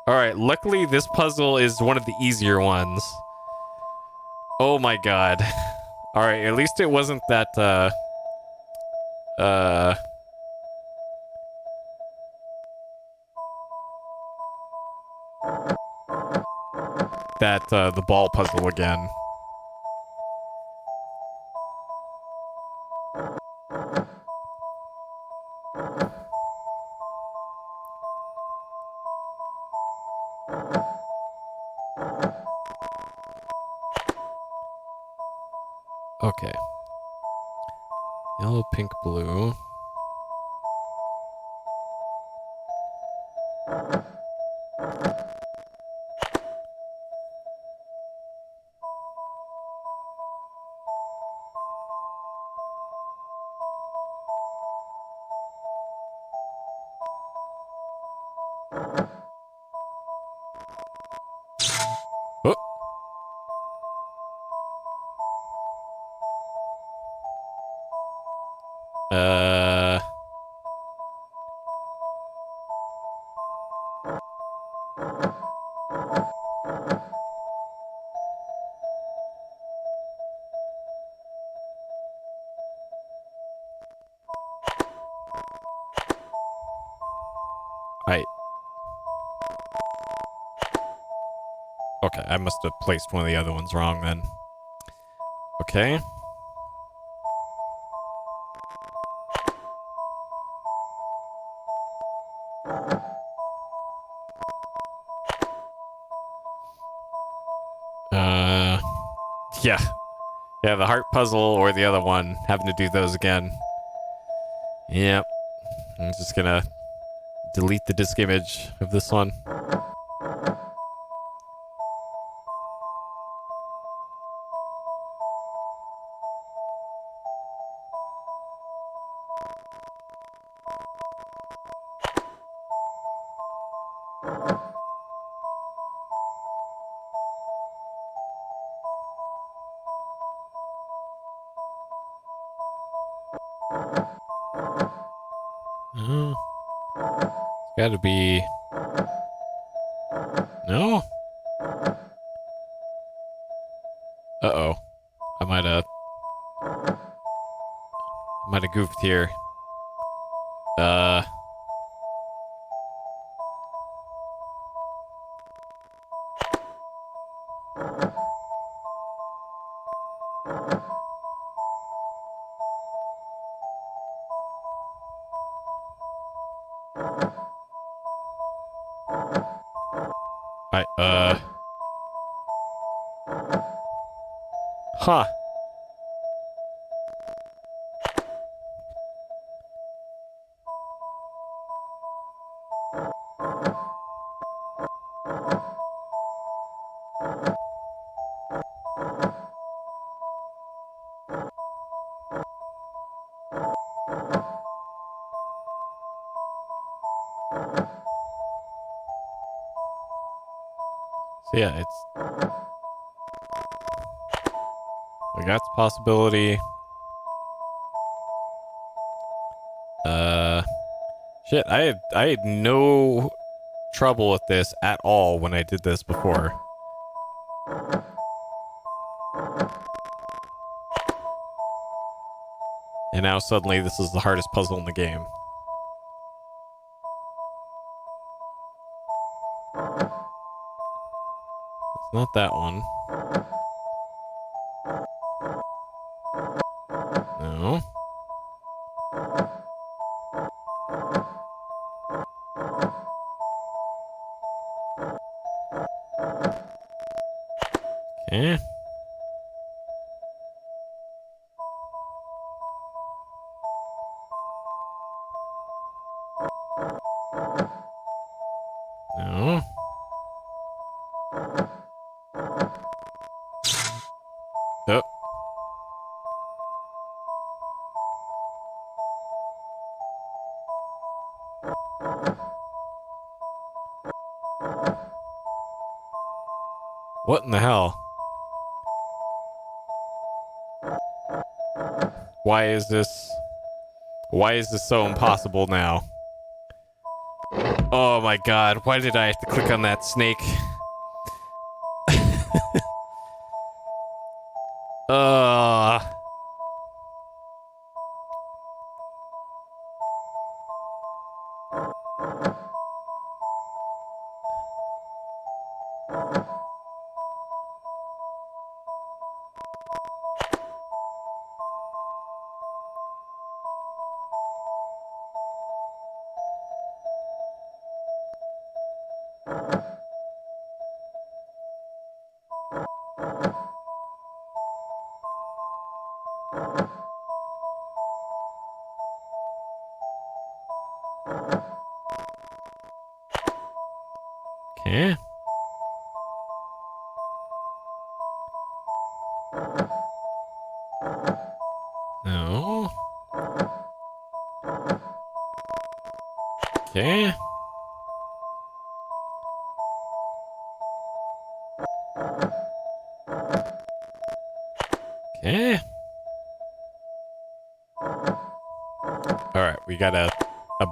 Alright, luckily this puzzle is one of the easier ones. Oh my god. Alright, at least it wasn't that, the ball puzzle again. Okay. Yellow, pink, blue. Oh. Uh. I. Okay, I must have placed one of the other ones wrong then. Okay. Uh. Yeah. Yeah, the heart puzzle or the other one. Having to do those again. Yep. I'm just gonna delete the disk image of this one. It's gotta be... No? Uh-oh. I might have goofed here. Uh... Huh. So yeah, it's... We got the possibility. Shit, I had no trouble with this at all when I did this before. And now suddenly this is the hardest puzzle in the game. It's not that one. No. Okay. No. Oh. What in the hell? Why is this so impossible now? Oh my god, why did I have to click on that snake? Uh Okay. No. Okay. Okay. Alright, we got a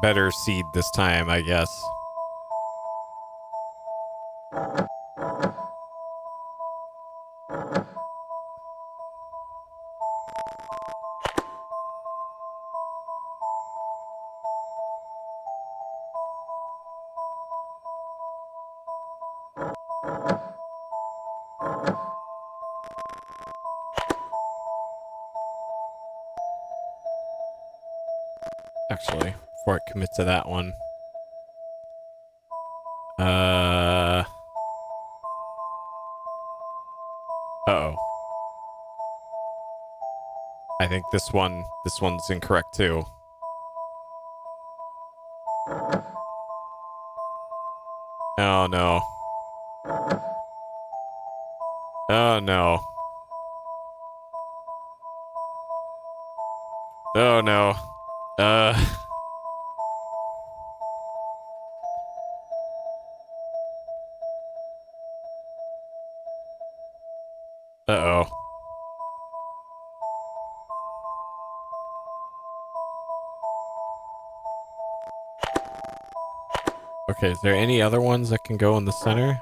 better seed this time, I guess. Actually, before I commit to that one. Uh-oh. I think this one's incorrect too. Oh no. Oh no. Oh no. Uh Uh-oh. Okay, is there any other ones that can go in the center?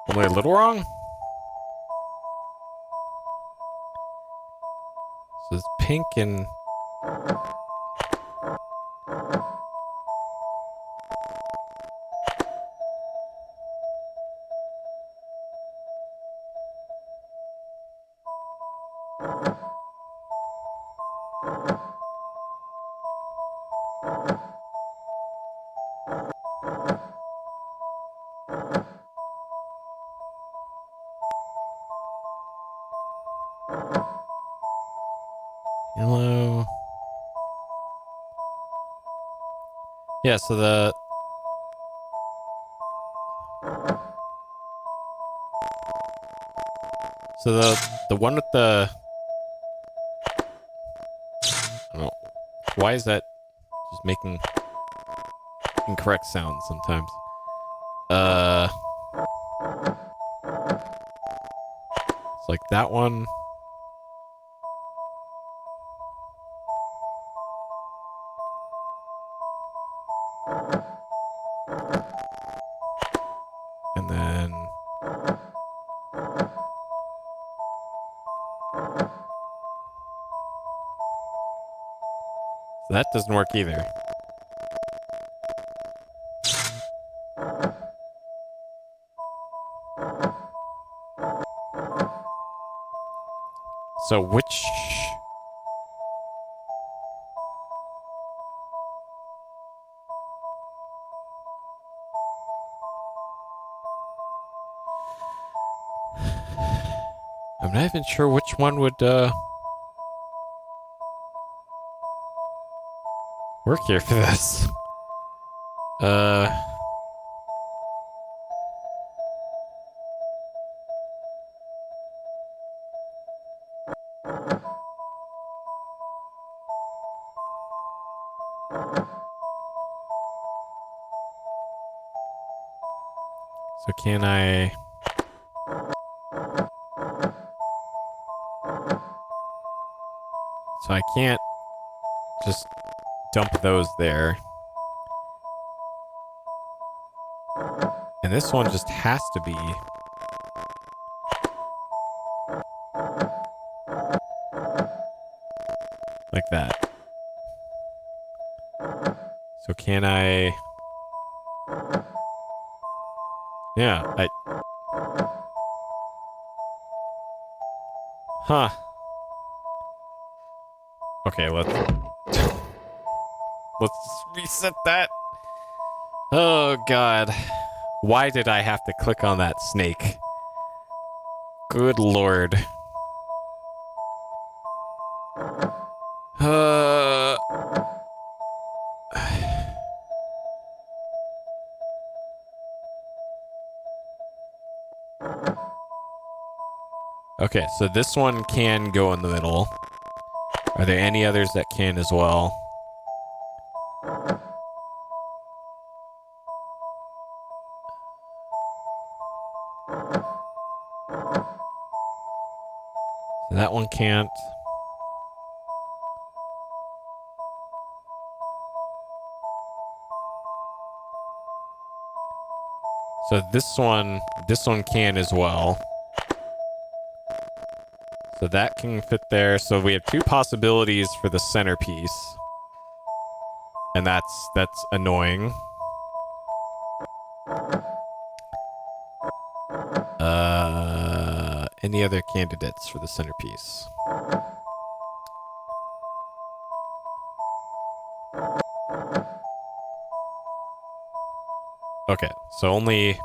Only a little wrong? So it's pink and... Yellow. Yeah, so the one with the... I don't know. Why is that just making incorrect sounds sometimes? It's like that one. And then... So that doesn't work either. So which... I'm not even sure which one would, work here for this. So can I... So I can't just dump those there. And this one just has to be... like that. So can I... Yeah, Huh. Okay, let's reset that. Oh, God. Why did I have to click on that snake? Good lord. Uh... Okay, so this one can go in the middle. Are there any others that can as well? So that one can't. So this one can as well. So that can fit there. So we have two possibilities for the centerpiece. And that's annoying. Any other candidates for the centerpiece? Okay, so only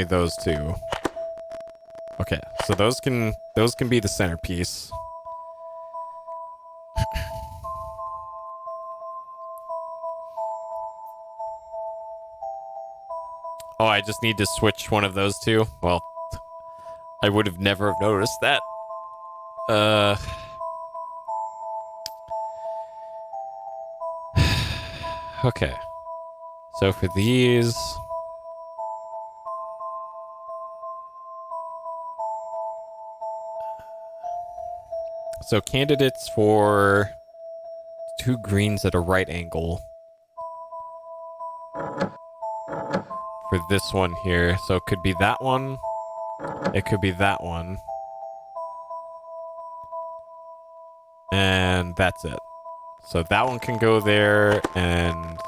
those two. Okay, so those can be the centerpiece. Oh, I just need to switch one of those two? Well, I would have never have noticed that. Okay. So for these... So candidates for two greens at a right angle. For this one here. So it could be that one. It could be that one. And that's it. So that one can go there, and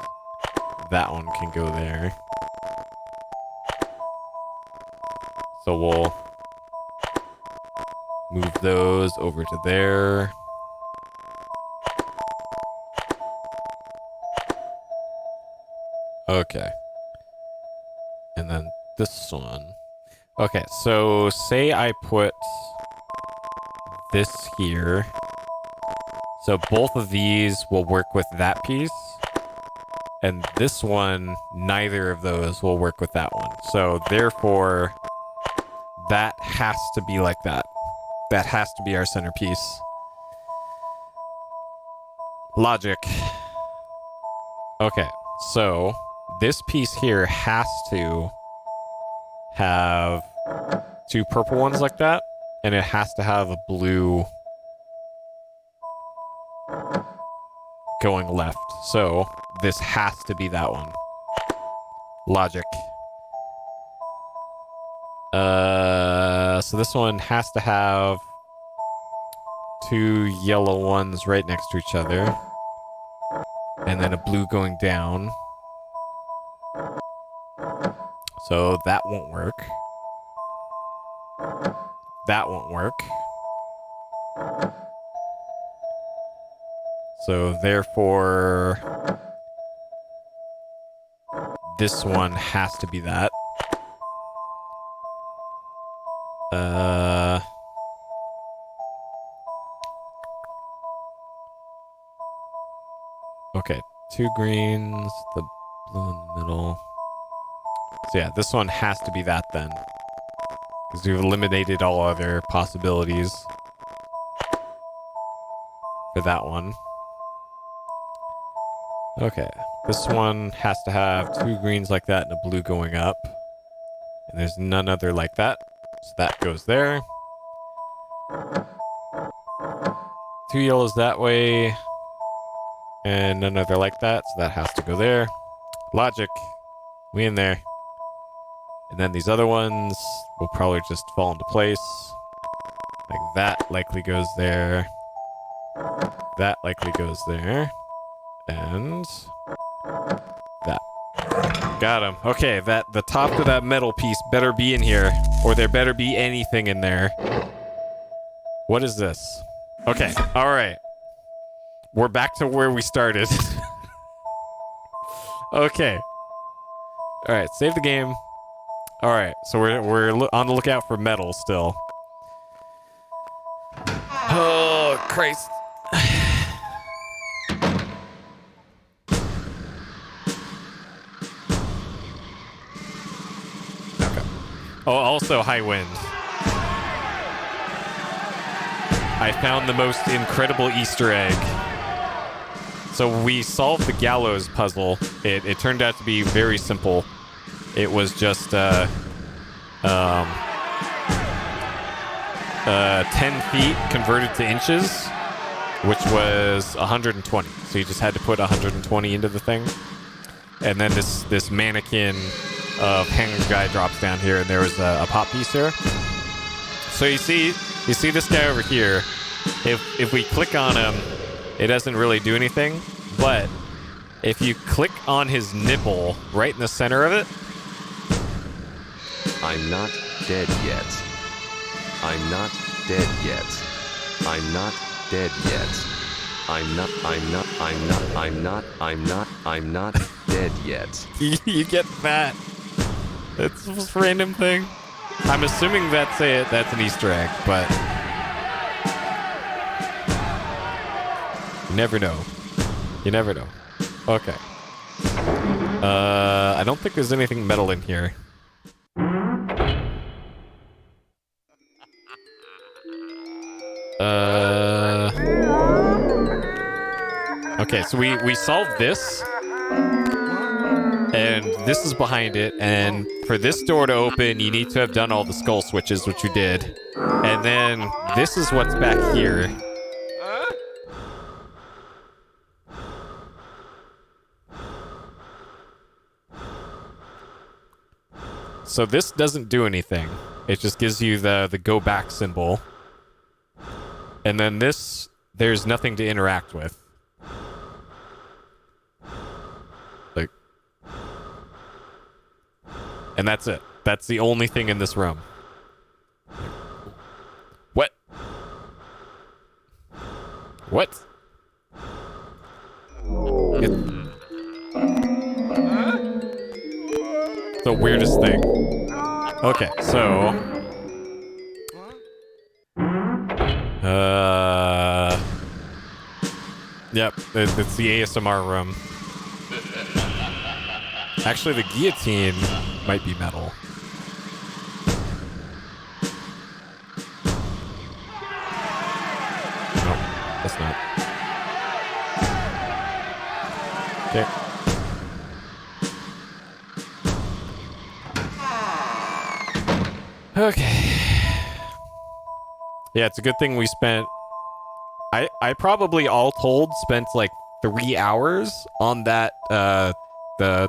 that one can go there. So we'll move those over to there. Okay. And then this one. Okay, so say I put this here. So both of these will work with that piece. And this one, neither of those will work with that one. So therefore, that has to be like that. That has to be our centerpiece. Logic. Okay, so this piece here has to have two purple ones like that. And it has to have a blue going left. So this has to be that one. Logic. So this one has to have two yellow ones right next to each other. And then a blue going down. So that won't work. That won't work. So therefore, this one has to be that. Okay, two greens, the blue in the middle. So yeah, this one has to be that then. Because we've eliminated all other possibilities for that one. Okay, this one has to have two greens like that and a blue going up. And there's none other like that. So that goes there. Two yellows that way. And none other like that, so that has to go there. Logic. We in there. And then these other ones will probably just fall into place. Like that likely goes there. That likely goes there. And that. Got him. Okay, the top of that metal piece better be in here, or there better be anything in there. What is this? Okay, all right. We're back to where we started. Okay. All right, save the game. All right, so we're on the lookout for metal still. Oh, Christ. Okay. Oh, also high wind. I found the most incredible Easter egg. So we solved the gallows puzzle. It turned out to be very simple. It was just 10 feet converted to inches, which was 120. So you just had to put 120 into the thing. And then this mannequin of hanger guy drops down here, and there was a pop piece here. So you see this guy over here. If we click on him, it doesn't really do anything. But if you click on his nipple right in the center of it, I'm not dead yet. I'm not dead yet. I'm not dead yet. I'm not dead yet. you get that. It's this random thing. I'm assuming that's an Easter egg, but you never know. You never know. Okay. I don't think there's anything metal in here. Okay, so we solved this. And this is behind it, and for this door to open, you need to have done all the skull switches, which you did. And then this is what's back here. So this doesn't do anything. It just gives you the go back symbol. And then this, there's nothing to interact with. Like, and that's it. That's the only thing in this room. What? What? The weirdest thing. Okay, so yep, it's the ASMR room. Actually, the guillotine might be metal. Nope, that's not. Okay. Okay. Yeah, it's a good thing we spent... I probably all told spent like 3 hours on that, the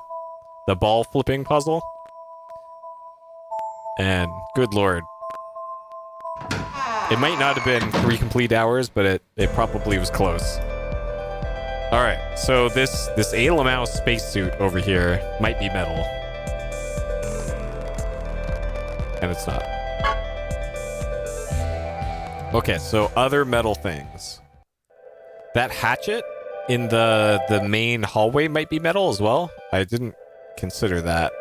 ball flipping puzzle. And good lord. It might not have been 3 complete hours, but it probably was close. Alright, so this Alamau spacesuit over here might be metal. And it's not. Okay, so other metal things. That hatchet in the main hallway might be metal as well. I didn't consider that.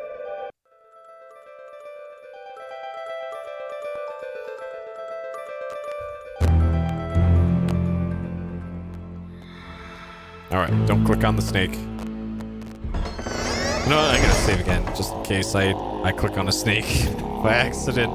Alright, don't click on the snake. No, I gotta save again, just in case I click on a snake by accident.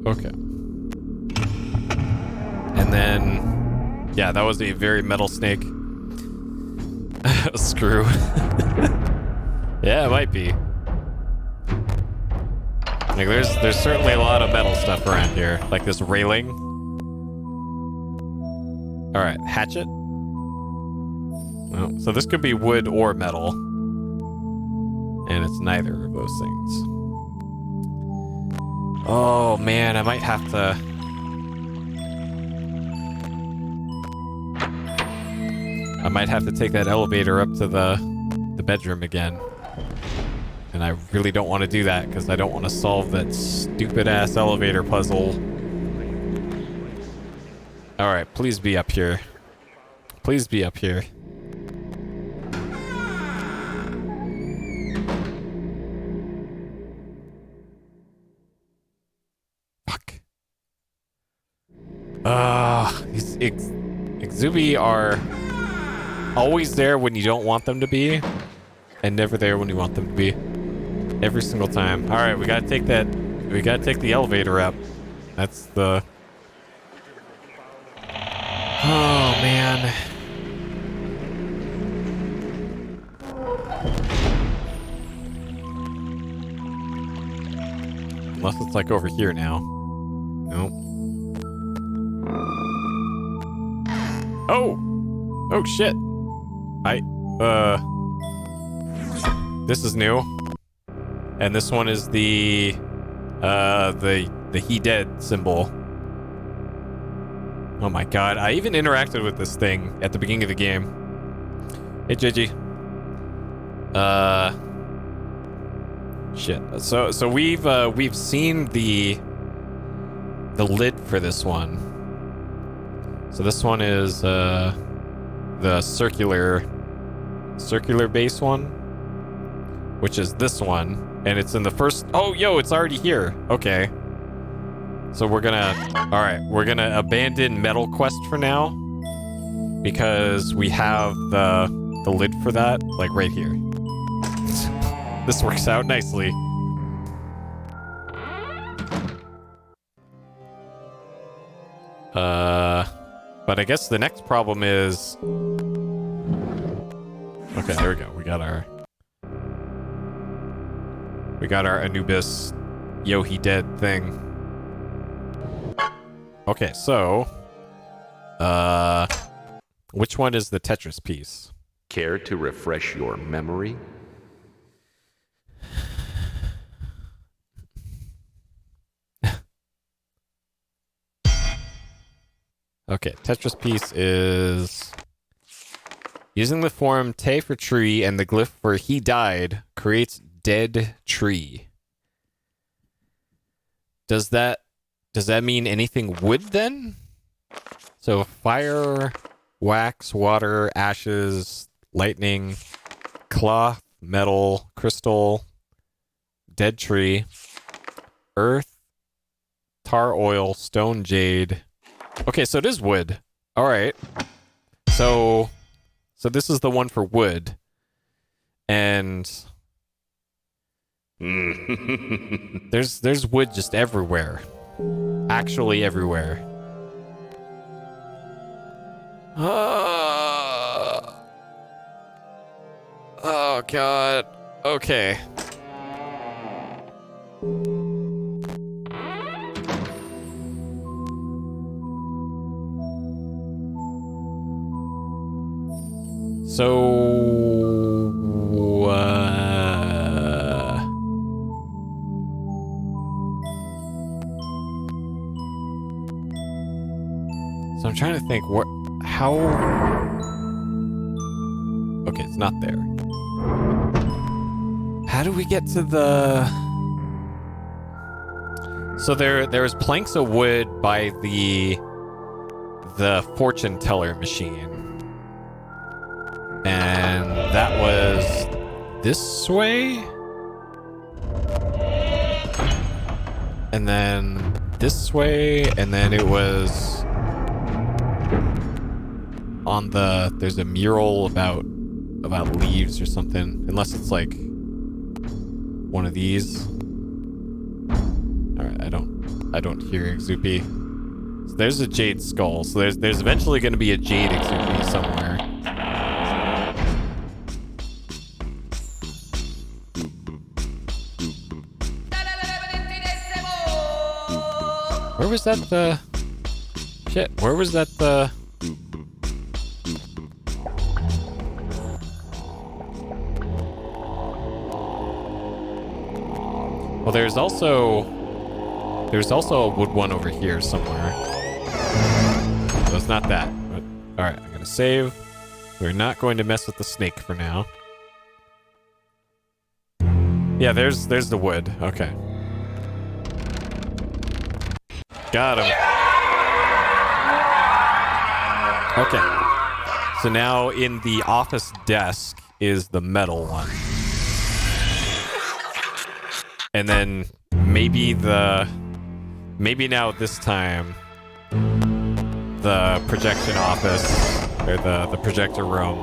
Okay. And then, yeah, that was a very metal snake. Screw. Yeah, it might be. Like, there's certainly a lot of metal stuff around here, like this railing. All right, hatchet. Well, so this could be wood or metal, and it's neither of those things. Oh man, I might have to. I might have to take that elevator up to the bedroom again. And I really don't want to do that because I don't want to solve that stupid ass elevator puzzle. Alright, please be up here. Please be up here. Fuck. These Exubi are always there when you don't want them to be, and never there when you want them to be. Every single time. Alright, we gotta take that. We gotta take the elevator up. That's the. Oh, man. Unless it's like over here now. Nope. Oh! Oh, shit. This is new. And this one is the he dead symbol. Oh my god, I even interacted with this thing at the beginning of the game. Hey, JG. Shit. So we've seen the lid for this one. So this one is the circular base one, which is this one. And it's in the first... Oh, yo, it's already here. Okay. So we're gonna abandon Metal Quest for now. Because we have the lid for that, like, right here. This works out nicely. But I guess the next problem is... Okay, there we go. We got our Anubis Yo He Dead thing. Okay, so which one is the Tetris piece? Care to refresh your memory? Okay, Tetris piece is using the form Te for tree and the glyph for he died creates dead tree. Does that mean anything wood then? So fire, wax, water, ashes, lightning, cloth, metal, crystal, dead tree, earth, tar oil, stone jade. Okay, so it is wood. All right. So this is the one for wood. And there's wood just everywhere. Actually everywhere. Oh god. Okay. So I'm trying to think how... Okay, it's not there. How do we get to the... So there's planks of wood by the fortune teller machine. And that was this way? And then this way, and then it was on there's a mural about leaves or something, unless it's like one of these. All right, I don't hear Exupi. So there's a jade skull. So there's eventually going to be a jade Exupi somewhere. Where was that shit? Where was that Well, there's also a wood one over here somewhere. So it's not that. But all right, I'm gonna save. We're not going to mess with the snake for now. Yeah, there's the wood. Okay. Got him. Okay. So now in the office desk is the metal one. And then maybe now this time the projection office or the projector room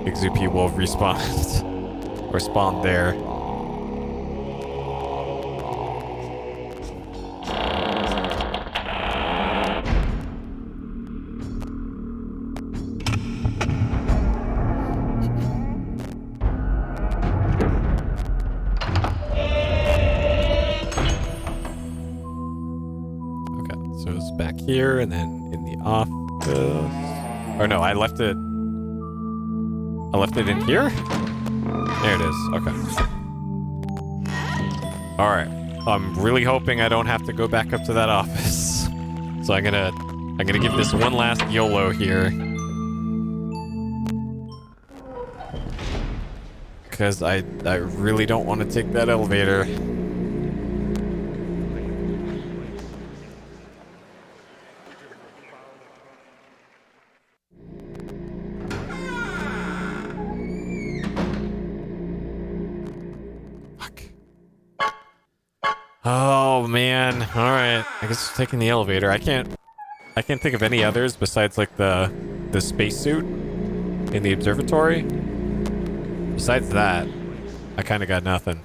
Exupi will respawn or spawn there. Here and then in the office. Or no, I left it in here? There it is. Okay. Alright. I'm really hoping I don't have to go back up to that office. So I'm gonna give this one last YOLO here. Because I really don't want to take that elevator. Oh man. Alright. I guess taking the elevator. I can't think of any others besides like the spacesuit in the observatory. Besides that, I kinda got nothing.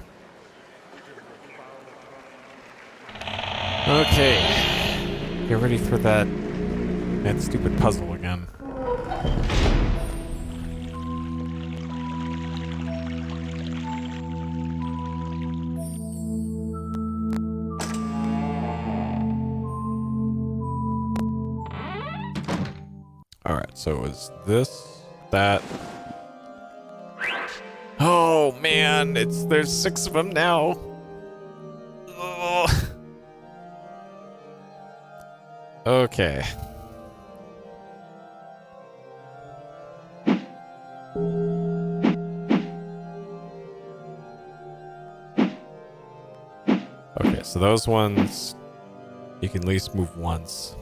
Okay. Get ready for that stupid puzzle again. Alright, so it was this, that. Oh man, there's 6 of them now. Ugh. Okay. Okay, so those ones you can at least move once.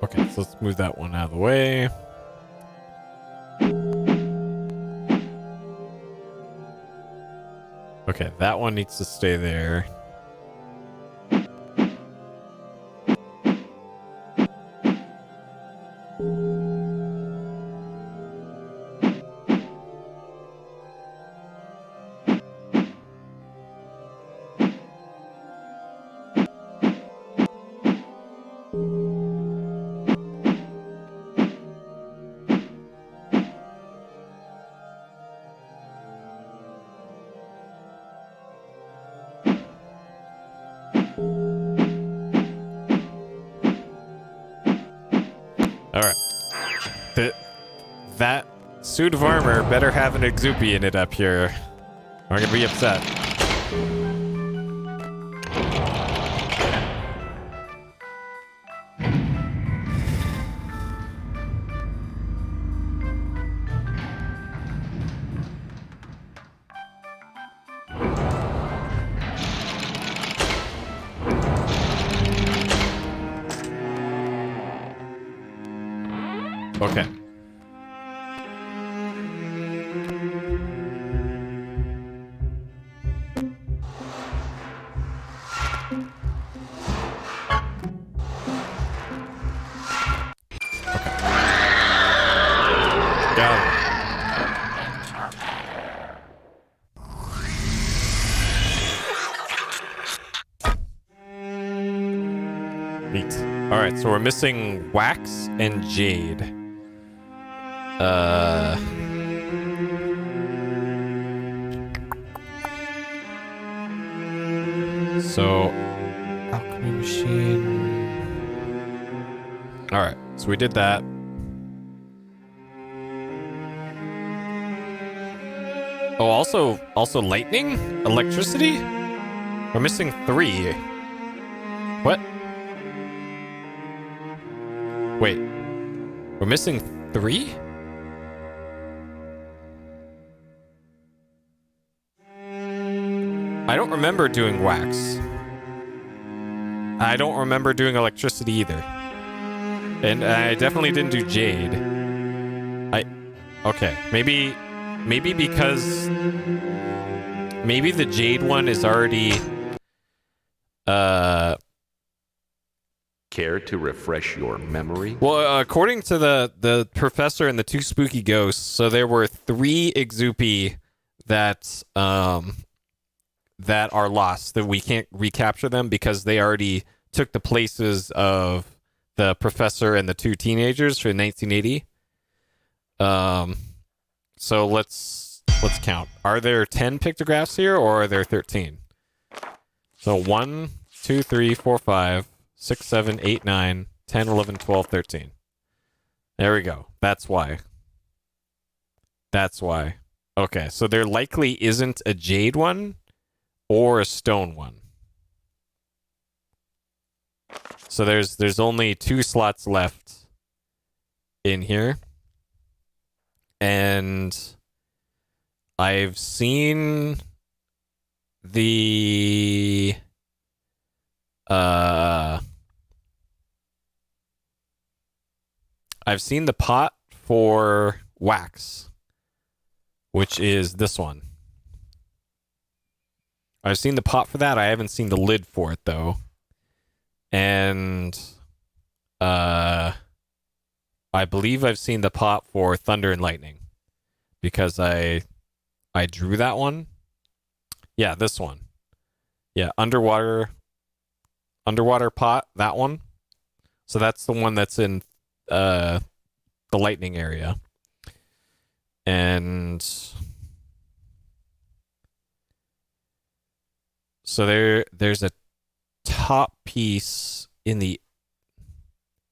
Okay, so let's move that one out of the way. Okay, that one needs to stay there. That suit of armor better have an Exupi in it up here. Or I'm gonna be upset. Okay. Neat. Alright, so we're missing wax and jade. So, alchemy machine. All right, so we did that. Oh, also lightning, electricity. We're missing 3. What? Wait, we're missing 3? I don't remember doing wax. I don't remember doing electricity either. And I definitely didn't do jade. Okay, maybe because maybe the jade one is already Care to refresh your memory? well, according to the professor and the 2 spooky ghosts, so there were 3 Exupi that that are lost, that we can't recapture them because they already took the places of the professor and the 2 teenagers for 1980. So let's count. Are there 10 pictographs here, or are there 13? So 1, 2, 3, 4, 5, 6, 7, 8, 9, 10, 11, 12, 13. There we go. That's why. That's why. Okay, so there likely isn't a jade one or a stone one. So there's only 2 slots left in here. And I've seen the pot for wax, which is this one. I've seen the pot for that. I haven't seen the lid for it though. And I believe I've seen the pot for thunder and lightning because I drew that one. Yeah, this one. Yeah, underwater pot, that one. So that's the one that's in the lightning area. And so there's a top piece in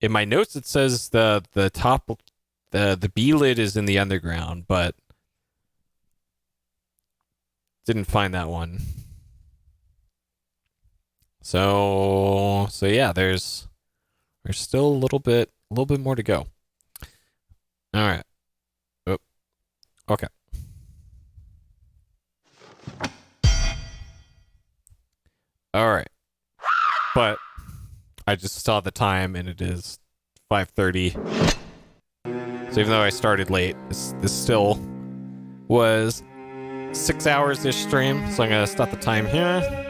my notes. It says the top, the B lid is in the underground, but didn't find that one. So yeah, there's still a little bit more to go. All right. Oh, okay. All right. But I just saw the time and it is 5:30. So even though I started late, this still was 6 hours-ish stream. So I'm going to stop the time here.